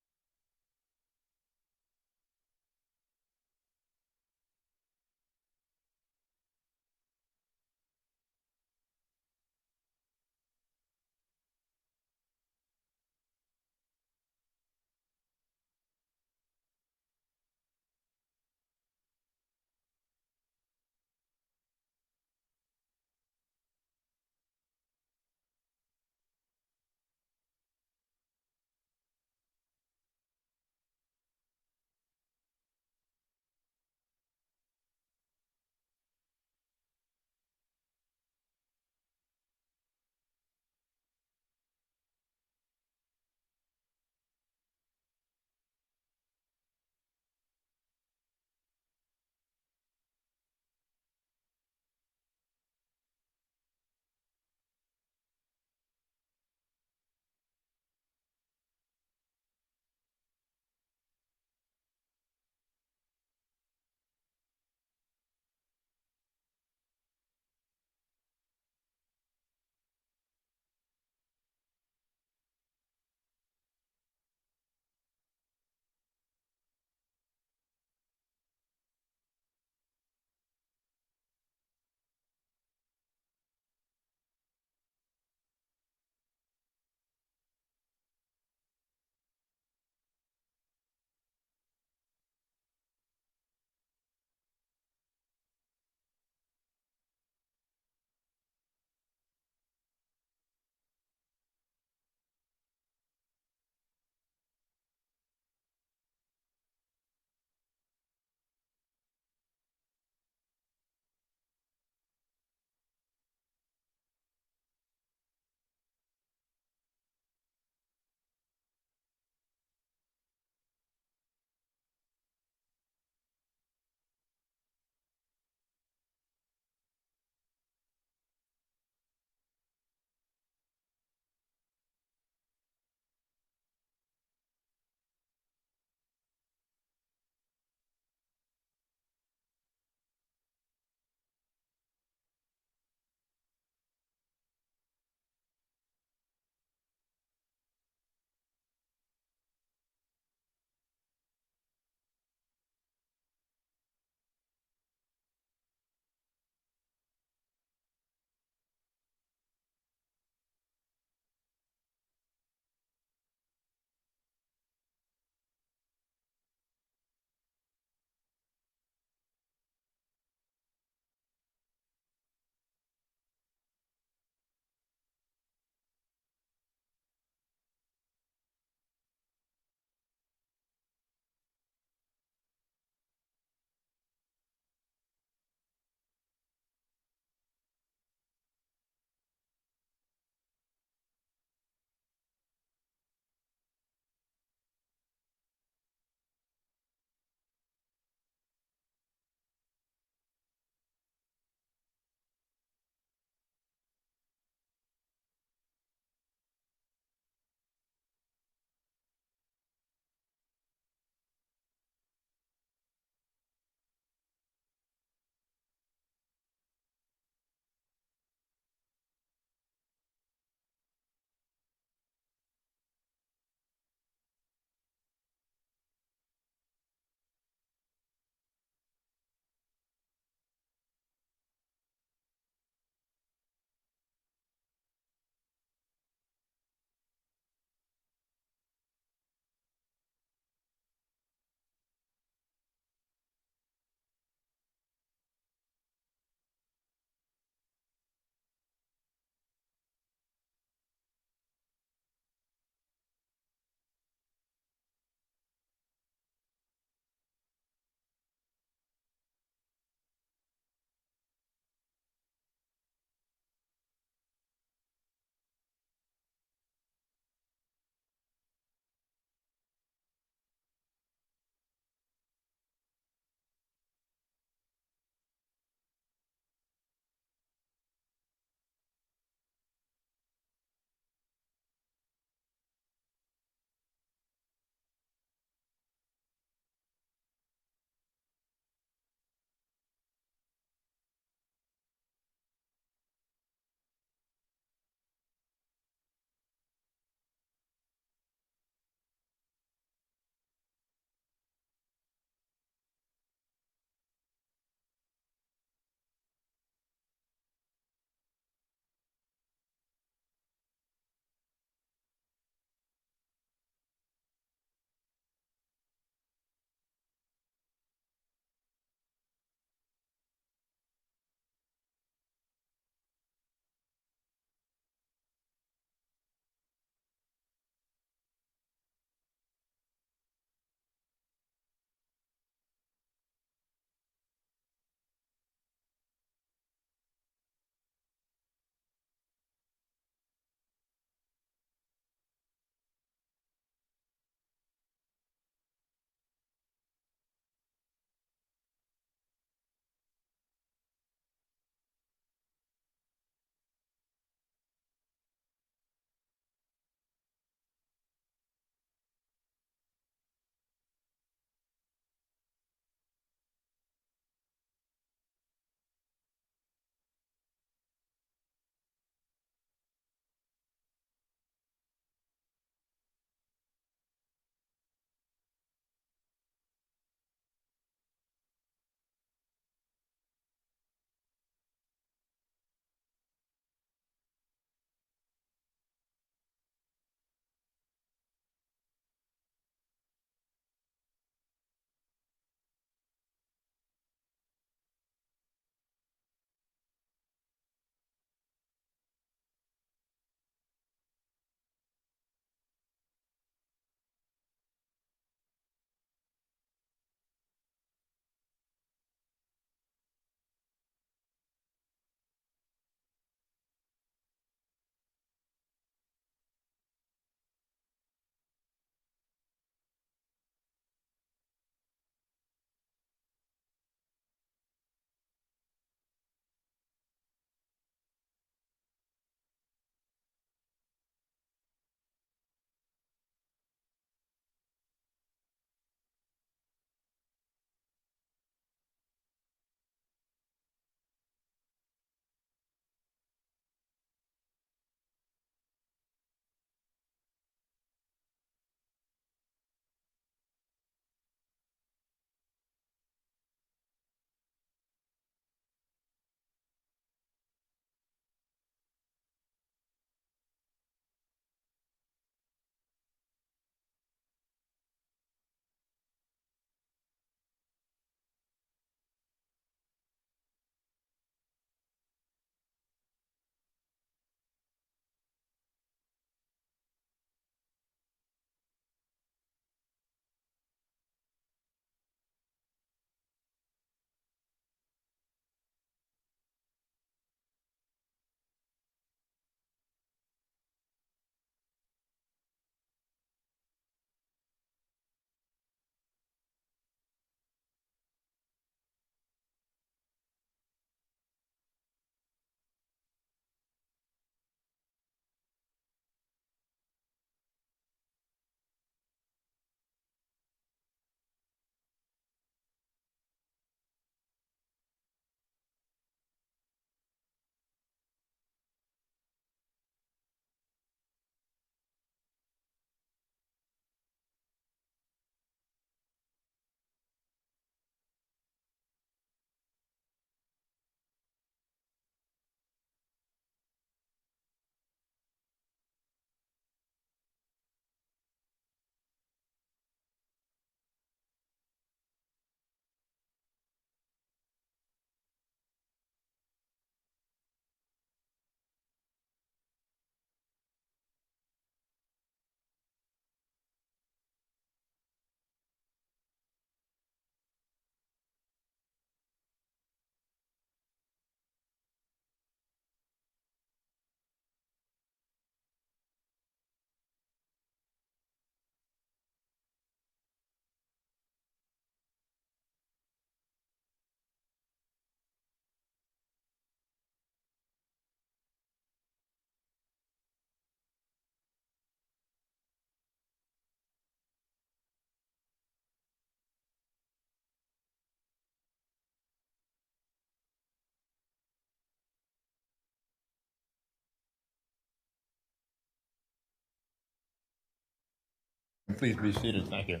S1: Please be seated. Thank you.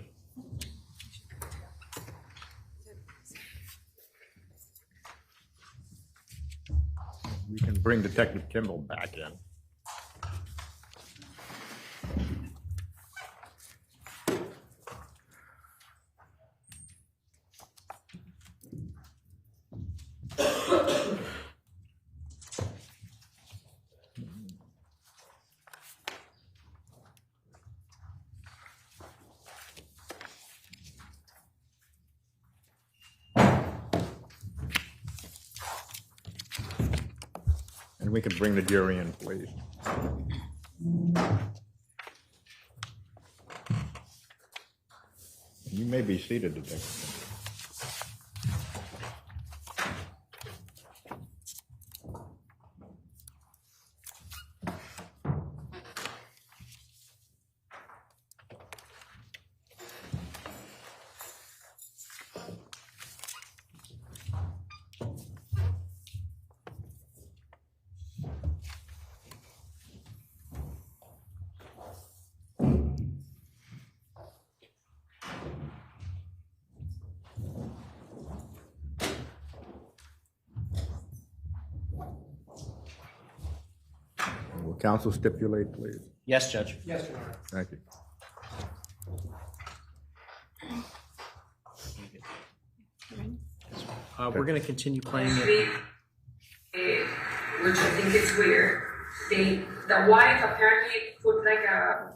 S1: We can bring Detective Kimball back in. And we can bring the jury in, please. You may be seated, Detective. Will counsel stipulate, please?
S2: Yes, Judge.
S5: Yes, Your Honor.
S1: Thank you.
S2: We're going to continue playing it.
S7: Which I think is weird. The wife apparently put like a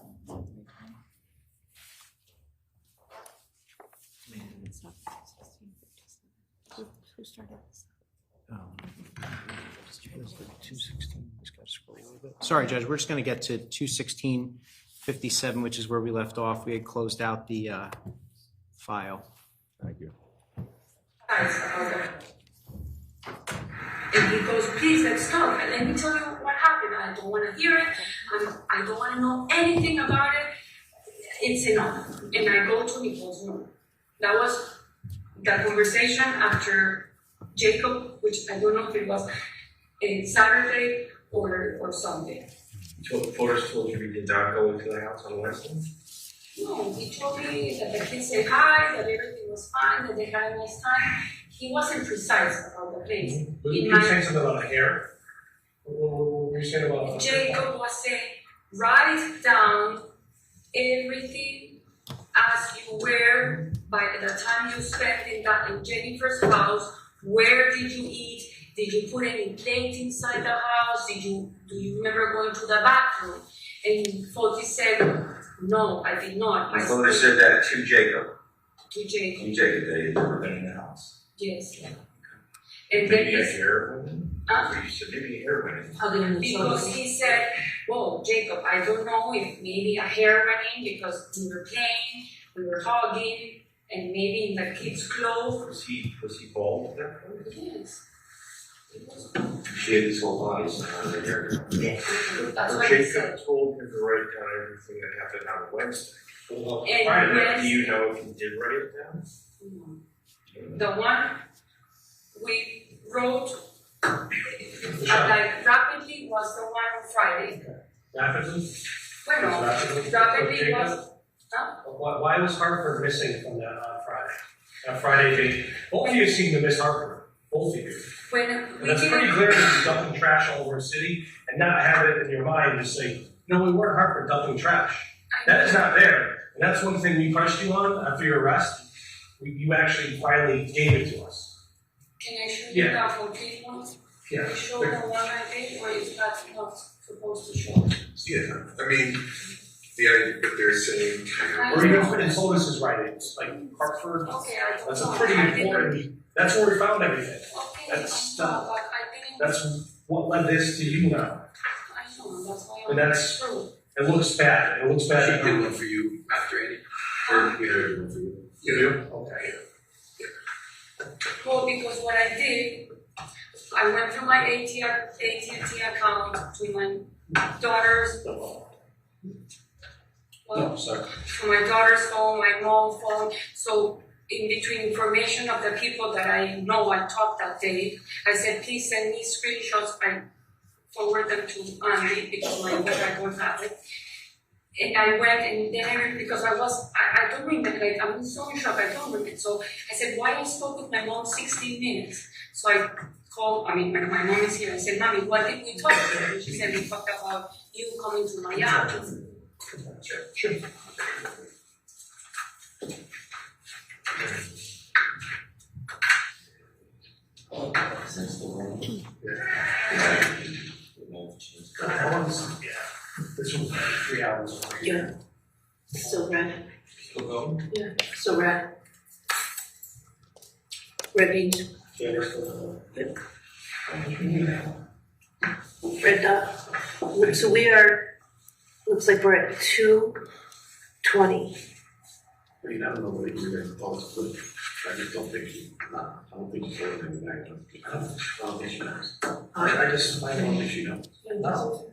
S13: Who started this?
S2: Sorry, Judge, we're just going to get to 216:57, which is where we left off. We had closed out the file.
S1: Thank you.
S7: And he goes, please, let's talk. And let me tell you what happened. I don't want to hear it. I don't want to know anything about it. It's enough. And I go to Nicole's room. That was the conversation after Jacob, which I don't know if it was a Saturday or Sunday.
S6: Fotis told you he did not go into the house on Wednesday?
S7: No, he told me that the kids said hi, that everything was fine, that they had a nice time. He wasn't precise about the place.
S5: But you were saying something about a hair? What were you saying about
S7: Jacob was saying, write down everything as you were by the time you spent in Jennifer's house. Where did you eat? Did you put any plate inside the house? Do you remember going to the bathroom? And Fotis said, no, I did not.
S8: My father said that to Jacob.
S7: To Jacob.
S8: To Jacob, that he had never been in the house.
S7: Yes.
S8: Okay.
S7: And
S8: Maybe
S7: then
S8: a heroin? You said maybe a heroin.
S7: because he said, whoa, Jacob, I don't know if maybe a hair went in because we were playing, we were hugging, and maybe in the kids' clothes.
S8: Was he bald at that point?
S7: Yes.
S8: She had his whole body, so how did hair?
S7: Yes. That's
S8: Or
S7: what he
S8: Jacob
S7: said.
S8: told him to write down everything that happened on Wednesday.
S7: And yes,
S8: Do you know if he did write it down?
S7: the one we wrote like rapidly was the one on Friday.
S5: Rapidly?
S7: Well, rapidly was. Huh?
S5: Why was Hartford missing from that on Friday? That Friday date. Both of you seem to miss Hartford. Both of you.
S7: When
S5: And
S7: we
S5: that's
S7: didn't.
S5: pretty clear that you're dumping trash all over the city and not have it in your mind to say, no, we weren't Hartford dumping trash. That is not there. And that's one thing we pressed you on after your arrest. You actually finally gave it to us.
S7: Can I show you
S5: Yeah.
S7: the complete one?
S5: Yeah.
S7: Can you show the one I did, or is that not supposed to show?
S9: Yeah, I mean, the idea that they're saying.
S5: Or even put in Fotis' writings, like Hartford.
S7: Okay, I don't
S5: That's
S7: know.
S5: a pretty
S7: I didn't-
S5: important, that's where we found everything.
S7: Okay,
S5: That's
S7: I know, but I didn't.
S5: That's what led this to you now.
S7: I know, that's why
S5: And
S7: I'm
S5: that's-
S7: true.
S5: It looks bad. It looks bad.
S9: She did one for you after Eddie, or we had one for you.
S5: You do? Okay.
S7: Well, because what I did, I went through my AT&T account to my daughter's,
S5: No, sorry.
S7: to my daughter's phone, my mom's phone. So in between information of the people that I know I talked that day, I said, please send me screenshots. I forward them to Andy because my work I don't have it. And I went and then because I don't remember, like I'm so in shock, I don't remember. So I said, why I spoke with my mom 16 minutes? So I called, my mom is here. I said, Mommy, what did we talk about? And she said, we talked about you coming to my office.
S5: Sure. This was 3 hours.
S10: Yeah. So red.
S14: Still going?
S10: Yeah. So red. Red beans.
S5: Yeah, we're still
S10: Red dot. So we are, looks like we're at 2:20.
S14: I mean, I don't know what you're gonna call this, but I just don't think I don't think she's holding back. I don't think she knows.
S5: I just,
S14: I don't think she knows.
S5: No.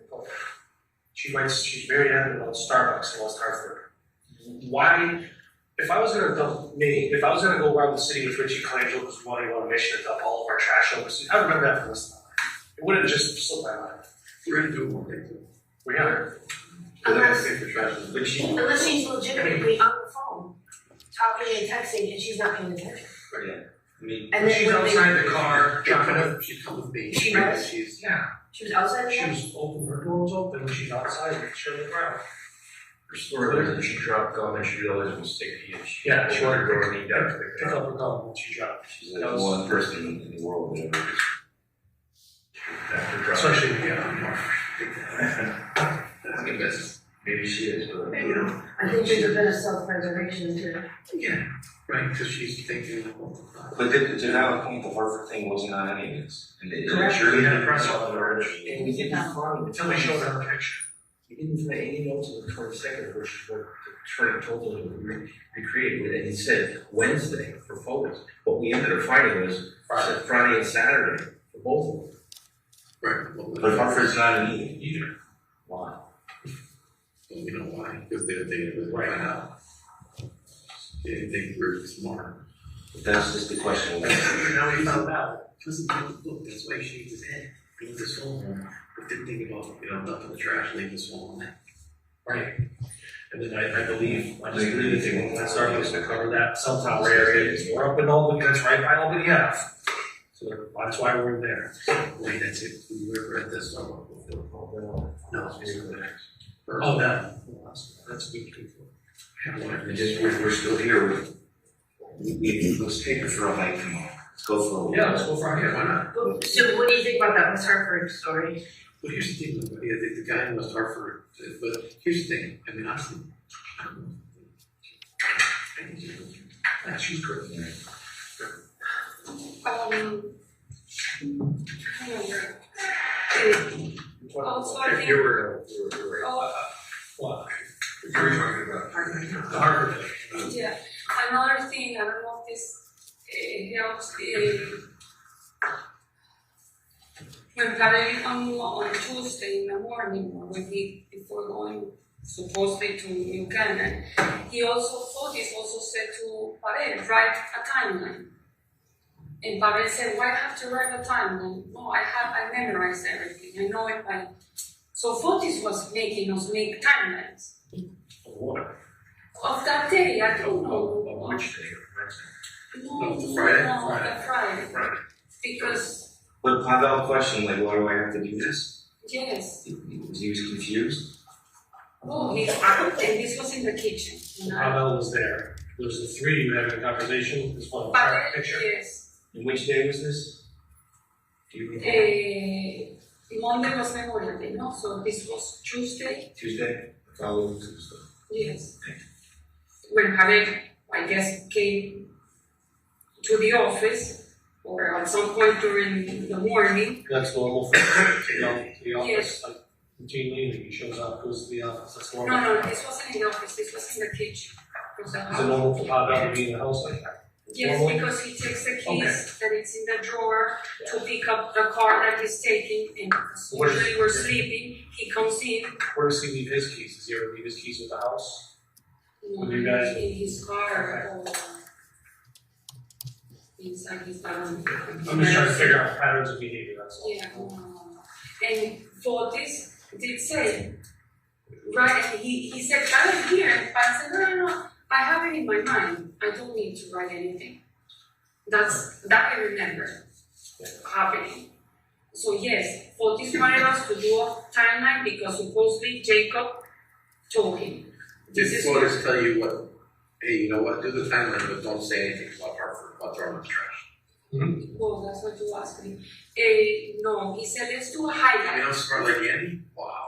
S5: She's very adamant about Starbucks in West Hartford. Why, if I was gonna go around the city with Richie Colangelo was running on a mission to dump all of our trash overseas, I remember that from this time. It wouldn't just slip my mind.
S14: We're gonna do one thing too.
S5: We are.
S10: Unless she's legitimately on the phone, talking and texting, and she's not paying attention.
S14: Yeah. I mean,
S10: And then
S5: She's
S10: when
S5: outside the car,
S14: she's come with me.
S10: She was?
S14: She's,
S5: yeah.
S10: She was outside the
S5: She
S10: house?
S5: was open, her door was open, she's outside, and she's on the ground.
S14: her story was that she dropped gum and she realized it was sticky and she.
S5: Yeah, she
S14: wanted to go and eat that.
S5: Pick up her gun when she dropped.
S14: She's like the one person in the world that ever just.
S5: Especially,
S14: I guess maybe she is, but you know.
S10: I think there's a bit of self-preservation too.
S14: Yeah, right, because she's thinking. But to have a point, the Harvard thing wasn't on any of this. And it surely had a press on it.
S12: And we didn't find,
S5: until they showed her picture.
S12: we didn't find any notes on the 22nd, which is what the attorney told us to recreate it. And he said Wednesday for photos. What we ended up finding was Friday and Saturday for both of them.
S14: Right. But Hartford's not an either.
S12: Why?
S14: We know why, because they was right now. They think we're smart. But that's just the question.
S5: Now we found out.
S14: Doesn't look, that's why she was head. Leave this phone, but didn't think about, dumping the trash, leave this phone.
S5: Right. And then I believe, when Starbucks to cover that cell tower area, because we're up in Albany, that's right by Albany Ave. So that's why we're there.
S14: Wait, that's it. We were at this one before. No, it's basically next.
S5: Oh, that. That's a good people.
S14: We're still here. Let's take her for a hike tomorrow. Let's go for a walk.
S5: Yeah, let's go for a hike. Why not?
S10: So what do you think about that West Hartford story?
S14: But here's the thing, the guy in West Hartford, but here's the thing, I mean, honestly, I don't know. She's great.
S7: Also, I think.
S5: What? You were talking about the Harvard thing.
S7: Yeah. Another thing, I don't know if this helps. When Karen on Tuesday in the morning, when before going supposedly to New Canaan, Fotis also said to Pared, write a timeline. And Pared said, why have to write a timeline? No, I memorized everything. I know it by. So Fotis was making us make timelines.
S14: What?
S7: Of that day, I don't know.
S14: Of which day?
S7: Friday. Because.
S8: But Pavel questioned, like, why do I have to do this?
S7: Yes.
S8: He was confused.
S7: Oh, and this was in the kitchen.
S5: Pavel was there. There was the three of you having a conversation. This one picture.
S7: Yes.
S8: And which day was this? Do you recall?
S7: Monday was Memorial Day, no? So this was Tuesday.
S8: Tuesday? Following Tuesday.
S7: Yes. When Javier, I guess, came to the office, or at some point during the morning.
S5: That's normal for the office,
S7: Yes.
S5: like routinely, he shows up, goes to the office, that's normal.
S7: No, this wasn't in the office, this was in the kitchen.
S5: Is it normal for Pavel to be in the house like that?
S7: Yes,
S5: Normal?
S7: because he takes the keys that it's in the drawer to pick up the car that he's taking, and usually we're sleeping, he comes in.
S5: Where does he leave his keys? Does he ever leave his keys with the house? With you
S7: In
S5: guys?
S7: his car, or inside his bedroom.
S5: I'm just trying to figure out patterns of behavior, that's all.
S7: Yeah, and Fotis did say Right, and he said, got it here, and I said, no, I have it in my mind, I don't need to write anything. That I remember happening. So yes, Fotis wanted us to do a timeline because supposedly Jacob told him.
S14: Did Fotis tell you what, hey, you know what, do the timeline, but don't say anything about Hartford, about throwing in the trash?
S7: Mm-hmm. Well, that's what you asked me. No, he said, let's do a highlight.
S14: You know, smart like Andy? Wow.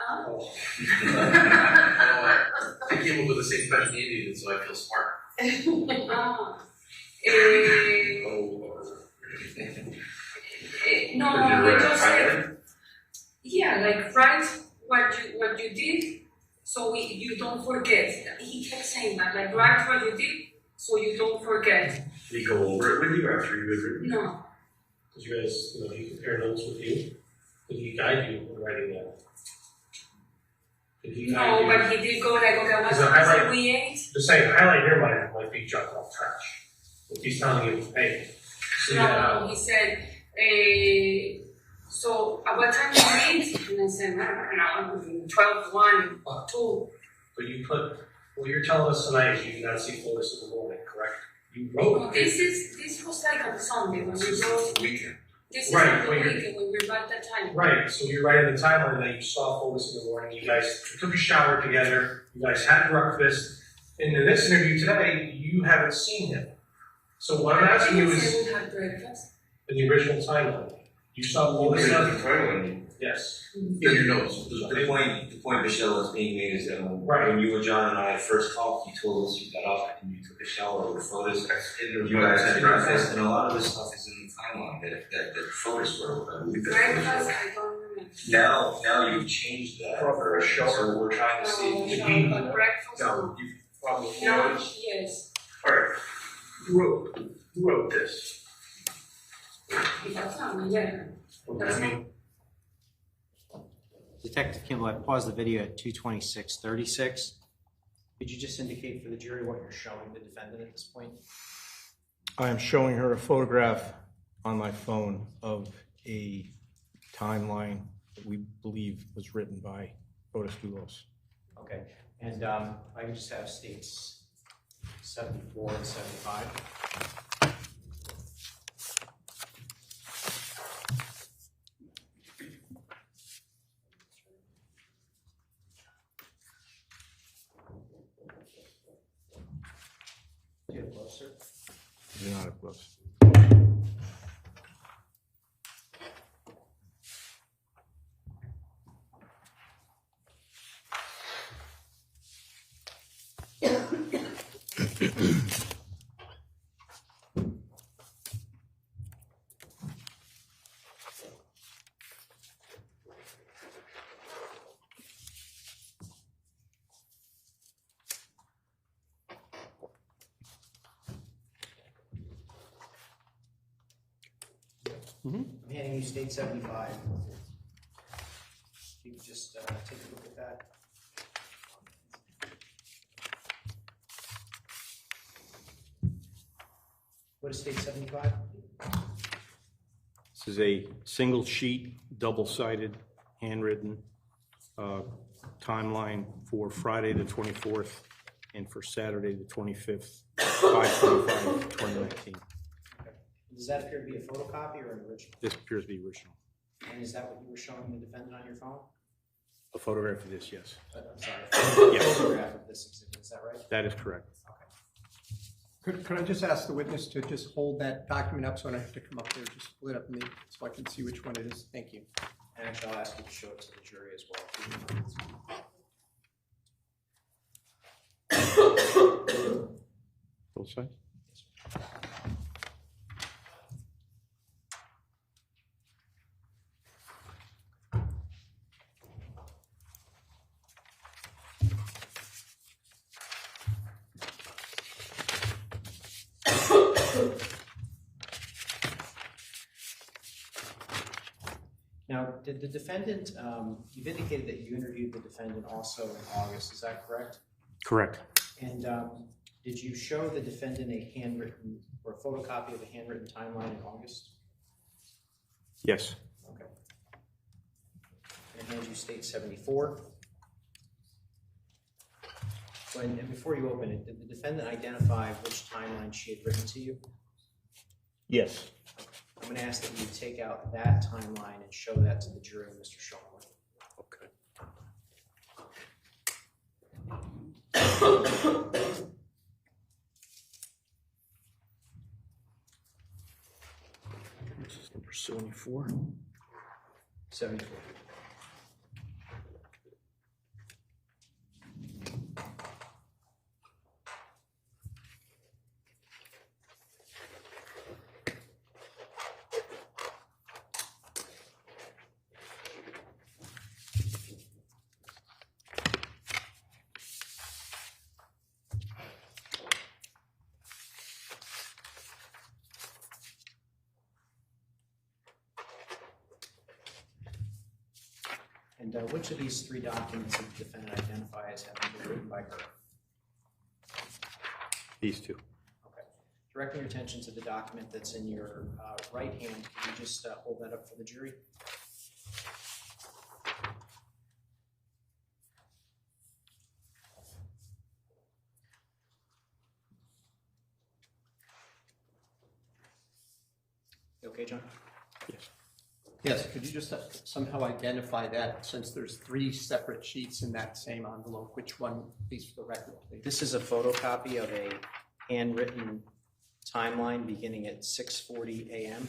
S14: Oh. I came up with the same question Andy did, so I feel smart.
S7: No, he just said, yeah, like write what you did, so you don't forget. He kept saying that, like write what you did, so you don't forget.
S12: Did he go over it with you after you had written?
S7: No.
S5: Did you guys, he compare notes with you? Did he guide you in writing that? Did he guide you?
S7: But he did go like, okay, what's the we ate?
S5: Just saying, highlight here might be jumped off trash. If he's telling you, hey,
S7: no, he said, so at what time you eat? And I said, I don't know, 12, 1, 2.
S5: But you put, what you're telling us tonight is you did not see Fotis in the morning, correct? You wrote
S7: no, this was like on Sunday when we wrote.
S14: Weekend.
S7: This is on the weekend when we wrote that time.
S5: Right, so you're writing the timeline that you saw Fotis in the morning, you guys took a shower together, you guys had breakfast, and in this interview today, you haven't seen him. So what I'm asking you is,
S7: we had breakfast.
S5: in the original timeline, you saw Fotis in the
S8: timeline.
S5: Yes.
S14: In your notes.
S8: The point Michelle was being made is that when you and John and I first talked, you told us you got up and you took a shower with Fotis. You guys had breakfast, and a lot of this stuff is in the timeline that Fotis wrote.
S7: Breakfast, I don't remember.
S8: Now you've changed that for a show, so we're trying to see.
S7: But breakfast.
S8: No, you probably
S7: yes.
S5: All right. Who wrote this?
S7: That's not me, yeah. That's not.
S2: Detective Kimball, I paused the video at 2:26:36. Could you just indicate for the jury what you're showing the defendant at this point?
S4: I am showing her a photograph on my phone of a timeline that we believe was written by Farber Dulos.
S2: Okay, and I can just have states 74 and 75. Get closer.
S4: Do not have gloves.
S2: I'm handing you state 75. You can just take a look at that. What is state 75?
S4: This is a single sheet, double-sided, handwritten timeline for Friday the 24th and for Saturday the 25th, 5/25/2019.
S2: Does that appear to be a photocopy or an original?
S4: This appears to be original.
S2: And is that what you were showing the defendant on your phone?
S4: A photograph of this, yes.
S2: I'm sorry.
S4: Yes.
S2: A photograph of this exhibit, is that right?
S4: That is correct.
S15: Could I just ask the witness to just hold that document up so I don't have to come up there, just split up me so I can see which one it is? Thank you.
S2: And actually, I'll ask you to show it to the jury as well.
S4: Both sides?
S2: Now, did the defendant, you've indicated that you interviewed the defendant also in August, is that correct?
S4: Correct.
S2: And did you show the defendant a handwritten or a photocopy of a handwritten timeline in August?
S4: Yes.
S2: Okay. And hand you state 74. So, and before you open it, did the defendant identify which timeline she had written to you?
S4: Yes.
S2: I'm going to ask that you take out that timeline and show that to the jury, Mr. Shulman.
S4: Okay. This is number 74.
S2: 74. And which of these three documents did the defendant identify as having been written by her?
S4: These two.
S2: Okay. Directing your attention to the document that's in your right hand, could you just hold that up for the jury? You okay, John?
S4: Yes.
S15: Yes, could you just somehow identify that, since there's 3 separate sheets in that same envelope, which one, please, for the record, please?
S2: This is a photocopy of a handwritten timeline beginning at 6:40 a.m.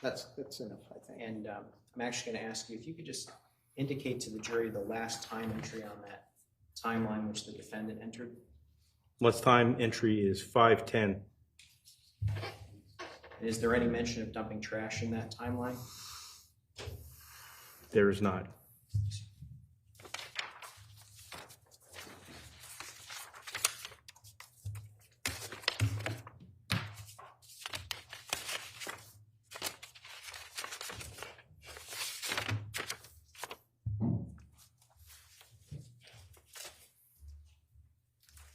S15: That's enough, I think.
S2: And I'm actually going to ask you if you could just indicate to the jury the last time entry on that timeline which the defendant entered.
S4: Last time entry is 5:10.
S2: And is there any mention of dumping trash in that timeline?
S4: There is not.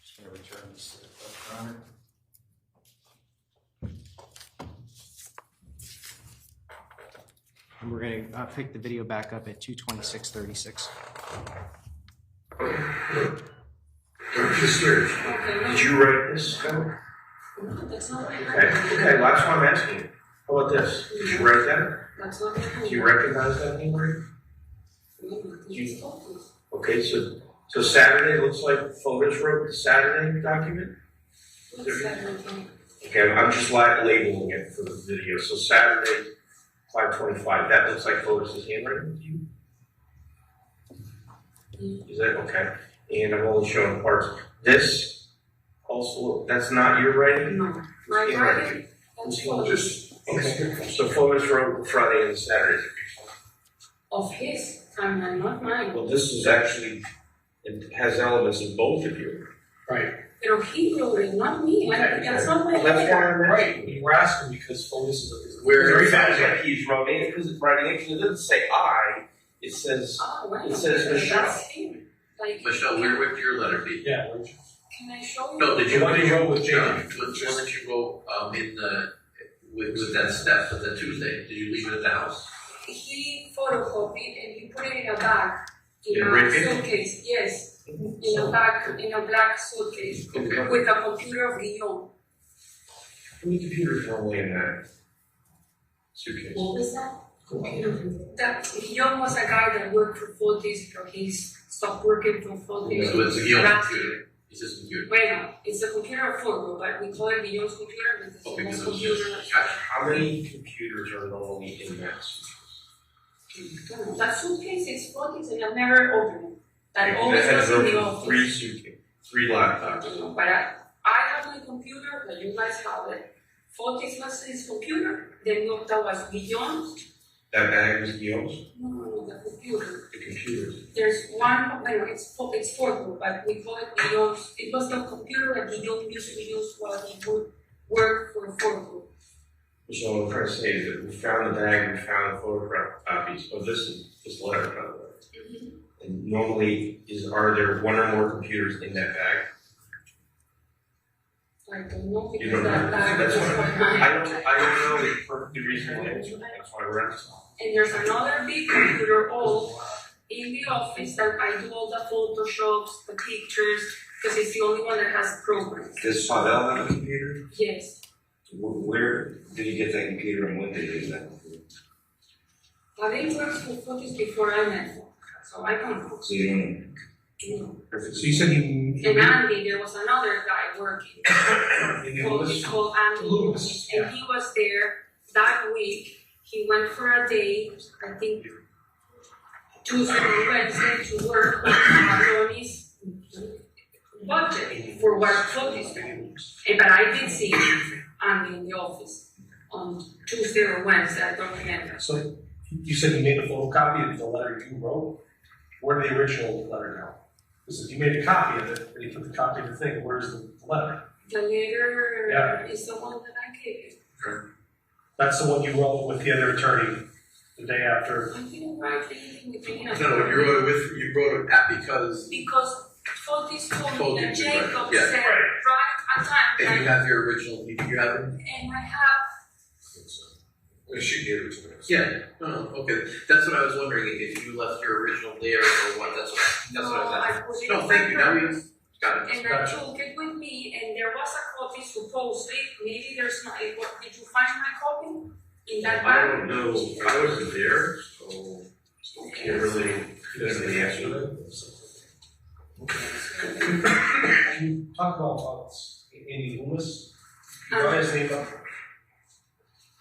S2: Just going to return this to the clerk, Your Honor. And we're going to pick the video back up at 2:26:36.
S6: I'm just curious. Did you write this?
S7: No, that's not right.
S6: Okay, well, that's why I'm asking you. How about this? Did you write that?
S7: That's not right.
S6: Do you recognize that handwriting? Okay, so Saturday looks like Fotis wrote the Saturday document?
S7: What's Saturday?
S6: Okay, I'm just labeling it for the video. So Saturday, 5:25, that looks like Fotis' handwriting to you? Is that okay? And I'm only showing parts. This also, that's not your writing?
S7: No. My writing, that's Fotis.
S6: Okay, so Fotis wrote Friday and Saturday.
S7: Of his timeline, not mine.
S6: Well, this is actually, it has elements of both of you. Right.
S7: Pero he wrote it, not me. That's not my
S6: Well, that's why I'm
S5: Right, we were asking because Fotis is
S6: where it sounds like he's writing it, because it's writing it, because it doesn't say I, it says,
S7: right.
S6: it says Michelle.
S7: That's him. Like,
S14: Michelle, where would your letter be?
S5: Yeah.
S7: can I show you?
S14: No, did you,
S5: The one you wrote with Jamie.
S14: the one that you wrote, in the, with that step, with that Tuesday, did you leave it at the house?
S7: He photocopied and he put it in a bag, in
S6: In
S7: a
S6: Ricky?
S7: suitcase, yes. In a bag, in a black suitcase,
S6: Okay.
S7: with a computer of Guillaume.
S6: How many computers are only in that suitcase?
S7: What was that? That Guillaume was a guy that worked for Fotis, but he's stopped working for Fotis.
S14: So it's a Guillaume
S7: last
S14: computer,
S7: year.
S14: it's just a computer.
S7: Bueno, it's a computer of Forgo, but we call it Guillaume's computer because
S14: Okay,
S7: it's
S14: because
S7: a
S14: it was
S7: computer.
S14: just, gotcha.
S6: How many computers are normally in that suitcase?
S7: That suitcase is Fotis and I've never opened it. That
S6: And
S7: always
S6: that has
S7: was in the
S6: room for
S7: office.
S6: 3 suitcases, 3 laptops.
S7: But I have my computer, but you guys have it. Fotis was his computer, then that was Guillaume's.
S6: That bag was Guillaume's?
S7: No, the computer.
S6: The computers.
S7: There's one, well, it's Forgo, but we call it Guillaume's. It was the computer that Guillaume used to use while he would work for Forgo.
S6: So what I'm trying to say is that we found the bag, we found photograph copies of this letter, by the way. And normally, are there 1 or more computers in that bag?
S7: I don't know
S6: You
S7: because
S6: don't know.
S7: that bag
S6: That's
S7: was
S6: what
S7: for
S6: I don't know the perfectly reasonable answer. That's why we're asking.
S7: And there's another big computer, all in the office that I do all the photoshops, the pictures, because it's the only one that has programs.
S8: Does Pavel have a computer?
S7: Yes.
S8: Where did you get that computer and when did you get that computer?
S7: Pavel works for Fotis before I met him, so I don't know.
S8: So you don't know.
S7: No.
S5: Perfect. So you said he.
S7: And Andy, there was another guy working. He's called Andy
S5: Lewis,
S7: and he was there that week. He went for a day, I think Tuesday or Wednesday, to work on Troconis budget for what Fotis doing. But I did see Andy in the office on Tuesday or Wednesday, I don't remember.
S5: So you said you made a photocopy of the letter you wrote. Where did the original letter go? Because you made a copy of it, and you put the copy of the thing. Where's the letter?
S7: The letter is the one that I gave you.
S5: That's the one you wrote with the other attorney the day after.
S7: I didn't write anything with you.
S14: No, you wrote it at because
S7: Fotis told me that Jacob
S14: yeah.
S7: said right at time.
S14: And you have your original, you have it?
S7: And I have.
S9: She gave it to me.
S14: Yeah, okay, that's what I was wondering, if you left your original there or what, that's what I was
S7: I
S14: asking.
S7: put it
S14: No,
S7: in
S14: thank
S7: my
S14: you, now we
S7: purse.
S14: got it.
S7: And I took it with me, and there was a copy supposedly. Maybe there's not. Did you find my copy in that
S14: I
S7: bag?
S14: don't know, I wasn't there, so can't really answer that.
S5: Can you talk about Andy Loomis? You brought his name up.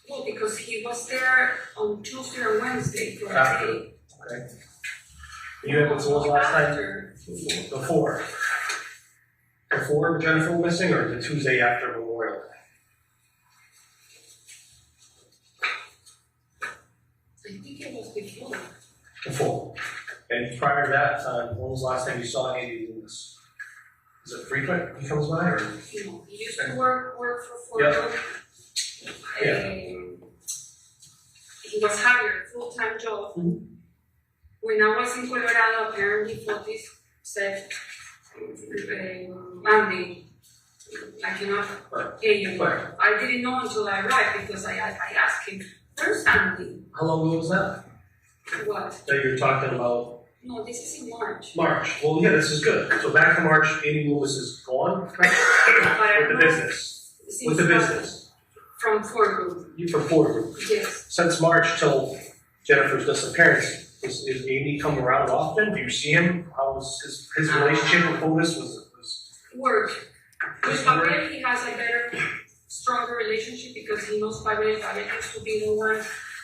S7: No, because he was there on Tuesday or Wednesday for a
S5: After.
S7: day.
S5: Okay. You had so was last time?
S7: After.
S5: Before. Before Jennifer was missing, or the Tuesday after Memorial Day?
S7: I think it was before.
S5: Before. And prior to that time, when was the last time you saw Andy Loomis? Is it frequent he comes by, or?
S7: No, he used to work for Farber.
S5: Yeah.
S7: He was hired, full-time job. When I was in Colorado, apparently Fotis said, Andy, I cannot pay you more. I didn't know until I arrived because I asked him, where's Andy?
S5: How long ago was that?
S7: What?
S5: That you're talking about?
S7: No, this is in March.
S5: March. Well, yeah, this is good. So back to March, Andy Lewis is gone with the business. With the business.
S7: From Ford Group.
S5: You from Ford Group.
S7: Yes.
S5: Since March till Jennifer's disappearance, is Andy come around often? Do you see him? How was his relationship with Fotis was
S7: Work. With Pavel, he has a better, stronger relationship because he knows Pavel. Pavel used to be the one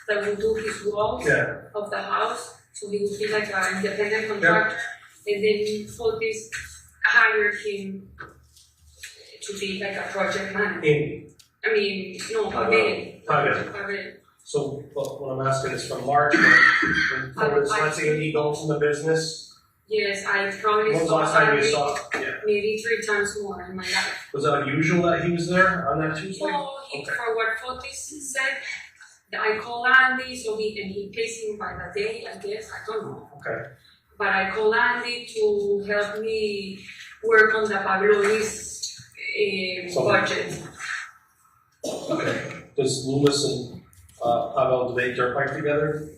S7: that would do his walls of the house. So he would be like an independent contractor. And then Fotis hired him to be like a project manager.
S5: Andy?
S7: I mean, no, Pavel. Pavel.
S5: So what I'm asking is from March, when Fotis lets Andy go from the business?
S7: Yes, I probably
S5: When was the
S7: saw
S5: last time you
S7: Pavel
S5: saw? Yeah.
S7: maybe 3 times more in my life.
S5: Was it unusual that he was there on that Tuesday?
S7: No, for what Fotis said, I called Andy, so he pays him by the day, I guess, I don't know.
S5: Okay.
S7: But I called Andy to help me work on the Pavlovis budget.
S5: Okay. Does Loomis and Pavel, do they dirt bike together?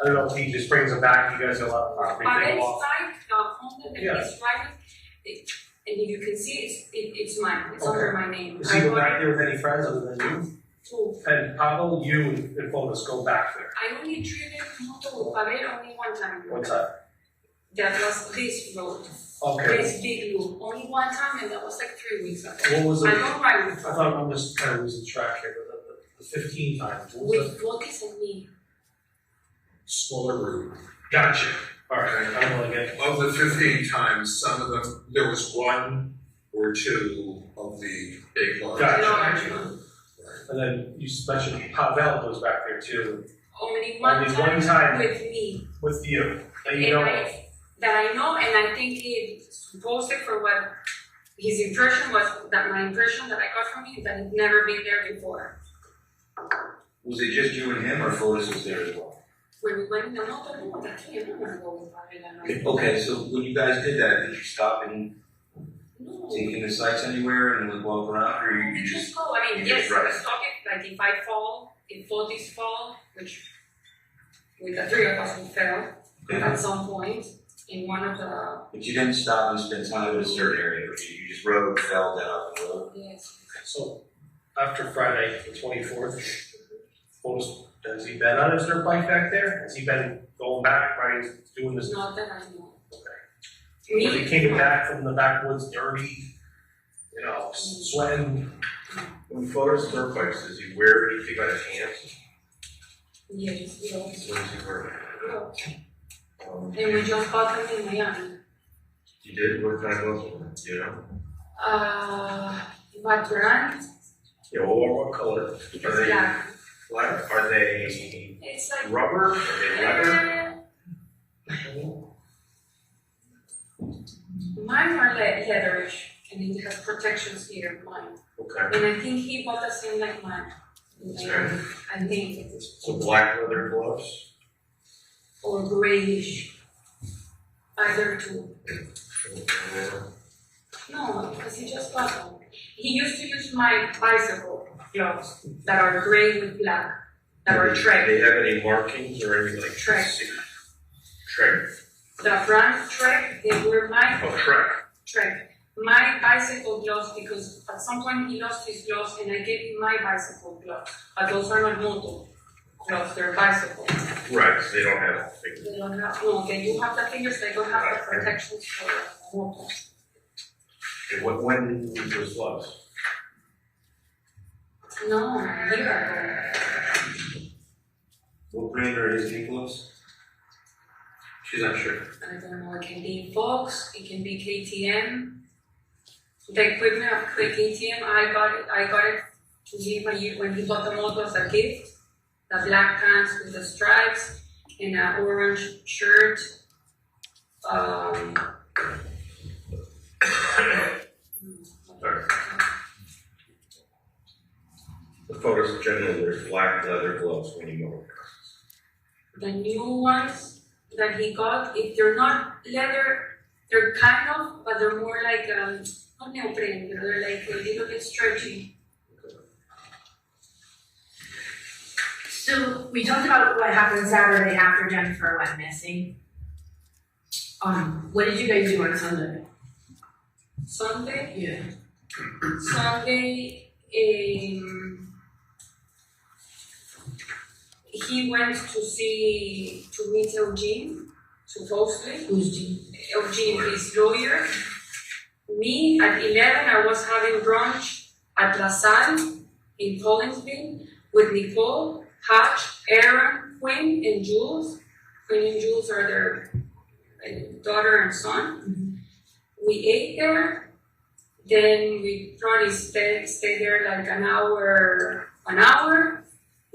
S5: I don't know if he just brings them back, you guys have a lot of property.
S7: Pavel's bike, Honda that he's driving, and you can see it's mine, it's under my name.
S5: Does he go back there with any friends other than you?
S7: Two.
S5: And Pavel, you and Fotis go back there?
S7: I only treated motor with Pavel only one time.
S5: One time?
S7: That was this road.
S5: Okay.
S7: This big loop, only one time, and that was like 3 weeks ago.
S5: What was it?
S7: I don't ride with
S5: I thought I'm just kind of losing track here, but the 15 times, what was
S7: with Fotis and me.
S9: Smaller route.
S5: Gotcha. All right, I don't want to get.
S9: Of the 15 times, some of them, there was 1 or 2 of the big ones.
S5: Gotcha. And then you mentioned Pavel goes back there too.
S7: Only one time with me.
S5: With you. And you
S7: And
S5: know.
S7: that I know, and I think he supposed it for what his impression was, that my impression that I got from him, that he'd never been there before.
S8: Was it just you and him, or Fotis was there as well?
S7: When we went in the motor, no, that's him, I'm gonna go with Pavel.
S8: Okay, so when you guys did that, did you stop and take in the sights anywhere and walk around, or you just?
S7: go. I mean,
S8: you
S7: yes,
S8: just
S7: I
S8: drive?
S7: was talking, like if I fall, if Fotis fall, which with the 3 of us we fell, at some point in one of the.
S8: But you didn't stop and spend time in a certain area, you just rode, fell down the road?
S7: Yes.
S5: So, after Friday, the 24th, has he been on his dirt bike back there? Has he been going back, right, doing this?
S7: Not that I know.
S5: Okay. Was he came back from the backwoods dirty, you know, sweating?
S12: When Fotis dirt bikes, does he wear anything on his hands?
S7: Yes, we all.
S12: What does he wear?
S7: And we just bought them in Miami.
S12: You did? What kind of gloves? You know?
S7: What brand?
S12: Yeah, what color? Are they
S7: Black.
S12: black? Are they
S7: It's like
S12: rubber? Are they leather?
S7: Mine are leatherish, and it has protections here. Mine.
S12: Okay.
S7: And I think he bought the same like mine.
S12: Okay.
S7: I think.
S12: So black leather gloves?
S7: Or grayish. Either two. No, because he just bought them. He used to use my bicycle gloves that are gray with black, that are Trek.
S12: Do they have any markings or any like?
S7: Trek.
S12: Trek.
S7: The brand Trek, they were my
S12: Oh, Trek.
S7: Trek. My bicycle gloves, because at some point he lost his gloves and I gave him my bicycle gloves. But those are not moto gloves, they're bicycle.
S12: Right, so they don't have fingers.
S7: They don't have, no, they do have the fingers, they don't have the protections for moto.
S12: Okay, when did you use those gloves?
S7: No, a year ago.
S8: What brand are his knee gloves?
S12: She's not sure.
S7: I don't know, it can be Fox, it can be KTM. The equipment of KTM, I got it to him when he bought the moto as a gift. The black pants with the stripes and an orange shirt.
S12: The Fotis generally wears black leather gloves when you motor.
S7: The new ones that he got, if they're not leather, they're kind of, but they're more like not neoprene, they're like a little bit stretchy.
S10: So we talked about what happened Saturday after Jennifer went missing. What did you guys do on Sunday?
S7: Sunday?
S10: Yeah.
S7: Sunday, he went to meet Eugene, supposedly.
S10: Who's Gene?
S7: Eugene, his lawyer. Me, at 11, I was having brunch at La Salle in Collinsville with Nicole, Hatch, Aaron, Quinn, and Jules. Quinn and Jules are their daughter and son.
S10: Mm-hmm.
S7: We ate there. Then we probably stayed there like an hour.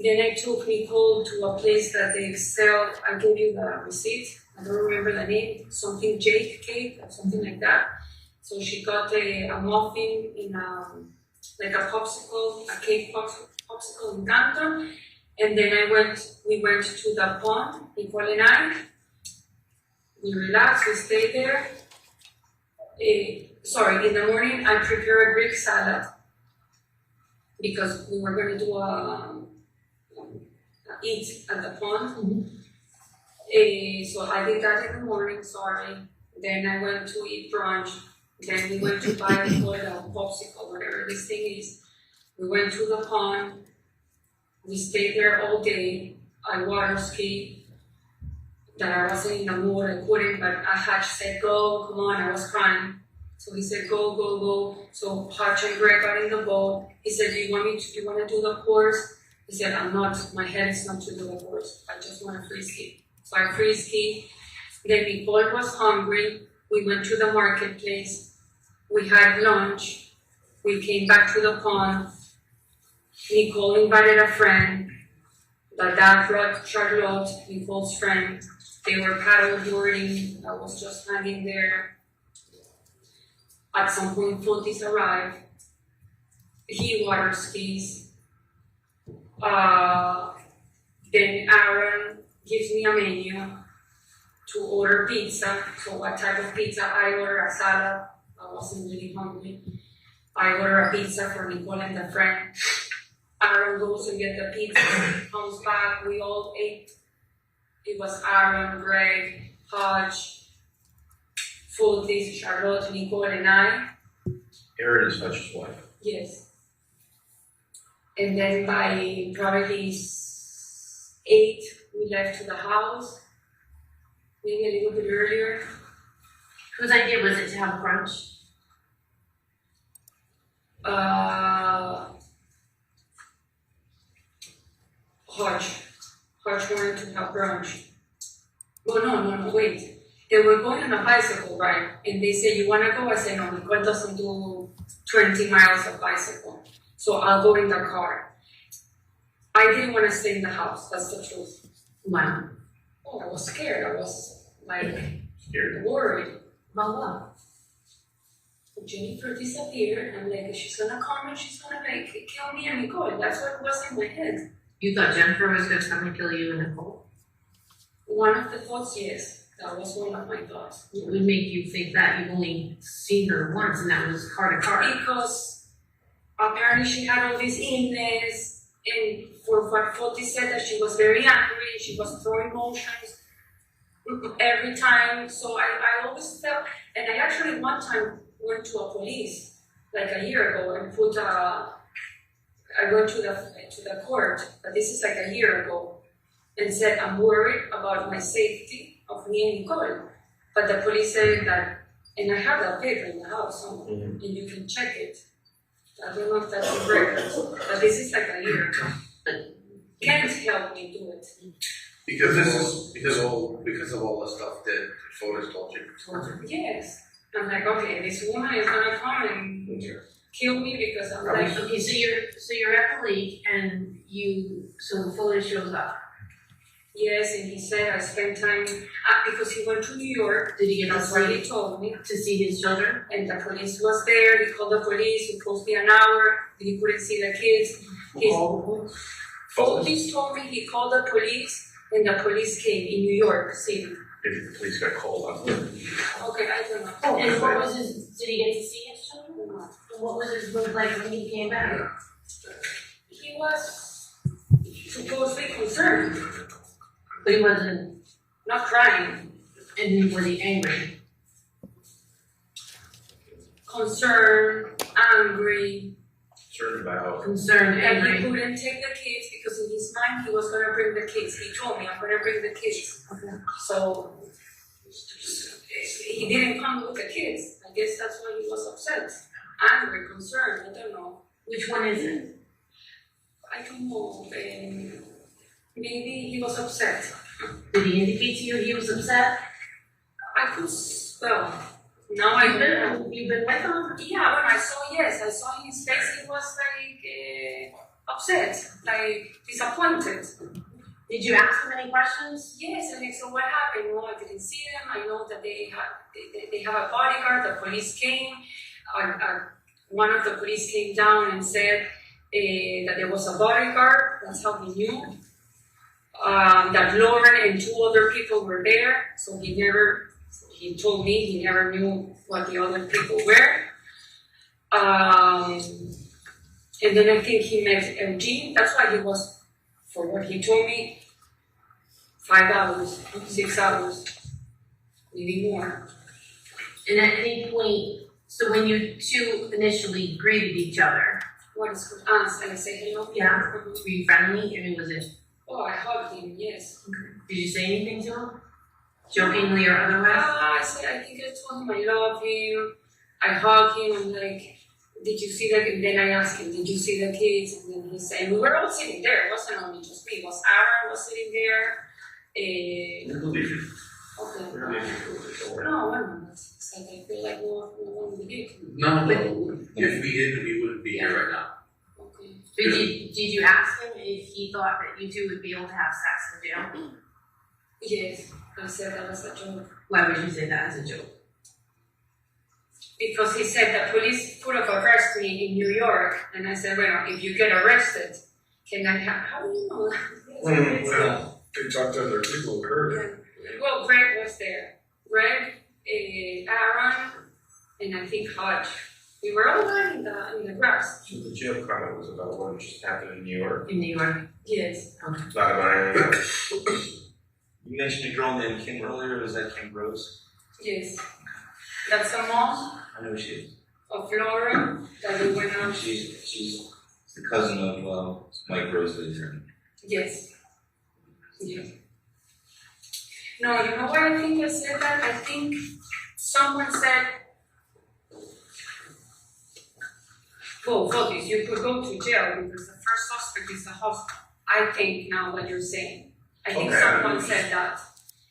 S7: Then I took Nicole to a place that they sell, I gave you the receipt, I don't remember the name, something Jake cake or something like that. So she got a muffin in like a popsicle, a cake popsicle in Canton. And then we went to the pond, Nicole and I. We relaxed, we stayed there. In the morning I prepared a Greek salad because we were going to do eat at the pond.
S10: Mm-hmm.
S7: So I did that in the morning, sorry. Then I went to eat brunch. Then we went to buy a popsicle, whatever this thing is. We went to the pond. We stayed there all day. I water skied. That I wasn't in the mood, I couldn't, but Hatch said, go, come on, I was crying. So he said, go, go, go. So Hatch and Greg got in the boat. He said, do you want to do the course? He said, my head is not to do the course. I just want to free ski. So I free ski. Then Nicole was hungry. We went to the marketplace. We had lunch. We came back to the pond. Nicole invited a friend. The dad brought Charlotte, Nicole's friend. They were paddleboarding. I was just hanging there. At some point, Fotis arrived. He water skis. Then Aaron gives me a menu to order pizza. So what type of pizza? I order a salad. I wasn't really hungry. I order a pizza for Nicole and the friend. Aaron goes and get the pizza, comes back, we all ate. It was Aaron, Greg, Hodge, Fotis, Charlotte, Nicole, and I.
S12: Aaron is Hutch's wife.
S7: Yes. And then by probably 8, we left to the house. Maybe a little bit earlier.
S10: Whose idea was it to have brunch?
S7: Hodge wanted to have brunch. Oh, no, wait. They were going on a bicycle ride, and they said, you wanna go? I said, no, Nicole doesn't do 20 miles of bicycle, so I'll go in the car. I didn't wanna stay in the house, that's the truth.
S10: Wow.
S7: Oh, I was scared, I was like,
S12: Scared.
S7: worried.
S10: About what?
S7: Jennifer disappeared, and like, she's gonna come and she's gonna like kill me and Nicole. That's what was in my head.
S10: You thought Jennifer was gonna come and kill you and Nicole?
S7: One of the thoughts, yes. That was one of my thoughts.
S10: What would make you think that? You've only seen her once and that was car to car.
S7: Because apparently she had all this illness, and for what Foti said that she was very angry, she was throwing motions every time. So I always felt, and I actually one time went to a police like a year ago and put I went to the court, but this is like a year ago, and said I'm worried about my safety of me and Nicole. But the police said that, and I have that paper in the house, and you can check it. I don't know if that's in records, but this is like a year ago. Can't help me do it.
S14: Because this is because of all the stuff that Fotis told you.
S7: Yes. I'm like, okay, this woman is gonna come and kill me because I'm like.
S10: Okay, so you're at the lake and so Fotis shows up.
S7: Yes, and he said I spent time because he went to New York.
S10: Did he get
S7: That's what he told me.
S10: To see his children?
S7: And the police was there. He called the police. It took me an hour. He couldn't see the kids. Fotis told me he called the police, and the police came in New York City.
S12: Maybe the police got called on.
S7: Okay, I don't know.
S10: And what was did he get to see his children? And what was his mood like when he came back?
S7: He was supposedly concerned.
S10: But he wasn't.
S7: Not crying.
S10: And was he angry?
S7: Concerned, angry.
S10: Concerned, angry.
S7: And he couldn't take the kids because in his mind he was going to bring the kids. He told me, I'm going to bring the kids.
S10: Okay.
S7: So he didn't come with the kids. I guess that's why he was upset. Angry, concerned, I don't know.
S10: Which one is it?
S7: I don't know. Maybe he was upset.
S10: Did he indicate to you he was upset?
S7: I could, well, now I know.
S10: You've been with him?
S7: Yeah, when I saw his face, he was like upset, like disappointed.
S10: Did you ask him any questions?
S7: Yes, and so what happened? No, I didn't see them. I know that they have a bodyguard. The police came. One of the police came down and said that there was a bodyguard. That's how he knew. That Lauren and 2 other people were there. So he told me he never knew what the other people were. And then I think he met Eugene. That's why he was, for what he told me, 5 hours, 6 hours, maybe more.
S10: And at any point, so when you two initially greeted each other.
S7: What is good? And I say hello?
S10: Yeah. Were you friendly? I mean, was it?
S7: Oh, I hugged him, yes.
S10: Okay. Did you say anything to him? Jokingly or otherwise?
S7: I think I told him I love him. I hugged him. I'm like, did you see that? And then I asked him, did you see the kids? And then he said, and we were all sitting there. It wasn't only just me. It was Aaron was sitting there.
S12: I believe you.
S7: Okay.
S12: I believe you.
S7: No, I'm not. It's like I feel like no one would get.
S14: No, if we didn't, we wouldn't be here right now.
S7: Okay.
S10: But did you ask him if he thought that you two would be able to have sex in jail?
S7: Yes, I said that was a joke.
S10: Why would you say that as a joke?
S7: Because he said the police could have arrested me in New York, and I said, well, if you get arrested, can I have, how do you know?
S9: Well, they talked to other people who heard it.
S7: Well, Greg was there. Greg, Aaron, and I think Hodge. We were all lying in the grass.
S8: So the jail comment was about what just happened in New York?
S10: In New York?
S7: Yes.
S10: Okay.
S8: Not about anything else. You mentioned a girl named Kim earlier, was that Kim Rose?
S7: Yes. That's the mom
S8: I know she is.
S7: of Laura that we went out.
S8: She's the cousin of Mike Rose, the attorney.
S7: Yes. Yes. No, you know why I think I said that? I think someone said, well, Fotis, you could go to jail because the first suspect is the husband. I think now what you're saying. I think someone said that.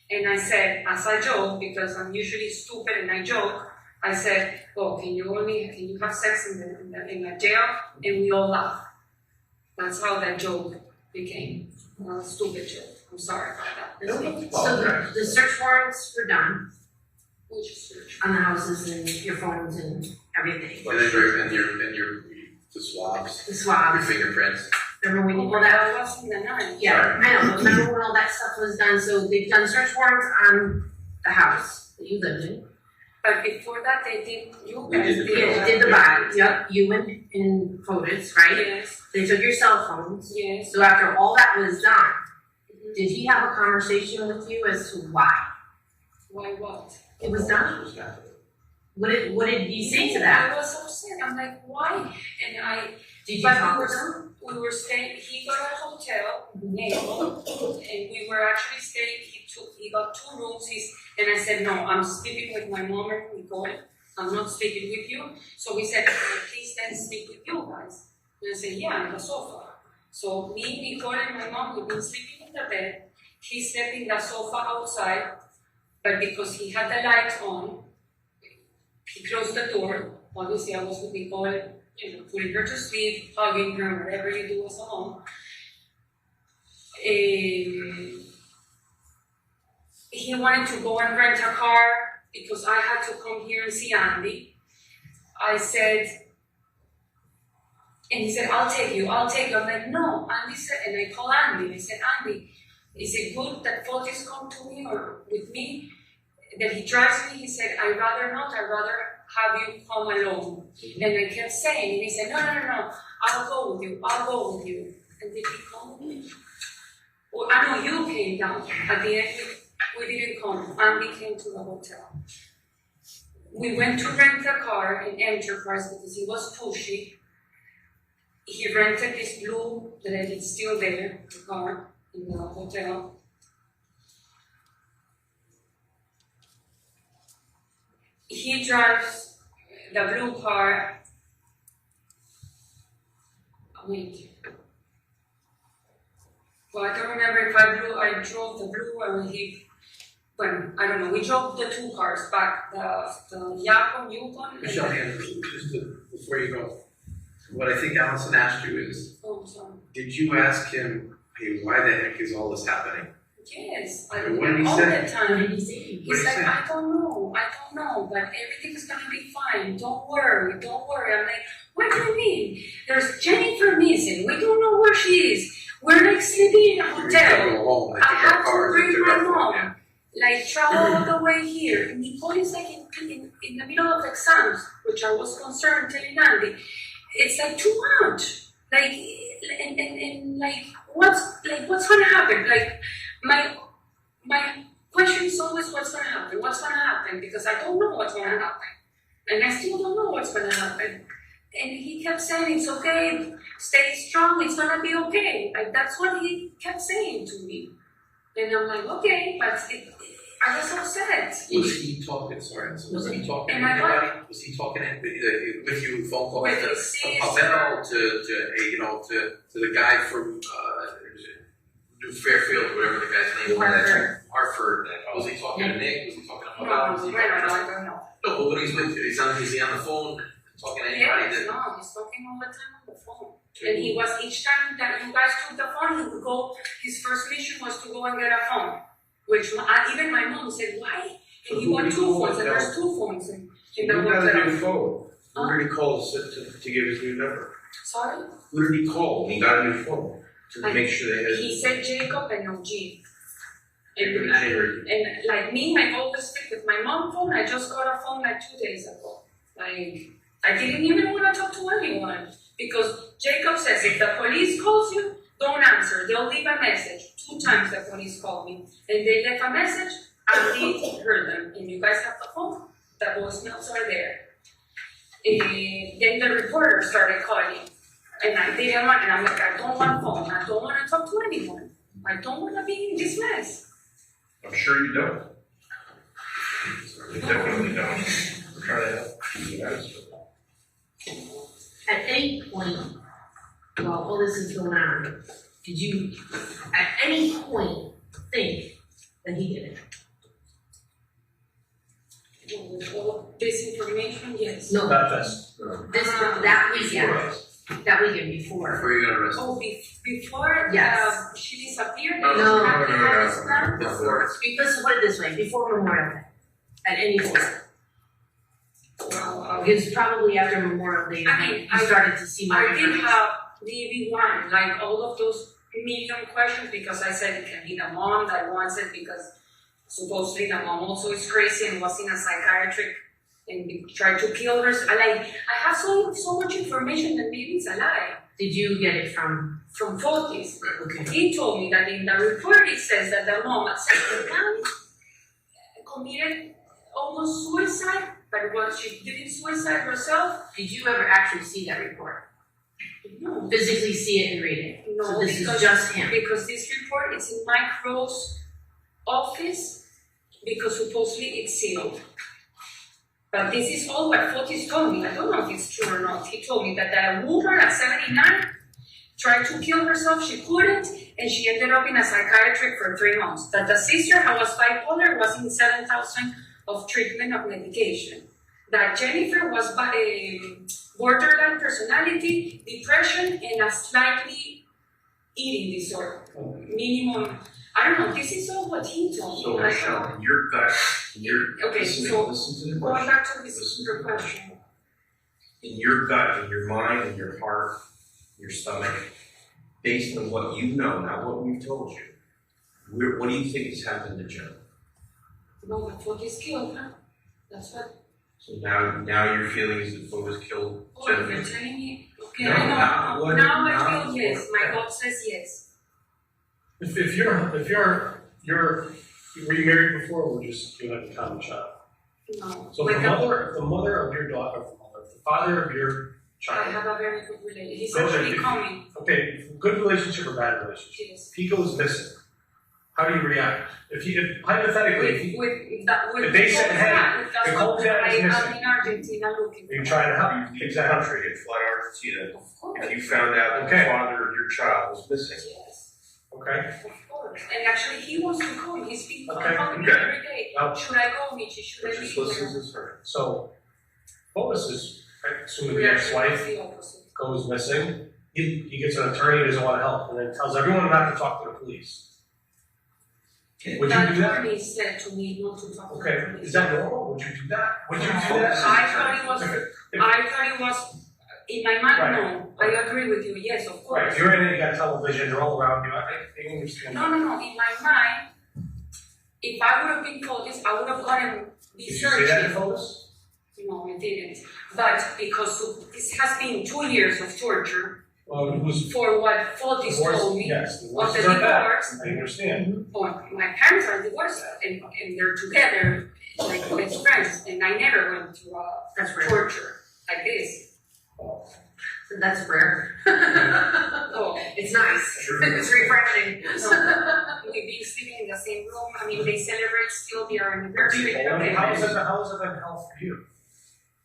S7: And I said, as a joke, because I'm usually stupid and I joke, I said, well, can you have sex in the jail? And we all laugh. That's how that joke became. A stupid joke. I'm sorry about that.
S10: So the search warrants were done
S7: Which search?
S10: on the houses and your phones and everything.
S14: And then the swabs.
S10: The swabs.
S14: Your fingerprints.
S10: Remember when you
S7: Well,
S10: pulled out?
S7: that was in the night.
S10: Yeah, I know, but remember when all that stuff was done, so they've done search warrants on the house that you lived in.
S7: But before that, they did, you
S8: We
S7: guys
S8: did
S7: did.
S10: Yeah, they did the body, yep, you and Fotis, right?
S7: Yes,
S10: They took your cell phones.
S7: yes.
S10: So after all that was done, did he have a conversation with you as to why
S7: Why what?
S10: it was done? What did he say to that?
S7: I was upset. I'm like, why? And
S10: Did you
S7: but
S10: talk with him?
S7: we were staying, he got a hotel in Naples, and we were actually staying, he got 2 rooms, and I said, no, I'm sleeping with my mom and Nicole, I'm not sleeping with you. So we said, please then sleep with you guys. And I said, yeah, on the sofa. So me, Nicole, and my mom, we've been sleeping in the bed. He slept in the sofa outside, but because he had the lights on, he closed the door. Obviously, I was with Nicole, putting her to sleep, hugging her, whatever you do as a mom. He wanted to go and rent a car because I had to come here and see Andy. I said, and he said, I'll take you. I'm like, no. Andy said, and I called Andy. I said, Andy, is it good that Fotis come to me or with me? That he drives me? He said, I'd rather not. I'd rather have you come alone. And I kept saying, and he said, no, I'll go with you. And did he come with me? Well, I know you came down. At the end, we didn't come. Andy came to the hotel. We went to rent a car in Enterprise because he was pushy. He rented this blue that is still there, the car, in the hotel. He drives the blue car. Wait. Well, I don't remember if I drove the blue or I don't know. We drove the 2 cars back, the Yukon.
S14: Michelle, before you go, what I think Allison asked you is,
S7: sorry.
S14: did you ask him, hey, why the heck is all this happening?
S7: Yes,
S14: And what did he
S7: all
S14: say?
S7: the time.
S10: What did he say?
S7: He's like, I don't know, but everything's gonna be fine. Don't worry. I'm like, what do you mean? There's Jennifer missing. We don't know where she is. We're like sleeping in a hotel. I have to bring my mom. Like travel all the way here. And Nicole is like in the middle of exams, which I was concerned telling Andy. It's like too much. Like and like what's gonna happen? Like my question is always what's gonna happen, because I don't know what's gonna happen. And I still don't know what's gonna happen. And he kept saying, it's okay, stay strong, it's gonna be okay. Like that's what he kept saying to me. And I'm like, okay, but I was upset.
S14: Was he talking, sorry, was he talking to
S7: Am I
S14: anybody? Was he talking with you, phone calls
S7: With
S14: to
S7: his sister.
S14: Pavel, to the guy from New Fairfield, whatever the guy's name was? Hartford. Was he talking to Nick? Was he talking to Pavel? Was he talking to...
S7: I don't know.
S14: No, but when he's with you, is he on the phone talking to anybody?
S7: Yes, no, he's talking all the time on the phone. And he was, each time that you guys took the phone, he would go, his first mission was to go and get a phone. Which even my mom said, why? And he got 2 phones, and there's 2 phones in the
S12: Who got a
S7: hotel.
S12: new phone? Who did he call to give his new number?
S7: Sorry?
S12: Who did he call when he got a new phone? To make sure they had...
S7: He said Jacob and no G.
S12: Jacob and Jerry.
S7: And like me, I always speak with my mom's phone. I just got a phone like 2 days ago. Like, I didn't even want to talk to anyone. Because Jacob says, if the police calls you, don't answer. They'll leave a message. 2 times the police called me, and they left a message. I did hear them, and you guys have the phone. The voicemails are there. Then the reporter started calling, and I didn't want, and I'm like, I don't want phone. I don't want to talk to anyone. I don't want to be in this mess.
S12: I'm sure you don't. You definitely don't. I'm trying to help you guys.
S10: At any point, while all this is going on, did you at any point think that he did it?
S7: With all this information, yes.
S10: No.
S14: This,
S10: That weekend before.
S14: before you got arrested.
S7: Oh, before
S10: Yes.
S7: she disappeared?
S10: No.
S14: Before.
S10: Because put it this way, before Memorial Day, at any point. It was probably after Memorial Day,
S7: I mean,
S10: you started to see more.
S7: I did have the one, like all of those million questions, because I said it can be the mom that wants it, because supposedly the mom also is crazy and was in a psychiatric and tried to kill her. I have so much information that maybe it's a lie.
S10: Did you get it from
S7: Fotis?
S10: Okay.
S7: He told me that in the report it says that the mom at second time committed almost suicide, but what she didn't suicide herself.
S10: Did you ever actually see that report?
S7: No.
S10: Physically see it and read it?
S7: No,
S10: So this
S7: because,
S10: is just him?
S7: Because this report is in Mike Rowe's office, because supposedly it's sealed. But this is all what Fotis told me. I don't know if it's true or not. He told me that a woman at 79 tried to kill herself, she couldn't, and she ended up in a psychiatric for 3 months. That the sister who was bipolar was in 7,000 of treatment of medication. That Jennifer was borderline personality, depression, and a slightly eating disorder. Minimum. I don't know, this is all what he told me.
S12: So, Michelle, your gut,
S7: Okay,
S12: listen
S7: so
S12: to the
S7: going
S12: question.
S7: back to your question.
S12: In your gut, in your mind, in your heart, your stomach, based on what you know, not what we've told you, what do you think has happened to Joe?
S7: No, but Fotis killed her. That's what.
S12: So now your feeling is that Fotis killed
S7: Oh, you're
S12: Jennifer?
S7: telling me? Okay,
S12: No,
S7: I know.
S12: not what-
S7: Now I
S12: not
S7: feel yes.
S12: what-
S7: My gut says yes.
S5: If you're, were you married before, or just you had a common child?
S7: No.
S5: So
S7: Like
S5: the mother of your daughter, the father of your
S7: I
S5: child.
S7: have a very good relationship. He's
S5: Go
S7: actually
S5: ahead.
S7: coming.
S5: Okay, good relationship or bad relationship?
S7: Yes.
S5: If he goes missing, how do you react? If hypothetically, if they said, hey, Nicole Dad is
S7: I'm
S5: missing,
S7: in Argentina looking.
S5: are you trying to help?
S12: You leave the country and fly to Argentina.
S7: Of course.
S12: If you found out that the
S5: Okay.
S12: father of your child was missing.
S7: Yes.
S5: Okay?
S7: Of course. And actually, he wants to come. He's been
S5: Okay.
S7: calling me
S12: Okay.
S7: every day.
S5: Well,
S7: Should I go, Michi? Should I
S12: Just
S7: leave?
S12: listen to this story.
S5: so, Fotis is, assuming
S7: We
S5: the
S7: are
S5: ex-wife
S7: the opposite.
S5: goes missing, he gets an attorney who doesn't want to help, and then tells everyone not to talk to the police. Would you
S7: The
S5: do that?
S7: attorney said to me not to talk to
S5: Okay,
S7: the police.
S5: is that normal? Would you do that? Would you do that?
S7: I thought it was, in my mind,
S5: Right.
S7: no. I agree with you, yes, of
S5: Right,
S7: course.
S5: if you're in it, you got television, they're all around you, I understand.
S7: No, in my mind, if I would have been told this, I would have gotten the
S5: Did you say that in
S7: search.
S5: Fotis?
S7: No, I didn't. But because this has been 2 years of torture
S5: Well, it was
S7: for what Fotis
S5: divorce,
S7: told me
S5: yes,
S7: of the
S5: divorces are bad,
S7: divorce.
S5: I understand.
S7: Or my parents are divorced and they're together like best friends, and I never went through
S10: That's rare.
S7: torture like this.
S10: That's rare.
S7: Oh,
S10: It's nice. It's refreshing.
S7: we've been sleeping in the same room. I mean, they celebrate still their anniversary.
S5: I mean, how has it been hell for you?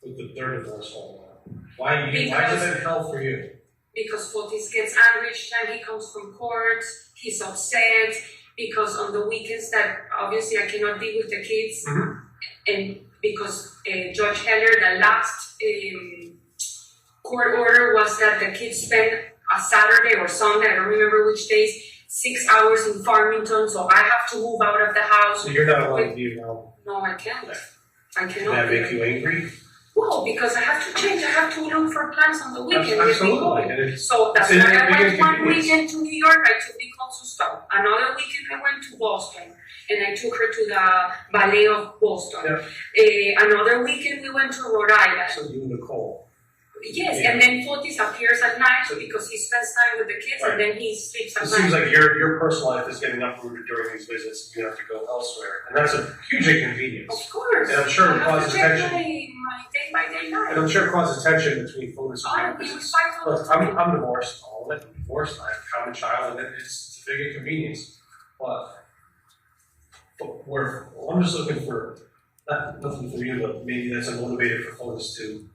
S5: With their divorce all around? Why has it been hell for you?
S7: Because Fotis gets angry each time he comes from court. He's upset because on the weekends that obviously I cannot be with the kids, and because Judge Heller, the last court order was that the kids spend a Saturday or Sunday, I don't remember which days, 6 hours in Farmington, so I have to move out of the house.
S5: So you're not allowed to be around.
S7: No, I can't. I
S5: Does
S7: cannot.
S5: that
S7: be.
S5: make you angry?
S7: Well, because I have to change. I have to look for plans on the weekend.
S5: Absolutely. And it's-
S7: So that's
S5: it's
S7: why
S5: a
S7: I went
S5: big
S7: one
S5: inconvenience.
S7: weekend to New York. I took Nicole to stop. Another weekend I went to Boston, and I took her to the Ballet of Boston.
S5: Yeah.
S7: Another weekend we went to Rhode Island.
S5: So you and Nicole.
S7: Yes, and then Fotis appears at night because he spends time with the kids and then he sleeps at
S5: It
S7: night.
S5: seems like your personal life is getting uprooted during these visits, you have to go elsewhere, and that's a huge inconvenience.
S7: Of course.
S5: And I'm sure it
S7: I have
S5: causes
S7: to check
S5: tension.
S7: my day-by-day life.
S5: And I'm sure it causes tension between Fotis and
S7: We
S5: visits.
S7: fight all the
S5: Look,
S7: time.
S5: I'm divorced, all of it, I'm divorced, I have a common child, and it's a big inconvenience. But I'm just looking for, nothing for you, but maybe that's a motivator for Fotis to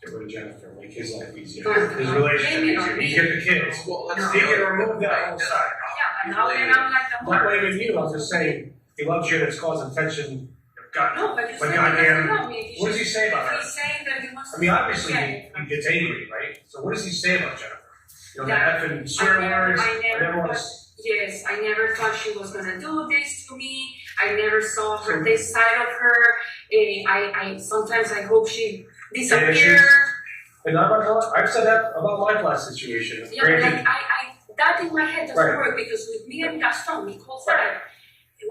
S5: get rid of Jennifer, make his life easier, his relationship easier, you get the kids.
S14: Well,
S5: He can remove that whole side.
S7: Yeah, and now then I'm like the
S5: I'm not
S7: mother.
S5: blaming you, I'm just saying, he loves you and it's causing tension.
S7: No, but you
S5: But
S7: said
S5: goddamn,
S7: he doesn't love me.
S5: what does he say about her?
S7: He's saying that he wants
S5: I mean, obviously,
S7: Yeah.
S5: he gets angry, right? So what does he say about Jennifer? You know,
S7: Yeah.
S5: the effing swear words,
S7: I never
S5: want
S7: thought, yes, I never thought she was gonna do this to me. I never saw her this side of her. I sometimes I hope she disappears.
S5: And I've said that about my last situation.
S7: Yeah, but like that in my head doesn't work because with me and Gaston, we co-side.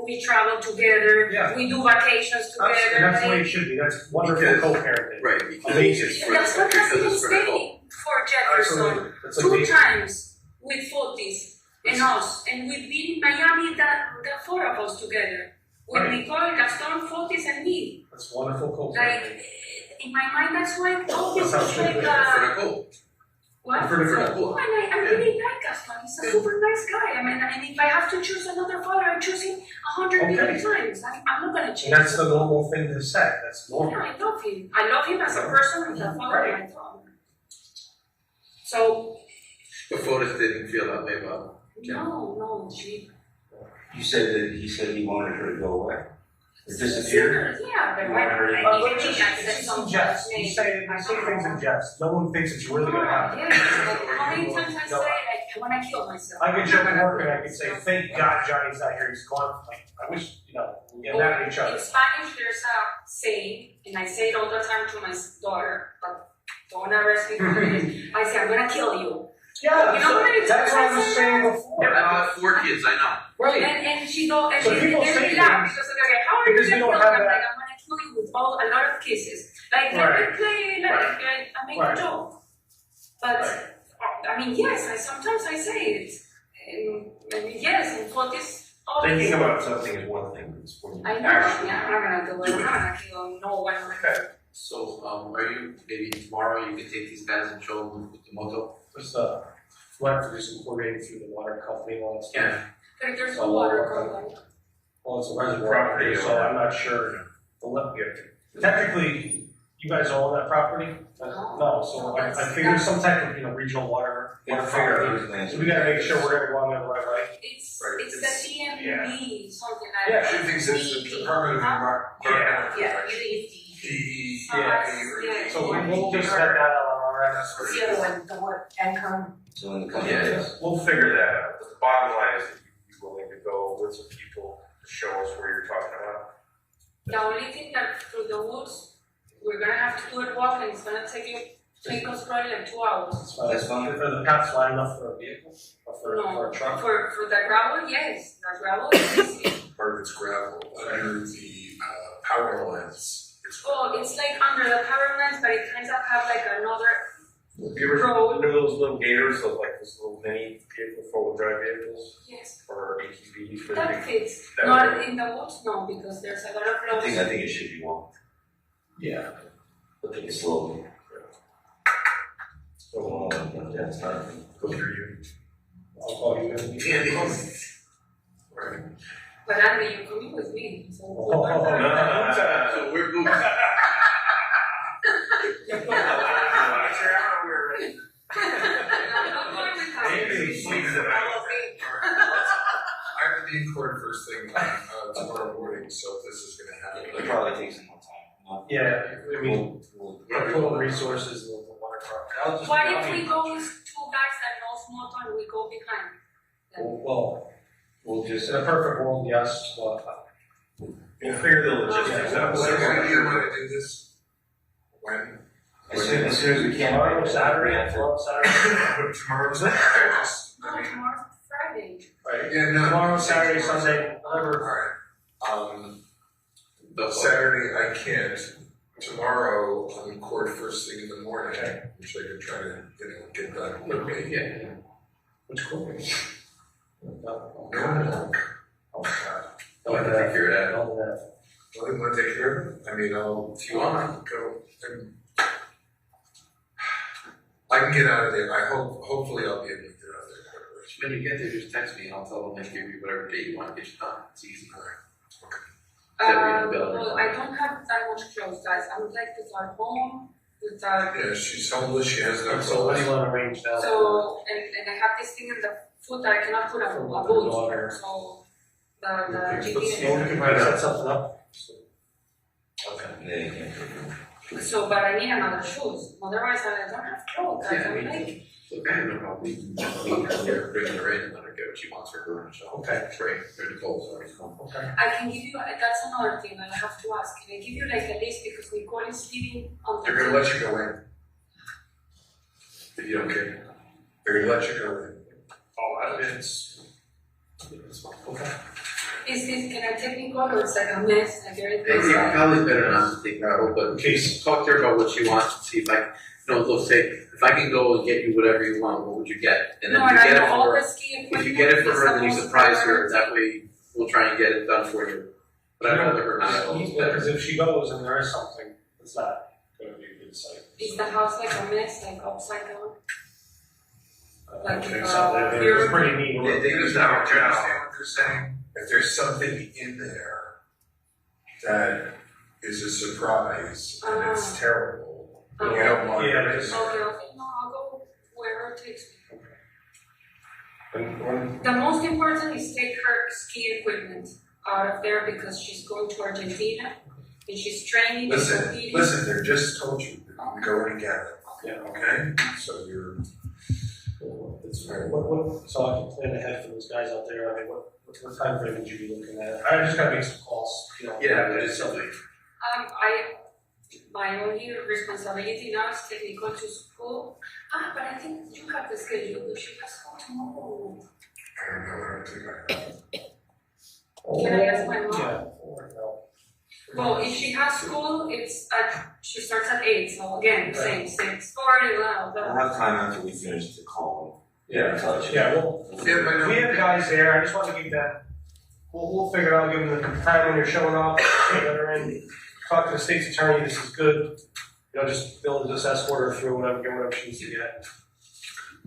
S7: We travel together, we do vacations together.
S5: And that's the way it should be. That's wonderful co-parenting.
S14: Right.
S5: Amazing.
S7: Gaston has even stayed for Jefferson two times with Fotis and us, and we've been in Miami, the four of us together. With Nicole, Gaston, Fotis, and me.
S5: That's wonderful co-parenting.
S7: Like, in my mind, that's why Fotis
S5: That's
S7: is
S5: how it
S7: like,
S5: should be.
S7: what?
S5: For Nicole.
S7: Oh, and I really like Gaston. He's a super nice guy. I mean, and if I have to choose another father, I choose him 100 million times. I'm not going to change.
S5: And that's the normal thing to say. That's normal.
S7: Yeah, I love him. I love him as a person and a father of my daughter. So,
S14: But Fotis didn't feel that way about
S7: no, she.
S8: You said that he said he wanted her to go away? Or disappear?
S7: Yeah, but
S5: But it's in jest. You say things in jest. No one thinks it's really going to happen.
S7: Yeah, like, how many times I say, like, I want to kill myself.
S5: I could joke at work and I could say, thank God Johnny's not here, he's gone. Like, I wish, we get mad at each other.
S7: In Spanish, there's a saying, and I say it all the time to my daughter, but don't arrest me for this. I say, I'm going to kill you.
S5: Yeah,
S7: you know what
S5: that's what I was saying before.
S14: I have 4 kids, I know.
S5: Right.
S7: And she go, and
S5: So
S7: she
S5: people
S7: really
S5: say
S7: laugh
S5: things
S7: because they're like, how are you
S5: because
S7: going
S5: you
S7: to
S5: don't
S7: kill
S5: have
S7: me? I'm
S5: that-
S7: like, I'm going to kill you with a lot of kisses. Like, let me play, like, I make a joke. But, I mean, yes, sometimes I say it. And yes, and Fotis always.
S4: Thinking about something is one thing, it's when you
S7: I know,
S4: actually.
S7: yeah, I'm not going to do it. I'm not going to kill no one.
S14: Okay. So, are you, maybe tomorrow you can take these guys and show them with the moto?
S5: Just, we'll have to do some coordinating through the water company and all that stuff.
S14: Yeah.
S7: But there's no water company.
S5: Well, it's a reservoir property, so I'm not sure. Technically, you guys own that property? No, so I think there's some type of, regional water figure. So we gotta make sure we're gonna go on there the right way.
S7: It's the DMV, something like
S5: Yeah,
S7: that.
S9: She thinks it's the Department of Environment.
S10: Yeah, you think it's
S7: Yeah.
S5: So we'll just set that out on our end.
S10: the other one, the what, income.
S8: So in the
S4: We'll figure that out, but the bottom line is that you'd be willing to go with some people to show us where you're talking about.
S7: The only thing that through the woods, we're gonna have to do it walking, it's gonna take us probably like 2 hours.
S8: That's fine.
S5: Are the paths wide enough for a vehicle? Or for a truck?
S7: For the gravel, yes, the gravel is easy.
S9: Part of it's gravel, under the power lines.
S7: Oh, it's like under the power lines, but it kind of have like another
S4: Have you ever been to those little gators, those little mini vehicle, 4-wheel drive vehicles?
S7: Yes.
S4: Or ATVs for
S7: That fits. Not in the woods, no, because there's a lot of
S8: I
S7: flows.
S8: think it should be walked.
S5: Yeah.
S8: But take it slowly. So, that's not.
S5: Go through you. I'll call you.
S9: Right.
S7: But Andy, you're coming with me, so.
S14: So we're moving.
S9: I have to be in court first thing tomorrow morning, so this is gonna happen.
S8: It probably takes some more time.
S5: Yeah, I mean, total resources of the water property.
S7: What if we go with 2 guys that knows motor and we go behind?
S5: Well,
S8: we'll just.
S5: in a perfect world, yes, but.
S4: We'll figure the logistics out.
S9: When do you wanna do this? When?
S8: As soon as we can.
S5: Tomorrow, Saturday.
S9: Tomorrow's
S7: Oh, tomorrow's Friday.
S5: Right.
S9: Yeah, no.
S5: Tomorrow, Saturday, Sunday, whatever.
S9: Alright. Saturday I can't, tomorrow I'm in court first thing in the morning, which I could try to, get done quickly.
S5: Yeah. Which court?
S9: No.
S5: Oh, God. I'll take care of that. All of that.
S9: Well, you want to take care of it? I mean, if you want, go. I can get out of there. Hopefully I'll be able to get out of there quickly.
S14: When you get there, just text me and I'll tell them to give you whatever date you want to get you done. It's easy.
S7: Well, I don't have that much clothes, guys. I would like to start home without.
S9: Yeah, she's homeless. She has no
S5: So what do
S9: clothes.
S5: you want to arrange now?
S7: So, and I have this thing in the foot that I cannot put a boot. So, the GPS.
S5: You might set something up.
S14: Okay.
S7: So, but I need another shoes. Otherwise, I don't have clothes. I can make.
S14: Look, I have no problem. We can here, bring her in and let her get what she wants for her. So,
S5: Okay.
S14: great. They're the clothes already come.
S5: Okay.
S7: I can give you, that's another thing I have to ask. Can I give you like a list because Nicole is living on the.
S9: They're gonna let you go in. If you don't care. They're gonna let you go in.
S5: Oh, it's fine. Okay.
S7: Can I take Nicole or it's like a mess, like everything?
S14: Yeah, probably better not to take her out, but in case, talk to her about what she wants and see if look, say, if I can go and get you whatever you want, what would you get? And then
S7: No,
S14: if
S7: and
S14: you
S7: I
S14: get it
S7: know all
S14: for her,
S7: the ski equipment.
S14: if you get it for
S7: is
S14: her,
S7: the
S14: then you
S7: most
S14: surprise her,
S7: priority.
S14: that way we'll try and get it done for you. But I'd rather her not.
S5: Because if she goes and there is something, it's not going to be a good sight.
S7: Is the house like a mess, like upside down?
S5: I don't think so. It's pretty neat.
S9: They just don't understand what they're saying. If there's something in there that is a surprise and it's terrible, you don't want
S5: Yeah,
S9: it.
S5: it's-
S7: Okay, no, I'll go wherever it takes me.
S5: When
S7: The most important is take her ski equipment out of there because she's going to Argentina and she's training and competing.
S9: Listen, they just told you to go in and get it.
S5: Yeah.
S9: Okay? So you're.
S5: It's so I can plan ahead for those guys out there. I mean, what time frame would you be looking at? I just gotta make some calls.
S14: Yeah, but it's something.
S7: My only responsibility now is take Nicole to school. But I think you have the schedule. She has school tomorrow.
S9: I don't know what to do.
S7: Can I ask my mom?
S5: Yeah. Or no.
S7: Well, if she has school, she starts at 8, so again, same 6:40, blah, blah.
S8: I'll have time after we finish the call.
S5: Yeah, well, we have guys there, I just want to give that, we'll figure it out, give them the time when you're showing up, get her in, talk to the state's attorney, this is good, just build this escort her through, get whatever she needs to get.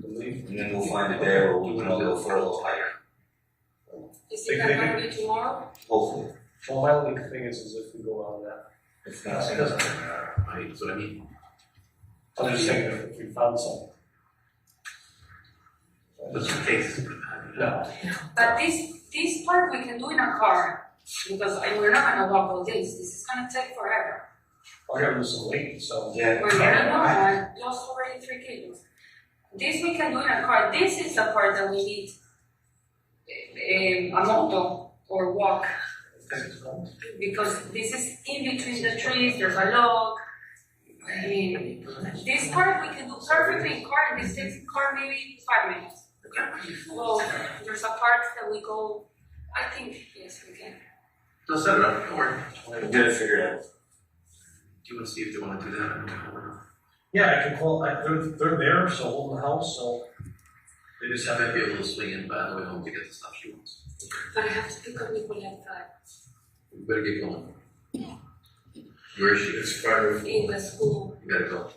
S8: And then we'll find a day where we can all go for a little higher.
S7: Is it going to be tomorrow?
S8: Hopefully.
S5: Well, my only thing is if we go on that.
S8: If not,
S5: It doesn't matter.
S14: That's what I mean.
S5: I'm just saying if we found something.
S14: But some cases.
S5: No.
S7: But this part we can do in a car, because we're not going to walk all this. This is going to take forever.
S5: I gotta lose some weight, so.
S8: Yeah.
S7: We're going to know, I lost already 3 kilos. This we can do in a car. This is the part that we need a moto or walk. Because this is in between the trees, there's a log. This part we can do perfectly in car, and this takes in car maybe 5 minutes. Well, there's a part that we go, I think, yes, we can.
S14: They'll set it up, don't worry.
S8: We'll get it figured out.
S14: Do you want to see if they want to do that?
S5: Yeah, I can call, they're there, so holding the house, so.
S14: They just have to be a little swinging by the way home to get the stuff she wants.
S7: But I have to pick up Nicole at 5.
S14: We better get going. Where is she?
S9: It's 5:04.
S7: In the school.
S14: You gotta go.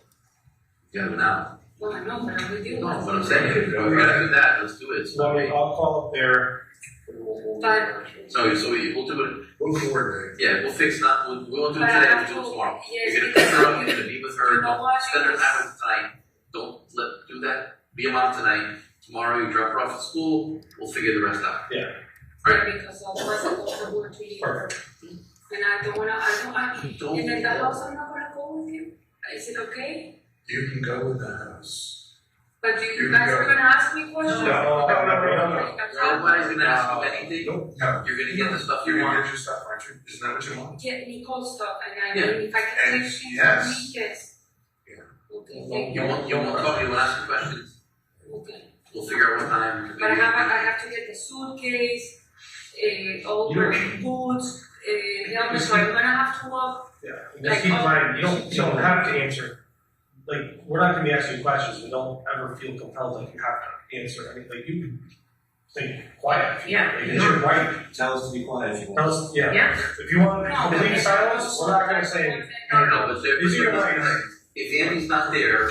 S14: You gotta go now.
S7: Well, I know, but I'm with you.
S14: No, what I'm saying, if we're gonna do that, let's do it.
S5: Well, I'll call up there.
S7: But.
S14: We'll do it.
S9: We'll coordinate.
S14: Yeah, we'll fix that. We won't do it
S7: But I
S14: today,
S7: have
S14: we'll do it
S7: to-
S14: tomorrow.
S7: yes,
S14: You're gonna pick her up,
S7: because
S14: you're gonna meet with her,
S7: you know
S14: don't
S7: what,
S14: spend her
S7: because-
S14: time with tonight. Don't do that. Be a mom tonight. Tomorrow you drop her off at school, we'll figure the rest out.
S5: Yeah.
S14: Right.
S7: Because otherwise I go for work to you.
S5: Perfect.
S7: And I don't wanna, and in the house I'm not gonna go with you. Is it okay?
S9: You can go in the house.
S7: But you
S9: You
S7: guys
S9: can
S7: are
S9: go.
S7: gonna ask me questions?
S5: No.
S14: Nobody's gonna ask you anything.
S9: No.
S14: You're gonna get the stuff
S9: You're
S14: you
S9: gonna
S14: want.
S9: get your stuff, aren't you? Isn't that what you want?
S7: Get Nicole stuff, and I
S14: Yeah.
S7: mean, if I can
S9: And
S7: take things
S9: yes.
S7: from me, yes.
S9: Yeah.
S7: Okay, thank
S14: You won't talk, you won't ask me questions.
S7: Okay.
S14: We'll figure out what time.
S7: But I have to get the suitcase, all her boots, Yeah, so I'm gonna have to walk.
S5: Yeah, and just keep in mind, you don't have to answer. Like, we're not gonna be asking questions, we don't ever feel compelled like you have to answer anything. Like, you can stay quiet if you want. Like, it's your right.
S8: Tell us to be quiet if you want.
S5: Tell us, yeah.
S7: Yeah.
S5: If you want complete silence, we're not gonna say.
S14: No, but
S5: These are your rights.
S14: if Andy's not there,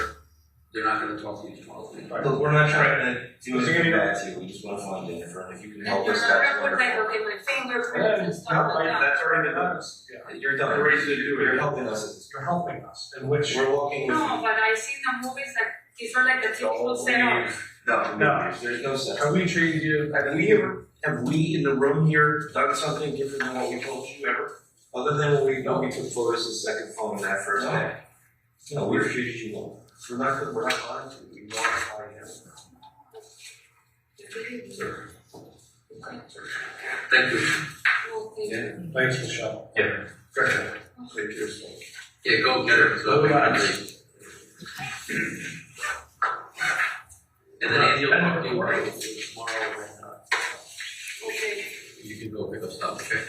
S14: they're not gonna talk to you tomorrow.
S8: Look, we're not trying to do
S5: Is it
S8: anything
S5: gonna be-
S8: bad to you, we just wanna find Jennifer, and if you can
S7: And
S8: help
S7: you're
S8: us,
S7: not
S8: that's
S7: gonna put like,
S8: wonderful.
S7: okay, my fingerprints and stuff like that.
S8: That's already been done.
S5: Yeah.
S8: You're done, you're ready to do it, you're helping us.
S5: You're helping us, in which.
S8: We're walking with you.
S7: No, but I see the movies like, these are like the typical setup.
S8: No, there's no sense.
S5: Have we treated you?
S12: Have we in the room here done something different than what we told you ever?
S8: Other than when we took photos of the second phone that first day. No, we've treated you well.
S12: We're not lying to you, we want to lie here.
S14: Thank you.
S7: Well, thank you.
S5: Thanks, Michelle.
S14: Yeah.
S5: Go ahead.
S8: Take care, son.
S14: Yeah, go get her.
S5: Go get her.
S14: And then Andy will talk to you
S5: Right.
S14: tomorrow
S7: Okay,
S14: you can go pick up stuff, okay?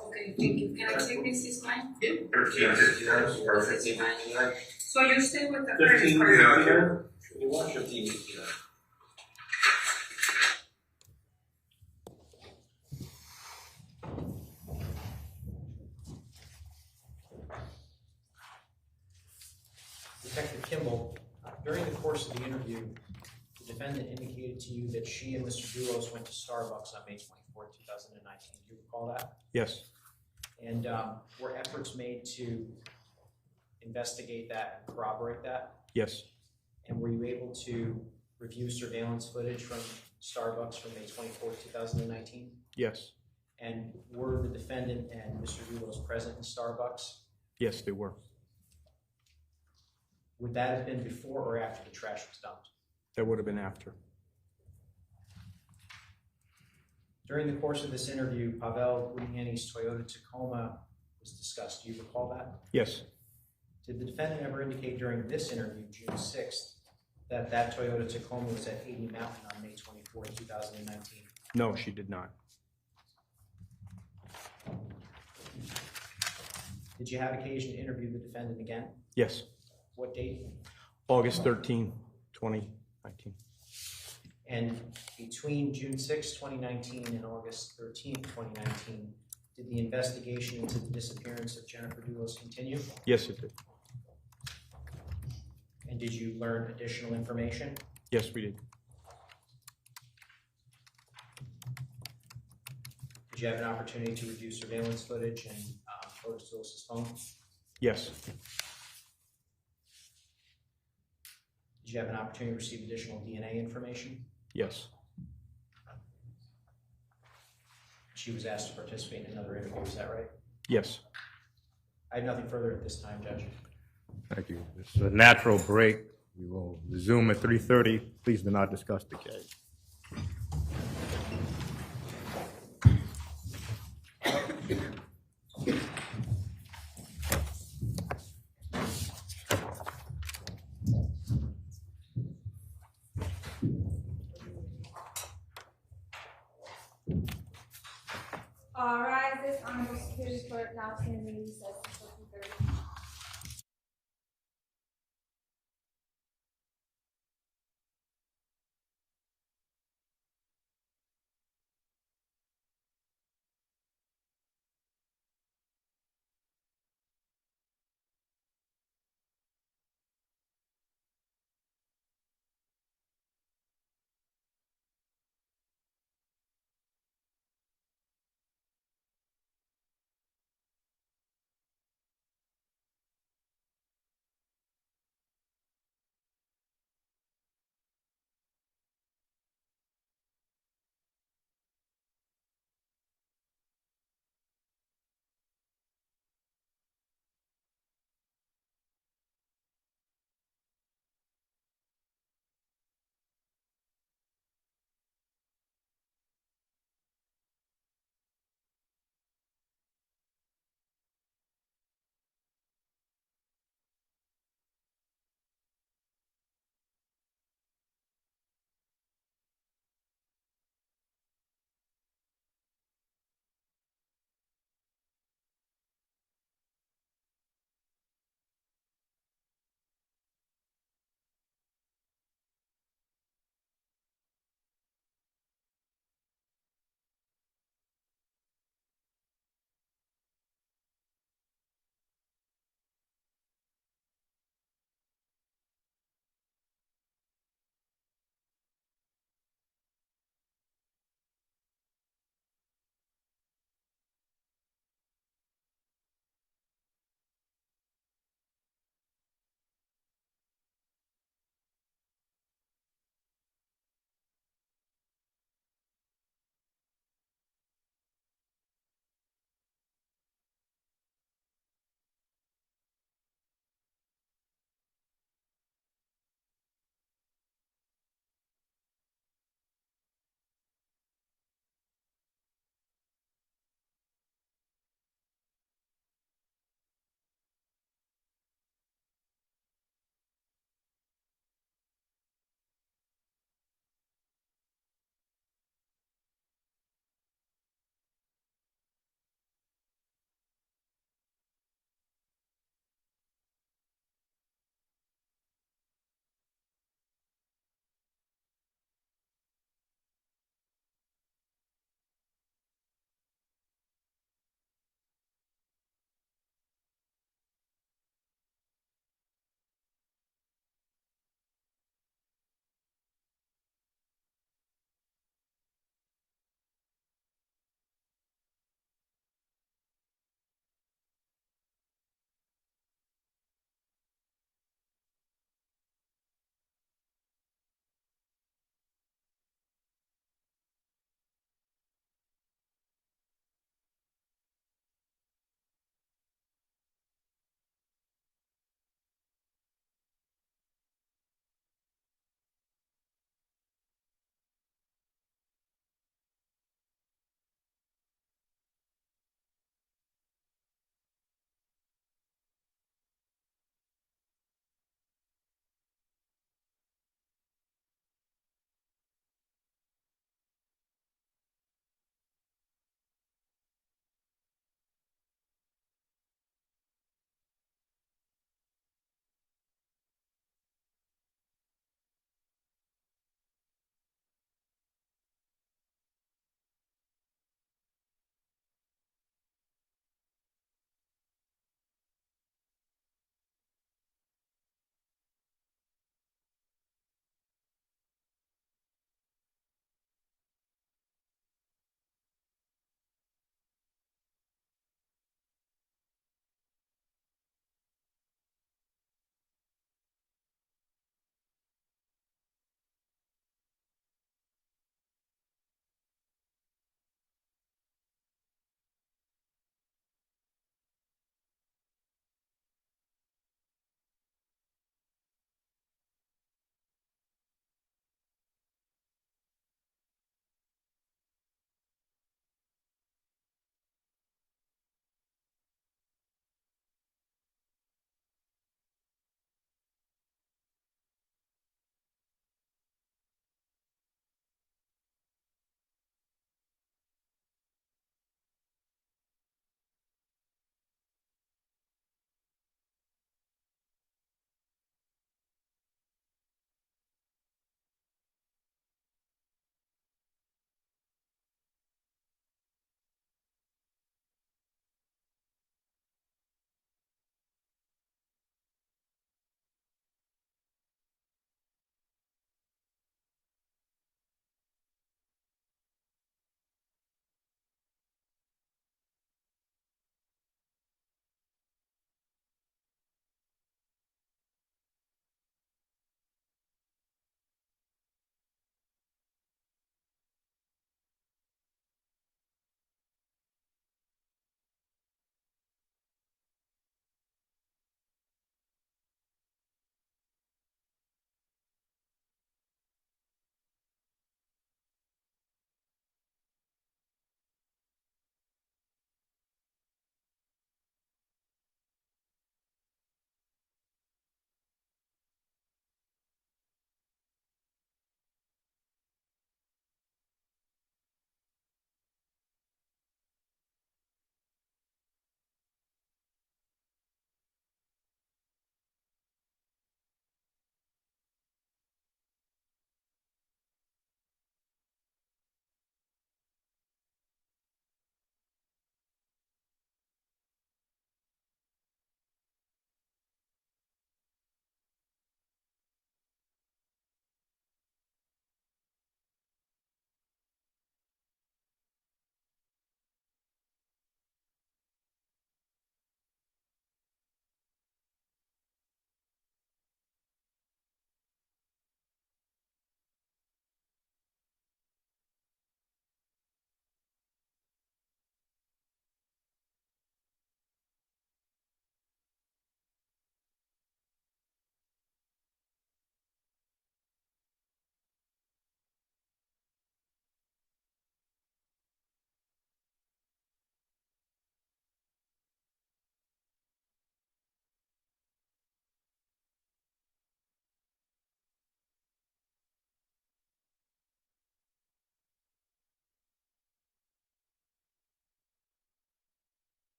S7: okay, thank you. Can I take this as mine?
S14: Yeah.
S8: 13:59, perfect.
S7: This is mine. So you stay with the
S12: 15,
S7: credit card?
S12: yeah.
S8: You want 15, yeah.
S2: Detective Kimball, during the course of the interview, the defendant indicated to you that she and Mr. Dulos went to Starbucks on May 24, 2019. Do you recall that?
S4: Yes,
S2: And were efforts made to investigate that and corroborate that?
S4: yes,
S2: And were you able to review surveillance footage from Starbucks from May 24, 2019?
S4: yes,
S2: And were the defendant and Mr. Dulos present in Starbucks?
S4: yes, they were.
S2: Would that have been before or after the trash was dumped?
S4: That would have been after.
S2: During the course of this interview, Pavel Gugliani's Toyota Tacoma was discussed. Do you recall that?
S4: Yes,
S2: Did the defendant ever indicate during this interview, June 6th, that that Toyota Tacoma was at 80 Mountain on May 24, 2019?
S4: no, she did not.
S2: Did you have occasion to interview the defendant again?
S4: Yes,
S2: What date?
S4: August 13, 2019.
S2: And between June 6, 2019 and August 13, 2019, did the investigation into the disappearance of Jennifer Dulos continue?
S4: Yes, it did.
S2: And did you learn additional information?
S4: Yes, we did.
S2: Did you have an opportunity to review surveillance footage and Fotis Dulos' phone?
S4: Yes,
S2: Did you have an opportunity to receive additional DNA information?
S4: yes,
S2: She was asked to participate in another interview, is that right?
S4: yes.
S2: I have nothing further at this time, Judge.
S1: Thank you. This is a natural break. We will resume at 3:30. Please do not discuss the case.
S11: All rise, this honorable Superior Court now stands in recess until 3:30.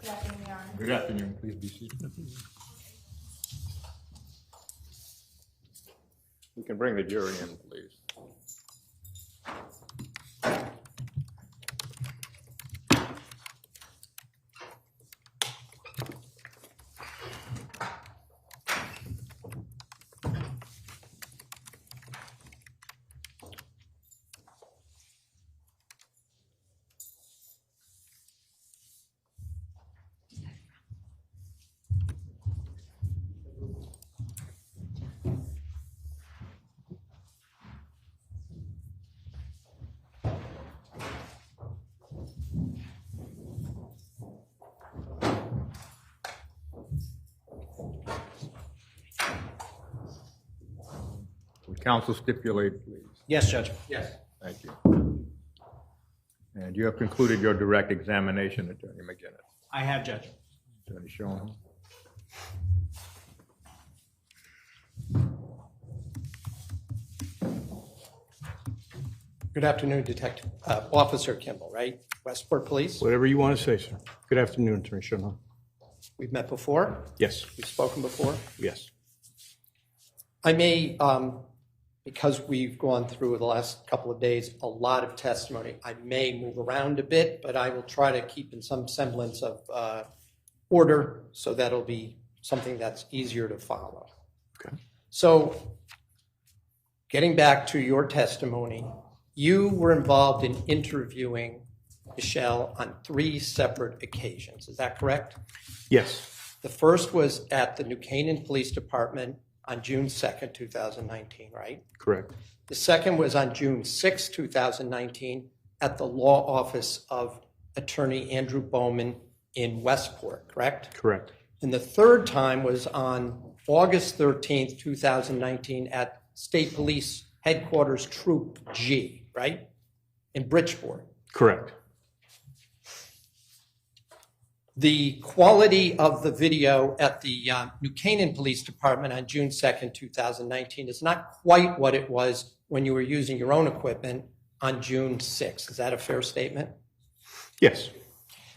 S11: Good afternoon, Your Honor.
S1: Good afternoon. Please be seated. We can bring the jury in, please. Would counsel stipulate, please?
S2: Yes, Judge.
S15: Yes.
S1: Thank you. And you have concluded your direct examination, Attorney McGinnis.
S2: I have, Judge.
S1: Attorney Schoen.
S15: Good afternoon, Detective, Officer Kimball, right? Westport Police.
S4: Whatever you want to say, sir. Good afternoon, Attorney Schoen.
S15: We've met before.
S4: Yes.
S15: We've spoken before.
S4: Yes.
S15: I may, because we've gone through the last couple of days a lot of testimony, I may move around a bit, but I will try to keep in some semblance of order, so that'll be something that's easier to follow.
S4: Okay.
S15: So, getting back to your testimony, you were involved in interviewing Michelle on 3 separate occasions. Is that correct?
S4: Yes.
S15: The first was at the New Canaan Police Department on June 2nd, 2019, right?
S4: Correct.
S15: The second was on June 6th, 2019 at the law office of Attorney Andrew Bowman in Westport, correct?
S4: Correct.
S15: And the third time was on August 13th, 2019 at State Police Headquarters Troop G, right? In Bridgeport.
S4: Correct.
S15: The quality of the video at the New Canaan Police Department on June 2nd, 2019 is not quite what it was when you were using your own equipment on June 6th. Is that a fair statement?
S4: Yes.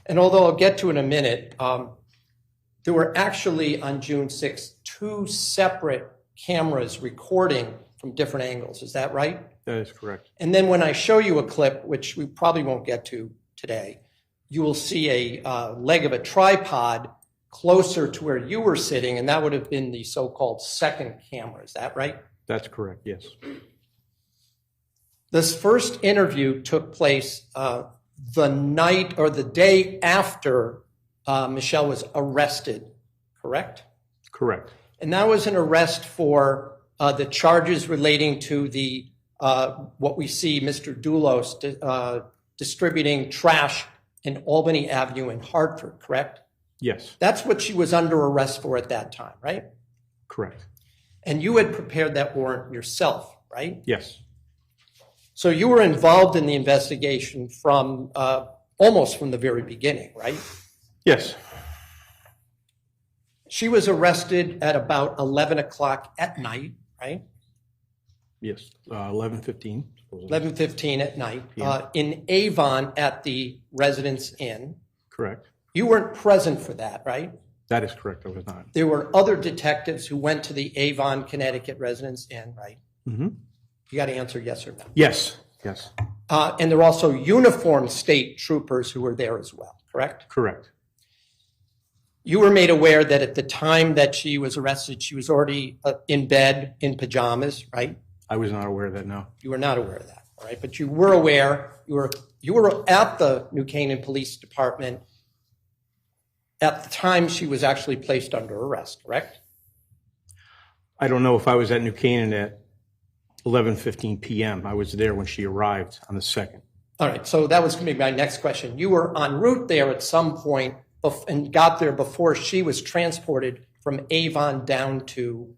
S15: And although I'll get to in a minute, there were actually on June 6th 2 separate cameras recording from different angles. Is that right?
S4: That is correct.
S15: And then when I show you a clip, which we probably won't get to today, you will see a leg of a tripod closer to where you were sitting, and that would have been the so-called second camera. Is that right?
S4: That's correct, yes.
S15: This first interview took place the night or the day after Michelle was arrested, correct?
S4: Correct.
S15: And that was an arrest for the charges relating to the what we see Mr. Dulos distributing trash in Albany Avenue in Hartford, correct?
S4: Yes.
S15: That's what she was under arrest for at that time, right?
S4: Correct.
S15: And you had prepared that warrant yourself, right?
S4: Yes.
S15: So you were involved in the investigation from almost from the very beginning, right?
S4: Yes.
S15: She was arrested at about 11 o'clock at night, right?
S4: Yes, 11:15.
S15: 11:15 at night
S4: Yeah.
S15: in Avon at the Residence Inn.
S4: Correct.
S15: You weren't present for that, right?
S4: That is correct, I was not.
S15: There were other detectives who went to the Avon, Connecticut Residence Inn, right?
S4: Mm-hmm.
S15: You got to answer yes or no.
S4: Yes. Yes.
S15: And there were also uniformed state troopers who were there as well, correct?
S4: Correct.
S15: You were made aware that at the time that she was arrested, she was already in bed in pajamas, right?
S4: I was not aware of that, no.
S15: You were not aware of that, all right? But you were aware, you were at the New Canaan Police Department at the time she was actually placed under arrest, correct?
S4: I don't know if I was at New Canaan at 11:15 p.m. I was there when she arrived on the 2nd.
S15: All right, so that was going to be my next question. You were en route there at some point and got there before she was transported from Avon down to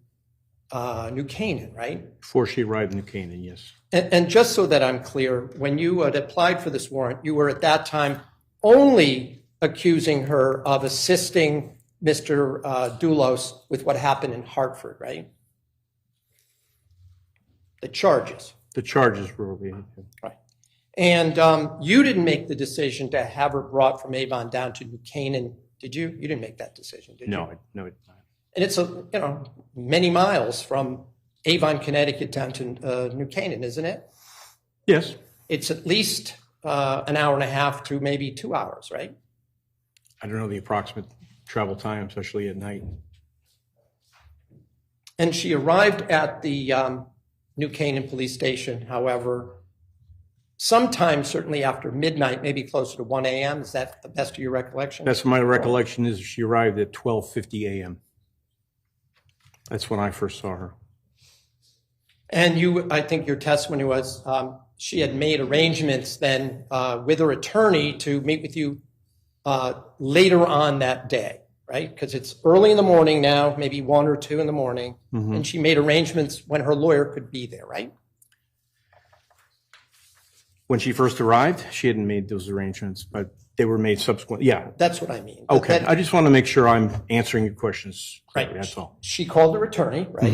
S15: New Canaan, right?
S4: Before she arrived in New Canaan, yes.
S15: And just so that I'm clear, when you had applied for this warrant, you were at that time only accusing her of assisting Mr. Dulos with what happened in Hartford, right? The charges.
S4: The charges were being.
S15: Right. And you didn't make the decision to have her brought from Avon down to New Canaan did you? You didn't make that decision, did you?
S4: No.
S15: And it's many miles from Avon, Connecticut down to New Canaan, isn't it?
S4: Yes.
S15: It's at least an hour and a half to maybe 2 hours, right?
S4: I don't know the approximate travel time, especially at night.
S15: And she arrived at the New Canaan police station, however, sometime certainly after midnight, maybe closer to 1 a.m. Is that the best of your recollection?
S4: That's my recollection is she arrived at 12:50 a.m. That's when I first saw her.
S15: And I think your testimony was she had made arrangements then with her attorney to meet with you later on that day, right? Because it's early in the morning now, maybe 1 or 2 in the morning, and she made arrangements when her lawyer could be there, right?
S4: When she first arrived, she hadn't made those arrangements, but they were made subsequent. Yeah.
S15: That's what I mean.
S4: Okay. I just want to make sure I'm answering your questions correctly.
S15: Right.
S4: That's all.
S15: She called her attorney, right?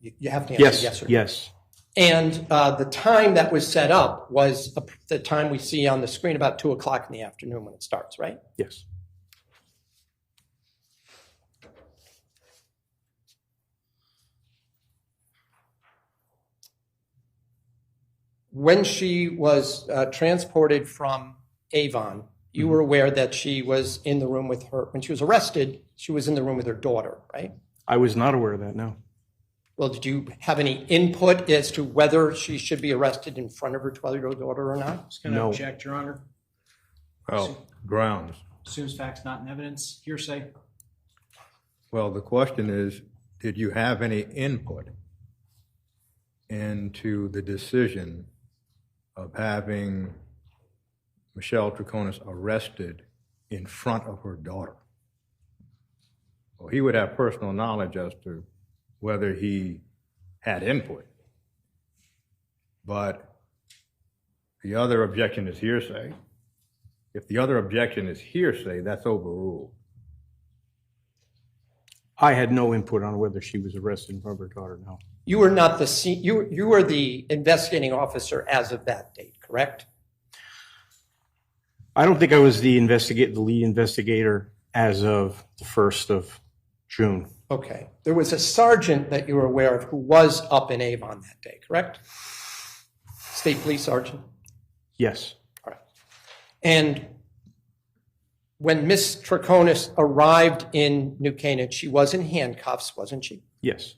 S15: You have to answer yes or no.
S4: Yes.
S15: And the time that was set up was the time we see on the screen, about 2 o'clock in the afternoon when it starts, right?
S4: Yes.
S15: When she was transported from Avon, you were aware that she was in the room with her, when she was arrested, she was in the room with her daughter, right?
S4: I was not aware of that, no.
S15: Well, did you have any input as to whether she should be arrested in front of her 12-year-old daughter or not?
S2: Just going to object, Your Honor.
S1: Well, grounds.
S2: Assumes facts not in evidence. Hearsay.
S1: Well, the question is, did you have any input into the decision of having Michelle Troconis arrested in front of her daughter? Well, he would have personal knowledge as to whether he had input. But the other objection is hearsay. If the other objection is hearsay, that's overruled.
S4: I had no input on whether she was arrested in front of her daughter, no.
S15: You were not you were the investigating officer as of that date, correct?
S4: I don't think I was the lead investigator as of the 1st of June.
S15: Okay. There was a sergeant that you were aware of who was up in Avon that day, correct? State police sergeant?
S4: Yes.
S15: All right. And when Miss Troconis arrived in New Canaan, she was in handcuffs, wasn't she?
S4: Yes.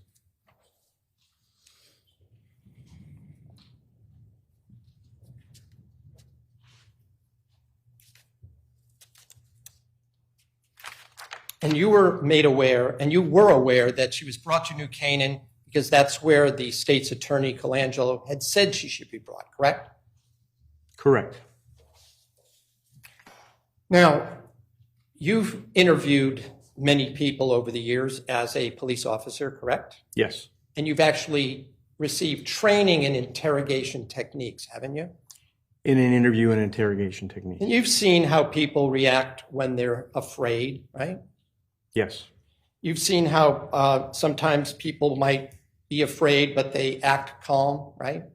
S15: And you were made aware, and you were aware that she was brought to New Canaan because that's where the state's attorney, Colangelo, had said she should be brought, correct?
S4: Correct.
S15: Now, you've interviewed many people over the years as a police officer, correct?
S4: Yes.
S15: And you've actually received training in interrogation techniques, haven't you?
S4: In an interview and interrogation technique.
S15: And you've seen how people react when they're afraid, right?
S4: Yes.
S15: You've seen how sometimes people might be afraid, but they act calm, right?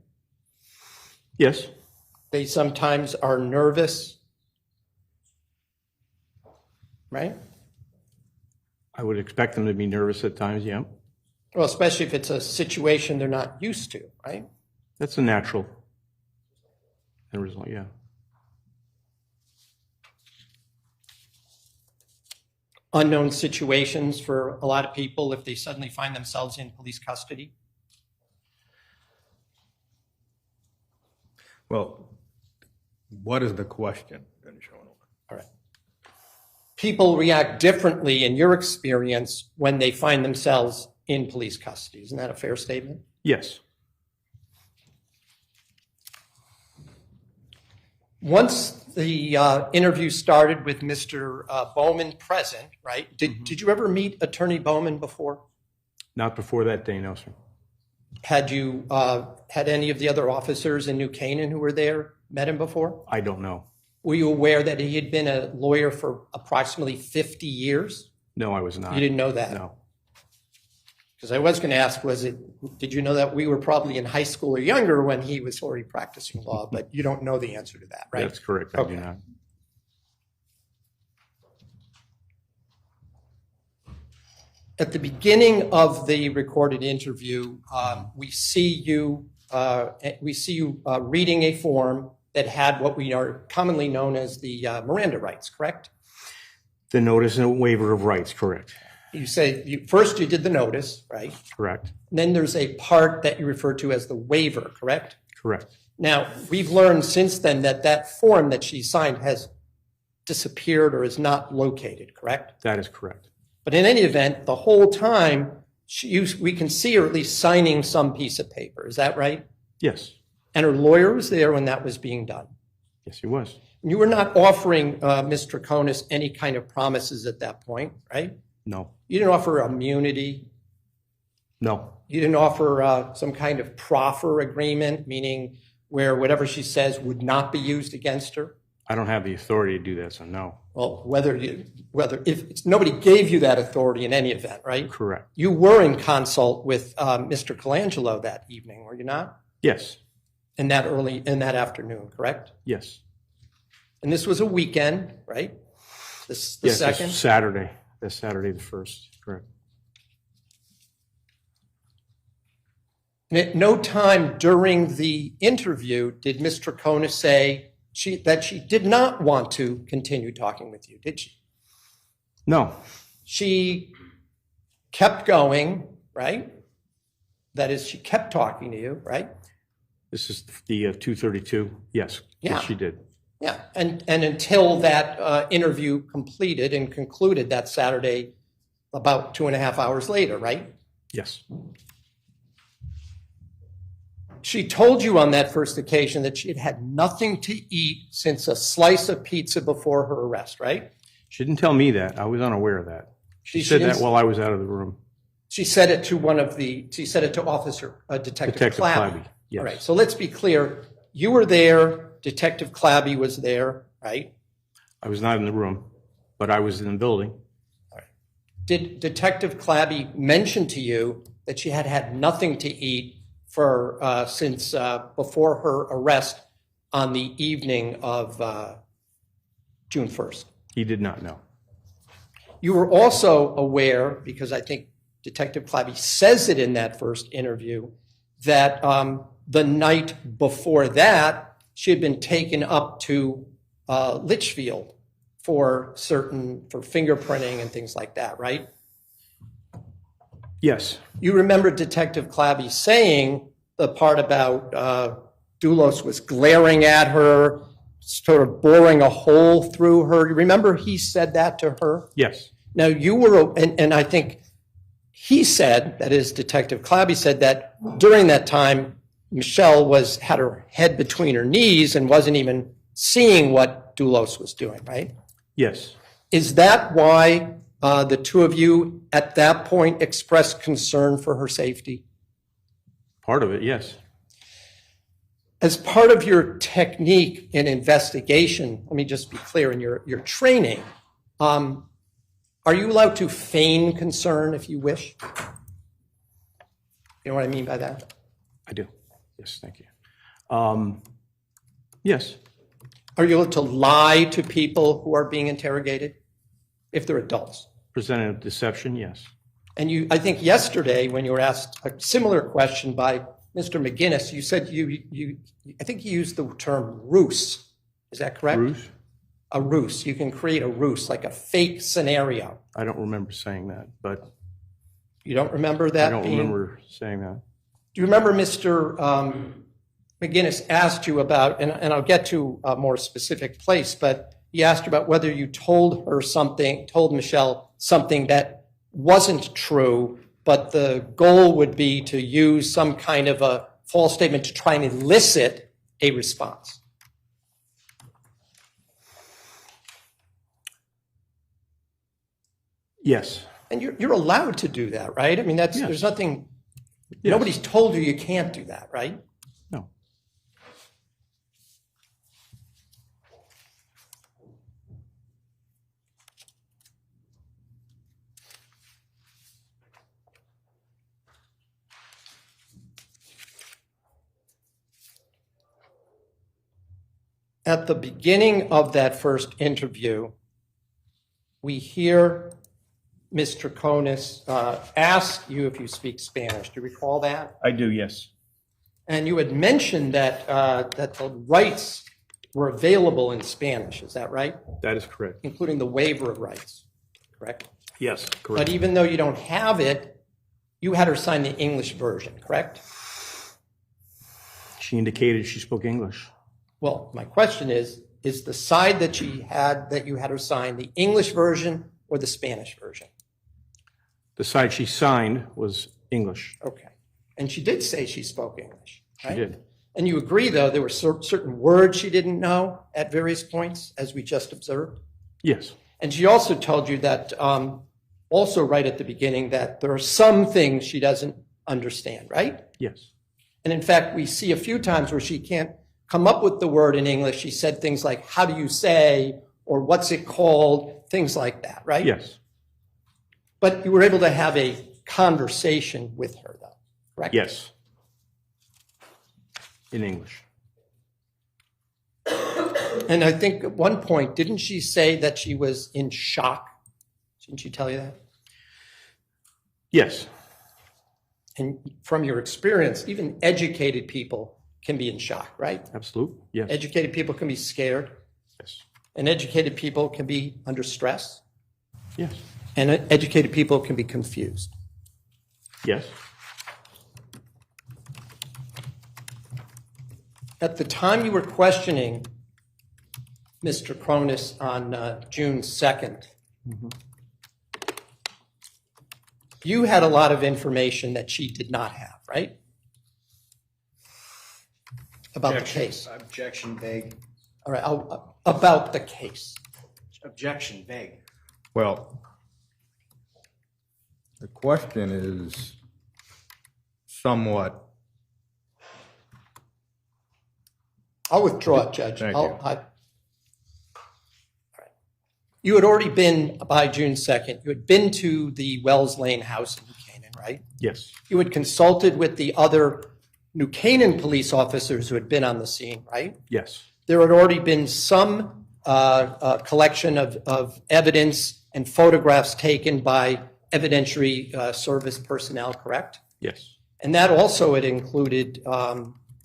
S4: Yes.
S15: They sometimes are nervous, right?
S4: I would expect them to be nervous at times, yeah.
S15: Well, especially if it's a situation they're not used to, right?
S4: That's a natural result, yeah.
S15: Unknown situations for a lot of people if they suddenly find themselves in police custody?
S1: Well, what is the question?
S15: All right. People react differently in your experience when they find themselves in police custody. Isn't that a fair statement?
S4: Yes.
S15: Once the interview started with Mr. Bowman present, right? Did you ever meet Attorney Bowman before?
S4: Not before that day, no, sir.
S15: Had you had any of the other officers in New Canaan who were there met him before?
S4: I don't know.
S15: Were you aware that he had been a lawyer for approximately 50 years?
S4: No, I was not.
S15: You didn't know that?
S4: No.
S15: Because I was going to ask, did you know that we were probably in high school or younger when he was already practicing law, but you don't know the answer to that, right?
S4: That's correct, I do not.
S15: At the beginning of the recorded interview, we see you reading a form that had what we are commonly known as the Miranda rights, correct?
S4: The notice and waiver of rights, correct.
S15: You say, first you did the notice, right?
S4: Correct.
S15: Then there's a part that you refer to as the waiver, correct?
S4: Correct.
S15: Now, we've learned since then that that form that she signed has disappeared or is not located, correct?
S4: That is correct.
S15: But in any event, the whole time, we can see her at least signing some piece of paper. Is that right?
S4: Yes.
S15: And her lawyer was there when that was being done.
S4: Yes, he was.
S15: You were not offering Ms. Troconis any kind of promises at that point, right?
S4: No.
S15: You didn't offer immunity.
S4: No.
S15: You didn't offer some kind of proffer agreement, meaning where whatever she says would not be used against her.
S4: I don't have the authority to do that, so no.
S15: Well, if nobody gave you that authority in any event, right?
S4: Correct.
S15: You were in consult with Mr. Colangelo that evening, were you not?
S4: Yes.
S15: In that afternoon, correct?
S4: Yes.
S15: And this was a weekend, right?
S4: Yes,
S15: second?
S4: This Saturday. This Saturday the 1st, correct.
S15: And at no time during the interview did Ms. Troconis say that she did not want to continue talking with you, did she?
S4: No.
S15: She kept going, right? That is, she kept talking to you, right?
S4: This is the 232. Yes.
S15: Yeah.
S4: Yes, she did.
S15: Yeah, and until that interview completed and concluded that Saturday about 2.5 hours later, right?
S4: Yes.
S15: She told you on that first occasion that she had had nothing to eat since a slice of pizza before her arrest, right?
S4: She didn't tell me that. I was unaware of that. She said that while I was out of the room.
S15: She said it to she said it to Officer Detective Clabby.
S4: Yes.
S15: All right, so let's be clear. You were there, Detective Clabby was there, right?
S4: I was not in the room, but I was in the building.
S15: All right. Did Detective Clabby mention to you that she had had nothing to eat since before her arrest on the evening of June 1st?
S4: He did not know.
S15: You were also aware, because I think Detective Clabby says it in that first interview, that the night before that, she had been taken up to Litchfield for fingerprinting and things like that, right?
S4: Yes.
S15: You remember Detective Clabby saying the part about Dulos was glaring at her, sort of boring a hole through her. You remember he said that to her?
S4: Yes.
S15: Now you were, and I think he said, that is, Detective Clabby said that during that time, Michelle had her head between her knees and wasn't even seeing what Dulos was doing, right?
S4: Yes.
S15: Is that why the two of you at that point expressed concern for her safety?
S4: Part of it, yes.
S15: As part of your technique in investigation, let me just be clear, in your training, are you allowed to feign concern if you wish? You know what I mean by that?
S4: I do. Yes, thank you. Yes.
S15: Are you allowed to lie to people who are being interrogated if they're adults?
S4: Presented deception, yes.
S15: And I think yesterday when you were asked a similar question by Mr. McGinnis, you said I think you used the term ruse. Is that correct?
S4: Ruse?
S15: A ruse. You can create a ruse, like a fake scenario.
S4: I don't remember saying that, but.
S15: You don't remember that?
S4: I don't remember saying that.
S15: Do you remember Mr. McGinnis asked you about, and I'll get to a more specific place, but he asked you about whether you told Michelle something that wasn't true, but the goal would be to use some kind of a false statement to try and elicit a response.
S4: Yes.
S15: And you're allowed to do that, right? I mean,
S4: yes.
S15: There's nothing,
S4: yes.
S15: Nobody's told you can't do that, right?
S4: No.
S15: At the beginning of that first interview, we hear Ms. Troconis asked you if you speak Spanish. Do you recall that?
S4: I do, yes.
S15: And you had mentioned that that the rights were available in Spanish. Is that right?
S4: That is correct.
S15: Including the waiver of rights, correct?
S4: Yes, correct.
S15: But even though you don't have it, you had her sign the English version, correct?
S4: She indicated she spoke English.
S15: Well, my question is the side that you had her sign the English version or the Spanish version?
S4: The side she signed was English.
S15: Okay. And she did say she spoke English, right?
S4: She did.
S15: And you agree, though, there were certain words she didn't know at various points, as we just observed?
S4: Yes.
S15: And she also told you that, also right at the beginning, that there are some things she doesn't understand, right?
S4: Yes.
S15: And in fact, we see a few times where she can't come up with the word in English. She said things like, how do you say, or what's it called, things like that, right?
S4: Yes.
S15: But you were able to have a conversation with her, though, correct?
S4: Yes. In English.
S15: And I think at one point, didn't she say that she was in shock? Didn't she tell you that?
S4: Yes.
S15: And from your experience, even educated people can be in shock, right?
S4: Absolutely. Yes.
S15: Educated people can be scared.
S4: Yes.
S15: And educated people can be under stress.
S4: Yes.
S15: And educated people can be confused.
S4: Yes.
S15: At the time you were questioning Mr. Troconis on June 2nd, you had a lot of information that she did not have, right? About the case.
S2: Objection vague.
S15: All right, about the case.
S2: Objection vague.
S1: Well, the question is somewhat.
S15: I'll withdraw it, Judge.
S1: Thank you.
S15: You had already been, by June 2nd, you had been to the Wells Lane house in New Canaan, right?
S4: Yes.
S15: You had consulted with the other New Canaan police officers who had been on the scene, right?
S4: Yes.
S15: There had already been some collection of evidence and photographs taken by evidentiary service personnel, correct?
S4: Yes.
S15: And that also had included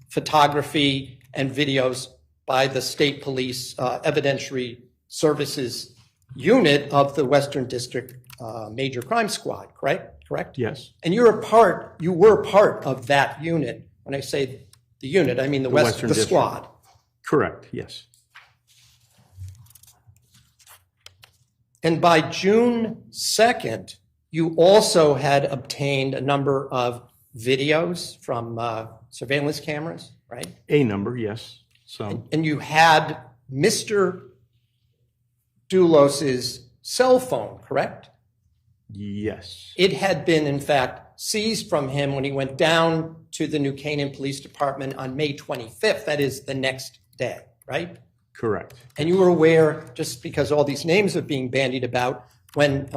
S15: photography and videos by the state police evidentiary services unit of the Western District Major Crime Squad, correct?
S4: Yes.
S15: And you were part of that unit. When I say the unit, I mean the
S4: Western District.
S15: squad.
S4: Correct, yes.
S15: And by June 2nd, you also had obtained a number of videos from surveillance cameras, right?
S4: A number, yes. Some.
S15: And you had Mr. Dulos's cell phone, correct?
S4: Yes.
S15: It had been, in fact, seized from him when he went down to the New Canaan Police Department on May 25th. That is the next day, right?
S4: Correct.
S15: And you were aware, just because all these names are being bandied about, when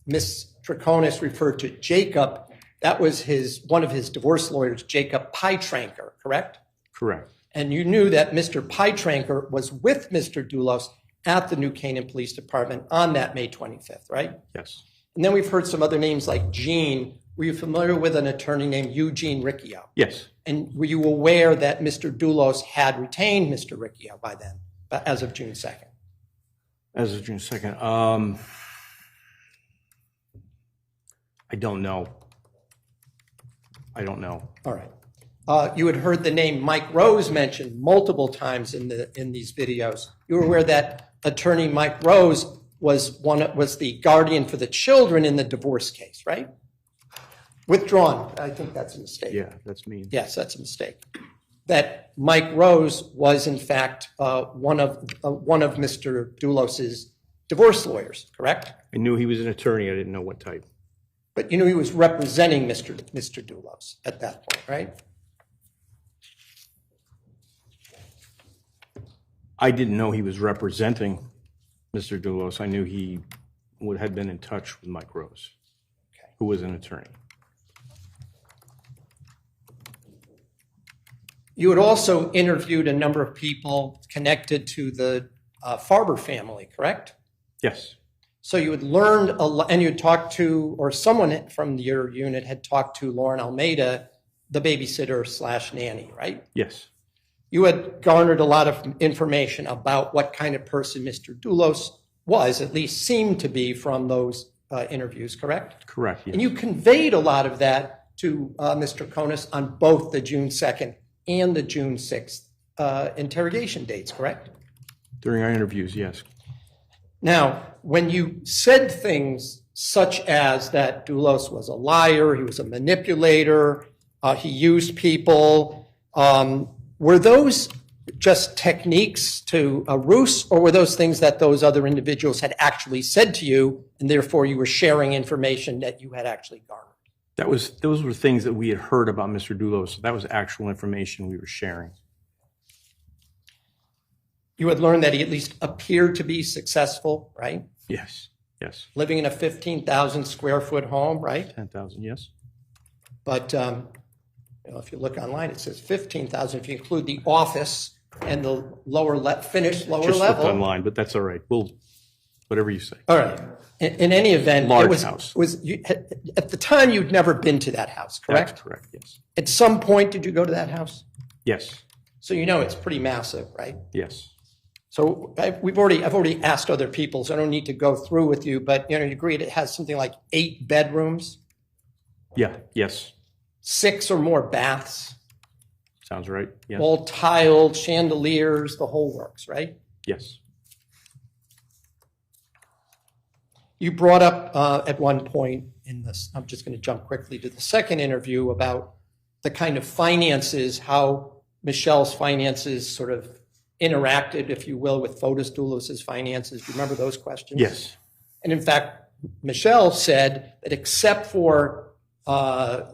S15: Ms. Troconis referred to Jacob, that was one of his divorce lawyers, Jacob Pytranker, correct?
S4: Correct.
S15: And you knew that Mr. Pytranker was with Mr. Dulos at the New Canaan Police Department on that May 25th, right?
S4: Yes.
S15: And then we've heard some other names like Gene. Were you familiar with an attorney named Eugene Riccio?
S4: Yes.
S15: And were you aware that Mr. Dulos had retained Mr. Riccio by then, as of June 2nd?
S4: As of June 2nd. I don't know.
S15: All right. You had heard the name Mike Rose mentioned multiple times in these videos. You were aware that attorney Mike Rose was the guardian for the children in the divorce case, right? Withdrawn. I think that's a mistake.
S4: Yeah, that's me.
S15: Yes, that's a mistake. That Mike Rose was, in fact, one of Mr. Dulos's divorce lawyers, correct?
S4: I knew he was an attorney. I didn't know what type.
S15: But you knew he was representing Mr. Dulos at that point, right?
S4: I didn't know he was representing Mr. Dulos. I knew he had been in touch with Mike Rose, who was an attorney.
S15: You had also interviewed a number of people connected to the Farber family, correct?
S4: Yes.
S15: So you had learned a lot, and you had talked to, or someone from your unit had talked to Lauren Almeida, the babysitter / nanny, right?
S4: Yes.
S15: You had garnered a lot of information about what kind of person Mr. Dulos was, at least seemed to be from those interviews, correct?
S4: Correct, yes.
S15: And you conveyed a lot of that to Mr. Troconis on both the June 2nd and the June 6th interrogation dates, correct?
S4: During our interviews, yes.
S15: Now, when you said things such as that Dulos was a liar, he was a manipulator, he used people, were those just techniques to ruse, or were those things that those other individuals had actually said to you, and therefore you were sharing information that you had actually garnered?
S4: Those were things that we had heard about Mr. Dulos. So that was actual information we were sharing.
S15: You had learned that he at least appeared to be successful, right?
S4: Yes, yes.
S15: Living in a 15,000 square foot home, right?
S4: 10,000, yes.
S15: But if you look online, it says 15,000 if you include the office and the finished lower
S4: Just
S15: level.
S4: looked online, but that's all right. Whatever you say.
S15: All right. In any event,
S4: Large house.
S15: At the time, you'd never been to that house, correct?
S4: That's correct, yes.
S15: At some point, did you go to that house?
S4: Yes.
S15: So you know it's pretty massive, right?
S4: Yes.
S15: So I've already asked other people, so I don't need to go through with you, but you agreed it has something like 8 bedrooms?
S4: Yeah, yes.
S15: 6 or more baths?
S4: Sounds right, yes.
S15: All tiled, chandeliers, the whole works, right?
S4: Yes.
S15: You brought up at one point in this, I'm just going to jump quickly to the second interview about the kind of finances, how Michelle's finances sort of interacted, if you will, with Fotis Dulos' finances. Do you remember those questions?
S4: Yes.
S15: And in fact, Michelle said that except for a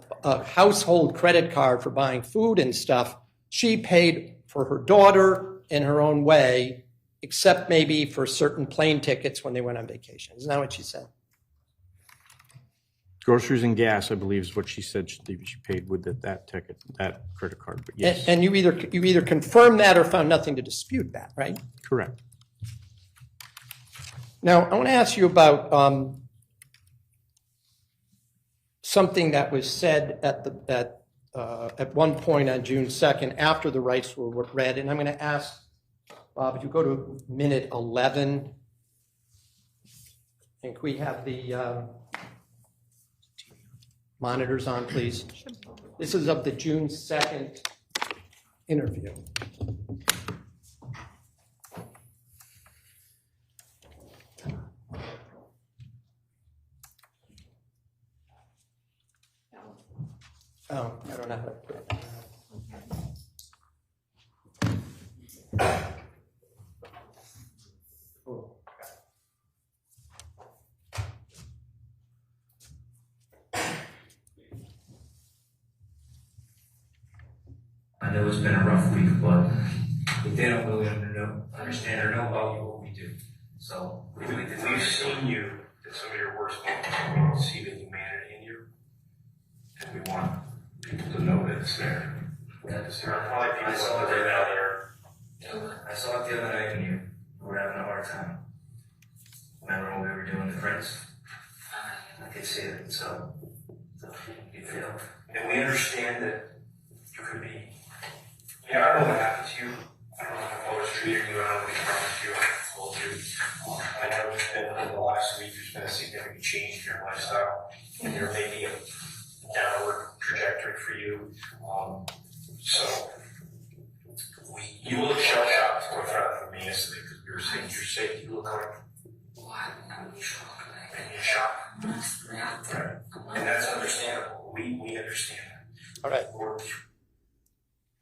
S15: household credit card for buying food and stuff, she paid for her daughter in her own way, except maybe for certain plane tickets when they went on vacation. Isn't that what she said?
S4: Groceries and gas, I believe, is what she said she paid with that ticket, that credit card. But yes.
S15: And you either confirmed that or found nothing to dispute that, right?
S4: Correct.
S15: Now, I want to ask you about something that was said at one point on June 2nd after the rights were read, and I'm going to ask Bob, if you go to minute 11, I think we have the monitors on, please. This is of the June 2nd interview. Oh, I don't know how to put it.
S8: I know it's been a rough week, but they don't really understand or know about what we do. So
S5: We've seen you at some of your worst moments. We see the humanity in you, and we want people to know that it's there. There are probably people out there.
S8: I saw it the other night when you were having a hard time. Remember when we were doing the prints? I could see it, so you feel.
S5: And we understand that you could be. I don't know what happened to you. I don't know how I was treating you. I don't know what promised you. I told you. I know it's been in the last week. There's been a significant change in your lifestyle, and you're making a downward trajectory for you. So you look shell shocked quite frankly from me yesterday because we were saying you're safe. You look like and you're shocked. Right. And that's understandable. We understand that.
S15: All right.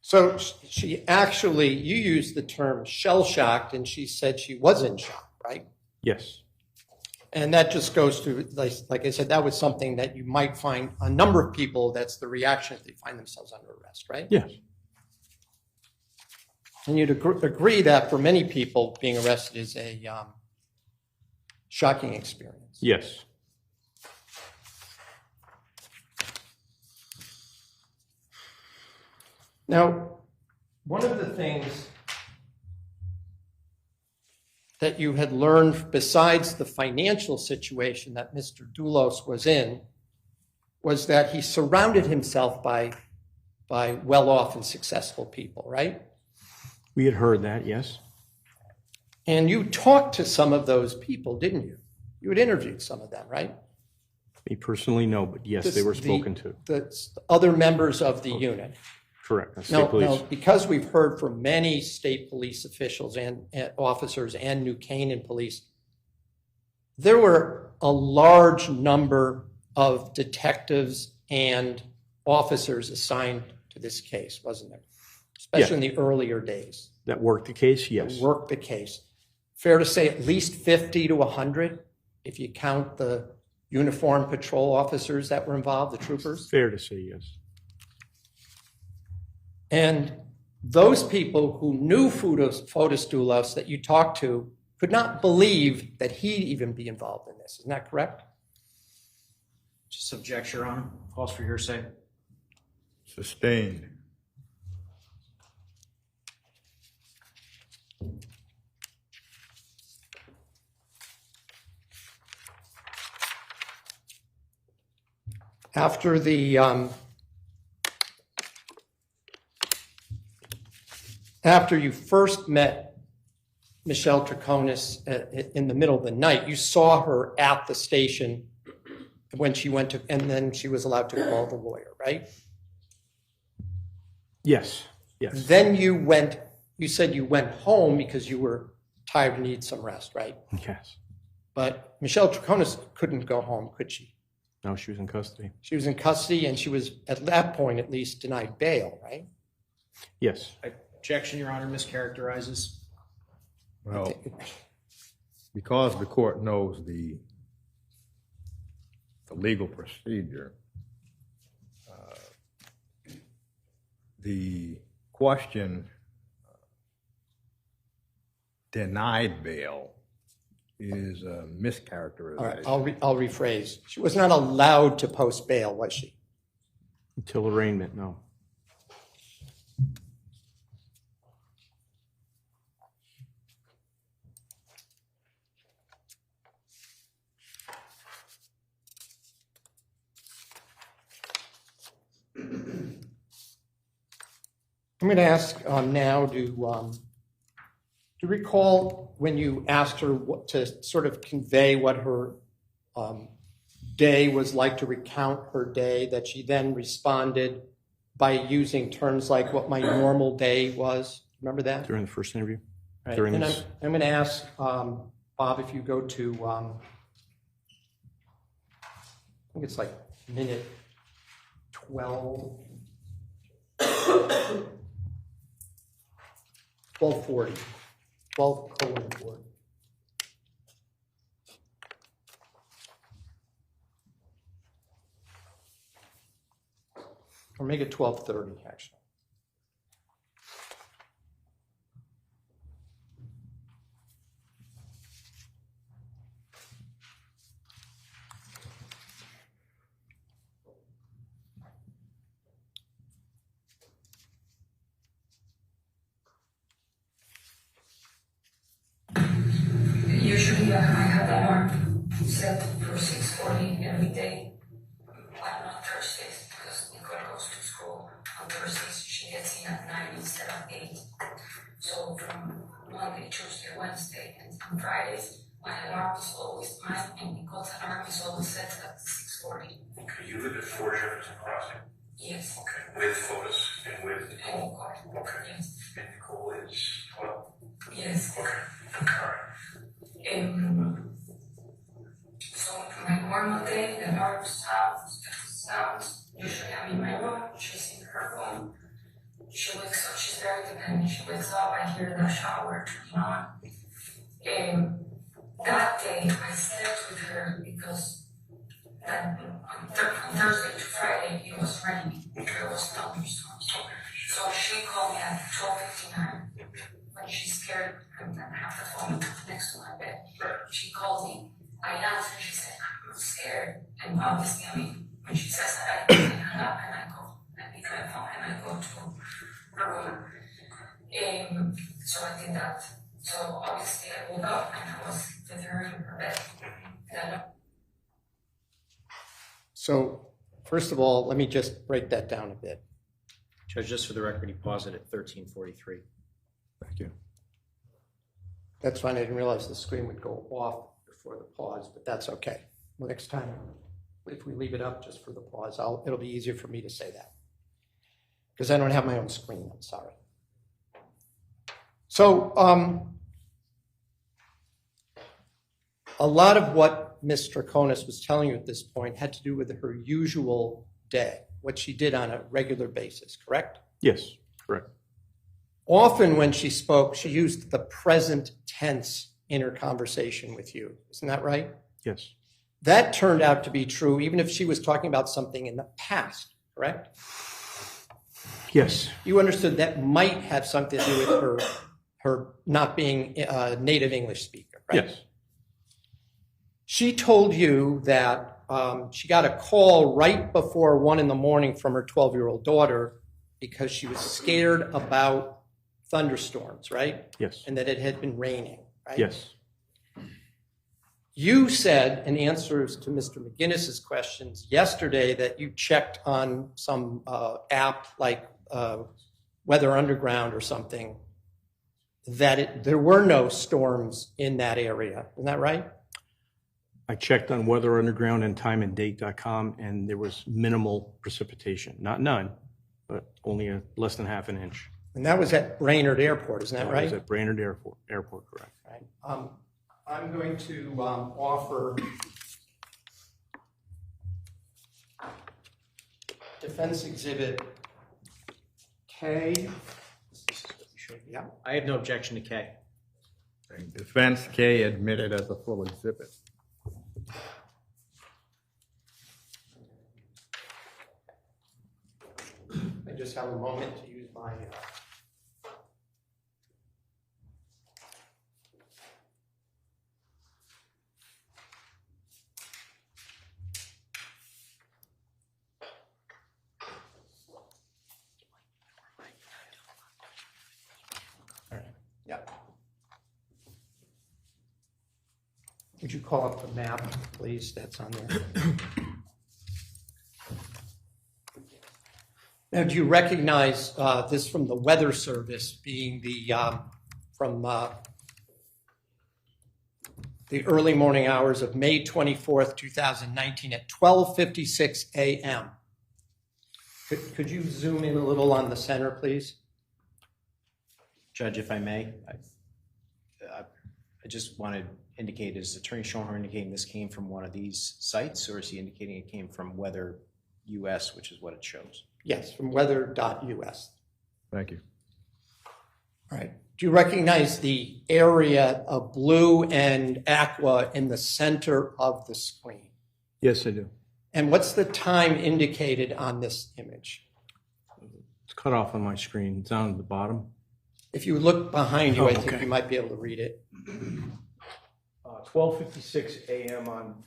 S15: So she actually, you used the term shell-shocked, and she said she was in shock, right?
S4: Yes.
S15: And that just goes to, like I said, that was something that you might find a number of people, that's the reaction if they find themselves under arrest, right?
S4: Yes.
S15: And you'd agree that for many people, being arrested is a shocking experience.
S4: Yes.
S15: Now, one of the things that you had learned, besides the financial situation that Mr. Dulos was in, was that he surrounded himself by well-off and successful people, right?
S4: We had heard that, yes.
S15: And you talked to some of those people, didn't you? You had interviewed some of them, right?
S4: Me personally, no, but yes, they were spoken to.
S15: The other members of the unit.
S4: Correct. State police.
S15: No, because we've heard from many state police officials and officers and New Canaan police, there were a large number of detectives and officers assigned to this case, wasn't there? Especially in the earlier days.
S4: That worked the case, yes.
S15: Worked the case. Fair to say at least 50 to 100, if you count the uniformed patrol officers that were involved, the troopers?
S4: Fair to say, yes.
S15: And those people who knew Fotis Dulos that you talked to could not believe that he'd even be involved in this. Isn't that correct?
S2: Just object, Your Honor. Calls for hearsay.
S1: Sustained.
S15: After you first met Michelle Troconis in the middle of the night, you saw her at the station when she went to, and then she was allowed to call the lawyer, right?
S4: Yes, yes.
S15: Then you said you went home because you were tired and needed some rest, right?
S4: Yes.
S15: But Michelle Troconis couldn't go home, could she?
S4: No, she was in custody.
S15: She was in custody, and she was, at that point at least, denied bail, right?
S4: Yes.
S2: Objection, Your Honor, mischaracterizes.
S1: Well, because the court knows the legal procedure, the question denied bail is a mischaracterization.
S15: All right, I'll rephrase. She was not allowed to post bail, was she?
S4: Until arraignment, no.
S15: I'm going to ask now, do you recall when you asked her to sort of convey what her day was like, to recount her day, that she then responded by using terms like what my normal day was? Remember that?
S4: During the first interview?
S15: Right.
S4: During
S15: And
S4: this.
S15: I'm going to ask Bob if you go to, I think it's like minute 12. 1240. 12:40. Or make it 12:30, actually.
S7: Usually I have an alarm set for 6:40 every day, but not Thursdays because Nicole goes to school. On Thursdays she gets in at 9 instead of 8. So from Monday, Tuesday, Wednesday, and on Fridays, my alarm is always mine, and Nicole's alarm is always set at 6:40.
S6: Okay, you live at 4 Jefferson Crossing?
S7: Yes.
S6: Okay, with Fotis and with Nicole?
S7: And Nicole.
S6: Okay.
S7: Yes.
S6: And Nicole is 12?
S7: Yes.
S6: Okay, all right.
S7: So my normal day, the alarm sounds. Usually I'm in my room, she's in her room. She wakes up, she's very dependent. She wakes up, I hear the shower turning on. That day I slept with her because on Thursday to Friday it was raining. There was thunderstorms. So she called me at 12:59 when she's scared and I have the phone next to my bed. She called me. I answered. She said, "I'm scared." And obviously, when she says that, I hang up and I pick my phone and I go to her room. So I did that. So obviously I woke up and I was with her in her bed. And
S15: So, first of all, let me just break that down a bit.
S2: Judge, just for the record, he paused it at 13:43.
S1: Thank you.
S15: That's fine, I didn't realize the screen would go off before the pause, but that's okay. Well, next time, if we leave it up just for the pause, it'll be easier for me to say that. Because I don't have my own screen, I'm sorry. So, a lot of what Ms. Troconis was telling you at this point had to do with her usual day, what she did on a regular basis, correct?
S4: Yes, correct.
S15: Often when she spoke, she used the present tense in her conversation with you. Isn't that right?
S4: Yes.
S15: That turned out to be true even if she was talking about something in the past, correct?
S4: Yes.
S15: You understood that might have something to do with her not being a native English speaker, right?
S4: Yes.
S15: She told you that she got a call right before 1 a.m. from her 12-year-old daughter because she was scared about thunderstorms, right?
S4: Yes.
S15: And that it had been raining, right?
S4: Yes.
S15: You said in answers to Mr. McGinnis's questions yesterday that you checked on some app like Weather Underground or something, that there were no storms in that area. Isn't that right?
S4: I checked on Weather Underground and timeanddate.com, and there was minimal precipitation. Not none, but only less than half an inch.
S15: And that was at Brainerd Airport, isn't that right?
S4: That was at Brainerd Airport, correct.
S15: Right. I'm going to offer Defense Exhibit K. Yeah.
S2: I have no objection to K.
S1: Defense K admitted as a full exhibit.
S15: I just have a moment to use my all right. Yeah. Would you call up the map, please? That's on there. Now, do you recognize this from the Weather Service being from the early morning hours of May 24th, 2019 at 12:56 a.m.? Could you zoom in a little on the center, please?
S2: Judge, if I may, I just want to indicate, is Attorney Schoenherr indicating this came from one of these sites, or is he indicating it came from Weather US, which is what it shows?
S15: Yes, from weather.us.
S1: Thank you.
S15: All right. Do you recognize the area of blue and aqua in the center of the screen?
S4: Yes, I do.
S15: And what's the time indicated on this image?
S4: It's cut off on my screen. It's down at the bottom.
S15: If you look behind you, I think
S4: okay.
S15: you might be able to read it.
S4: 12:56 a.m. on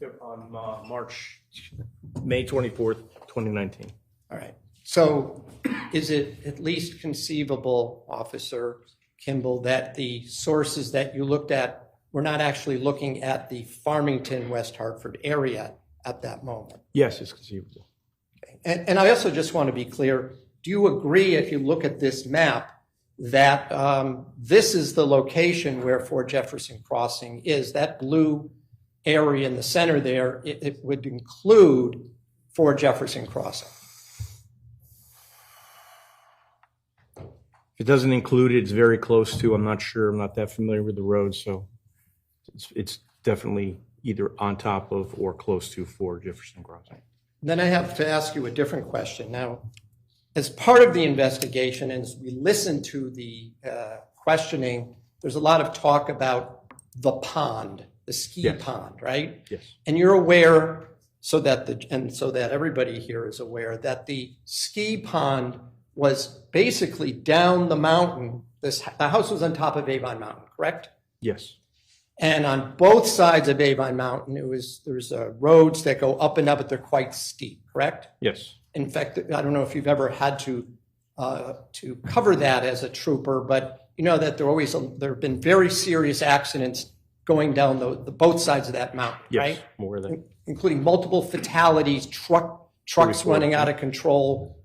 S4: May 24th, 2019.
S15: All right. So is it at least conceivable, Officer Kimball, that the sources that you looked at were not actually looking at the Farmington, West Hartford area at that moment?
S4: Yes, it's conceivable.
S15: Okay. And I also just want to be clear, do you agree, if you look at this map, that this is the location where Fort Jefferson Crossing is? That blue area in the center there, it would include Fort Jefferson Crossing.
S4: If it doesn't include it, it's very close to. I'm not sure. I'm not that familiar with the road, so it's definitely either on top of or close to Fort Jefferson Crossing.
S15: Then I have to ask you a different question. Now, as part of the investigation, and as we listen to the questioning, there's a lot of talk about the pond, the ski pond, right?
S4: Yes.
S15: And you're aware, so that everybody here is aware, that the ski pond was basically down the mountain. The house was on top of Avon Mountain, correct?
S4: Yes.
S15: And on both sides of Avon Mountain, there's roads that go up and up, but they're quite steep, correct?
S4: Yes.
S15: In fact, I don't know if you've ever had to cover that as a trooper, but you know that there have been very serious accidents going down the both sides of that mountain,
S4: Yes,
S15: right?
S4: more than.
S15: Including multiple fatalities, trucks running out of control,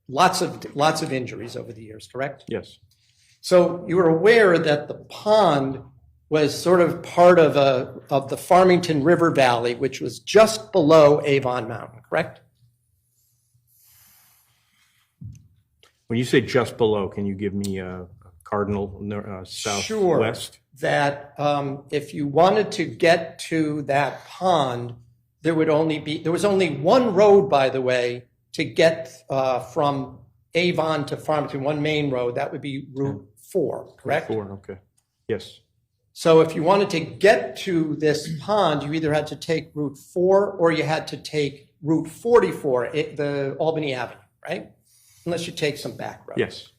S15: lots of injuries over the years, correct?
S4: Yes.
S15: So you were aware that the pond was sort of part of the Farmington River Valley, which was just below Avon Mountain, correct?
S4: When you say just below, can you give me a cardinal southwest?
S15: Sure. That if you wanted to get to that pond, there was only one road, by the way, to get from Avon to Farmington, one main road. That would be Route 4, correct?
S4: Route 4, okay. Yes.
S15: So if you wanted to get to this pond, you either had to take Route 4 or you had to take Route 44, the Albany Avenue, right? Unless you take some back roads.
S4: Yes.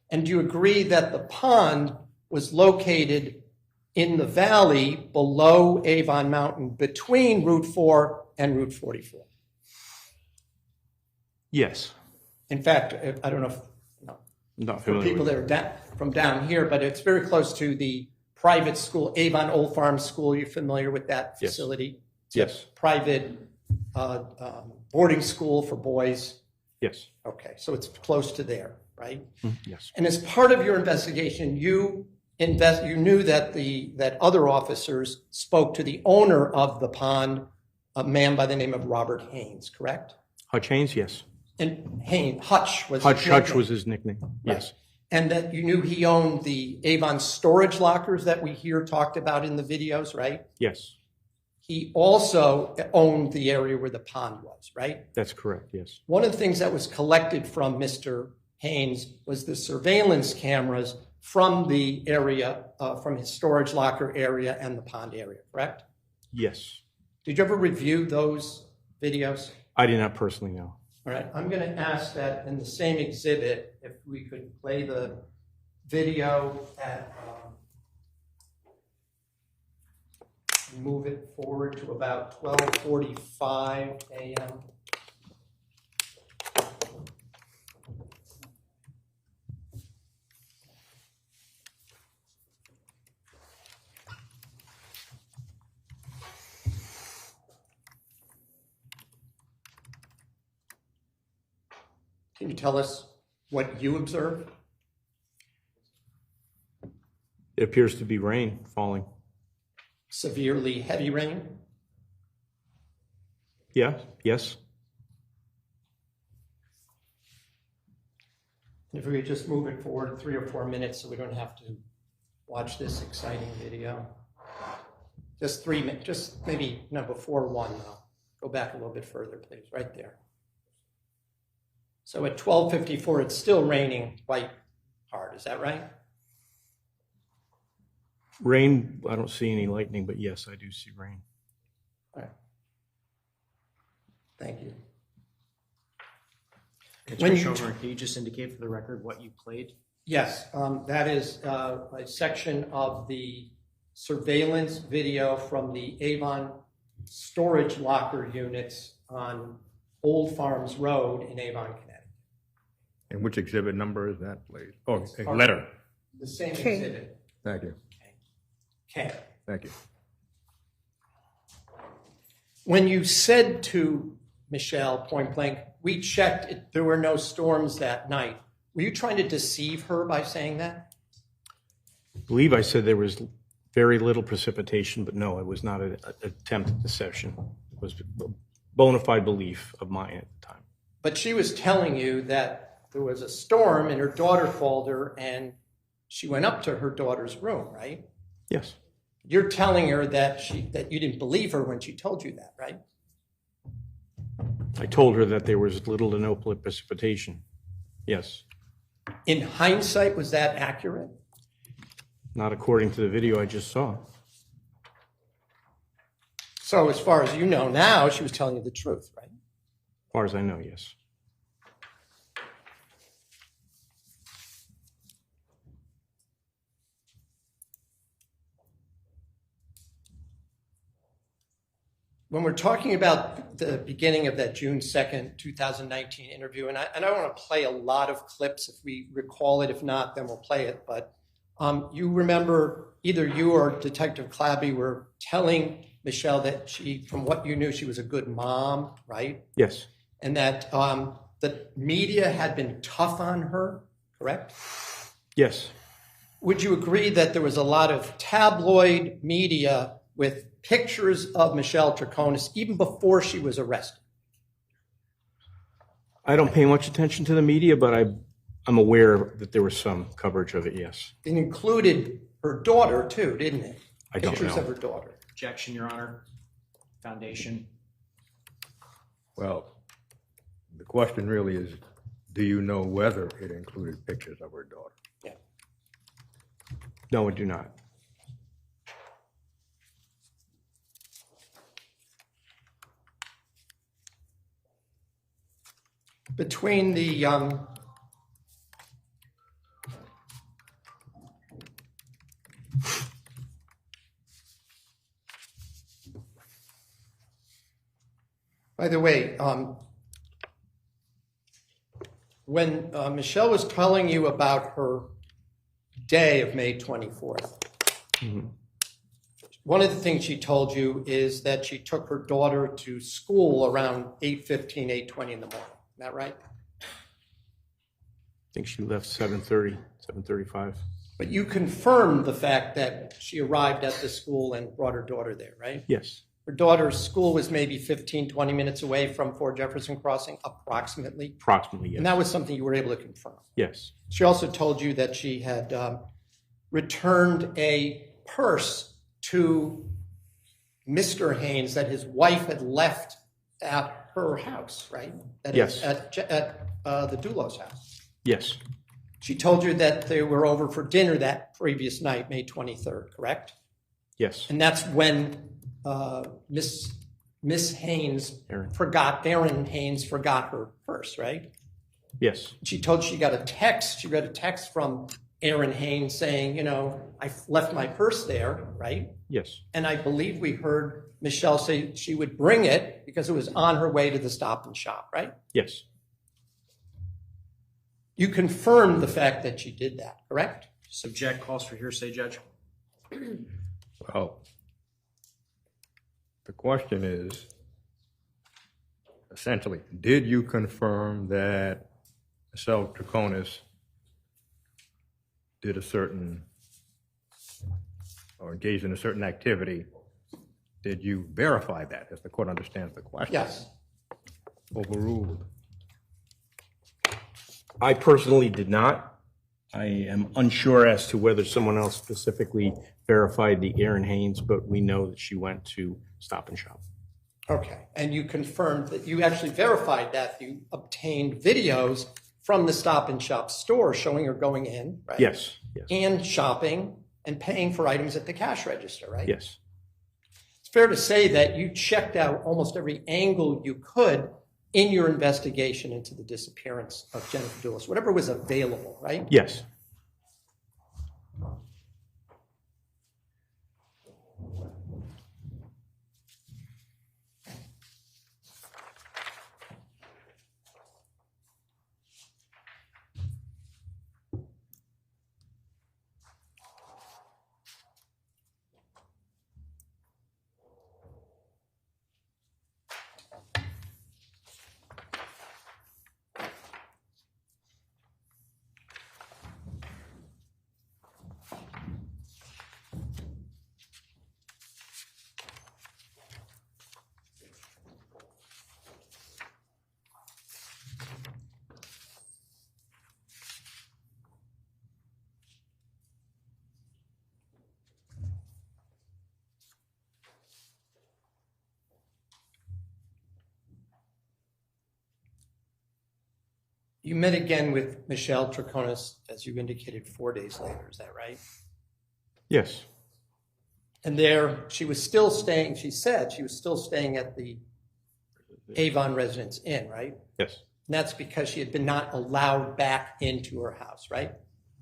S15: And do you agree that the pond was located in the valley below Avon Mountain between Route 4 and Route 44?
S4: Yes.
S15: In fact, I don't know if
S4: Not
S15: for
S4: familiar
S15: people
S4: with
S15: that are from down here, but it's very close to the private school, Avon Old Farm School. You're familiar with that
S4: Yes.
S15: facility? It's
S4: Yes.
S15: a private boarding school for boys.
S4: Yes.
S15: Okay, so it's close to there, right?
S4: Yes.
S15: And as part of your investigation, you knew that other officers spoke to the owner of the pond, a man by the name of Robert Haynes, correct?
S4: Hutch Haynes, yes.
S15: And Hutch was
S4: Hutch was his nickname. Yes.
S15: And that you knew he owned the Avon storage lockers that we hear talked about in the videos, right?
S4: Yes.
S15: He also owned the area where the pond was, right?
S4: That's correct, yes.
S15: One of the things that was collected from Mr. Haynes was the surveillance cameras from the area, from his storage locker area and the pond area, correct?
S4: Yes.
S15: Did you ever review those videos?
S4: I did not personally know.
S15: All right, I'm going to ask that in the same exhibit, if we could play the video at, move it forward to about 12:45 a.m. Can you tell us what you observed?
S4: It appears to be rain falling.
S15: Severely heavy rain?
S4: Yeah, yes.
S15: If we could just move it forward 3 or 4 minutes so we don't have to watch this exciting video. Just 3 minutes, just maybe before 1 though. Go back a little bit further, please, right there. So at 12:54, it's still raining quite hard, is that right?
S4: Rain, I don't see any lightning, but yes, I do see rain.
S15: All right. Thank you.
S2: Can you just indicate for the record what you played?
S15: Yes, that is a section of the surveillance video from the Avon storage locker units on Old Farms Road in Avon, Connecticut.
S1: And which exhibit number is that, please? Oh,
S15: It's
S1: a letter.
S15: The same exhibit.
S1: Thank you.
S15: Okay.
S1: Thank you.
S15: When you said to Michelle point blank, we checked, there were no storms that night, were you trying to deceive her by saying that?
S4: I believe I said there was very little precipitation, but no, it was not an attempt at deception. It was a bona fide belief of mine at the time.
S15: But she was telling you that there was a storm and her daughter called her and she went up to her daughter's room, right?
S4: Yes.
S15: You're telling her that you didn't believe her when she told you that, right?
S4: I told her that there was little to no precipitation. Yes.
S15: In hindsight, was that accurate?
S4: Not according to the video I just saw.
S15: So as far as you know now, she was telling you the truth, right?
S4: As far as I know, yes.
S15: when we're talking about the beginning of that June 2nd, 2019 interview, and I don't want to play a lot of clips if we recall it. If not, then we'll play it. But you remember either you or Detective Clabby were telling Michelle that she, from what you knew, she was a good mom, right?
S4: Yes.
S15: And that the media had been tough on her, correct?
S4: Yes.
S15: Would you agree that there was a lot of tabloid media with pictures of Michelle Troconis even before she was arrested?
S4: I don't pay much attention to the media, but I'm aware that there was some coverage of it, yes.
S15: It included her daughter too, didn't it?
S4: I don't
S15: Pictures
S4: know.
S15: of her daughter.
S2: Objection, Your Honor. Foundation.
S1: Well, the question really is, do you know whether it included pictures of her daughter?
S15: Yeah.
S4: No, I do not.
S15: Between the by the way, when Michelle was telling you about her day of May 24th, one of the things she told you is that she took her daughter to school around 8:15, 8:20 in the morning. Is that right?
S4: I think she left 7:30, 7:35.
S15: But you confirmed the fact that she arrived at the school and brought her daughter there, right?
S4: Yes.
S15: Her daughter's school was maybe 15, 20 minutes away from Fort Jefferson Crossing, approximately.
S4: Approximately, yes.
S15: And that was something you were able to confirm.
S4: Yes.
S15: She also told you that she had returned a purse to Mr. Haynes that his wife had left at her house, right? That
S4: Yes.
S15: is at the Dulos house.
S4: Yes.
S15: She told you that they were over for dinner that previous night, May 23rd, correct?
S4: Yes.
S15: And that's when Miss Haynes Erin Haynes forgot her purse, right?
S4: Yes.
S15: She told she got a text. She read a text from Erin Haynes saying, I left my purse there, right?
S4: Yes.
S15: And I believe we heard Michelle say she would bring it because it was on her way to the Stop and Shop, right?
S4: Yes.
S15: You confirmed the fact that she did that, correct?
S2: Subject calls for hearsay, Judge.
S1: Well, the question is, essentially, did you confirm that Michelle Troconis did a certain, or engaged in a certain activity? Did you verify that, if the court understands the question?
S15: Yes.
S1: Overruled.
S4: I personally did not. I am unsure as to whether someone else specifically verified the Erin Haynes, but we know that she went to Stop and Shop.
S15: Okay. And you confirmed that you actually verified that you obtained videos from the Stop and Shop store showing her going in, right?
S4: Yes. Yes.
S15: And shopping and paying for items at the cash register, right?
S4: Yes.
S15: It's fair to say that you checked out almost every angle you could in your investigation into the disappearance of Jennifer Dulos, whatever was available, right?
S4: Yes.
S15: You met again with Michelle Troconis, as you indicated, 4 days later. Is that right?
S4: Yes.
S15: And there, she was still staying, she said she was still staying at the Avon Residence Inn, right?
S4: Yes.
S15: And that's because she had been not allowed back into her house, right?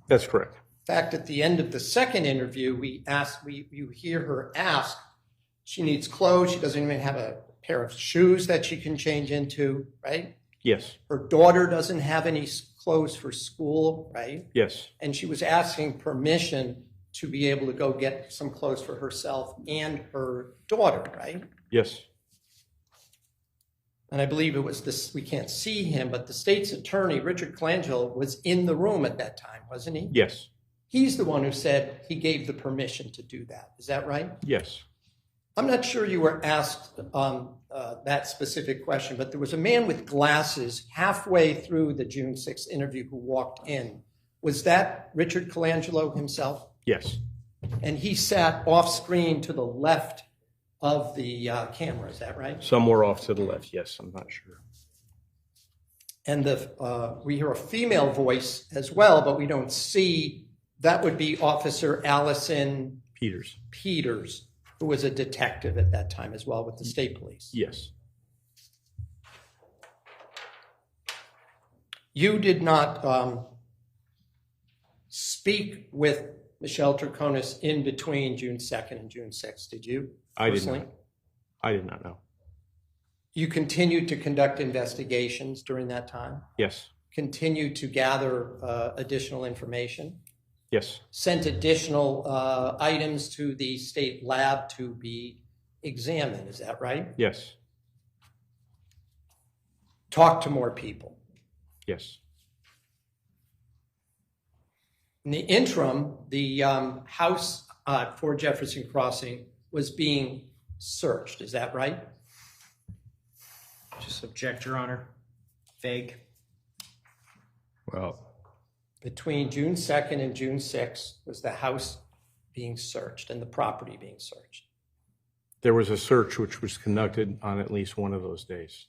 S4: That's correct.
S15: In fact, at the end of the second interview, you hear her ask She needs clothes. She doesn't even have a pair of shoes that she can change into, right?
S4: Yes.
S15: Her daughter doesn't have any clothes for school, right?
S4: Yes.
S15: And she was asking permission to be able to go get some clothes for herself and her daughter, right?
S4: Yes.
S15: And I believe it was this, we can't see him, but the state's attorney, Richard Colangelo, was in the room at that time, wasn't he?
S4: Yes.
S15: He's the one who said he gave the permission to do that. Is that right?
S4: Yes.
S15: I'm not sure you were asked that specific question, but there was a man with glasses halfway through the June 6th interview who walked in. Was that Richard Colangelo himself?
S4: Yes.
S15: And he sat off screen to the left of the camera, is that right?
S4: Somewhere off to the left, yes, I'm not sure.
S15: And we hear a female voice as well, but we don't see. That would be Officer Allison Peters, who was a detective at that time as well with the state police.
S4: Yes.
S15: You did not speak with Michelle Troconis in between June 2nd and June 6th, did you?
S4: I did
S15: personally?
S4: not. I did not know.
S15: You continued to conduct investigations during that time?
S4: Yes.
S15: Continued to gather additional information?
S4: Yes.
S15: Sent additional items to the state lab to be examined, is that right?
S4: Yes.
S15: Talk to more people.
S4: Yes.
S15: In the interim, the house for Jefferson Crossing was being searched, is that right?
S2: Just object, Your Honor. Vague.
S1: Well,
S15: Between June 2nd and June 6th was the house being searched and the property being searched.
S4: There was a search which was conducted on at least one of those days.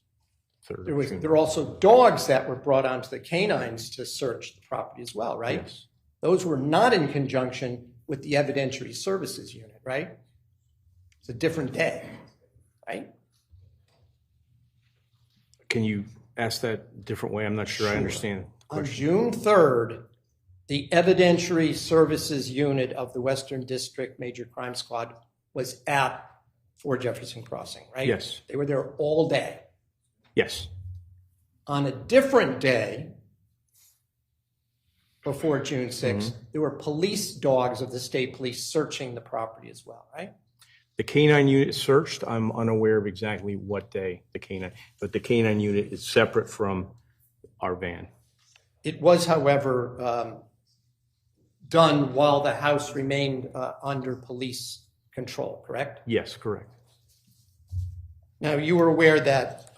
S15: There were also dogs that were brought onto the canines to search the property as well, right?
S4: Yes.
S15: Those were not in conjunction with the evidentiary services unit, right? It's a different day, right?
S4: Can you ask that a different way? I'm not sure I understand the
S15: On
S4: question.
S15: June 3rd, the evidentiary services unit of the Western District Major Crime Squad was at Fort Jefferson Crossing, right?
S4: Yes.
S15: They were there all day.
S4: Yes.
S15: On a different day, before June 6th, there were police dogs of the state police searching the property as well, right?
S4: The canine unit searched. I'm unaware of exactly what day the canine, but the canine unit is separate from our van.
S15: It was, however, done while the house remained under police control, correct?
S4: Yes, correct.
S15: Now, you were aware that,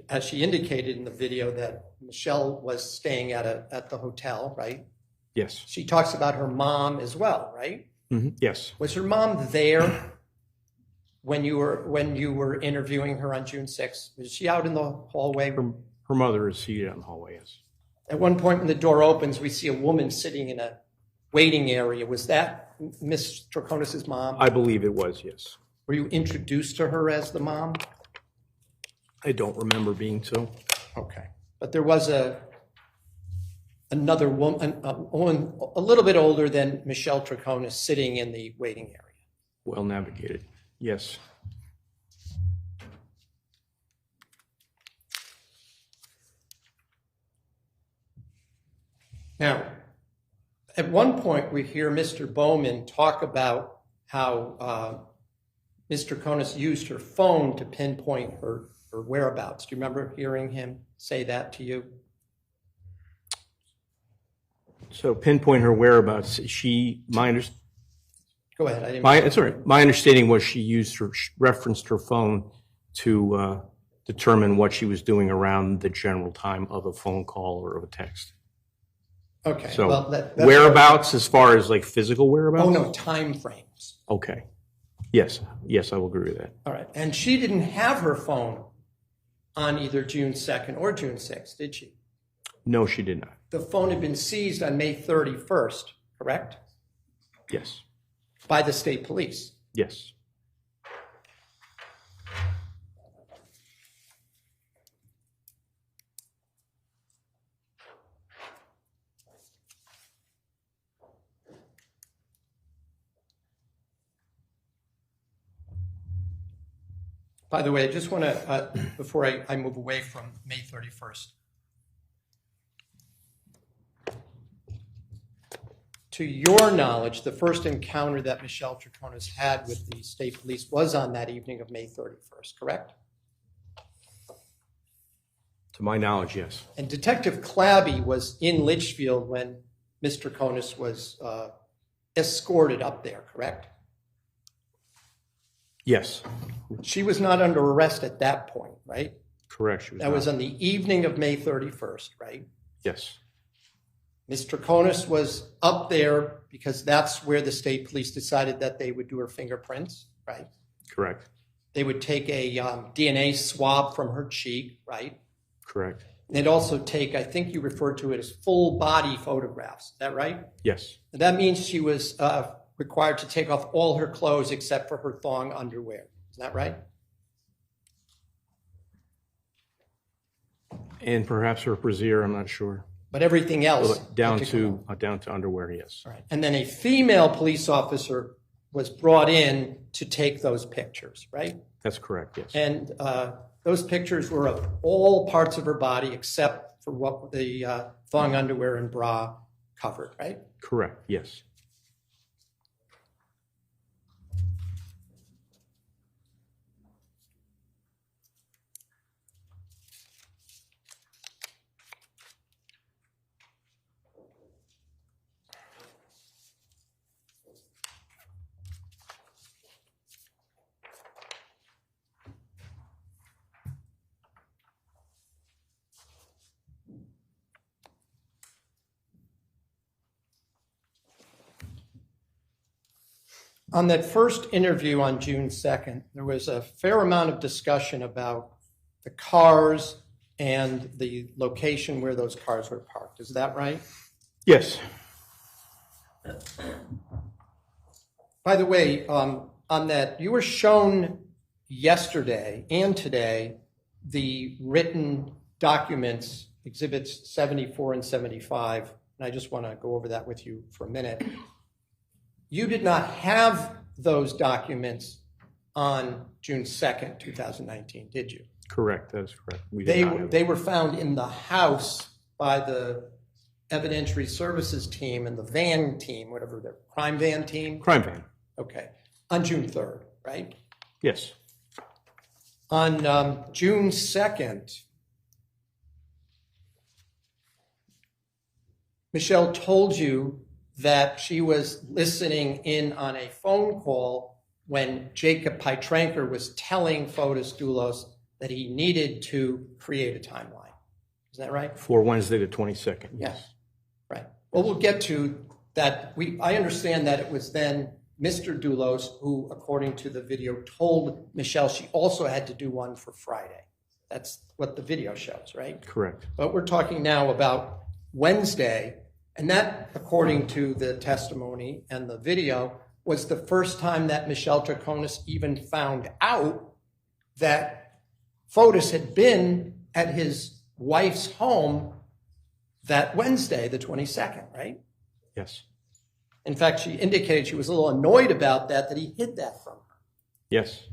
S15: as she indicated in the video, that Michelle was staying at the hotel, right?
S4: Yes.
S15: She talks about her mom as well, right?
S4: Yes.
S15: Was her mom there when you were interviewing her on June 6th? Was she out in the hallway?
S4: Her mother is seated on the hallway, yes.
S15: At one point when the door opens, we see a woman sitting in a waiting area. Was that Miss Troconis' mom?
S4: I believe it was, yes.
S15: Were you introduced to her as the mom?
S4: I don't remember being so.
S15: Okay. But there was another woman, a little bit older than Michelle Troconis, sitting in the waiting area.
S4: Well navigated, yes.
S15: Now, at one point, we hear Mr. Bowman talk about how Ms. Troconis used her phone to pinpoint her whereabouts. Do you remember hearing him say that to you?
S4: So pinpoint her whereabouts.
S15: Go ahead.
S4: It's all right. My understanding was she referenced her phone to determine what she was doing around the general time of a phone call or of a text.
S15: Okay.
S4: So
S15: well, that's
S4: whereabouts as far as like physical whereabouts?
S15: Oh, no, time frames.
S4: Okay. Yes, I will agree with that.
S15: All right. And she didn't have her phone on either June 2nd or June 6th, did she?
S4: No, she did not.
S15: The phone had been seized on May 31st, correct?
S4: Yes.
S15: By the state police.
S4: Yes.
S15: By the way, I just want to, before I move away from May 31st, to your knowledge, the first encounter that Michelle Troconis had with the state police was on that evening of May 31st, correct?
S4: To my knowledge, yes.
S15: And Detective Clabby was in Litchfield when Ms. Troconis was escorted up there, correct?
S4: Yes.
S15: She was not under arrest at that point, right?
S4: Correct. She was
S15: That
S4: not.
S15: was on the evening of May 31st, right?
S4: Yes.
S15: Ms. Troconis was up there because that's where the state police decided that they would do her fingerprints, right?
S4: Correct.
S15: They would take a DNA swab from her cheek, right?
S4: Correct.
S15: They'd also take, I think you referred to it as full body photographs. Is that right?
S4: Yes.
S15: And that means she was required to take off all her clothes except for her thong underwear. Is that right?
S4: And perhaps her brassiere, I'm not sure.
S15: But everything else
S4: Down to underwear, yes.
S15: All right. And then a female police officer was brought in to take those pictures, right?
S4: That's correct, yes.
S15: And those pictures were of all parts of her body except for what the thong underwear and bra covered, right?
S4: Correct, yes.
S15: On that first interview on June 2nd, there was a fair amount of discussion about the cars and the location where those cars were parked. Is that right?
S4: Yes.
S15: By the way, on that, you were shown yesterday and today the written documents, exhibits 74 and 75, and I just want to go over that with you for a minute. You did not have those documents on June 2nd, 2019, did you?
S4: Correct, that is correct. We did not have
S15: They were found in the house by the evidentiary services team and the van team, whatever the crime van team?
S4: Crime van.
S15: Okay, on June 3rd, right?
S4: Yes.
S15: On June 2nd, Michelle told you that she was listening in on a phone call when Jacob Pietranker was telling Fotis Dulos that he needed to create a timeline. Is that right?
S4: For Wednesday the 22nd, yes.
S15: Right. Well, we'll get to that. I understand that it was then Mr. Dulos who, according to the video, told Michelle she also had to do one for Friday. That's what the video shows, right?
S4: Correct.
S15: But we're talking now about Wednesday, and that, according to the testimony and the video, was the first time that Michelle Troconis even found out that Fotis had been at his wife's home that Wednesday, the 22nd, right?
S4: Yes.
S15: In fact, she indicated she was a little annoyed about that he hid that from her.
S4: Yes.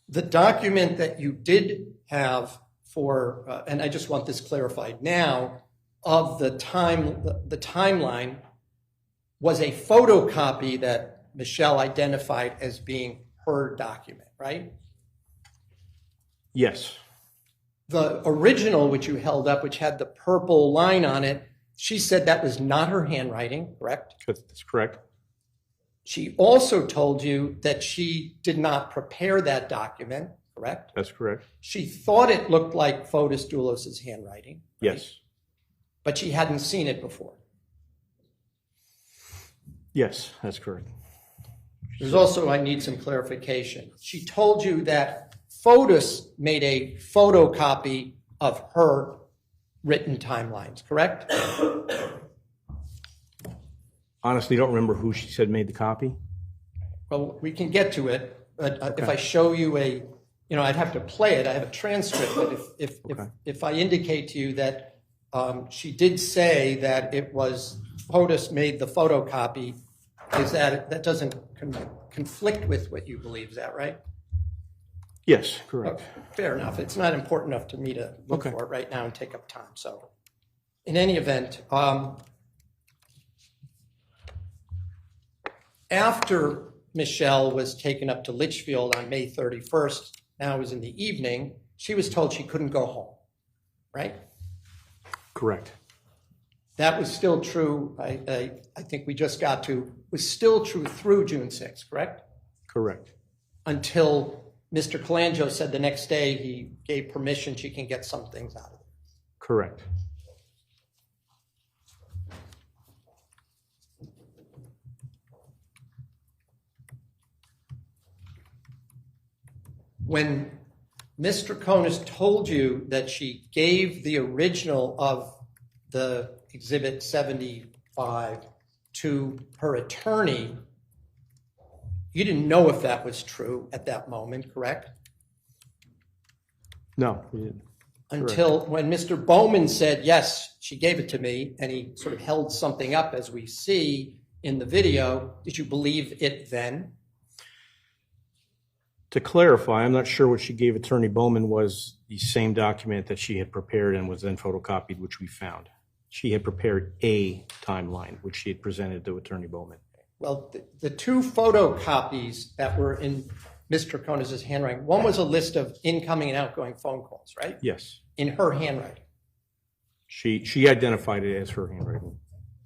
S15: The document that you did have for, and I just want this clarified now, of the timeline was a photocopy that Michelle identified as being her document, right?
S4: Yes.
S15: The original, which you held up, which had the purple line on it, she said that was not her handwriting, correct?
S4: That's correct.
S15: She also told you that she did not prepare that document, correct?
S4: That's correct.
S15: She thought it looked like Fotis Dulos' handwriting. Right?
S4: Yes.
S15: But she hadn't seen it before.
S4: Yes, that's correct.
S15: There's also, I need some clarification. She told you that Fotis made a photocopy of her written timelines, correct?
S4: Honestly, don't remember who she said made the copy.
S15: Well, we can get to it, but if I show you I'd have to play it. I have a transcript, but if I indicate to you that she did say that it was Fotis made the photocopy, is that doesn't conflict with what you believe, is that right?
S4: Yes, correct.
S15: Fair enough. It's not important enough to me to look for it right now and take up time. So in any event, after Michelle was taken up to Litchfield on May 31st, now it was in the evening, she was told she couldn't go home, right?
S4: Correct.
S15: That was still true, I think we just got to, was still true through June 6th, correct?
S4: Correct.
S15: Until Mr. Colangio said the next day he gave permission, she can get some things out of it.
S4: Correct.
S15: When Ms. Troconis told you that she gave the original of the Exhibit 75 to her attorney, you didn't know if that was true at that moment, correct?
S4: No, we didn't.
S15: Until when Mr. Bowman said, yes, she gave it to me, and he sort of held something up as we see in the video. Did you believe it then?
S4: To clarify, I'm not sure what she gave Attorney Bowman was the same document that she had prepared and was then photocopied, which we found. She had prepared a timeline, which she had presented to Attorney Bowman.
S15: Well, the two photocopies that were in Ms. Troconis' handwriting, one was a list of incoming and outgoing phone calls, right?
S4: Yes.
S15: In her handwriting.
S4: She identified it as her handwriting.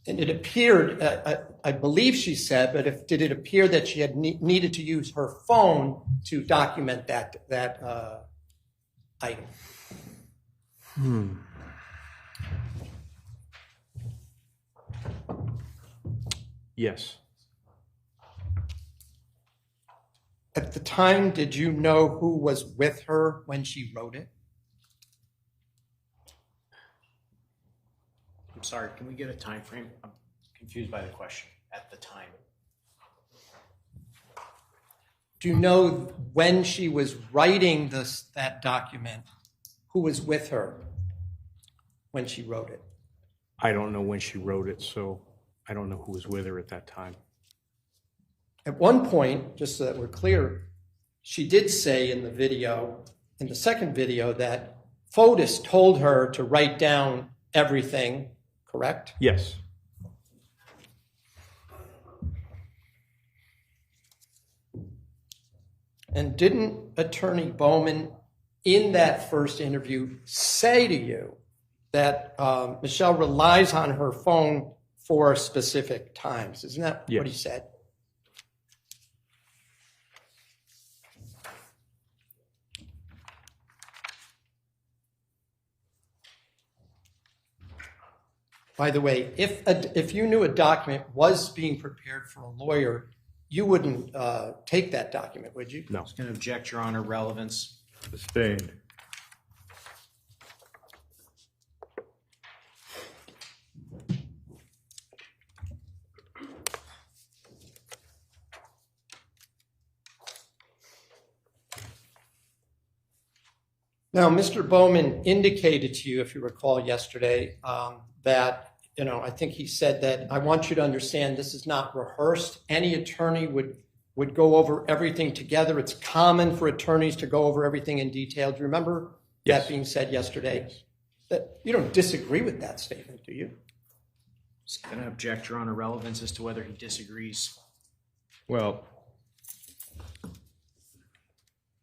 S15: And it appeared, I believe she said, but did it appear that she had needed to use her phone to document that item?
S4: Yes.
S15: At the time, did you know who was with her when she wrote it?
S2: I'm sorry, can we get a time frame? I'm confused by the question. At the time.
S15: Do you know when she was writing that document, who was with her when she wrote it?
S4: I don't know when she wrote it, so I don't know who was with her at that time.
S15: At one point, just so that we're clear, she did say in the video, in the second video, that Fotis told her to write down everything, correct?
S4: Yes.
S15: And didn't Attorney Bowman, in that first interview, say to you that Michelle relies on her phone for specific times? Isn't that what he said? By the way, if you knew a document was being prepared for a lawyer, you wouldn't take that document, would you?
S4: No.
S2: I was going to object, Your Honor, relevance.
S1: Sustained.
S15: Now, Mr. Bowman indicated to you, if you recall yesterday, that, I think he said that, I want you to understand this is not rehearsed. Any attorney would go over everything together. It's common for attorneys to go over everything in detail. Do you remember that being said yesterday? Yes. That you don't disagree with that statement, do you?
S2: I was going to object, Your Honor, relevance as to whether he disagrees.
S1: Well,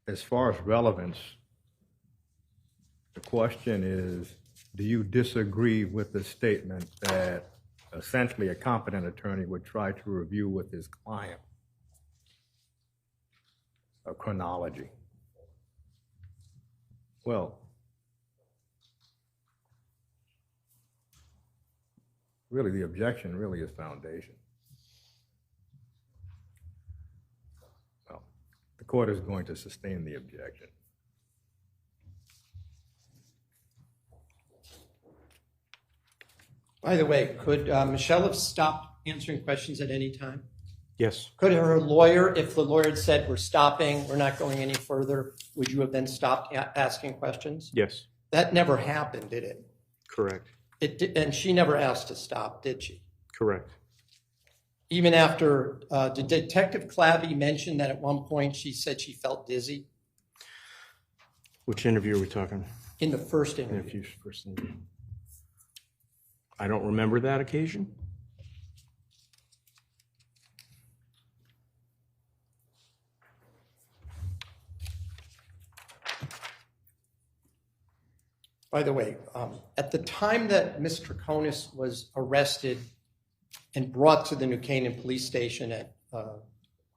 S1: as far as relevance, the question is, do you disagree with the statement that essentially a competent attorney would try to review with his client a chronology? Well, really the objection really is foundation. Well, the court is going to sustain the objection.
S15: By the way, could Michelle have stopped answering questions at any time?
S4: Yes.
S15: Could her lawyer, if the lawyer had said, we're stopping, we're not going any further, would you have then stopped asking questions?
S4: Yes.
S15: That never happened, did it?
S4: Correct.
S15: And she never asked to stop, did she?
S4: Correct.
S15: Even after, did Detective Clabby mention that at one point she said she felt dizzy?
S4: Which interview are we talking?
S15: In the first interview.
S4: First interview. I don't remember that occasion.
S15: By the way, at the time that Ms. Troconis was arrested and brought to the New Canaan police station at,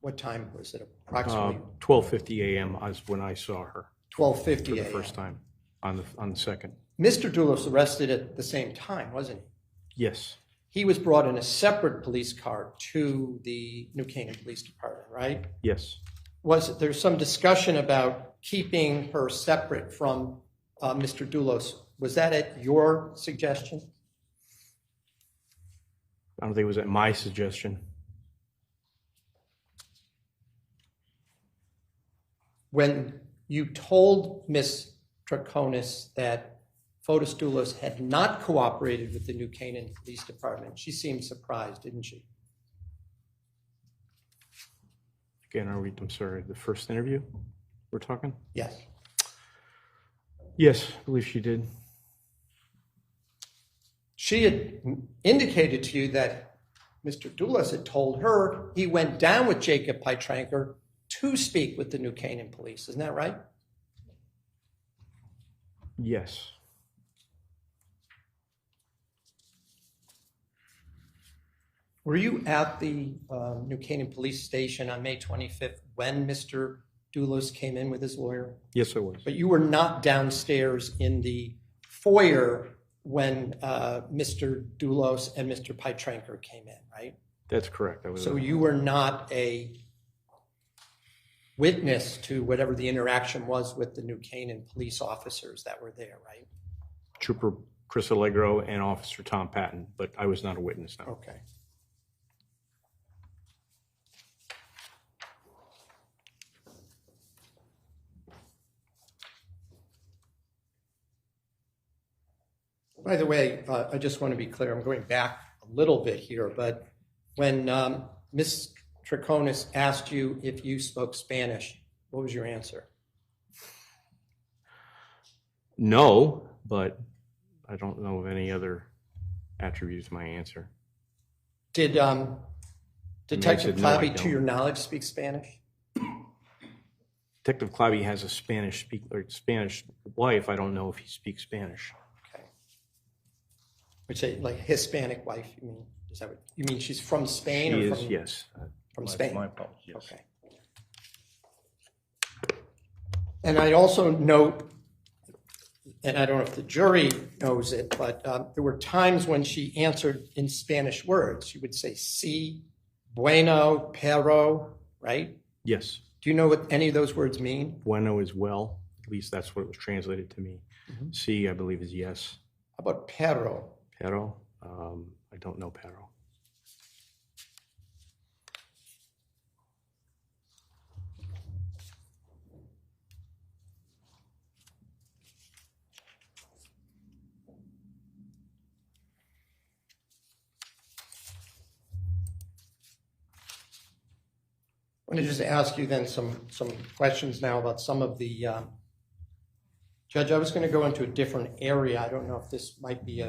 S15: what time was it? Approximately
S4: 12:50 a.m. is when I saw her.
S15: 12:50
S4: for the
S15: a.m.
S4: first time on the second.
S15: Mr. Dulos arrested at the same time, wasn't he?
S4: Yes.
S15: He was brought in a separate police car to the New Canaan Police Department, right?
S4: Yes.
S15: There's some discussion about keeping her separate from Mr. Dulos. Was that at your suggestion?
S4: I don't think it was at my suggestion.
S15: When you told Ms. Troconis that Fotis Dulos had not cooperated with the New Canaan Police Department, she seemed surprised, didn't she?
S4: Again, I'm sorry, the first interview we're talking?
S15: Yes.
S4: Yes, I believe she did.
S15: She had indicated to you that Mr. Dulos had told her he went down with Jacob Pietranker to speak with the New Canaan police. Isn't that right?
S4: Yes.
S15: Were you at the New Canaan police station on May 25th when Mr. Dulos came in with his lawyer?
S4: Yes, I was.
S15: But you were not downstairs in the foyer when Mr. Dulos and Mr. Pietranker came in, right?
S4: That's correct.
S15: So you were not a witness to whatever the interaction was with the New Canaan police officers that were there, right?
S4: Trooper Chris Allegro and Officer Tom Patton, but I was not a witness, no.
S15: Okay. By the way, I just want to be clear, I'm going back a little bit here, but when Ms. Troconis asked you if you spoke Spanish, what was your answer?
S4: No, but I don't know of any other attributes to my answer.
S15: Did Detective Clabby, to your knowledge, speak Spanish?
S4: Detective Clabby has a Spanish wife. I don't know if he speaks Spanish.
S15: Which like Hispanic wife, you mean? Is that what you mean? She's from Spain?
S4: She
S15: or
S4: is,
S15: from,
S4: yes.
S15: From Spain?
S1: My apologies, yes.
S15: Okay. And I also note, and I don't know if the jury knows it, but there were times when she answered in Spanish words. She would say, sí, bueno, pero, right?
S4: Yes.
S15: Do you know what any of those words mean?
S4: Bueno is well. At least that's what it was translated to me. Sí, I believe, is yes.
S15: How about pero?
S4: Pero? I don't know pero.
S15: I want to just ask you then some questions now about some of the, Judge, I was going to go into a different area. I don't know if this might be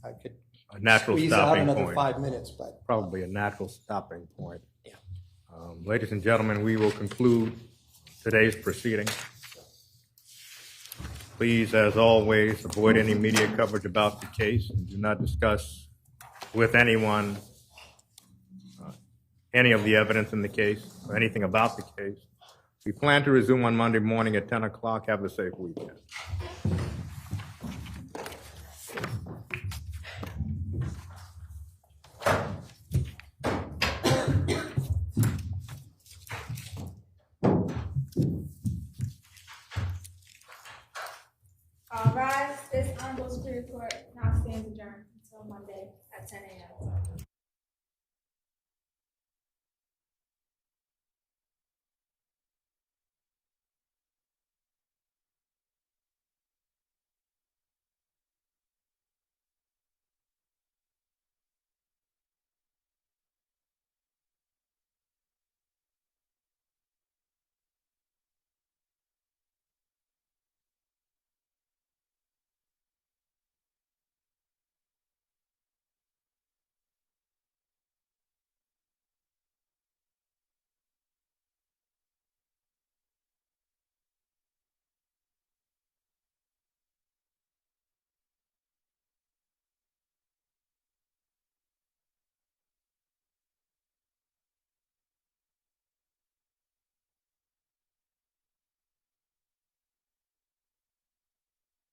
S15: I could
S1: A natural
S15: squeeze out
S1: stopping
S15: another
S1: point.
S15: 5 minutes, but.
S1: Probably a natural stopping point.
S15: Yeah.
S1: Ladies and gentlemen, we will conclude today's proceeding. Please, as always, avoid any media coverage about the case and do not discuss with anyone any of the evidence in the case or anything about the case. We plan to resume on Monday morning at 10 o'clock. Have a safe weekend.
S11: Rise. This Honorable Superior Court now stands adjourned until Monday.